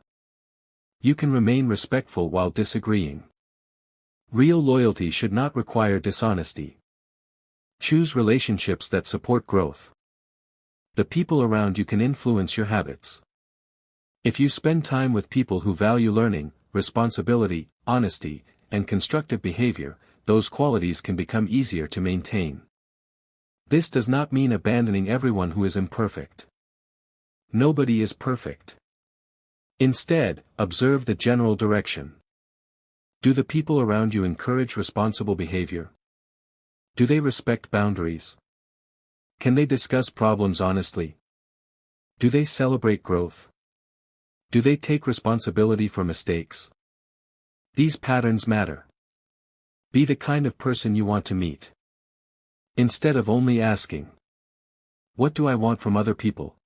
You can remain respectful while disagreeing. Real loyalty should not require dishonesty. Choose relationships that support growth. The people around you can influence your habits. If you spend time with people who value learning, responsibility, honesty, and constructive behavior, those qualities can become easier to maintain. This does not mean abandoning everyone who is imperfect. Nobody is perfect. Instead, observe the general direction. Do the people around you encourage responsible behavior? Do they respect boundaries? Can they discuss problems honestly? Do they celebrate growth? Do they take responsibility for mistakes? These patterns matter. Be the kind of person you want to meet. Instead of only asking, "What do I want from other people?"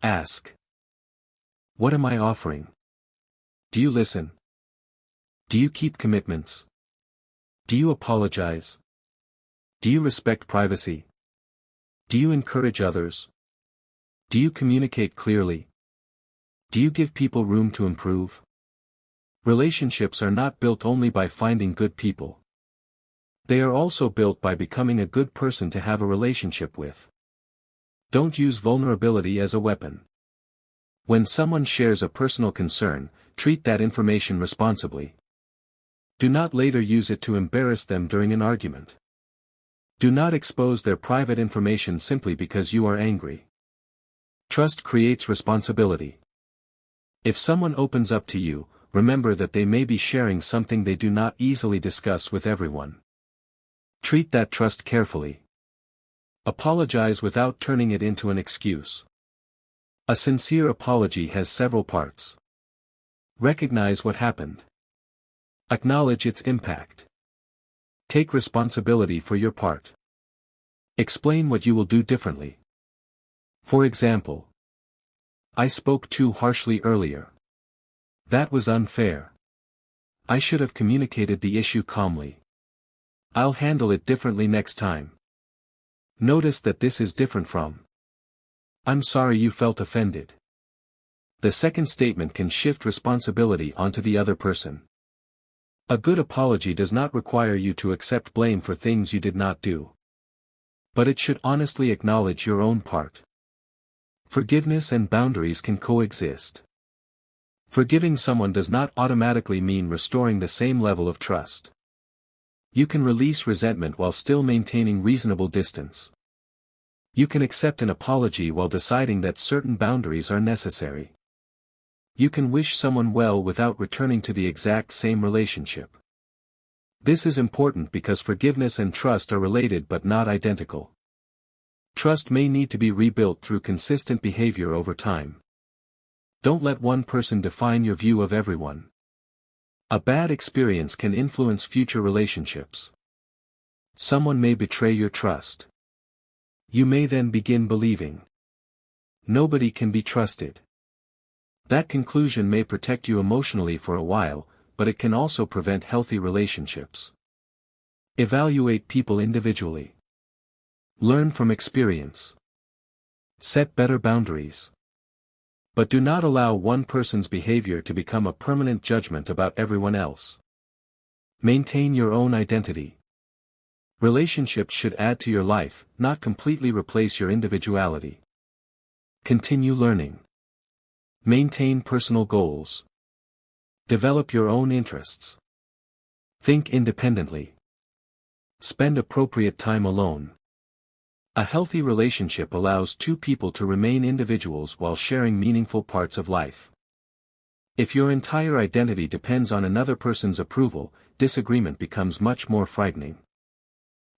Ask, "What am I offering?" Do you listen? Do you keep commitments? Do you apologize? Do you respect privacy? Do you encourage others? Do you communicate clearly? Do you give people room to improve? Relationships are not built only by finding good people. They are also built by becoming a good person to have a relationship with. Don't use vulnerability as a weapon. When someone shares a personal concern, treat that information responsibly. Do not later use it to embarrass them during an argument. Do not expose their private information simply because you are angry. Trust creates responsibility. If someone opens up to you, remember that they may be sharing something they do not easily discuss with everyone. Treat that trust carefully. Apologize without turning it into an excuse. A sincere apology has several parts. Recognize what happened. Acknowledge its impact. Take responsibility for your part. Explain what you will do differently. For example, "I spoke too harshly earlier. That was unfair. I should have communicated the issue calmly. I'll handle it differently next time. Notice that this is different from, I'm sorry you felt offended." The second statement can shift responsibility onto the other person. A good apology does not require you to accept blame for things you did not do. But it should honestly acknowledge your own part. Forgiveness and boundaries can coexist. Forgiving someone does not automatically mean restoring the same level of trust. You can release resentment while still maintaining reasonable distance. You can accept an apology while deciding that certain boundaries are necessary. You can wish someone well without returning to the exact same relationship. This is important because forgiveness and trust are related but not identical. Trust may need to be rebuilt through consistent behavior over time. Don't let one person define your view of everyone. A bad experience can influence future relationships. Someone may betray your trust. You may then begin believing, "Nobody can be trusted." That conclusion may protect you emotionally for a while, but it can also prevent healthy relationships. Evaluate people individually. Learn from experience. Set better boundaries. But do not allow one person's behavior to become a permanent judgment about everyone else. Maintain your own identity. Relationships should add to your life, not completely replace your individuality. Continue learning. Maintain personal goals. Develop your own interests. Think independently. Spend appropriate time alone. A healthy relationship allows two people to remain individuals while sharing meaningful parts of life. If your entire identity depends on another person's approval, disagreement becomes much more frightening.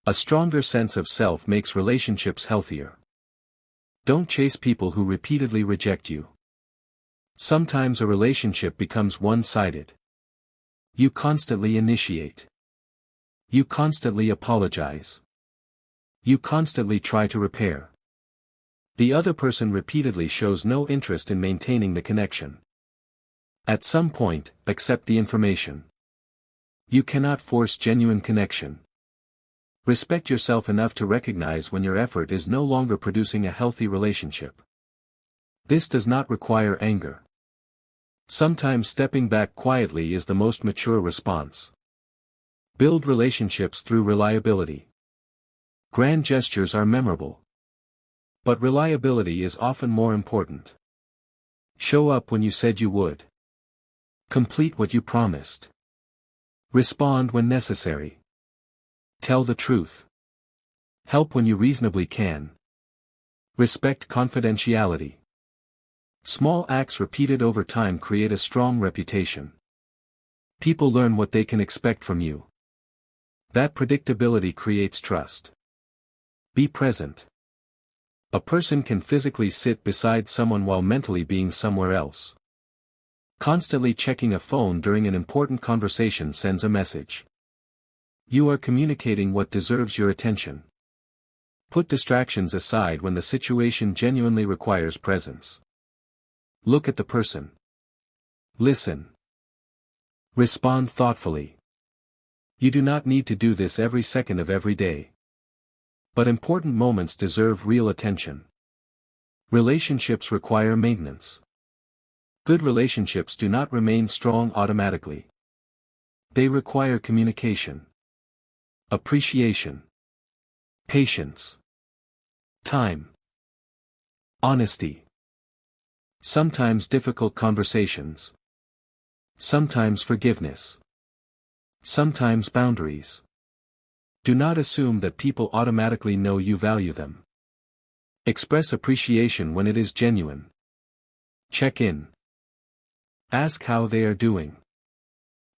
A stronger sense of self makes relationships healthier. Don't chase people who repeatedly reject you. Sometimes a relationship becomes one-sided. You constantly initiate. You constantly apologize. You constantly try to repair. The other person repeatedly shows no interest in maintaining the connection. At some point, accept the information. You cannot force genuine connection. Respect yourself enough to recognize when your effort is no longer producing a healthy relationship. This does not require anger. Sometimes stepping back quietly is the most mature response. Build relationships through reliability. Grand gestures are memorable. But reliability is often more important. Show up when you said you would. Complete what you promised. Respond when necessary. Tell the truth. Help when you reasonably can. Respect confidentiality. Small acts repeated over time create a strong reputation. People learn what they can expect from you. That predictability creates trust. Be present. A person can physically sit beside someone while mentally being somewhere else. Constantly checking a phone during an important conversation sends a message. You are communicating what deserves your attention. Put distractions aside when the situation genuinely requires presence. Look at the person. Listen. Respond thoughtfully. You do not need to do this every second of every day. But important moments deserve real attention. Relationships require maintenance. Good relationships do not remain strong automatically. They require communication. Appreciation. Patience. Time. Honesty. Sometimes difficult conversations. Sometimes forgiveness. Sometimes boundaries. Do not assume that people automatically know you value them. Express appreciation when it is genuine. Check in. Ask how they are doing.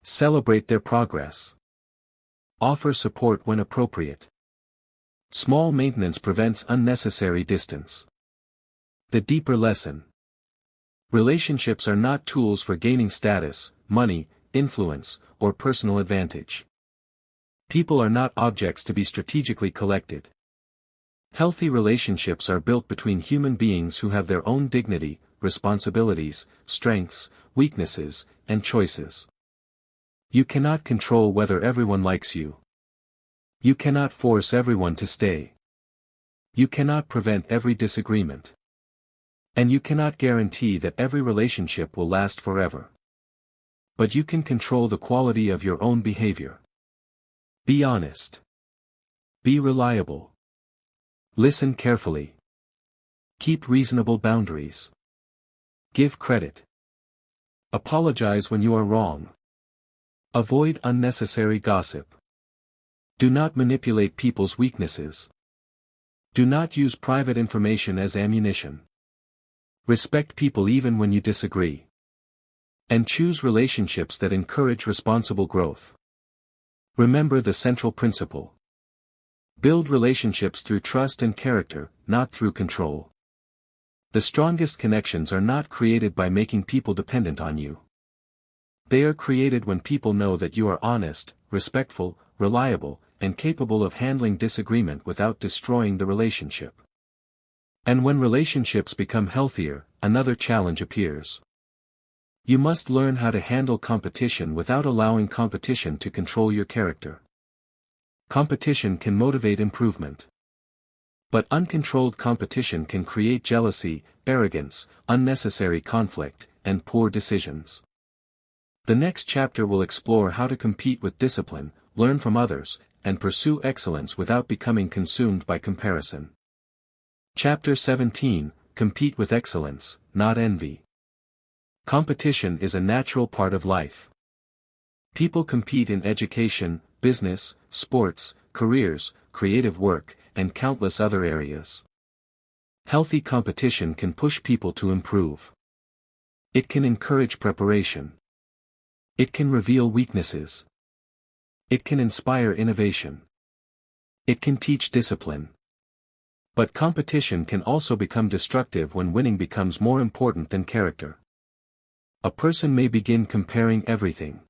Celebrate their progress. Offer support when appropriate. Small maintenance prevents unnecessary distance. The deeper lesson. Relationships are not tools for gaining status, money, influence, or personal advantage. People are not objects to be strategically collected. Healthy relationships are built between human beings who have their own dignity, responsibilities, strengths, weaknesses, and choices. You cannot control whether everyone likes you. You cannot force everyone to stay. You cannot prevent every disagreement. And you cannot guarantee that every relationship will last forever. But you can control the quality of your own behavior. Be honest. Be reliable. Listen carefully. Keep reasonable boundaries. Give credit. Apologize when you are wrong. Avoid unnecessary gossip. Do not manipulate people's weaknesses. Do not use private information as ammunition. Respect people even when you disagree. And choose relationships that encourage responsible growth. Remember the central principle. Build relationships through trust and character, not through control. The strongest connections are not created by making people dependent on you. They are created when people know that you are honest, respectful, reliable, and capable of handling disagreement without destroying the relationship. And when relationships become healthier, another challenge appears. You must learn how to handle competition without allowing competition to control your character. Competition can motivate improvement. But uncontrolled competition can create jealousy, arrogance, unnecessary conflict, and poor decisions. The next chapter will explore how to compete with discipline, learn from others, and pursue excellence without becoming consumed by comparison. Chapter 17, Compete with Excellence, Not Envy. Competition is a natural part of life. People compete in education, business, sports, careers, creative work, and countless other areas. Healthy competition can push people to improve. It can encourage preparation. It can reveal weaknesses. It can inspire innovation. It can teach discipline. But competition can also become destructive when winning becomes more important than character. A person may begin comparing everything.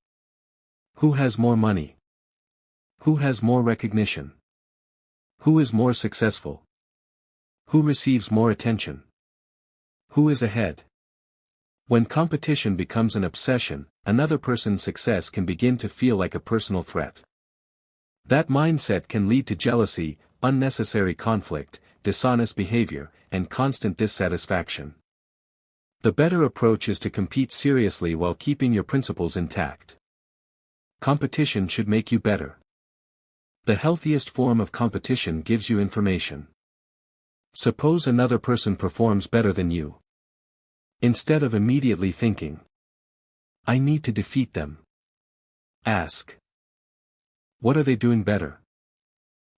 Who has more money? Who has more recognition? Who is more successful? Who receives more attention? Who is ahead? When competition becomes an obsession, another person's success can begin to feel like a personal threat. That mindset can lead to jealousy, unnecessary conflict, dishonest behavior, and constant dissatisfaction. The better approach is to compete seriously while keeping your principles intact. Competition should make you better. The healthiest form of competition gives you information. Suppose another person performs better than you. Instead of immediately thinking, "I need to defeat them," ask, "What are they doing better?"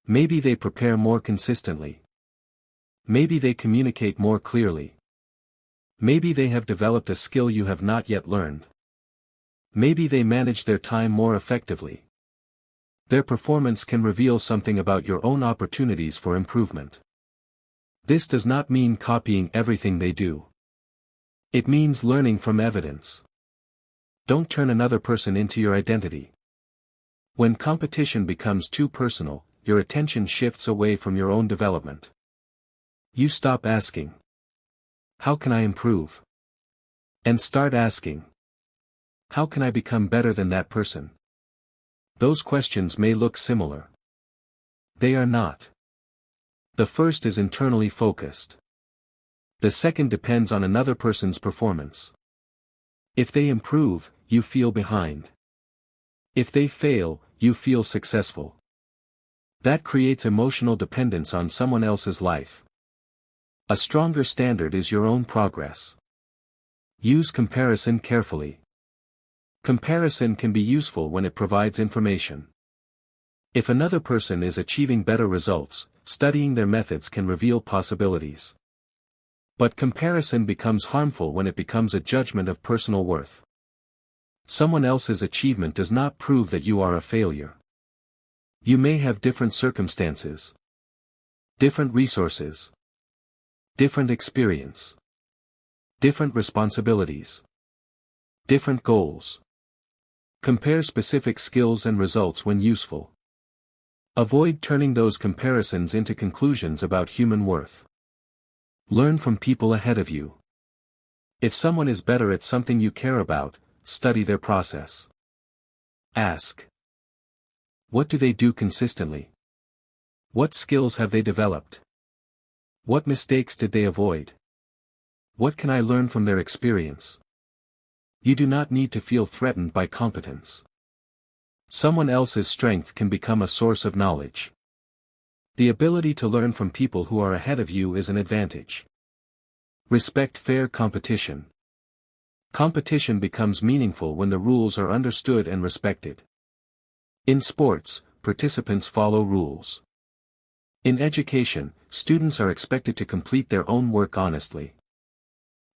Maybe they prepare more consistently. Maybe they communicate more clearly. Maybe they have developed a skill you have not yet learned. Maybe they manage their time more effectively. Their performance can reveal something about your own opportunities for improvement. This does not mean copying everything they do. It means learning from evidence. Don't turn another person into your identity. When competition becomes too personal, your attention shifts away from your own development. You stop asking, "How can I improve?" and start asking, "How can I become better than that person?" Those questions may look similar. They are not. The first is internally focused. The second depends on another person's performance. If they improve, you feel behind. If they fail, you feel successful. That creates emotional dependence on someone else's life. A stronger standard is your own progress. Use comparison carefully. Comparison can be useful when it provides information. If another person is achieving better results, studying their methods can reveal possibilities. But comparison becomes harmful when it becomes a judgment of personal worth. Someone else's achievement does not prove that you are a failure. You may have different circumstances, different resources, different experience, different responsibilities, different goals. Compare specific skills and results when useful. Avoid turning those comparisons into conclusions about human worth. Learn from people ahead of you. If someone is better at something you care about, study their process. Ask, what do they do consistently? What skills have they developed? What mistakes did they avoid? What can I learn from their experience? You do not need to feel threatened by competence. Someone else's strength can become a source of knowledge. The ability to learn from people who are ahead of you is an advantage. Respect fair competition. Competition becomes meaningful when the rules are understood and respected. In sports, participants follow rules. In education, students are expected to complete their own work honestly.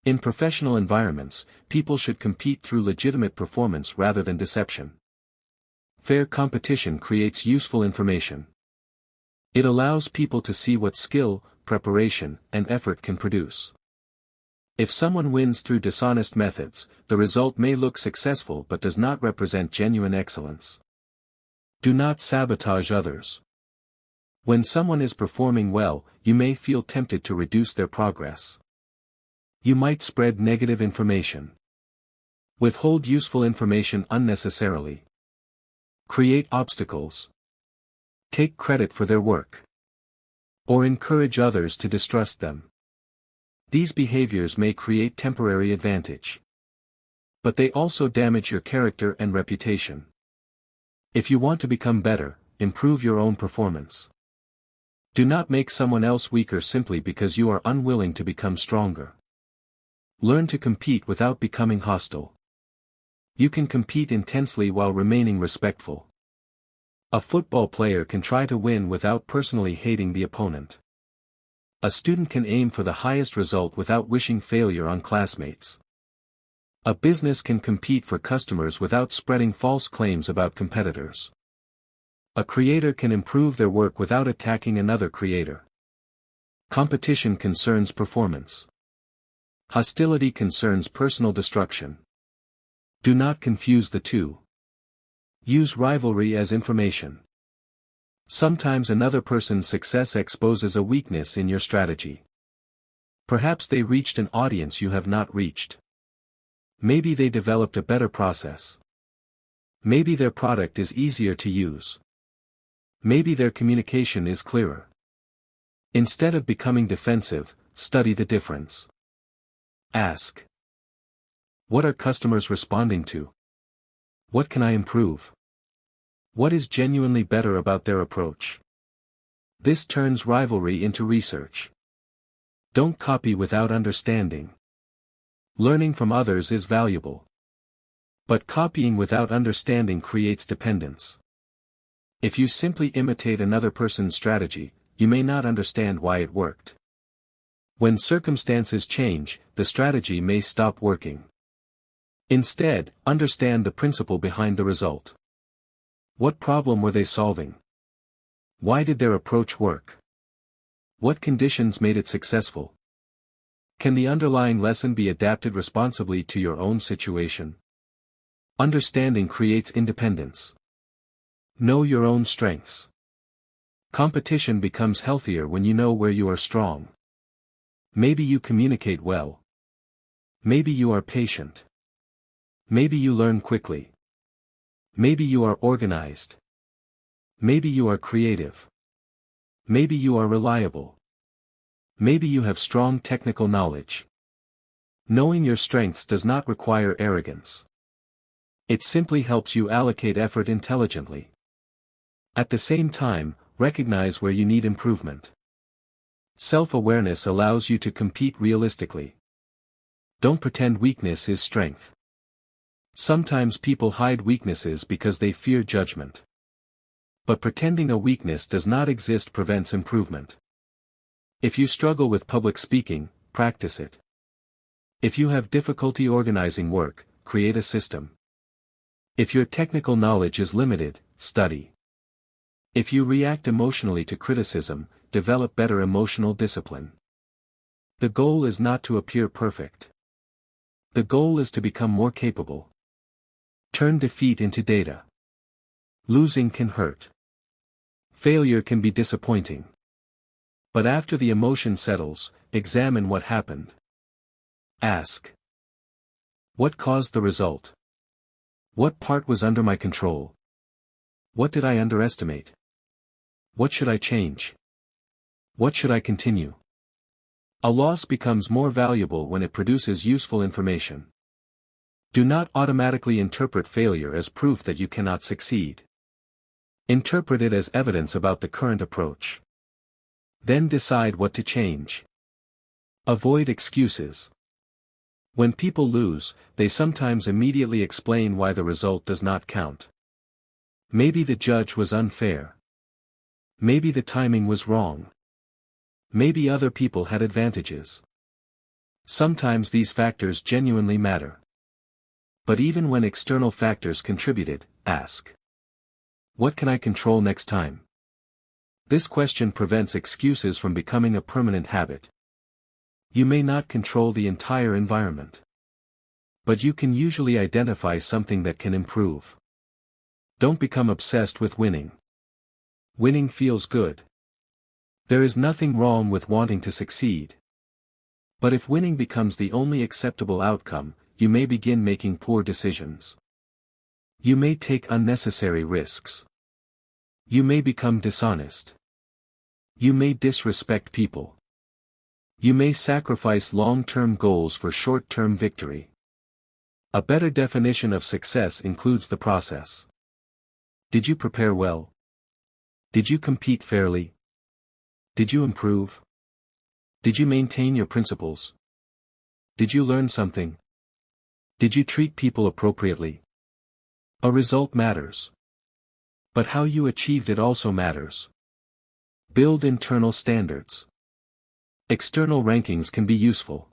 In professional environments, people should compete through legitimate performance rather than deception. Fair competition creates useful information. It allows people to see what skill, preparation, and effort can produce. If someone wins through dishonest methods, the result may look successful but does not represent genuine excellence. Do not sabotage others. When someone is performing well, you may feel tempted to reduce their progress. You might spread negative information. Withhold useful information unnecessarily. Create obstacles. Take credit for their work. Or encourage others to distrust them. These behaviors may create temporary advantage. But they also damage your character and reputation. If you want to become better, improve your own performance. Do not make someone else weaker simply because you are unwilling to become stronger. Learn to compete without becoming hostile. You can compete intensely while remaining respectful. A football player can try to win without personally hating the opponent. A student can aim for the highest result without wishing failure on classmates. A business can compete for customers without spreading false claims about competitors. A creator can improve their work without attacking another creator. Competition concerns performance. Hostility concerns personal destruction. Do not confuse the two. Use rivalry as information. Sometimes another person's success exposes a weakness in your strategy. Perhaps they reached an audience you have not reached. Maybe they developed a better process. Maybe their product is easier to use. Maybe their communication is clearer. Instead of becoming defensive, study the difference. Ask. What are customers responding to? What can I improve? What is genuinely better about their approach? This turns rivalry into research. Don't copy without understanding. Learning from others is valuable. But copying without understanding creates dependence. If you simply imitate another person's strategy, you may not understand why it worked. When circumstances change, the strategy may stop working. Instead, understand the principle behind the result. What problem were they solving? Why did their approach work? What conditions made it successful? Can the underlying lesson be adapted responsibly to your own situation? Understanding creates independence. Know your own strengths. Competition becomes healthier when you know where you are strong. Maybe you communicate well. Maybe you are patient. Maybe you learn quickly. Maybe you are organized. Maybe you are creative. Maybe you are reliable. Maybe you have strong technical knowledge. Knowing your strengths does not require arrogance. It simply helps you allocate effort intelligently. At the same time, recognize where you need improvement. Self-awareness allows you to compete realistically. Don't pretend weakness is strength. Sometimes people hide weaknesses because they fear judgment. But pretending a weakness does not exist prevents improvement. If you struggle with public speaking, practice it. If you have difficulty organizing work, create a system. If your technical knowledge is limited, study. If you react emotionally to criticism, develop better emotional discipline. The goal is not to appear perfect. The goal is to become more capable. Turn defeat into data. Losing can hurt. Failure can be disappointing. But after the emotion settles, examine what happened. Ask. What caused the result? What part was under my control? What did I underestimate? What should I change? What should I continue? A loss becomes more valuable when it produces useful information. Do not automatically interpret failure as proof that you cannot succeed. Interpret it as evidence about the current approach. Then decide what to change. Avoid excuses. When people lose, they sometimes immediately explain why the result does not count. Maybe the judge was unfair. Maybe the timing was wrong. Maybe other people had advantages. Sometimes these factors genuinely matter. But even when external factors contributed, ask. What can I control next time? This question prevents excuses from becoming a permanent habit. You may not control the entire environment. But you can usually identify something that can improve. Don't become obsessed with winning. Winning feels good. There is nothing wrong with wanting to succeed. But if winning becomes the only acceptable outcome, you may begin making poor decisions. You may take unnecessary risks. You may become dishonest. You may disrespect people. You may sacrifice long-term goals for short-term victory. A better definition of success includes the process. Did you prepare well? Did you compete fairly? Did you improve? Did you maintain your principles? Did you learn something? Did you treat people appropriately? A result matters. But how you achieved it also matters. Build internal standards. External rankings can be useful.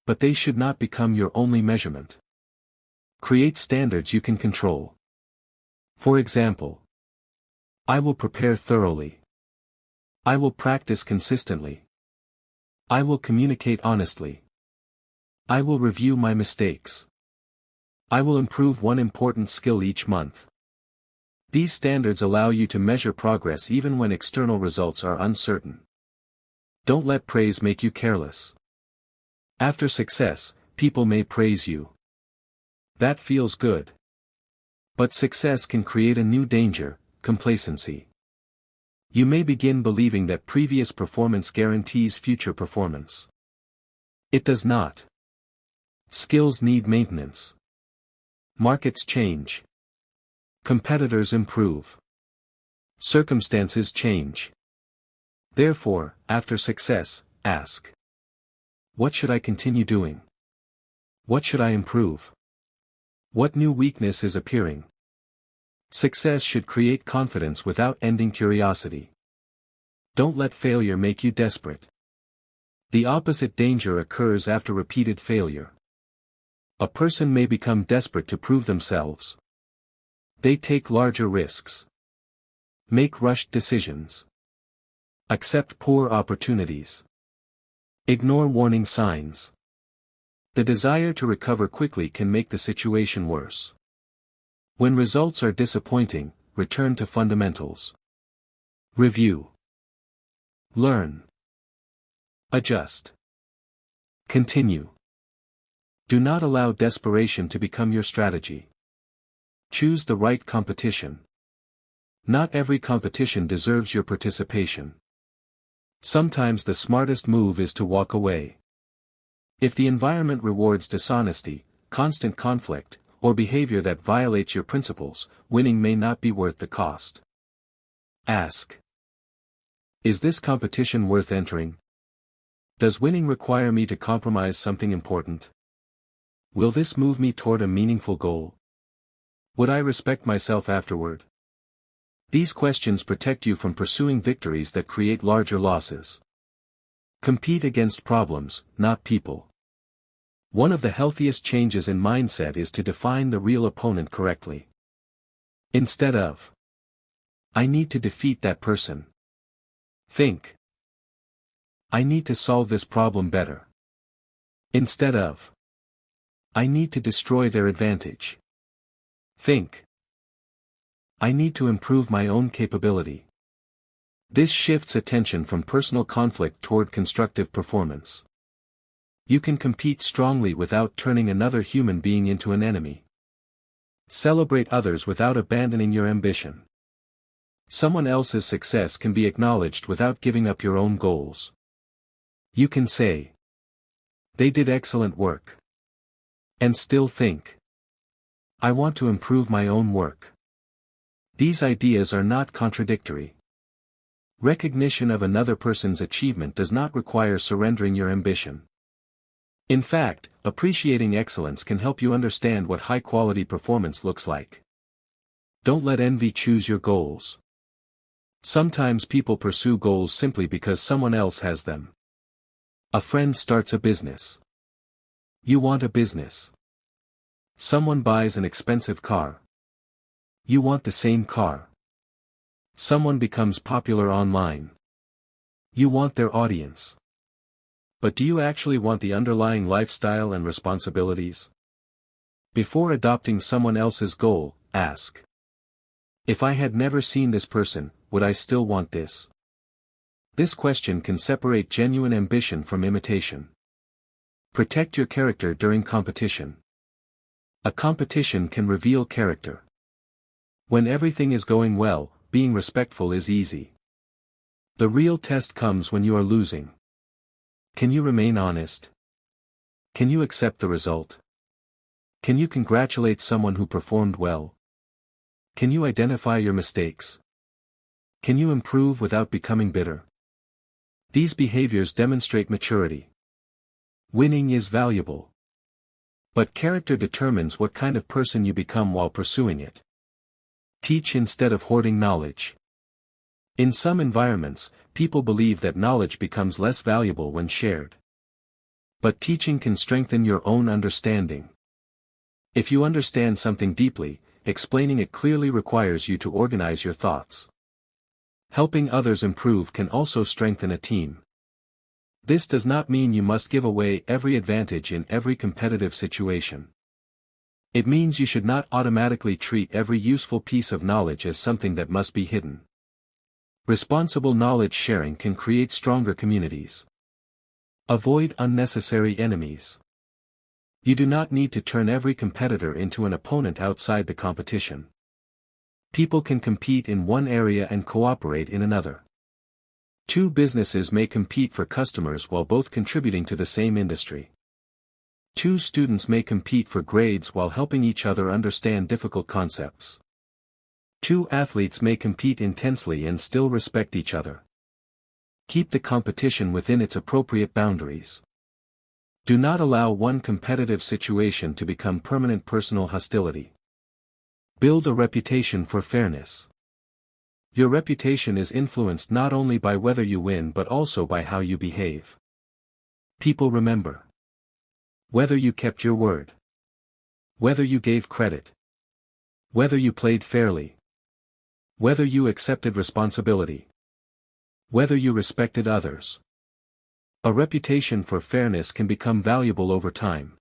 But they should not become your only measurement. Create standards you can control. For example, I will prepare thoroughly. I will practice consistently. I will communicate honestly. I will review my mistakes. I will improve one important skill each month. These standards allow you to measure progress even when external results are uncertain. Don't let praise make you careless. After success, people may praise you. That feels good. But success can create a new danger, complacency. You may begin believing that previous performance guarantees future performance. It does not. Skills need maintenance. Markets change. Competitors improve. Circumstances change. Therefore, after success, ask: what should I continue doing? What should I improve? What new weakness is appearing? Success should create confidence without ending curiosity. Don't let failure make you desperate. The opposite danger occurs after repeated failure. A person may become desperate to prove themselves. They take larger risks. Make rushed decisions. Accept poor opportunities. Ignore warning signs. The desire to recover quickly can make the situation worse. When results are disappointing, return to fundamentals. Review. Learn. Adjust. Continue. Do not allow desperation to become your strategy. Choose the right competition. Not every competition deserves your participation. Sometimes the smartest move is to walk away. If the environment rewards dishonesty, constant conflict, or behavior that violates your principles, winning may not be worth the cost. Ask: is this competition worth entering? Does winning require me to compromise something important? Will this move me toward a meaningful goal? Would I respect myself afterward? These questions protect you from pursuing victories that create larger losses. Compete against problems, not people. One of the healthiest changes in mindset is to define the real opponent correctly. Instead of, I need to defeat that person. Think, I need to solve this problem better. Instead of, I need to destroy their advantage. Think, I need to improve my own capability. This shifts attention from personal conflict toward constructive performance. You can compete strongly without turning another human being into an enemy. Celebrate others without abandoning your ambition. Someone else's success can be acknowledged without giving up your own goals. You can say, they did excellent work. And still think, I want to improve my own work. These ideas are not contradictory. Recognition of another person's achievement does not require surrendering your ambition. In fact, appreciating excellence can help you understand what high-quality performance looks like. Don't let envy choose your goals. Sometimes people pursue goals simply because someone else has them. A friend starts a business. You want a business. Someone buys an expensive car. You want the same car. Someone becomes popular online. You want their audience. But do you actually want the underlying lifestyle and responsibilities? Before adopting someone else's goal, ask: if I had never seen this person, would I still want this? This question can separate genuine ambition from imitation. Protect your character during competition. A competition can reveal character. When everything is going well, being respectful is easy. The real test comes when you are losing. Can you remain honest? Can you accept the result? Can you congratulate someone who performed well? Can you identify your mistakes? Can you improve without becoming bitter? These behaviors demonstrate maturity. Winning is valuable. But character determines what kind of person you become while pursuing it. Teach instead of hoarding knowledge. In some environments, people believe that knowledge becomes less valuable when shared. But teaching can strengthen your own understanding. If you understand something deeply, explaining it clearly requires you to organize your thoughts. Helping others improve can also strengthen a team. This does not mean you must give away every advantage in every competitive situation. It means you should not automatically treat every useful piece of knowledge as something that must be hidden. Responsible knowledge sharing can create stronger communities. Avoid unnecessary enemies. You do not need to turn every competitor into an opponent outside the competition. People can compete in one area and cooperate in another. Two businesses may compete for customers while both contributing to the same industry. Two students may compete for grades while helping each other understand difficult concepts. Two athletes may compete intensely and still respect each other. Keep the competition within its appropriate boundaries. Do not allow one competitive situation to become permanent personal hostility. Build a reputation for fairness. Your reputation is influenced not only by whether you win but also by how you behave. People remember whether you kept your word, whether you gave credit, whether you played fairly, whether you accepted responsibility, whether you respected others. A reputation for fairness can become valuable over time.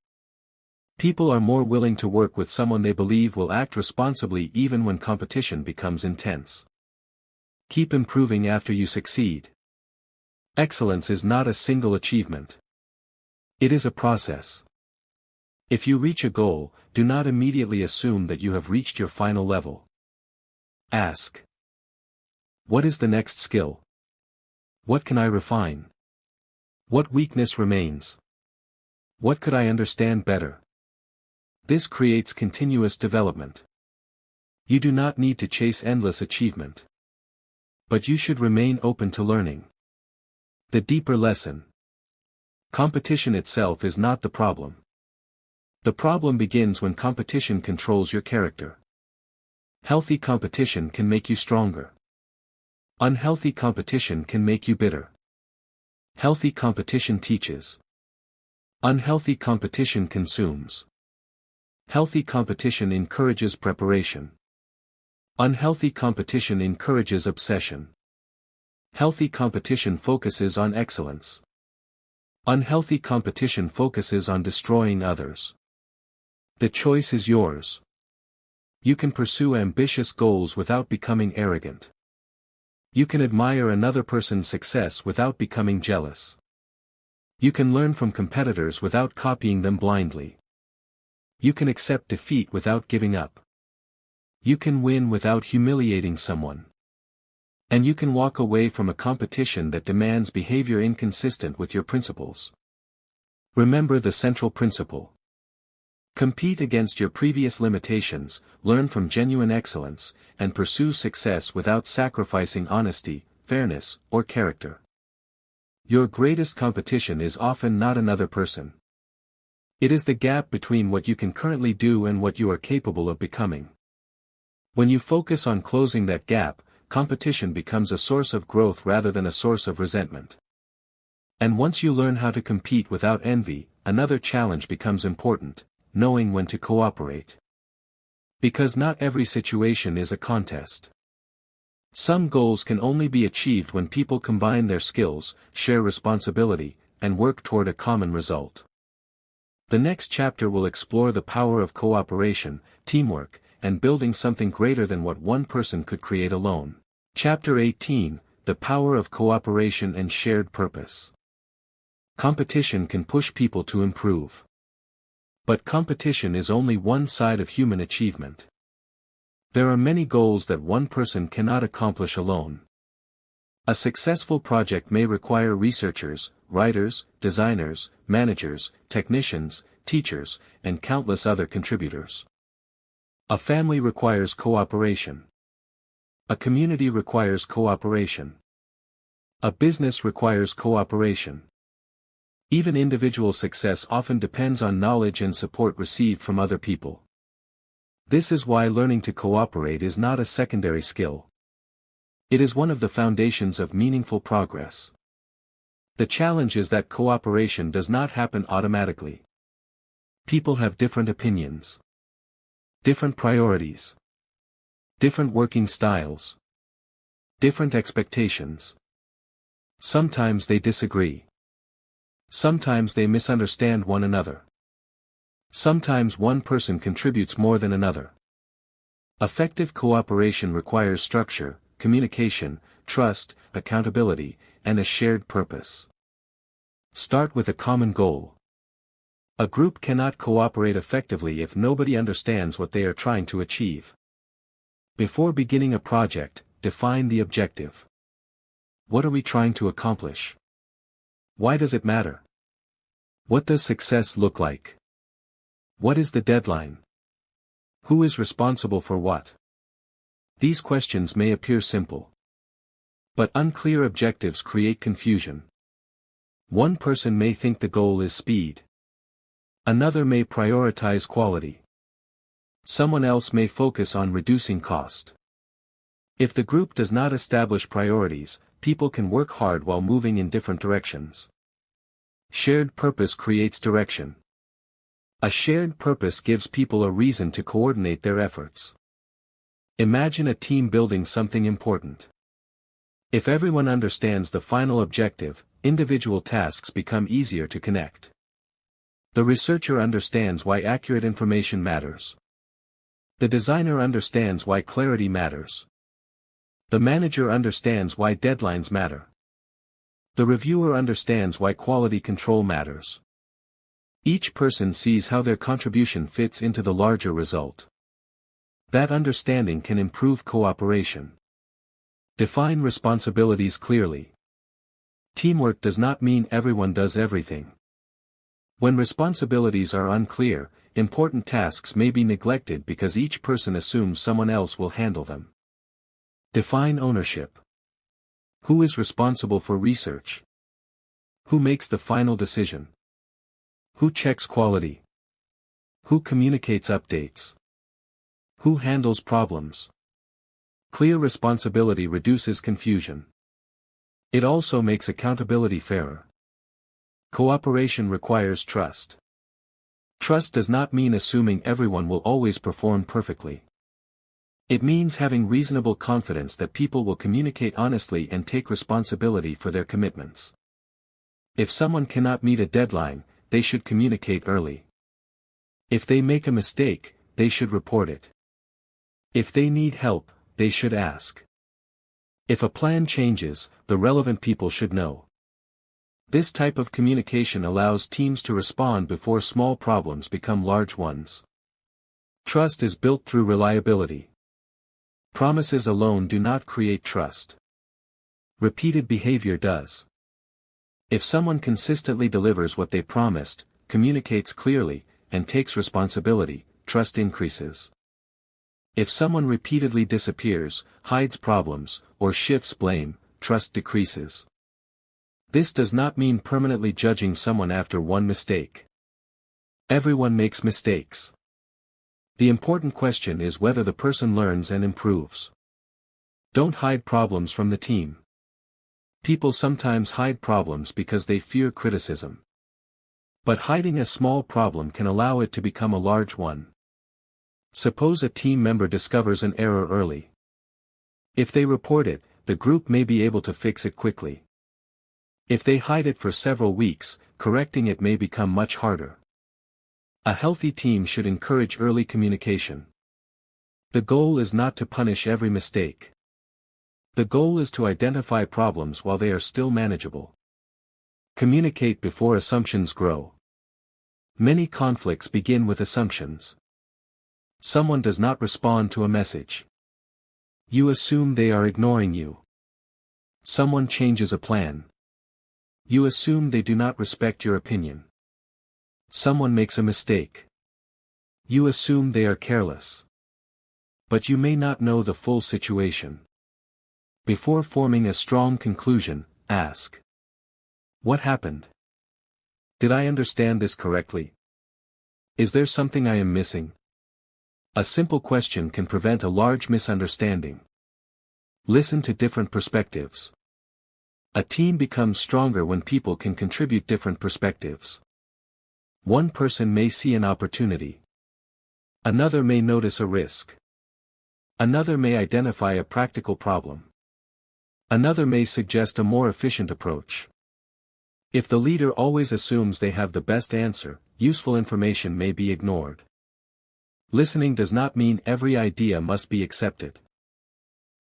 People are more willing to work with someone they believe will act responsibly even when competition becomes intense. Keep improving after you succeed. Excellence is not a single achievement. It is a process. If you reach a goal, do not immediately assume that you have reached your final level. Ask, what is the next skill? What can I refine? What weakness remains? What could I understand better? This creates continuous development. You do not need to chase endless achievement. But you should remain open to learning. The deeper lesson. Competition itself is not the problem. The problem begins when competition controls your character. Healthy competition can make you stronger. Unhealthy competition can make you bitter. Healthy competition teaches. Unhealthy competition consumes. Healthy competition encourages preparation. Unhealthy competition encourages obsession. Healthy competition focuses on excellence. Unhealthy competition focuses on destroying others. The choice is yours. You can pursue ambitious goals without becoming arrogant. You can admire another person's success without becoming jealous. You can learn from competitors without copying them blindly. You can accept defeat without giving up. You can win without humiliating someone. And you can walk away from a competition that demands behavior inconsistent with your principles. Remember the central principle. Compete against your previous limitations, learn from genuine excellence, and pursue success without sacrificing honesty, fairness, or character. Your greatest competition is often not another person. It is the gap between what you can currently do and what you are capable of becoming. When you focus on closing that gap, competition becomes a source of growth rather than a source of resentment. And once you learn how to compete without envy, another challenge becomes important: knowing when to cooperate. Because not every situation is a contest. Some goals can only be achieved when people combine their skills, share responsibility, and work toward a common result. The next chapter will explore the power of cooperation, teamwork, and building something greater than what one person could create alone. Chapter 18: The Power of Cooperation and Shared Purpose. Competition can push people to improve. But competition is only one side of human achievement. There are many goals that one person cannot accomplish alone. A successful project may require researchers, writers, designers, managers, technicians, teachers, and countless other contributors. A family requires cooperation. A community requires cooperation. A business requires cooperation. Even individual success often depends on knowledge and support received from other people. This is why learning to cooperate is not a secondary skill. It is one of the foundations of meaningful progress. The challenge is that cooperation does not happen automatically. People have different opinions, different priorities, different working styles, different expectations. Sometimes they disagree. Sometimes they misunderstand one another. Sometimes one person contributes more than another. Effective cooperation requires structure, communication, trust, accountability, and a shared purpose. Start with a common goal. A group cannot cooperate effectively if nobody understands what they are trying to achieve. Before beginning a project, define the objective. What are we trying to accomplish? Why does it matter? What does success look like? What is the deadline? Who is responsible for what? These questions may appear simple, but unclear objectives create confusion. One person may think the goal is speed. Another may prioritize quality. Someone else may focus on reducing cost. If the group does not establish priorities, people can work hard while moving in different directions. Shared purpose creates direction. A shared purpose gives people a reason to coordinate their efforts. Imagine a team building something important. If everyone understands the final objective, individual tasks become easier to connect. The researcher understands why accurate information matters. The designer understands why clarity matters. The manager understands why deadlines matter. The reviewer understands why quality control matters. Each person sees how their contribution fits into the larger result. That understanding can improve cooperation. Define responsibilities clearly. Teamwork does not mean everyone does everything. When responsibilities are unclear, important tasks may be neglected because each person assumes someone else will handle them. Define ownership. Who is responsible for research? Who makes the final decision? Who checks quality? Who communicates updates? Who handles problems? Clear responsibility reduces confusion. It also makes accountability fairer. Cooperation requires trust. Trust does not mean assuming everyone will always perform perfectly. It means having reasonable confidence that people will communicate honestly and take responsibility for their commitments. If someone cannot meet a deadline, they should communicate early. If they make a mistake, they should report it. If they need help, they should ask. If a plan changes, the relevant people should know. This type of communication allows teams to respond before small problems become large ones. Trust is built through reliability. Promises alone do not create trust. Repeated behavior does. If someone consistently delivers what they promised, communicates clearly, and takes responsibility, trust increases. If someone repeatedly disappears, hides problems, or shifts blame, trust decreases. This does not mean permanently judging someone after one mistake. Everyone makes mistakes. The important question is whether the person learns and improves. Don't hide problems from the team. People sometimes hide problems because they fear criticism. But hiding a small problem can allow it to become a large one. Suppose a team member discovers an error early. If they report it, the group may be able to fix it quickly. If they hide it for several weeks, correcting it may become much harder. A healthy team should encourage early communication. The goal is not to punish every mistake. The goal is to identify problems while they are still manageable. Communicate before assumptions grow. Many conflicts begin with assumptions. Someone does not respond to a message. You assume they are ignoring you. Someone changes a plan. You assume they do not respect your opinion. Someone makes a mistake. You assume they are careless. But you may not know the full situation. Before forming a strong conclusion, ask. What happened? Did I understand this correctly? Is there something I am missing? A simple question can prevent a large misunderstanding. Listen to different perspectives. A team becomes stronger when people can contribute different perspectives. One person may see an opportunity. Another may notice a risk. Another may identify a practical problem. Another may suggest a more efficient approach. If the leader always assumes they have the best answer, useful information may be ignored. Listening does not mean every idea must be accepted.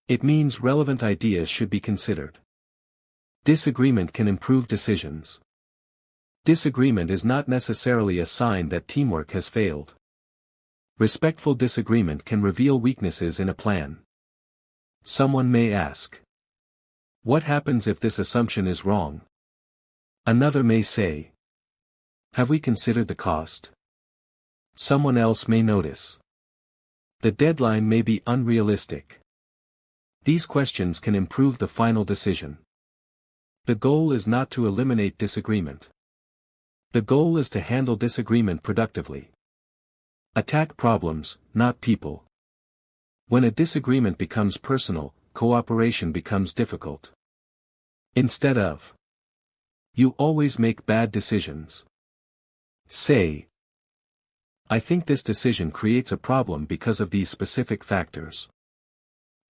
It means relevant ideas should be considered. Disagreement can improve decisions. Disagreement is not necessarily a sign that teamwork has failed. Respectful disagreement can reveal weaknesses in a plan. Someone may ask, "What happens if this assumption is wrong?" Another may say, "Have we considered the cost?" Someone else may notice, "The deadline may be unrealistic." These questions can improve the final decision. The goal is not to eliminate disagreement. The goal is to handle disagreement productively. Attack problems, not people. When a disagreement becomes personal, cooperation becomes difficult. Instead of, "You always make bad decisions," say, "I think this decision creates a problem because of these specific factors."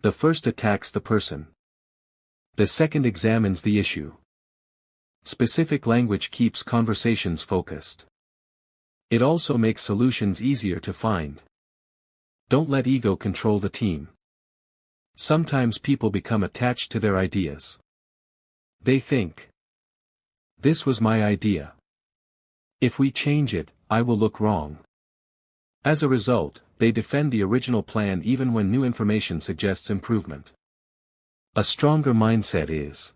The first attacks the person. The second examines the issue. Specific language keeps conversations focused. It also makes solutions easier to find. Don't let ego control the team. Sometimes people become attached to their ideas. They think, "This was my idea. If we change it, I will look wrong." As a result, they defend the original plan even when new information suggests improvement. A stronger mindset is,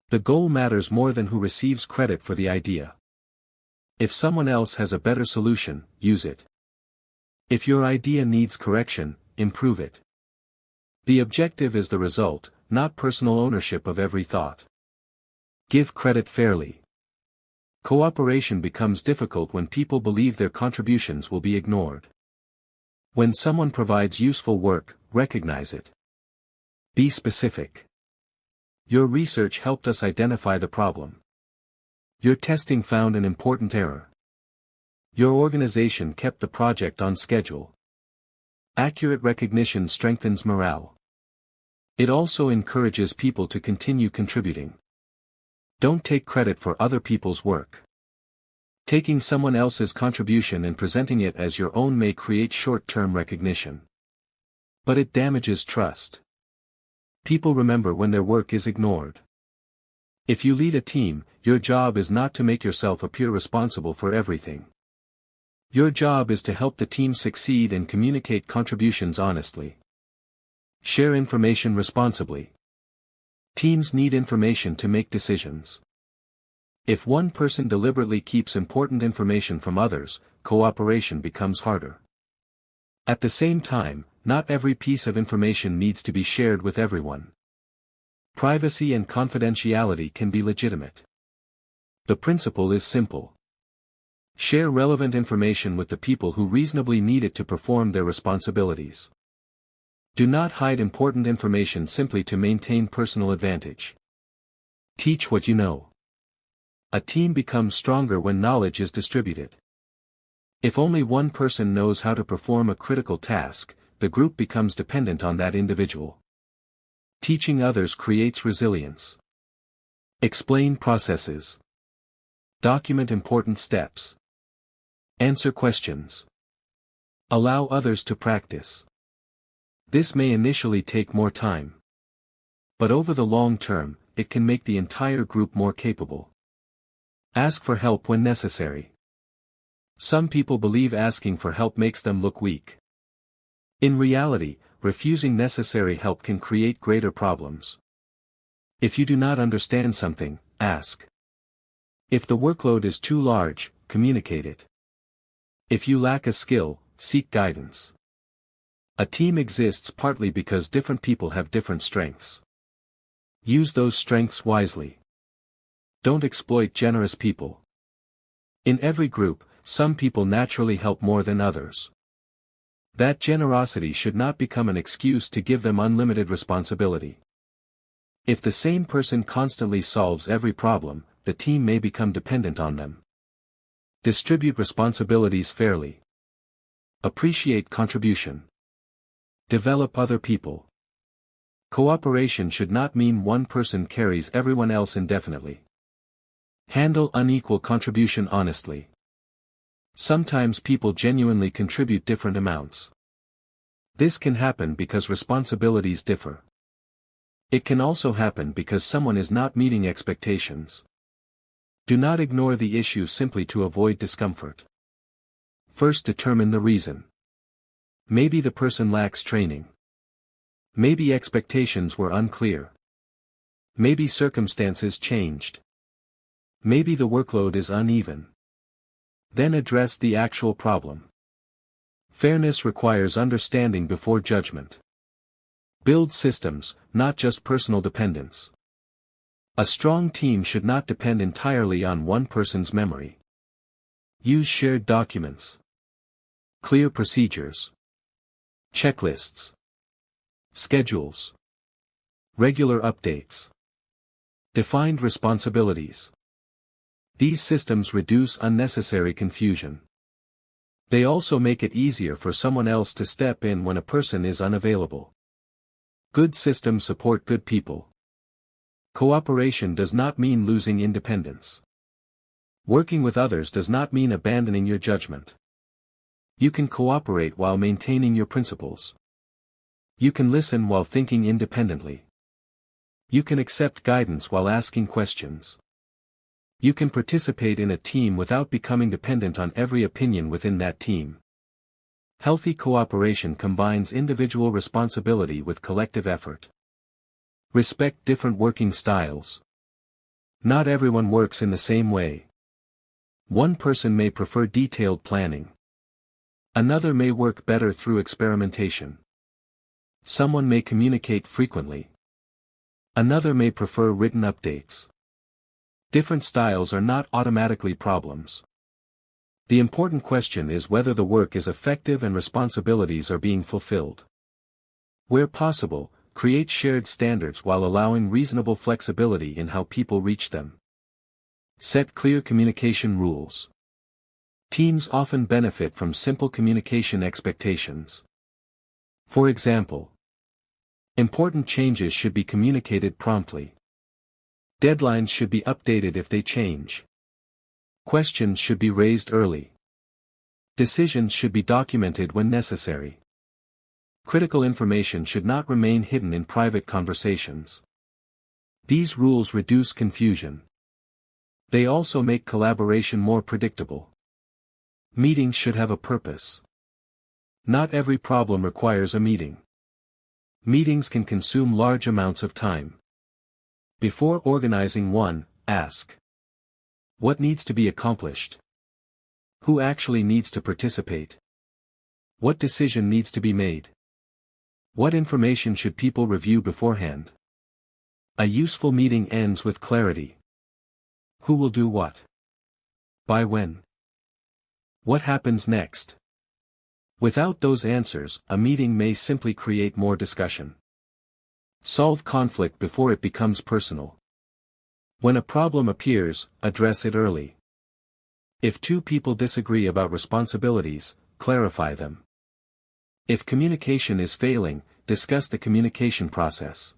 the goal matters more than who receives credit for the idea. If someone else has a better solution, use it. If your idea needs correction, improve it. The objective is the result, not personal ownership of every thought. Give credit fairly. Cooperation becomes difficult when people believe their contributions will be ignored. When someone provides useful work, recognize it. Be specific. Your research helped us identify the problem. Your testing found an important error. Your organization kept the project on schedule. Accurate recognition strengthens morale. It also encourages people to continue contributing. Don't take credit for other people's work. Taking someone else's contribution and presenting it as your own may create short-term recognition. But it damages trust. People remember when their work is ignored. If you lead a team, your job is not to make yourself appear responsible for everything. Your job is to help the team succeed and communicate contributions honestly. Share information responsibly. Teams need information to make decisions. If one person deliberately keeps important information from others, cooperation becomes harder. At the same time, not every piece of information needs to be shared with everyone. Privacy and confidentiality can be legitimate. The principle is simple. Share relevant information with the people who reasonably need it to perform their responsibilities. Do not hide important information simply to maintain personal advantage. Teach what you know. A team becomes stronger when knowledge is distributed. If only one person knows how to perform a critical task, the group becomes dependent on that individual. Teaching others creates resilience. Explain processes. Document important steps. Answer questions. Allow others to practice. This may initially take more time. But over the long term, it can make the entire group more capable. Ask for help when necessary. Some people believe asking for help makes them look weak. In reality, refusing necessary help can create greater problems. If you do not understand something, ask. If the workload is too large, communicate it. If you lack a skill, seek guidance. A team exists partly because different people have different strengths. Use those strengths wisely. Don't exploit generous people. In every group, some people naturally help more than others. That generosity should not become an excuse to give them unlimited responsibility. If the same person constantly solves every problem, the team may become dependent on them. Distribute responsibilities fairly. Appreciate contribution. Develop other people. Cooperation should not mean one person carries everyone else indefinitely. Handle unequal contribution honestly. Sometimes people genuinely contribute different amounts. This can happen because responsibilities differ. It can also happen because someone is not meeting expectations. Do not ignore the issue simply to avoid discomfort. First, determine the reason. Maybe the person lacks training. Maybe expectations were unclear. Maybe circumstances changed. Maybe the workload is uneven. Then address the actual problem. Fairness requires understanding before judgment. Build systems, not just personal dependence. A strong team should not depend entirely on one person's memory. Use shared documents. Clear procedures. Checklists. Schedules. Regular updates. Defined responsibilities. These systems reduce unnecessary confusion. They also make it easier for someone else to step in when a person is unavailable. Good systems support good people. Cooperation does not mean losing independence. Working with others does not mean abandoning your judgment. You can cooperate while maintaining your principles. You can listen while thinking independently. You can accept guidance while asking questions. You can participate in a team without becoming dependent on every opinion within that team. Healthy cooperation combines individual responsibility with collective effort. Respect different working styles. Not everyone works in the same way. One person may prefer detailed planning. Another may work better through experimentation. Someone may communicate frequently. Another may prefer written updates. Different styles are not automatically problems. The important question is whether the work is effective and responsibilities are being fulfilled. Where possible, create shared standards while allowing reasonable flexibility in how people reach them. Set clear communication rules. Teams often benefit from simple communication expectations. For example, important changes should be communicated promptly. Deadlines should be updated if they change. Questions should be raised early. Decisions should be documented when necessary. Critical information should not remain hidden in private conversations. These rules reduce confusion. They also make collaboration more predictable. Meetings should have a purpose. Not every problem requires a meeting. Meetings can consume large amounts of time. Before organizing one, ask: what needs to be accomplished? Who actually needs to participate? What decision needs to be made? What information should people review beforehand? A useful meeting ends with clarity. Who will do what? By when? What happens next? Without those answers, a meeting may simply create more discussion. Solve conflict before it becomes personal. When a problem appears, address it early. If two people disagree about responsibilities, clarify them. If communication is failing, discuss the communication process.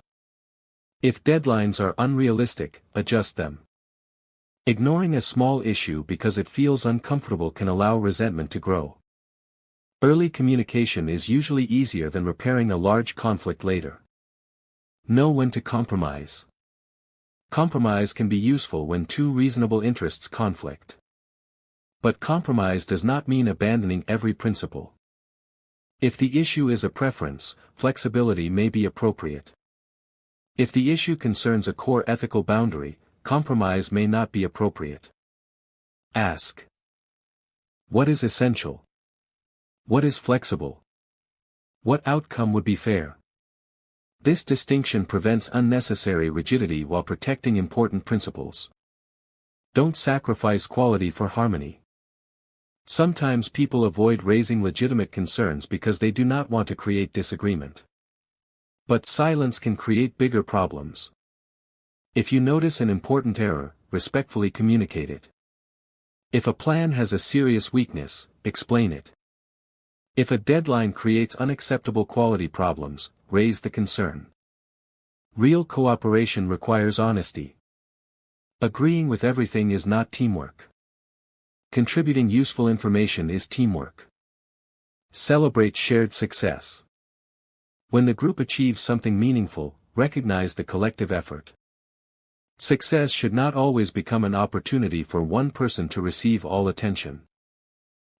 If deadlines are unrealistic, adjust them. Ignoring a small issue because it feels uncomfortable can allow resentment to grow. Early communication is usually easier than repairing a large conflict later. Know when to compromise. Compromise can be useful when two reasonable interests conflict. But compromise does not mean abandoning every principle. If the issue is a preference, flexibility may be appropriate. If the issue concerns a core ethical boundary, compromise may not be appropriate. Ask: what is essential? What is flexible? What outcome would be fair? This distinction prevents unnecessary rigidity while protecting important principles. Don't sacrifice quality for harmony. Sometimes people avoid raising legitimate concerns because they do not want to create disagreement. But silence can create bigger problems. If you notice an important error, respectfully communicate it. If a plan has a serious weakness, explain it. If a deadline creates unacceptable quality problems, raise the concern. Real cooperation requires honesty. Agreeing with everything is not teamwork. Contributing useful information is teamwork. Celebrate shared success. When the group achieves something meaningful, recognize the collective effort. Success should not always become an opportunity for one person to receive all attention.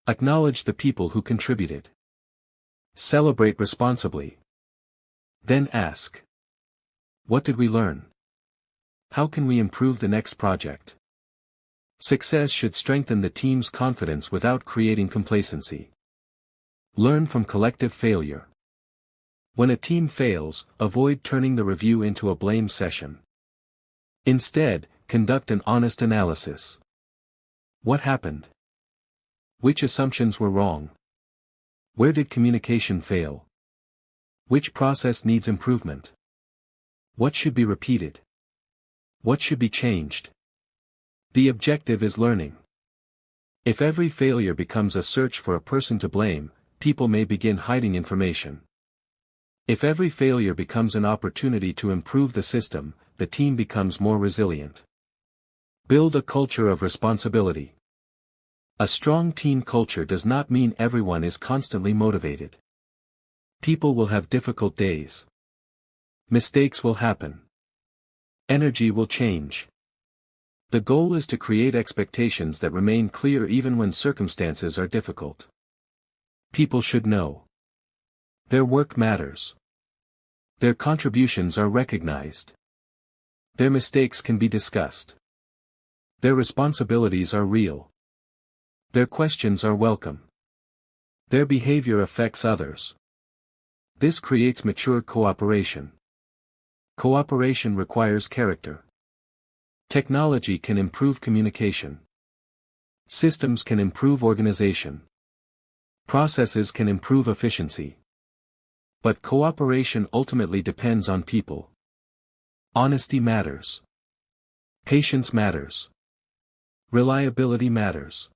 Acknowledge the people who contributed. Celebrate responsibly. Then ask, what did we learn? How can we improve the next project? Success should strengthen the team's confidence without creating complacency. Learn from collective failure. When a team fails, avoid turning the review into a blame session. Instead, conduct an honest analysis. What happened? Which assumptions were wrong? Where did communication fail? Which process needs improvement? What should be repeated? What should be changed? The objective is learning. If every failure becomes a search for a person to blame, people may begin hiding information. If every failure becomes an opportunity to improve the system, the team becomes more resilient. Build a culture of responsibility. A strong team culture does not mean everyone is constantly motivated. People will have difficult days. Mistakes will happen. Energy will change. The goal is to create expectations that remain clear even when circumstances are difficult. People should know their work matters. Their contributions are recognized. Their mistakes can be discussed. Their responsibilities are real. Their questions are welcome. Their behavior affects others. This creates mature cooperation. Cooperation requires character. Technology can improve communication. Systems can improve organization. Processes can improve efficiency. But cooperation ultimately depends on people. Honesty matters. Patience matters. Reliability matters.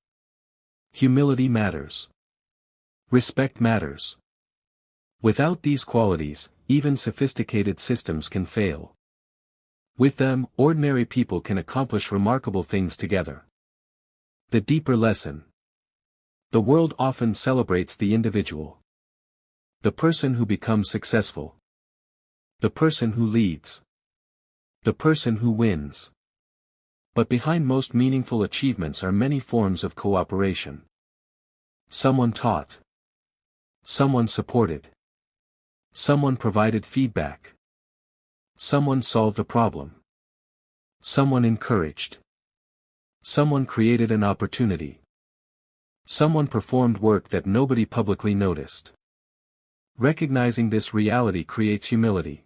Humility matters. Respect matters. Without these qualities, even sophisticated systems can fail. With them, ordinary people can accomplish remarkable things together. The deeper lesson. The world often celebrates the individual. The person who becomes successful. The person who leads. The person who wins. But behind most meaningful achievements are many forms of cooperation. Someone taught. Someone supported. Someone provided feedback. Someone solved a problem. Someone encouraged. Someone created an opportunity. Someone performed work that nobody publicly noticed. Recognizing this reality creates humility.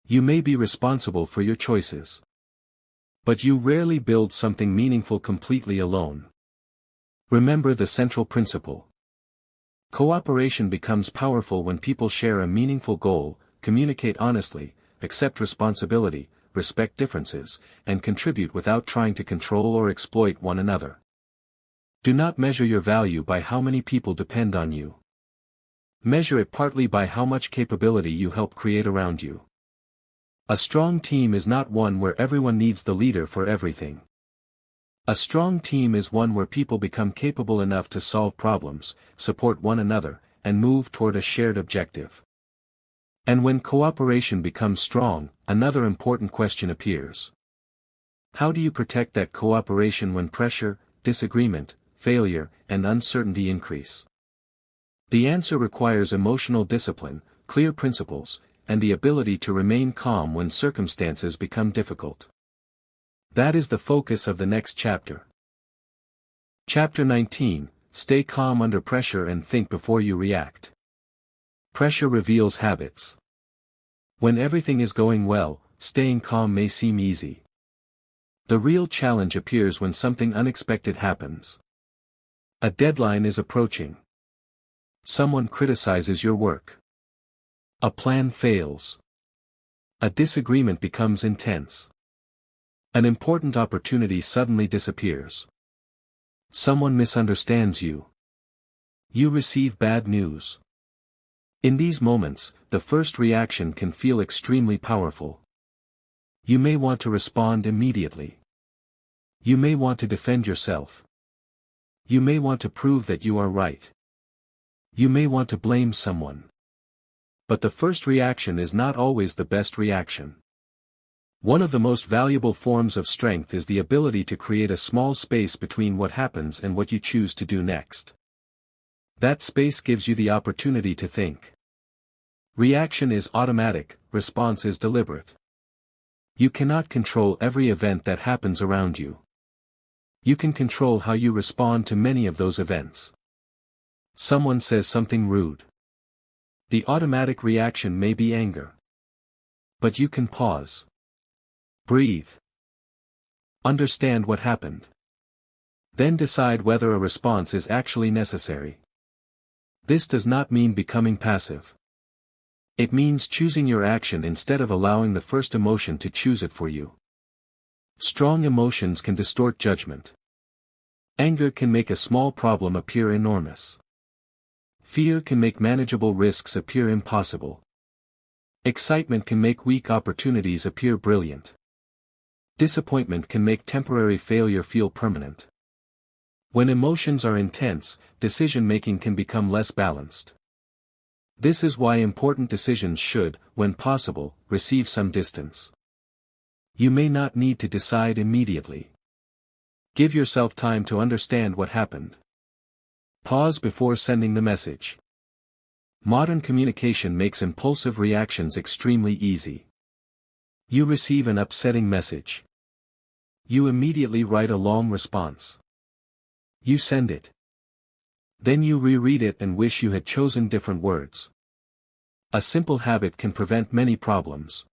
You may be responsible for your choices. But you rarely build something meaningful completely alone. Remember the central principle. Cooperation becomes powerful when people share a meaningful goal, communicate honestly, accept responsibility, respect differences, and contribute without trying to control or exploit one another. Do not measure your value by how many people depend on you. Measure it partly by how much capability you help create around you. A strong team is not one where everyone needs the leader for everything. A strong team is one where people become capable enough to solve problems, support one another, and move toward a shared objective. And when cooperation becomes strong, another important question appears. How do you protect that cooperation when pressure, disagreement, failure, and uncertainty increase? The answer requires emotional discipline, clear principles, and the ability to remain calm when circumstances become difficult. That is the focus of the next chapter. Chapter 19, Stay calm under pressure and think before you react. Pressure reveals habits. When everything is going well, staying calm may seem easy. The real challenge appears when something unexpected happens. A deadline is approaching. Someone criticizes your work. A plan fails. A disagreement becomes intense. An important opportunity suddenly disappears. Someone misunderstands you. You receive bad news. In these moments, the first reaction can feel extremely powerful. You may want to respond immediately. You may want to defend yourself. You may want to prove that you are right. You may want to blame someone. But the first reaction is not always the best reaction. One of the most valuable forms of strength is the ability to create a small space between what happens and what you choose to do next. That space gives you the opportunity to think. Reaction is automatic, response is deliberate. You cannot control every event that happens around you. You can control how you respond to many of those events. Someone says something rude. The automatic reaction may be anger. But you can pause. Breathe. Understand what happened. Then decide whether a response is actually necessary. This does not mean becoming passive. It means choosing your action instead of allowing the first emotion to choose it for you. Strong emotions can distort judgment. Anger can make a small problem appear enormous. Fear can make manageable risks appear impossible. Excitement can make weak opportunities appear brilliant. Disappointment can make temporary failure feel permanent. When emotions are intense, decision-making can become less balanced. This is why important decisions should, when possible, receive some distance. You may not need to decide immediately. Give yourself time to understand what happened. Pause before sending the message. Modern communication makes impulsive reactions extremely easy. You receive an upsetting message. You immediately write a long response. You send it. Then you reread it and wish you had chosen different words. A simple habit can prevent many problems.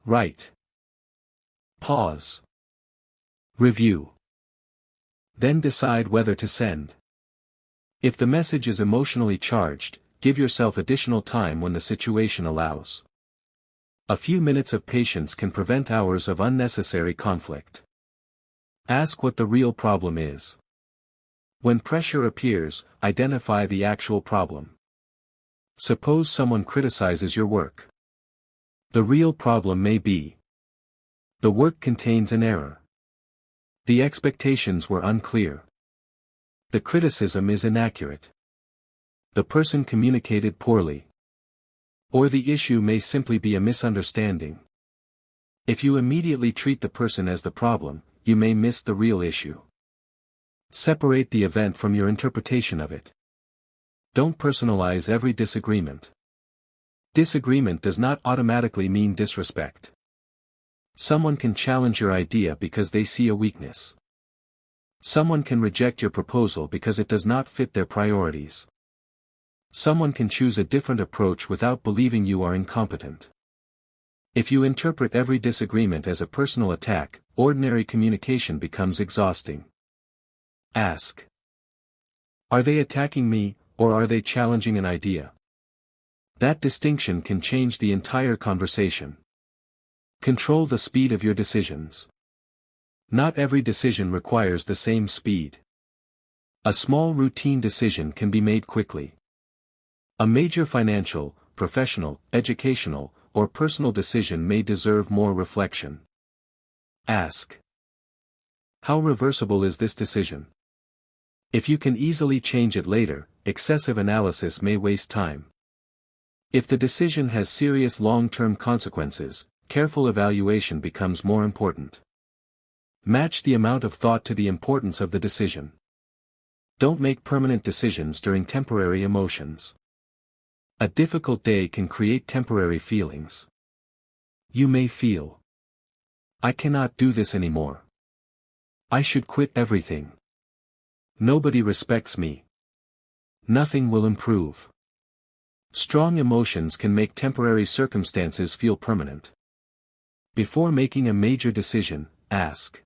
Write. Pause. Review. Then decide whether to send. If the message is emotionally charged, give yourself additional time when the situation allows. A few minutes of patience can prevent hours of unnecessary conflict. Ask what the real problem is. When pressure appears, identify the actual problem. Suppose someone criticizes your work. The real problem may be: the work contains an error. The expectations were unclear. The criticism is inaccurate. The person communicated poorly. Or the issue may simply be a misunderstanding. If you immediately treat the person as the problem, you may miss the real issue. Separate the event from your interpretation of it. Don't personalize every disagreement. Disagreement does not automatically mean disrespect. Someone can challenge your idea because they see a weakness. Someone can reject your proposal because it does not fit their priorities. Someone can choose a different approach without believing you are incompetent. If you interpret every disagreement as a personal attack, ordinary communication becomes exhausting. Ask: are they attacking me, or are they challenging an idea? That distinction can change the entire conversation. Control the speed of your decisions. Not every decision requires the same speed. A small routine decision can be made quickly. A major financial, professional, educational, or personal decision may deserve more reflection. Ask: how reversible is this decision? If you can easily change it later, excessive analysis may waste time. If the decision has serious long-term consequences, careful evaluation becomes more important. Match the amount of thought to the importance of the decision. Don't make permanent decisions during temporary emotions. A difficult day can create temporary feelings. You may feel: I cannot do this anymore. I should quit everything. Nobody respects me. Nothing will improve. Strong emotions can make temporary circumstances feel permanent. Before making a major decision, ask.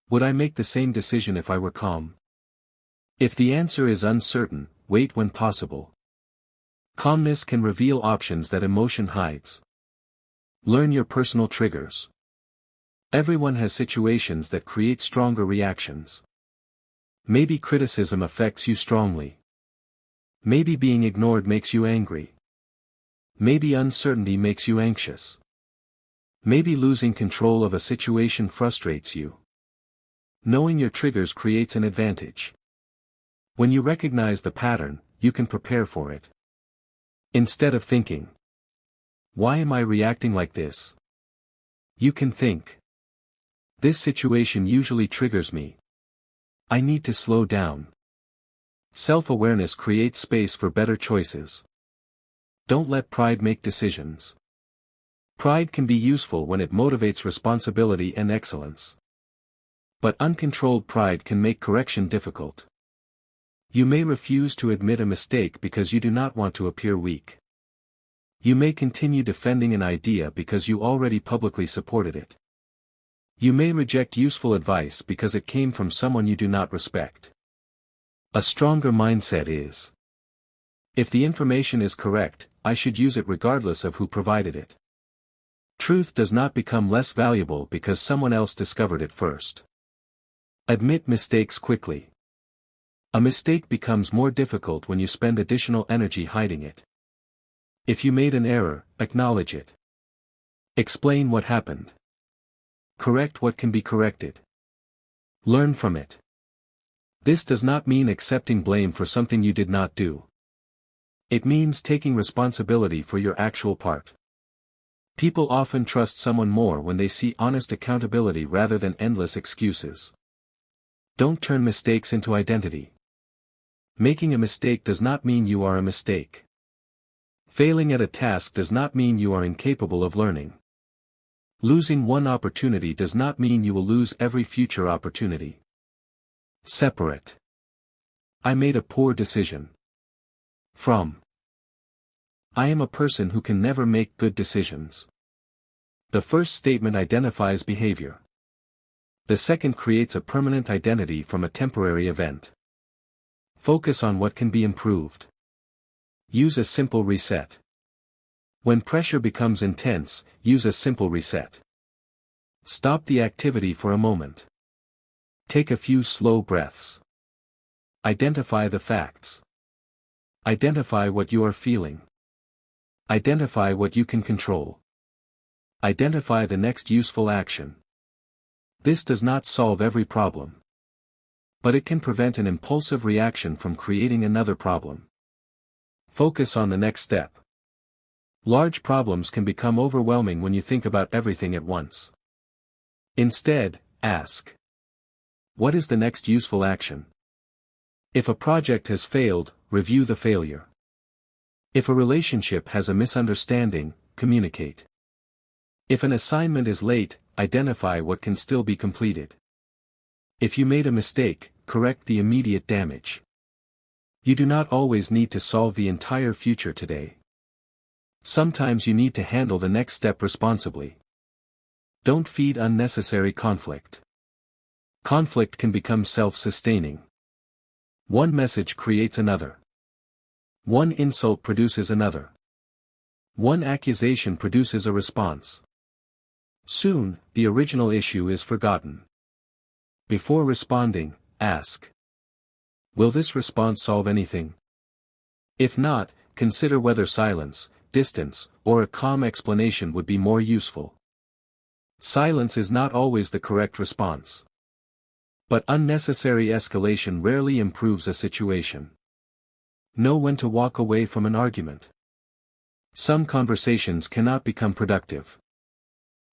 Would I make the same decision if I were calm? If the answer is uncertain, wait when possible. Calmness can reveal options that emotion hides. Learn your personal triggers. Everyone has situations that create stronger reactions. Maybe criticism affects you strongly. Maybe being ignored makes you angry. Maybe uncertainty makes you anxious. Maybe losing control of a situation frustrates you. Knowing your triggers creates an advantage. When you recognize the pattern, you can prepare for it. Instead of thinking, "Why am I reacting like this?" you can think, "This situation usually triggers me. I need to slow down." Self-awareness creates space for better choices. Don't let pride make decisions. Pride can be useful when it motivates responsibility and excellence. But uncontrolled pride can make correction difficult. You may refuse to admit a mistake because you do not want to appear weak. You may continue defending an idea because you already publicly supported it. You may reject useful advice because it came from someone you do not respect. A stronger mindset is, if the information is correct, I should use it regardless of who provided it. Truth does not become less valuable because someone else discovered it first. Admit mistakes quickly. A mistake becomes more difficult when you spend additional energy hiding it. If you made an error, acknowledge it. Explain what happened. Correct what can be corrected. Learn from it. This does not mean accepting blame for something you did not do. It means taking responsibility for your actual part. People often trust someone more when they see honest accountability rather than endless excuses. Don't turn mistakes into identity. Making a mistake does not mean you are a mistake. Failing at a task does not mean you are incapable of learning. Losing one opportunity does not mean you will lose every future opportunity. Separate. I made a poor decision. From, I am a person who can never make good decisions. The first statement identifies behavior. The second creates a permanent identity from a temporary event. Focus on what can be improved. Use a simple reset. When pressure becomes intense, use a simple reset. Stop the activity for a moment. Take a few slow breaths. Identify the facts. Identify what you are feeling. Identify what you can control. Identify the next useful action. This does not solve every problem. But it can prevent an impulsive reaction from creating another problem. Focus on the next step. Large problems can become overwhelming when you think about everything at once. Instead, ask, what is the next useful action? If a project has failed, review the failure. If a relationship has a misunderstanding, communicate. If an assignment is late, identify what can still be completed. If you made a mistake, correct the immediate damage. You do not always need to solve the entire future today. Sometimes you need to handle the next step responsibly. Don't feed unnecessary conflict. Conflict can become self-sustaining. One message creates another. One insult produces another. One accusation produces a response. Soon, the original issue is forgotten. Before responding, ask, will this response solve anything? If not, consider whether silence, distance, or a calm explanation would be more useful. Silence is not always the correct response. But unnecessary escalation rarely improves a situation. Know when to walk away from an argument. Some conversations cannot become productive.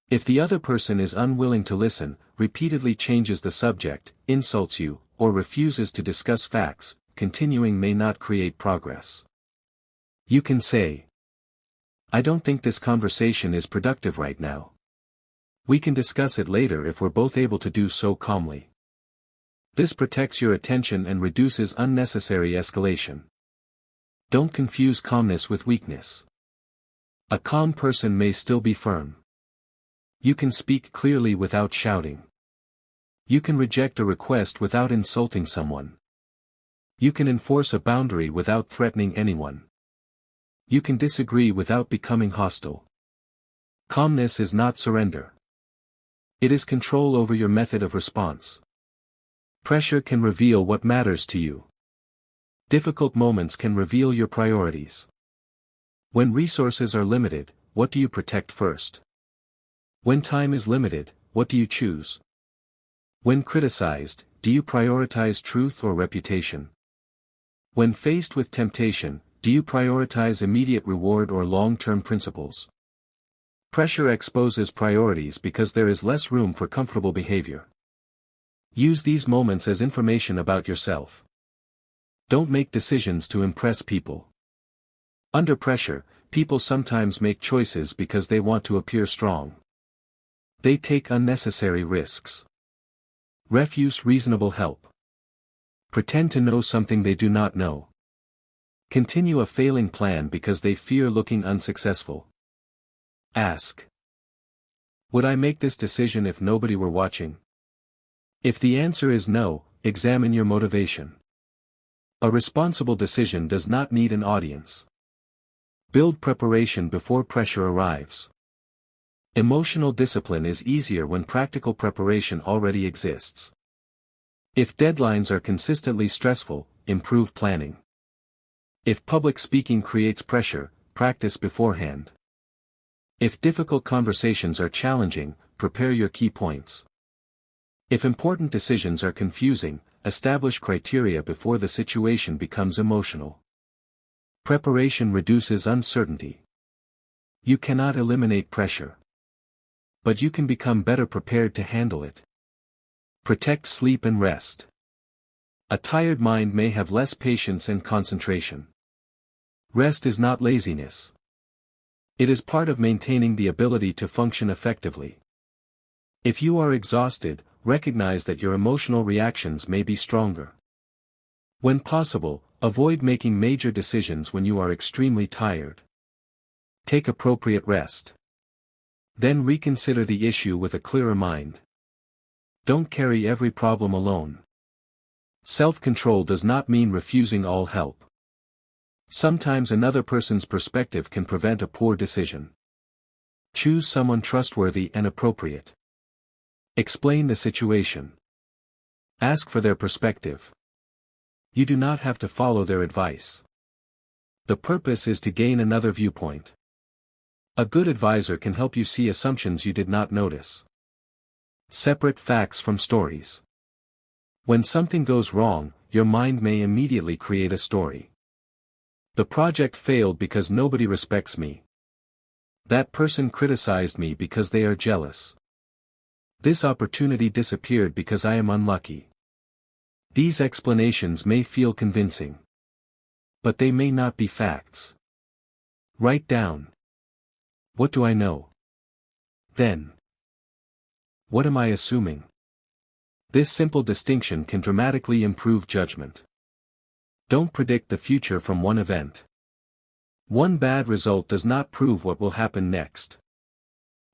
If the other person is unwilling to listen, repeatedly changes the subject, insults you, or refuses to discuss facts, continuing may not create progress. You can say, I don't think this conversation is productive right now. We can discuss it later if we're both able to do so calmly. This protects your attention and reduces unnecessary escalation. Don't confuse calmness with weakness. A calm person may still be firm. You can speak clearly without shouting. You can reject a request without insulting someone. You can enforce a boundary without threatening anyone. You can disagree without becoming hostile. Calmness is not surrender. It is control over your method of response. Pressure can reveal what matters to you. Difficult moments can reveal your priorities. When resources are limited, what do you protect first? When time is limited, what do you choose? When criticized, do you prioritize truth or reputation? When faced with temptation, do you prioritize immediate reward or long-term principles? Pressure exposes priorities because there is less room for comfortable behavior. Use these moments as information about yourself. Don't make decisions to impress people. Under pressure, people sometimes make choices because they want to appear strong. They take unnecessary risks. Refuse reasonable help. Pretend to know something they do not know. Continue a failing plan because they fear looking unsuccessful. Ask. Would I make this decision if nobody were watching? If the answer is no, examine your motivation. A responsible decision does not need an audience. Build preparation before pressure arrives. Emotional discipline is easier when practical preparation already exists. If deadlines are consistently stressful, improve planning. If public speaking creates pressure, practice beforehand. If difficult conversations are challenging, prepare your key points. If important decisions are confusing, establish criteria before the situation becomes emotional. Preparation reduces uncertainty. You cannot eliminate pressure. But you can become better prepared to handle it. Protect sleep and rest. A tired mind may have less patience and concentration. Rest is not laziness. It is part of maintaining the ability to function effectively. If you are exhausted, recognize that your emotional reactions may be stronger. When possible, avoid making major decisions when you are extremely tired. Take appropriate rest. Then reconsider the issue with a clearer mind. Don't carry every problem alone. Self-control does not mean refusing all help. Sometimes another person's perspective can prevent a poor decision. Choose someone trustworthy and appropriate. Explain the situation. Ask for their perspective. You do not have to follow their advice. The purpose is to gain another viewpoint. A good advisor can help you see assumptions you did not notice. Separate facts from stories. When something goes wrong, your mind may immediately create a story. The project failed because nobody respects me. That person criticized me because they are jealous. This opportunity disappeared because I am unlucky. These explanations may feel convincing. But they may not be facts. Write down. What do I know? Then. What am I assuming? This simple distinction can dramatically improve judgment. Don't predict the future from one event. One bad result does not prove what will happen next.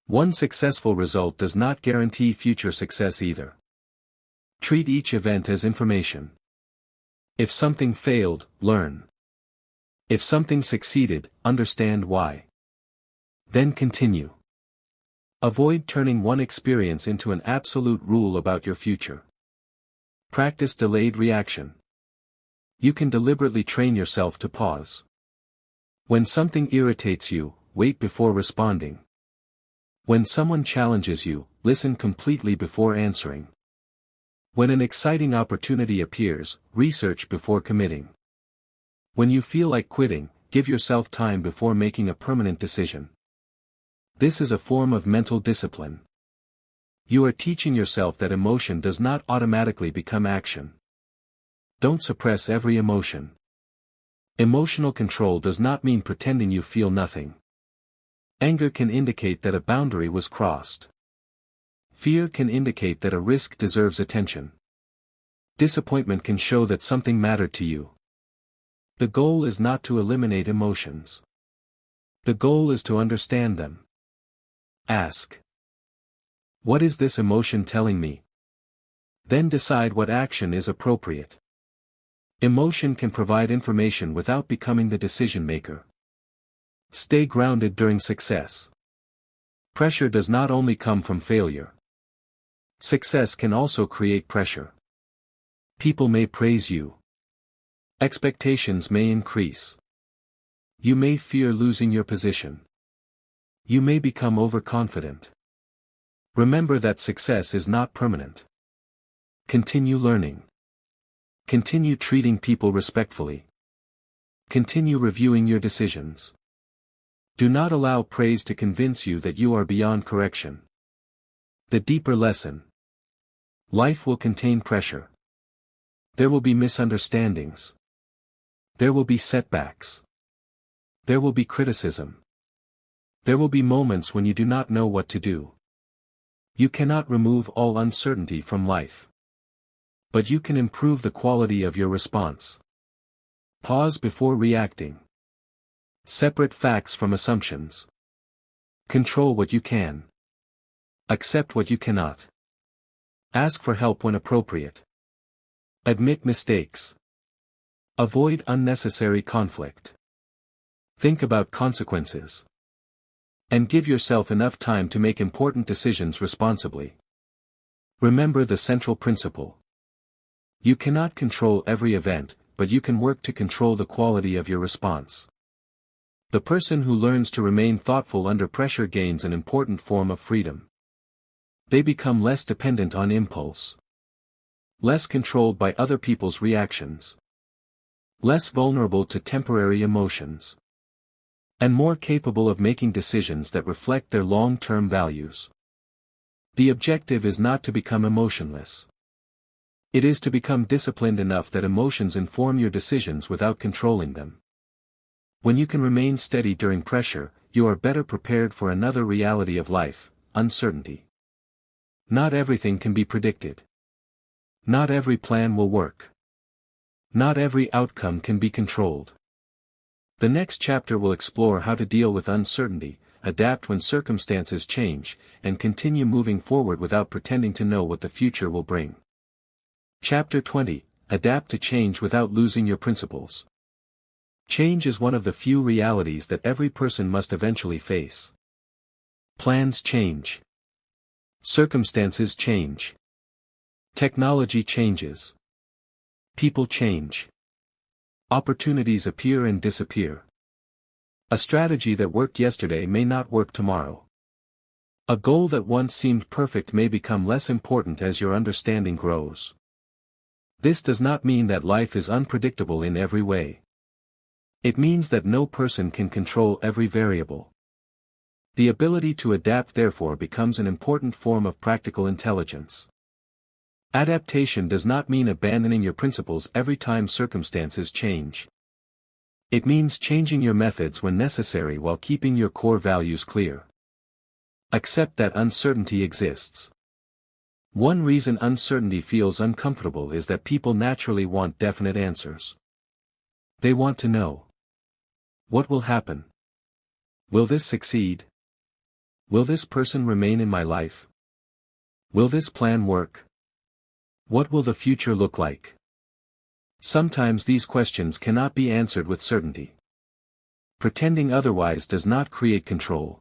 One successful result does not guarantee future success either. Treat each event as information. If something failed, learn. If something succeeded, understand why. Then continue. Avoid turning one experience into an absolute rule about your future. Practice delayed reaction. You can deliberately train yourself to pause. When something irritates you, wait before responding. When someone challenges you, listen completely before answering. When an exciting opportunity appears, research before committing. When you feel like quitting, give yourself time before making a permanent decision. This is a form of mental discipline. You are teaching yourself that emotion does not automatically become action. Don't suppress every emotion. Emotional control does not mean pretending you feel nothing. Anger can indicate that a boundary was crossed. Fear can indicate that a risk deserves attention. Disappointment can show that something mattered to you. The goal is not to eliminate emotions. The goal is to understand them. Ask. What is this emotion telling me? Then decide what action is appropriate. Emotion can provide information without becoming the decision maker. Stay grounded during success. Pressure does not only come from failure. Success can also create pressure. People may praise you. Expectations may increase. You may fear losing your position. You may become overconfident. Remember that success is not permanent. Continue learning. Continue treating people respectfully. Continue reviewing your decisions. Do not allow praise to convince you that you are beyond correction. The deeper lesson. Life will contain pressure. There will be misunderstandings. There will be setbacks. There will be criticism. There will be moments when you do not know what to do. You cannot remove all uncertainty from life. But you can improve the quality of your response. Pause before reacting. Separate facts from assumptions. Control what you can. Accept what you cannot. Ask for help when appropriate. Admit mistakes. Avoid unnecessary conflict. Think about consequences. And give yourself enough time to make important decisions responsibly. Remember the central principle. You cannot control every event, but you can work to control the quality of your response. The person who learns to remain thoughtful under pressure gains an important form of freedom. They become less dependent on impulse. Less controlled by other people's reactions. Less vulnerable to temporary emotions. And more capable of making decisions that reflect their long-term values. The objective is not to become emotionless. It is to become disciplined enough that emotions inform your decisions without controlling them. When you can remain steady during pressure, you are better prepared for another reality of life, uncertainty. Not everything can be predicted. Not every plan will work. Not every outcome can be controlled. The next chapter will explore how to deal with uncertainty, adapt when circumstances change, and continue moving forward without pretending to know what the future will bring. Chapter 20, Adapt to change without losing your principles. Change is one of the few realities that every person must eventually face. Plans change. Circumstances change. Technology changes. People change. Opportunities appear and disappear. A strategy that worked yesterday may not work tomorrow. A goal that once seemed perfect may become less important as your understanding grows. This does not mean that life is unpredictable in every way. It means that no person can control every variable. The ability to adapt therefore becomes an important form of practical intelligence. Adaptation does not mean abandoning your principles every time circumstances change. It means changing your methods when necessary while keeping your core values clear. Accept that uncertainty exists. One reason uncertainty feels uncomfortable is that people naturally want definite answers. They want to know. What will happen? Will this succeed? Will this person remain in my life? Will this plan work? What will the future look like? Sometimes these questions cannot be answered with certainty. Pretending otherwise does not create control.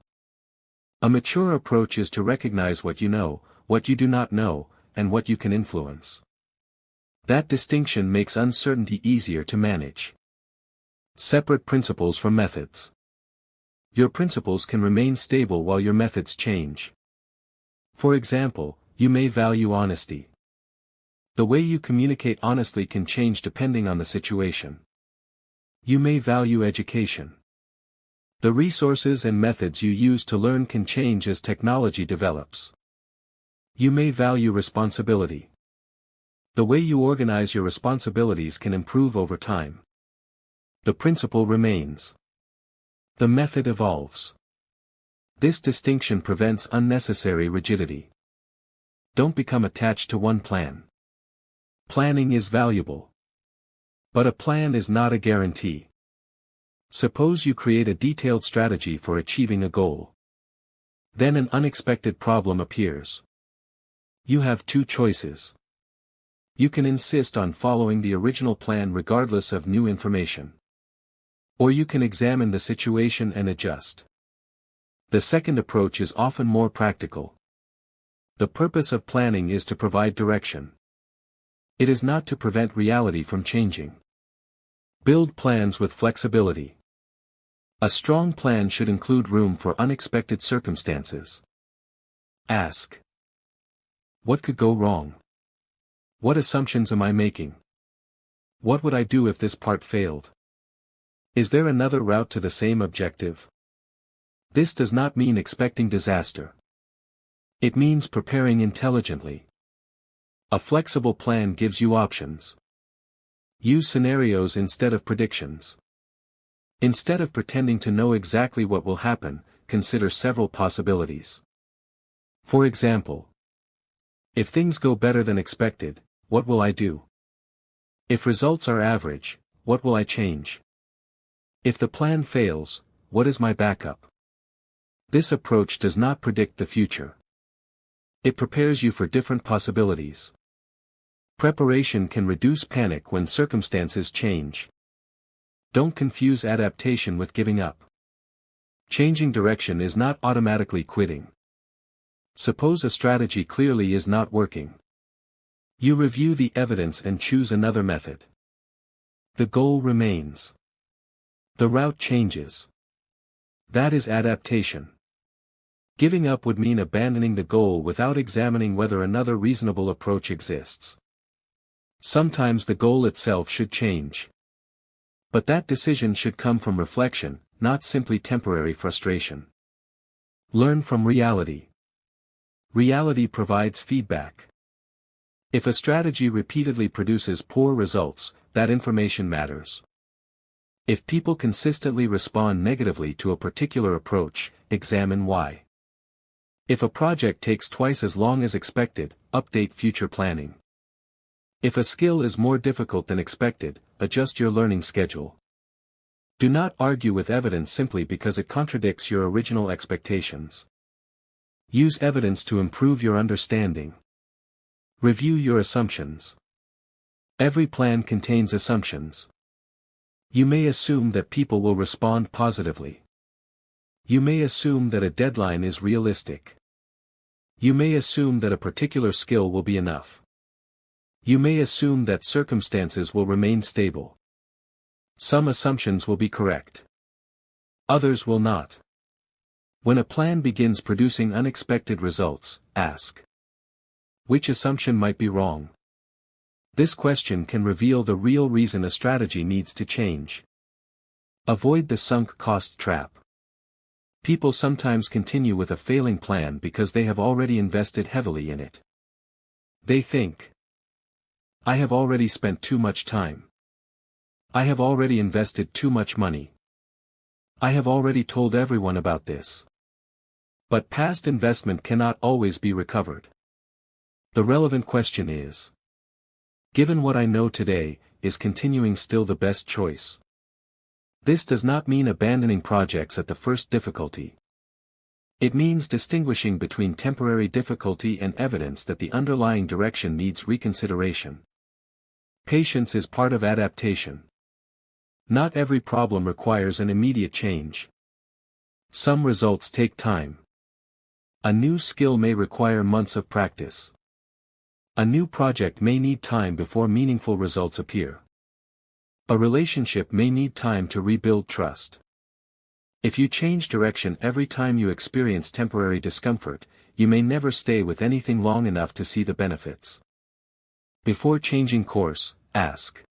A mature approach is to recognize what you know, what you do not know, and what you can influence. That distinction makes uncertainty easier to manage. Separate principles from methods. Your principles can remain stable while your methods change. For example, you may value honesty. The way you communicate honestly can change depending on the situation. You may value education. The resources and methods you use to learn can change as technology develops. You may value responsibility. The way you organize your responsibilities can improve over time. The principle remains. The method evolves. This distinction prevents unnecessary rigidity. Don't become attached to one plan. Planning is valuable. But a plan is not a guarantee. Suppose you create a detailed strategy for achieving a goal. Then an unexpected problem appears. You have two choices. You can insist on following the original plan regardless of new information. Or you can examine the situation and adjust. The second approach is often more practical. The purpose of planning is to provide direction. It is not to prevent reality from changing. Build plans with flexibility. A strong plan should include room for unexpected circumstances. Ask: what could go wrong? What assumptions am I making? What would I do if this part failed? Is there another route to the same objective? This does not mean expecting disaster. It means preparing intelligently. A flexible plan gives you options. Use scenarios instead of predictions. Instead of pretending to know exactly what will happen, consider several possibilities. For example, if things go better than expected, what will I do? If results are average, what will I change? If the plan fails, what is my backup? This approach does not predict the future. It prepares you for different possibilities. Preparation can reduce panic when circumstances change. Don't confuse adaptation with giving up. Changing direction is not automatically quitting. Suppose a strategy clearly is not working. You review the evidence and choose another method. The goal remains. The route changes. That is adaptation. Giving up would mean abandoning the goal without examining whether another reasonable approach exists. Sometimes the goal itself should change. But that decision should come from reflection, not simply temporary frustration. Learn from reality. Reality provides feedback. If a strategy repeatedly produces poor results, that information matters. If people consistently respond negatively to a particular approach, examine why. If a project takes twice as long as expected, update future planning. If a skill is more difficult than expected, adjust your learning schedule. Do not argue with evidence simply because it contradicts your original expectations. Use evidence to improve your understanding. Review your assumptions. Every plan contains assumptions. You may assume that people will respond positively. You may assume that a deadline is realistic. You may assume that a particular skill will be enough. You may assume that circumstances will remain stable. Some assumptions will be correct. Others will not. When a plan begins producing unexpected results, ask: which assumption might be wrong? This question can reveal the real reason a strategy needs to change. Avoid the sunk cost trap. People sometimes continue with a failing plan because they have already invested heavily in it. They think, I have already spent too much time. I have already invested too much money. I have already told everyone about this. But past investment cannot always be recovered. The relevant question is, given what I know today, is continuing still the best choice? This does not mean abandoning projects at the first difficulty. It means distinguishing between temporary difficulty and evidence that the underlying direction needs reconsideration. Patience is part of adaptation. Not every problem requires an immediate change. Some results take time. A new skill may require months of practice. A new project may need time before meaningful results appear. A relationship may need time to rebuild trust. If you change direction every time you experience temporary discomfort, you may never stay with anything long enough to see the benefits. Before changing course, ask: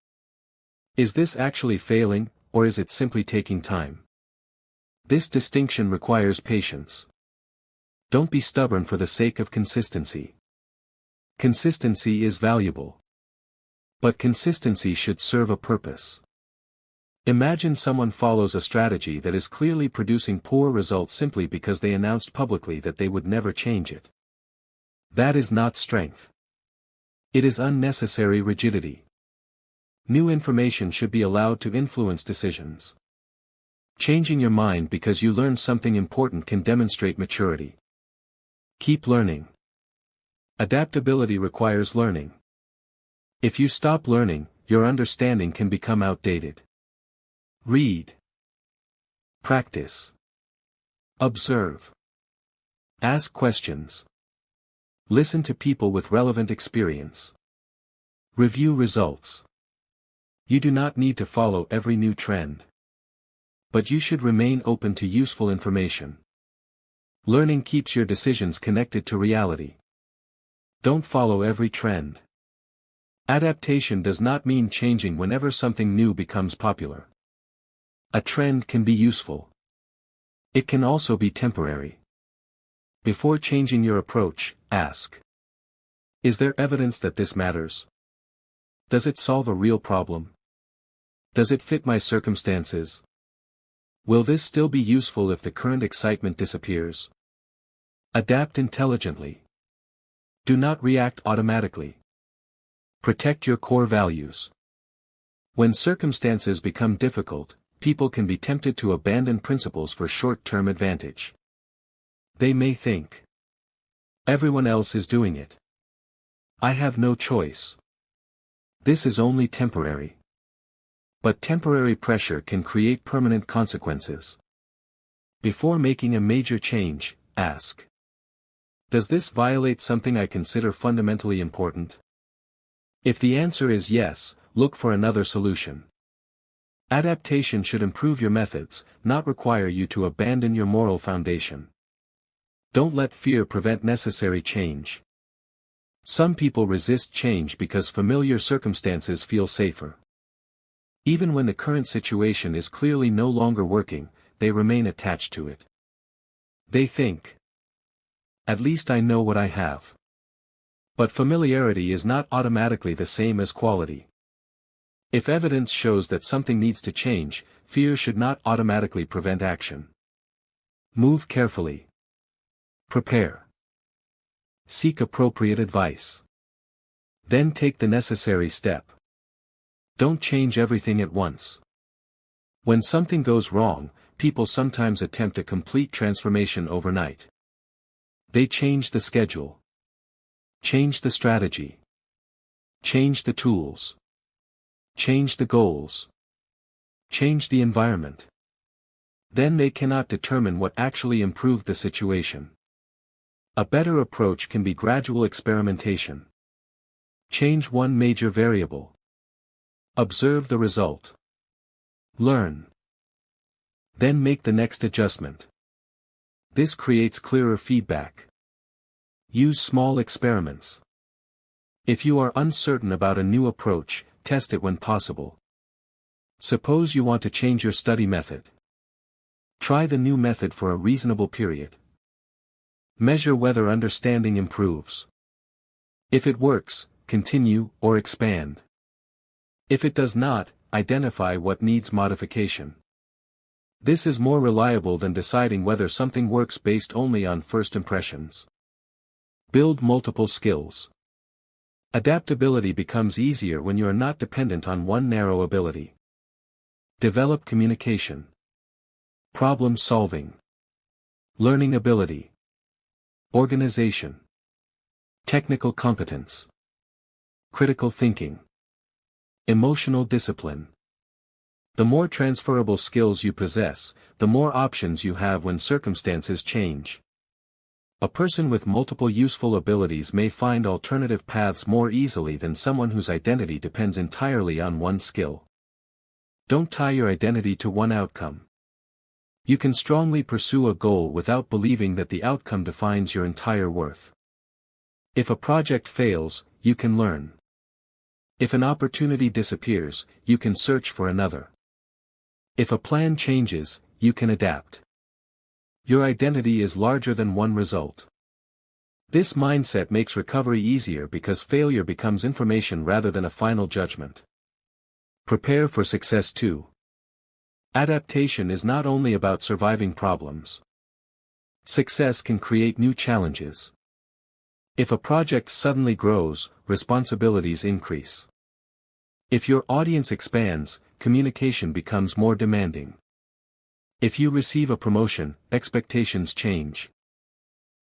is this actually failing, or is it simply taking time? This distinction requires patience. Don't be stubborn for the sake of consistency. Consistency is valuable. But consistency should serve a purpose. Imagine someone follows a strategy that is clearly producing poor results simply because they announced publicly that they would never change it. That is not strength. It is unnecessary rigidity. New information should be allowed to influence decisions. Changing your mind because you learned something important can demonstrate maturity. Keep learning. Adaptability requires learning. If you stop learning, your understanding can become outdated. Read. Practice. Observe. Ask questions. Listen to people with relevant experience. Review results. You do not need to follow every new trend. But you should remain open to useful information. Learning keeps your decisions connected to reality. Don't follow every trend. Adaptation does not mean changing whenever something new becomes popular. A trend can be useful. It can also be temporary. Before changing your approach, ask: is there evidence that this matters? Does it solve a real problem? Does it fit my circumstances? Will this still be useful if the current excitement disappears? Adapt intelligently. Do not react automatically. Protect your core values. When circumstances become difficult, people can be tempted to abandon principles for short-term advantage. They may think, everyone else is doing it. I have no choice. This is only temporary. But temporary pressure can create permanent consequences. Before making a major change, ask: does this violate something I consider fundamentally important? If the answer is yes, look for another solution. Adaptation should improve your methods, not require you to abandon your moral foundation. Don't let fear prevent necessary change. Some people resist change because familiar circumstances feel safer. Even when the current situation is clearly no longer working, they remain attached to it. They think, at least I know what I have. But familiarity is not automatically the same as quality. If evidence shows that something needs to change, fear should not automatically prevent action. Move carefully. Prepare. Seek appropriate advice. Then take the necessary step. Don't change everything at once. When something goes wrong, people sometimes attempt a complete transformation overnight. They change the schedule. Change the strategy. Change the tools. Change the goals. Change the environment. Then they cannot determine what actually improved the situation. A better approach can be gradual experimentation. Change one major variable. Observe the result. Learn. Then make the next adjustment. This creates clearer feedback. Use small experiments. If you are uncertain about a new approach, test it when possible. Suppose you want to change your study method. Try the new method for a reasonable period. Measure whether understanding improves. If it works, continue or expand. If it does not, identify what needs modification. This is more reliable than deciding whether something works based only on first impressions. Build multiple skills. Adaptability becomes easier when you are not dependent on one narrow ability. Develop communication. Problem solving. Learning ability. Organization. Technical competence. Critical thinking. Emotional discipline. The more transferable skills you possess, the more options you have when circumstances change. A person with multiple useful abilities may find alternative paths more easily than someone whose identity depends entirely on one skill. Don't tie your identity to one outcome. You can strongly pursue a goal without believing that the outcome defines your entire worth. If a project fails, you can learn. If an opportunity disappears, you can search for another. If a plan changes, you can adapt. Your identity is larger than one result. This mindset makes recovery easier because failure becomes information rather than a final judgment. Prepare for success too. Adaptation is not only about surviving problems. Success can create new challenges. If a project suddenly grows, responsibilities increase. If your audience expands, communication becomes more demanding. If you receive a promotion, expectations change.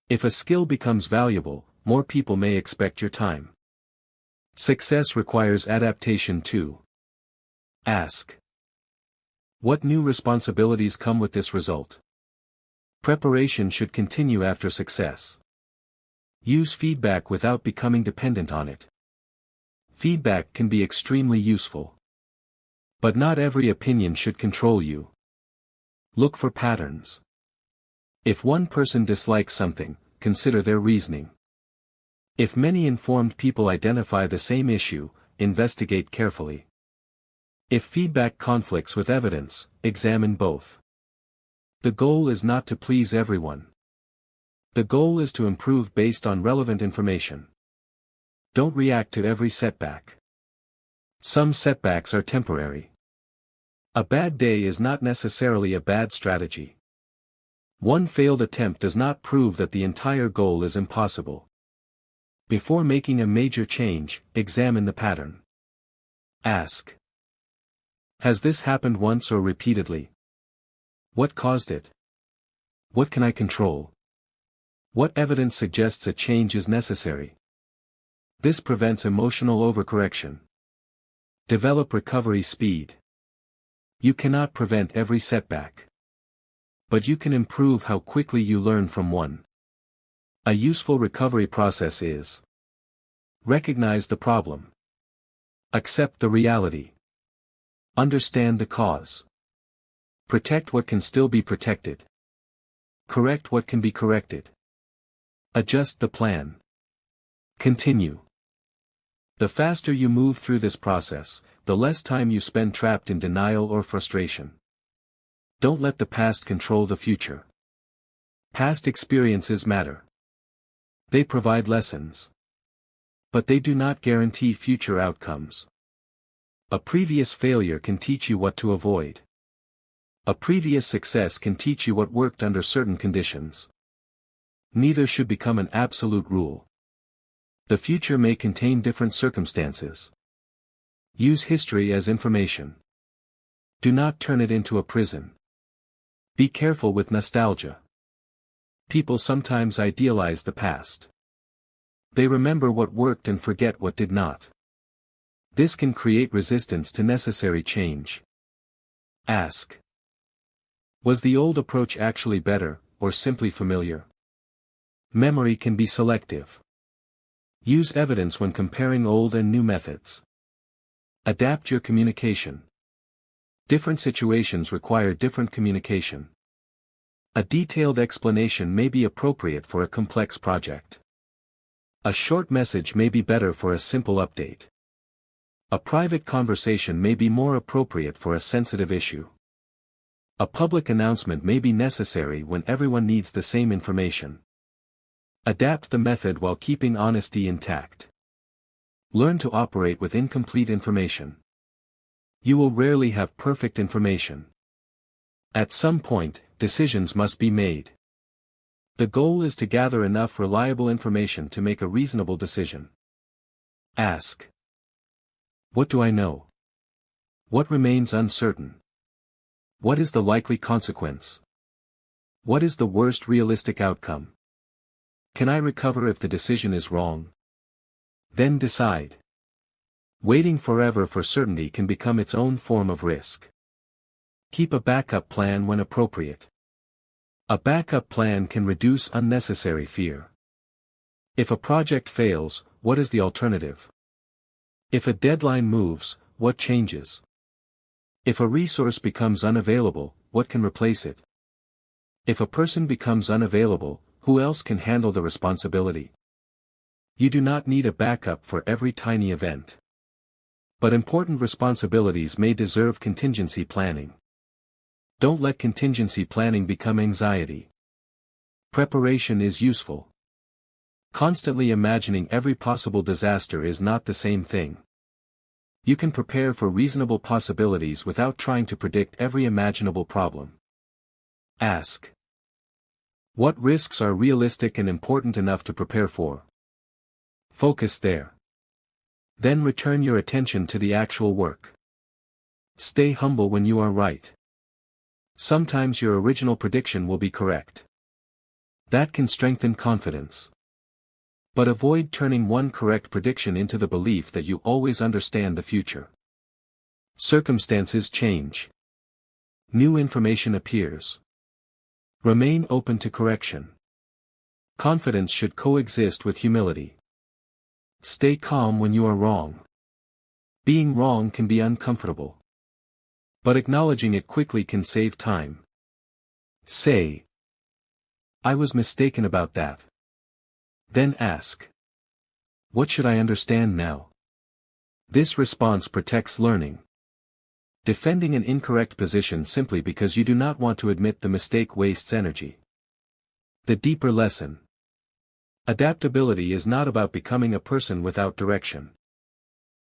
If a skill becomes valuable, more people may expect your time. Success requires adaptation too. Ask. What new responsibilities come with this result? Preparation should continue after success. Use feedback without becoming dependent on it. Feedback can be extremely useful. But not every opinion should control you. Look for patterns. If one person dislikes something, consider their reasoning. If many informed people identify the same issue, investigate carefully. If feedback conflicts with evidence, examine both. The goal is not to please everyone. The goal is to improve based on relevant information. Don't react to every setback. Some setbacks are temporary. A bad day is not necessarily a bad strategy. One failed attempt does not prove that the entire goal is impossible. Before making a major change, examine the pattern. Ask. Has this happened once or repeatedly? What caused it? What can I control? What evidence suggests a change is necessary? This prevents emotional overcorrection. Develop recovery speed. You cannot prevent every setback. But you can improve how quickly you learn from one. A useful recovery process is: recognize the problem. Accept the reality. Understand the cause. Protect what can still be protected. Correct what can be corrected. Adjust the plan. Continue. The faster you move through this process, the less time you spend trapped in denial or frustration. Don't let the past control the future. Past experiences matter. They provide lessons. But they do not guarantee future outcomes. A previous failure can teach you what to avoid. A previous success can teach you what worked under certain conditions. Neither should become an absolute rule. The future may contain different circumstances. Use history as information. Do not turn it into a prison. Be careful with nostalgia. People sometimes idealize the past. They remember what worked and forget what did not. This can create resistance to necessary change. Ask. Was the old approach actually better, or simply familiar? Memory can be selective. Use evidence when comparing old and new methods. Adapt your communication. Different situations require different communication. A detailed explanation may be appropriate for a complex project. A short message may be better for a simple update. A private conversation may be more appropriate for a sensitive issue. A public announcement may be necessary when everyone needs the same information. Adapt the method while keeping honesty intact. Learn to operate with incomplete information. You will rarely have perfect information. At some point, decisions must be made. The goal is to gather enough reliable information to make a reasonable decision. Ask. What do I know? What remains uncertain? What is the likely consequence? What is the worst realistic outcome? Can I recover if the decision is wrong? Then decide. Waiting forever for certainty can become its own form of risk. Keep a backup plan when appropriate. A backup plan can reduce unnecessary fear. If a project fails, what is the alternative? If a deadline moves, what changes? If a resource becomes unavailable, what can replace it? If a person becomes unavailable, who else can handle the responsibility? You do not need a backup for every tiny event. But important responsibilities may deserve contingency planning. Don't let contingency planning become anxiety. Preparation is useful. Constantly imagining every possible disaster is not the same thing. You can prepare for reasonable possibilities without trying to predict every imaginable problem. Ask. What risks are realistic and important enough to prepare for? Focus there. Then return your attention to the actual work. Stay humble when you are right. Sometimes your original prediction will be correct. That can strengthen confidence. But avoid turning one correct prediction into the belief that you always understand the future. Circumstances change. New information appears. Remain open to correction. Confidence should coexist with humility. Stay calm when you are wrong. Being wrong can be uncomfortable. But acknowledging it quickly can save time. Say, "I was mistaken about that." Then ask, "What should I understand now?" This response protects learning. Defending an incorrect position simply because you do not want to admit the mistake wastes energy. The deeper lesson. Adaptability is not about becoming a person without direction.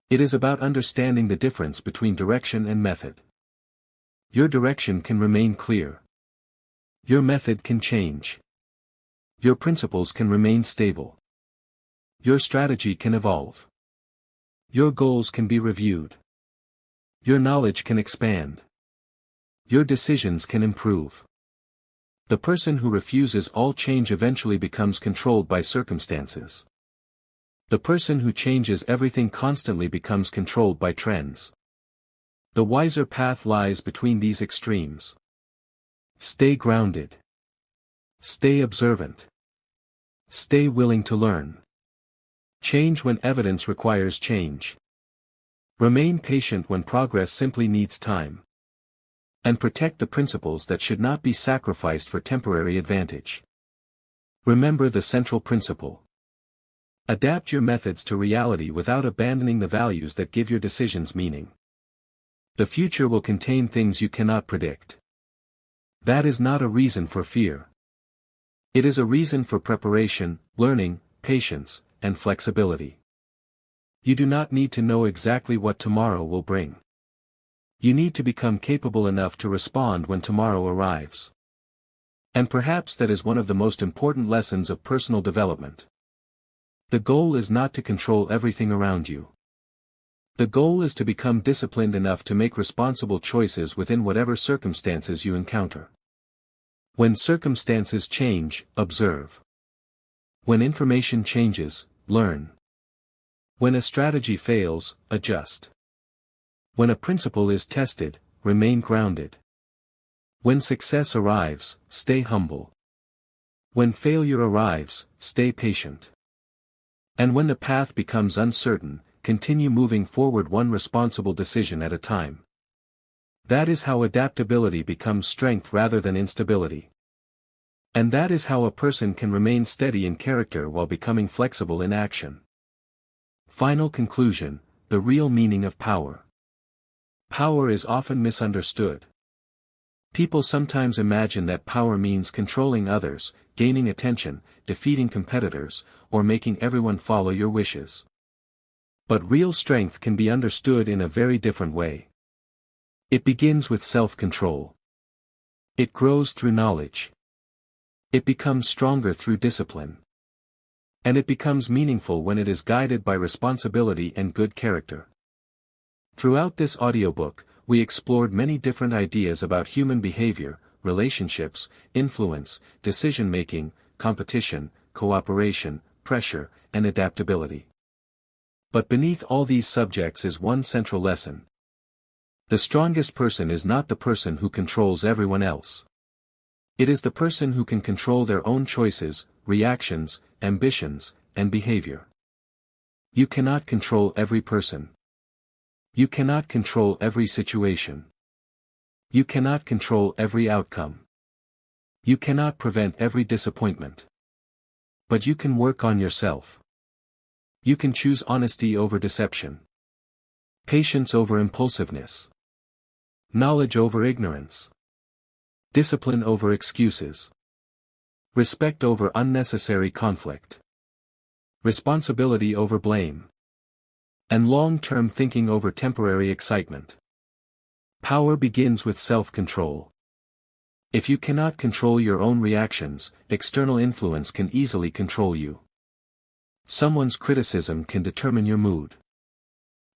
It is about understanding the difference between direction and method. Your direction can remain clear. Your method can change. Your principles can remain stable. Your strategy can evolve. Your goals can be reviewed. Your knowledge can expand. Your decisions can improve. The person who refuses all change eventually becomes controlled by circumstances. The person who changes everything constantly becomes controlled by trends. The wiser path lies between these extremes. Stay grounded. Stay observant. Stay willing to learn. Change when evidence requires change. Remain patient when progress simply needs time. And protect the principles that should not be sacrificed for temporary advantage. Remember the central principle. Adapt your methods to reality without abandoning the values that give your decisions meaning. The future will contain things you cannot predict. That is not a reason for fear. It is a reason for preparation, learning, patience, and flexibility. You do not need to know exactly what tomorrow will bring. You need to become capable enough to respond when tomorrow arrives. And perhaps that is one of the most important lessons of personal development. The goal is not to control everything around you. The goal is to become disciplined enough to make responsible choices within whatever circumstances you encounter. When circumstances change, observe. When information changes, learn. When a strategy fails, adjust. When a principle is tested, remain grounded. When success arrives, stay humble. When failure arrives, stay patient. And when the path becomes uncertain, continue moving forward one responsible decision at a time. That is how adaptability becomes strength rather than instability. And that is how a person can remain steady in character while becoming flexible in action. Final conclusion, the real meaning of power. Power is often misunderstood. People sometimes imagine that power means controlling others, gaining attention, defeating competitors, or making everyone follow your wishes. But real strength can be understood in a very different way. It begins with self-control. It grows through knowledge. It becomes stronger through discipline. And it becomes meaningful when it is guided by responsibility and good character. Throughout this audiobook, we explored many different ideas about human behavior, relationships, influence, decision-making, competition, cooperation, pressure, and adaptability. But beneath all these subjects is one central lesson. The strongest person is not the person who controls everyone else. It is the person who can control their own choices, reactions, ambitions, and behavior. You cannot control every person. You cannot control every situation. You cannot control every outcome. You cannot prevent every disappointment. But you can work on yourself. You can choose honesty over deception. Patience over impulsiveness. Knowledge over ignorance. Discipline over excuses. Respect over unnecessary conflict. Responsibility over blame. And long-term thinking over temporary excitement. Power begins with self-control. If you cannot control your own reactions, external influence can easily control you. Someone's criticism can determine your mood.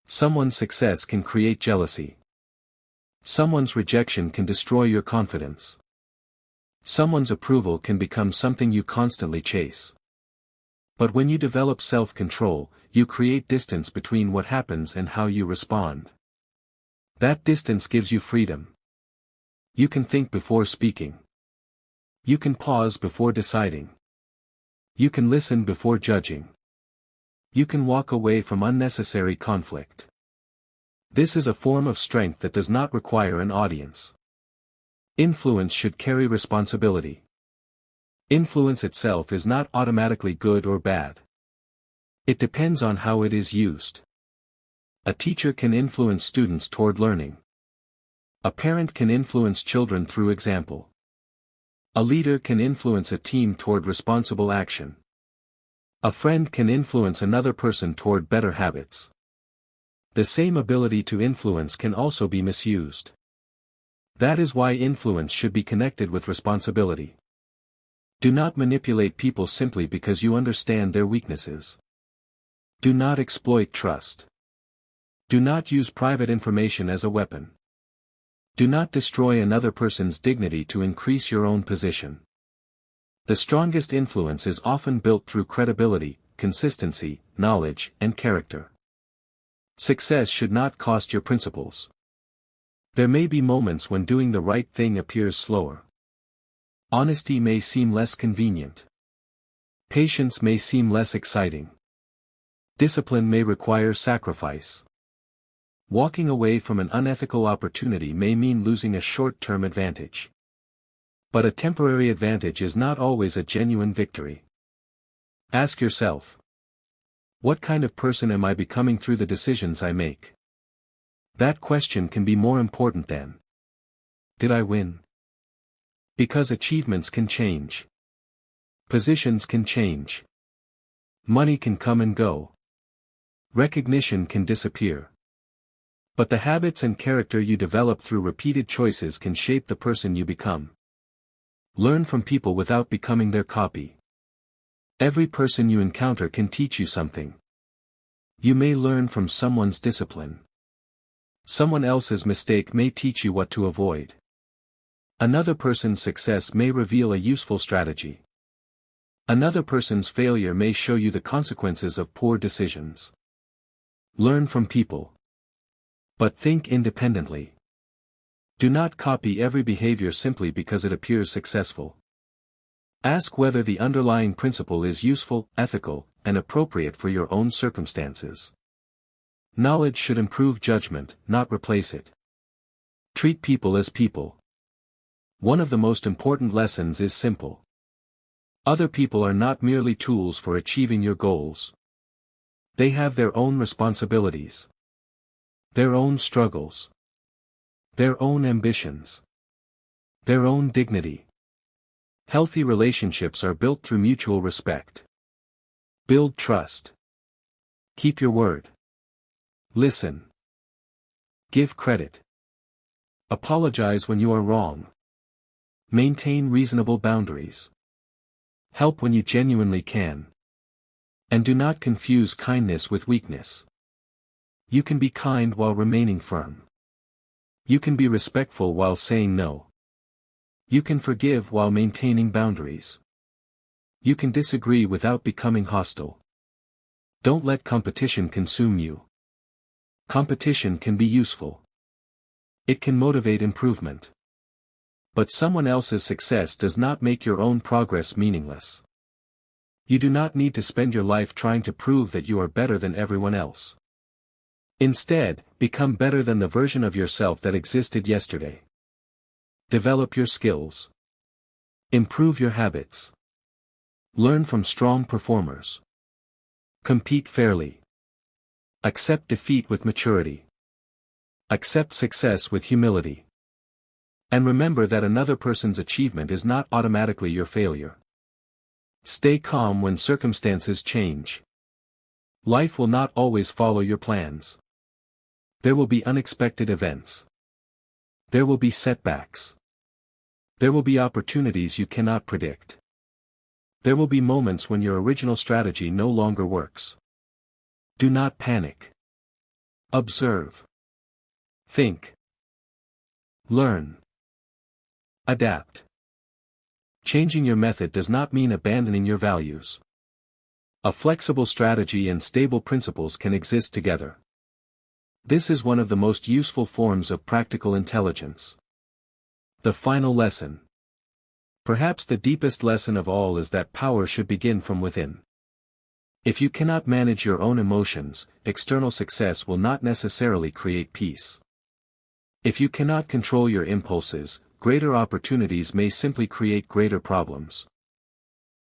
Someone's success can create jealousy. Someone's rejection can destroy your confidence. Someone's approval can become something you constantly chase. But when you develop self-control, you create distance between what happens and how you respond. That distance gives you freedom. You can think before speaking. You can pause before deciding. You can listen before judging. You can walk away from unnecessary conflict. This is a form of strength that does not require an audience. Influence should carry responsibility. Influence itself is not automatically good or bad. It depends on how it is used. A teacher can influence students toward learning. A parent can influence children through example. A leader can influence a team toward responsible action. A friend can influence another person toward better habits. The same ability to influence can also be misused. That is why influence should be connected with responsibility. Do not manipulate people simply because you understand their weaknesses. Do not exploit trust. Do not use private information as a weapon. Do not destroy another person's dignity to increase your own position. The strongest influence is often built through credibility, consistency, knowledge, and character. Success should not cost your principles. There may be moments when doing the right thing appears slower. Honesty may seem less convenient. Patience may seem less exciting. Discipline may require sacrifice. Walking away from an unethical opportunity may mean losing a short-term advantage. But a temporary advantage is not always a genuine victory. Ask yourself, what kind of person am I becoming through the decisions I make? That question can be more important than, did I win? Because achievements can change. Positions can change. Money can come and go. Recognition can disappear. But the habits and character you develop through repeated choices can shape the person you become. Learn from people without becoming their copy. Every person you encounter can teach you something. You may learn from someone's discipline. Someone else's mistake may teach you what to avoid. Another person's success may reveal a useful strategy. Another person's failure may show you the consequences of poor decisions. Learn from people. But think independently. Do not copy every behavior simply because it appears successful. Ask whether the underlying principle is useful, ethical, and appropriate for your own circumstances. Knowledge should improve judgment, not replace it. Treat people as people. One of the most important lessons is simple. Other people are not merely tools for achieving your goals. They have their own responsibilities. Their own struggles. Their own ambitions. Their own dignity. Healthy relationships are built through mutual respect. Build trust. Keep your word. Listen. Give credit. Apologize when you are wrong. Maintain reasonable boundaries. Help when you genuinely can. And do not confuse kindness with weakness. You can be kind while remaining firm. You can be respectful while saying no. You can forgive while maintaining boundaries. You can disagree without becoming hostile. Don't let competition consume you. Competition can be useful. It can motivate improvement. But someone else's success does not make your own progress meaningless. You do not need to spend your life trying to prove that you are better than everyone else. Instead, become better than the version of yourself that existed yesterday. Develop your skills. Improve your habits. Learn from strong performers. Compete fairly. Accept defeat with maturity. Accept success with humility. And remember that another person's achievement is not automatically your failure. Stay calm when circumstances change. Life will not always follow your plans. There will be unexpected events. There will be setbacks. There will be opportunities you cannot predict. There will be moments when your original strategy no longer works. Do not panic. Observe. Think. Learn. Adapt. Changing your method does not mean abandoning your values. A flexible strategy and stable principles can exist together. This is one of the most useful forms of practical intelligence. The final lesson. Perhaps the deepest lesson of all is that power should begin from within. If you cannot manage your own emotions, external success will not necessarily create peace. If you cannot control your impulses, greater opportunities may simply create greater problems.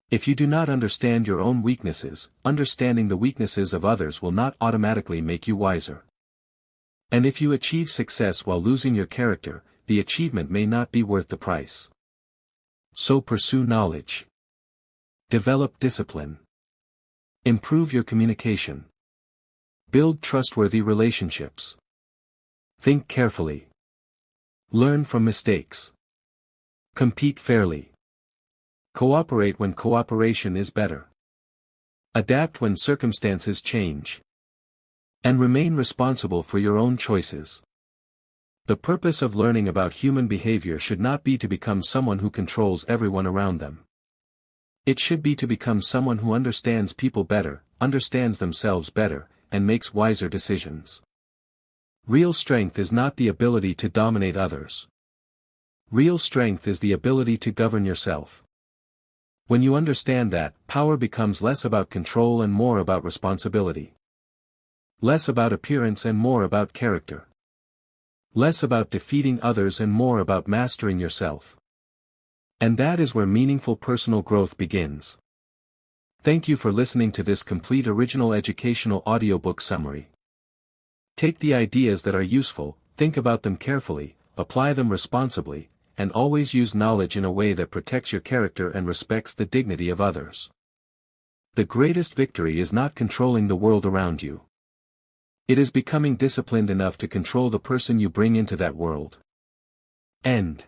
If you do not understand your own weaknesses, understanding the weaknesses of others will not automatically make you wiser. And if you achieve success while losing your character, the achievement may not be worth the price. So pursue knowledge. Develop discipline. Improve your communication. Build trustworthy relationships. Think carefully. Learn from mistakes. Compete fairly. Cooperate when cooperation is better. Adapt when circumstances change. And remain responsible for your own choices. The purpose of learning about human behavior should not be to become someone who controls everyone around them. It should be to become someone who understands people better, understands themselves better, and makes wiser decisions. Real strength is not the ability to dominate others. Real strength is the ability to govern yourself. When you understand that, power becomes less about control and more about responsibility. Less about appearance and more about character. Less about defeating others and more about mastering yourself. And that is where meaningful personal growth begins. Thank you for listening to this complete original educational audiobook summary. Take the ideas that are useful, think about them carefully, apply them responsibly, and always use knowledge in a way that protects your character and respects the dignity of others. The greatest victory is not controlling the world around you. It is becoming disciplined enough to control the person you bring into that world. End.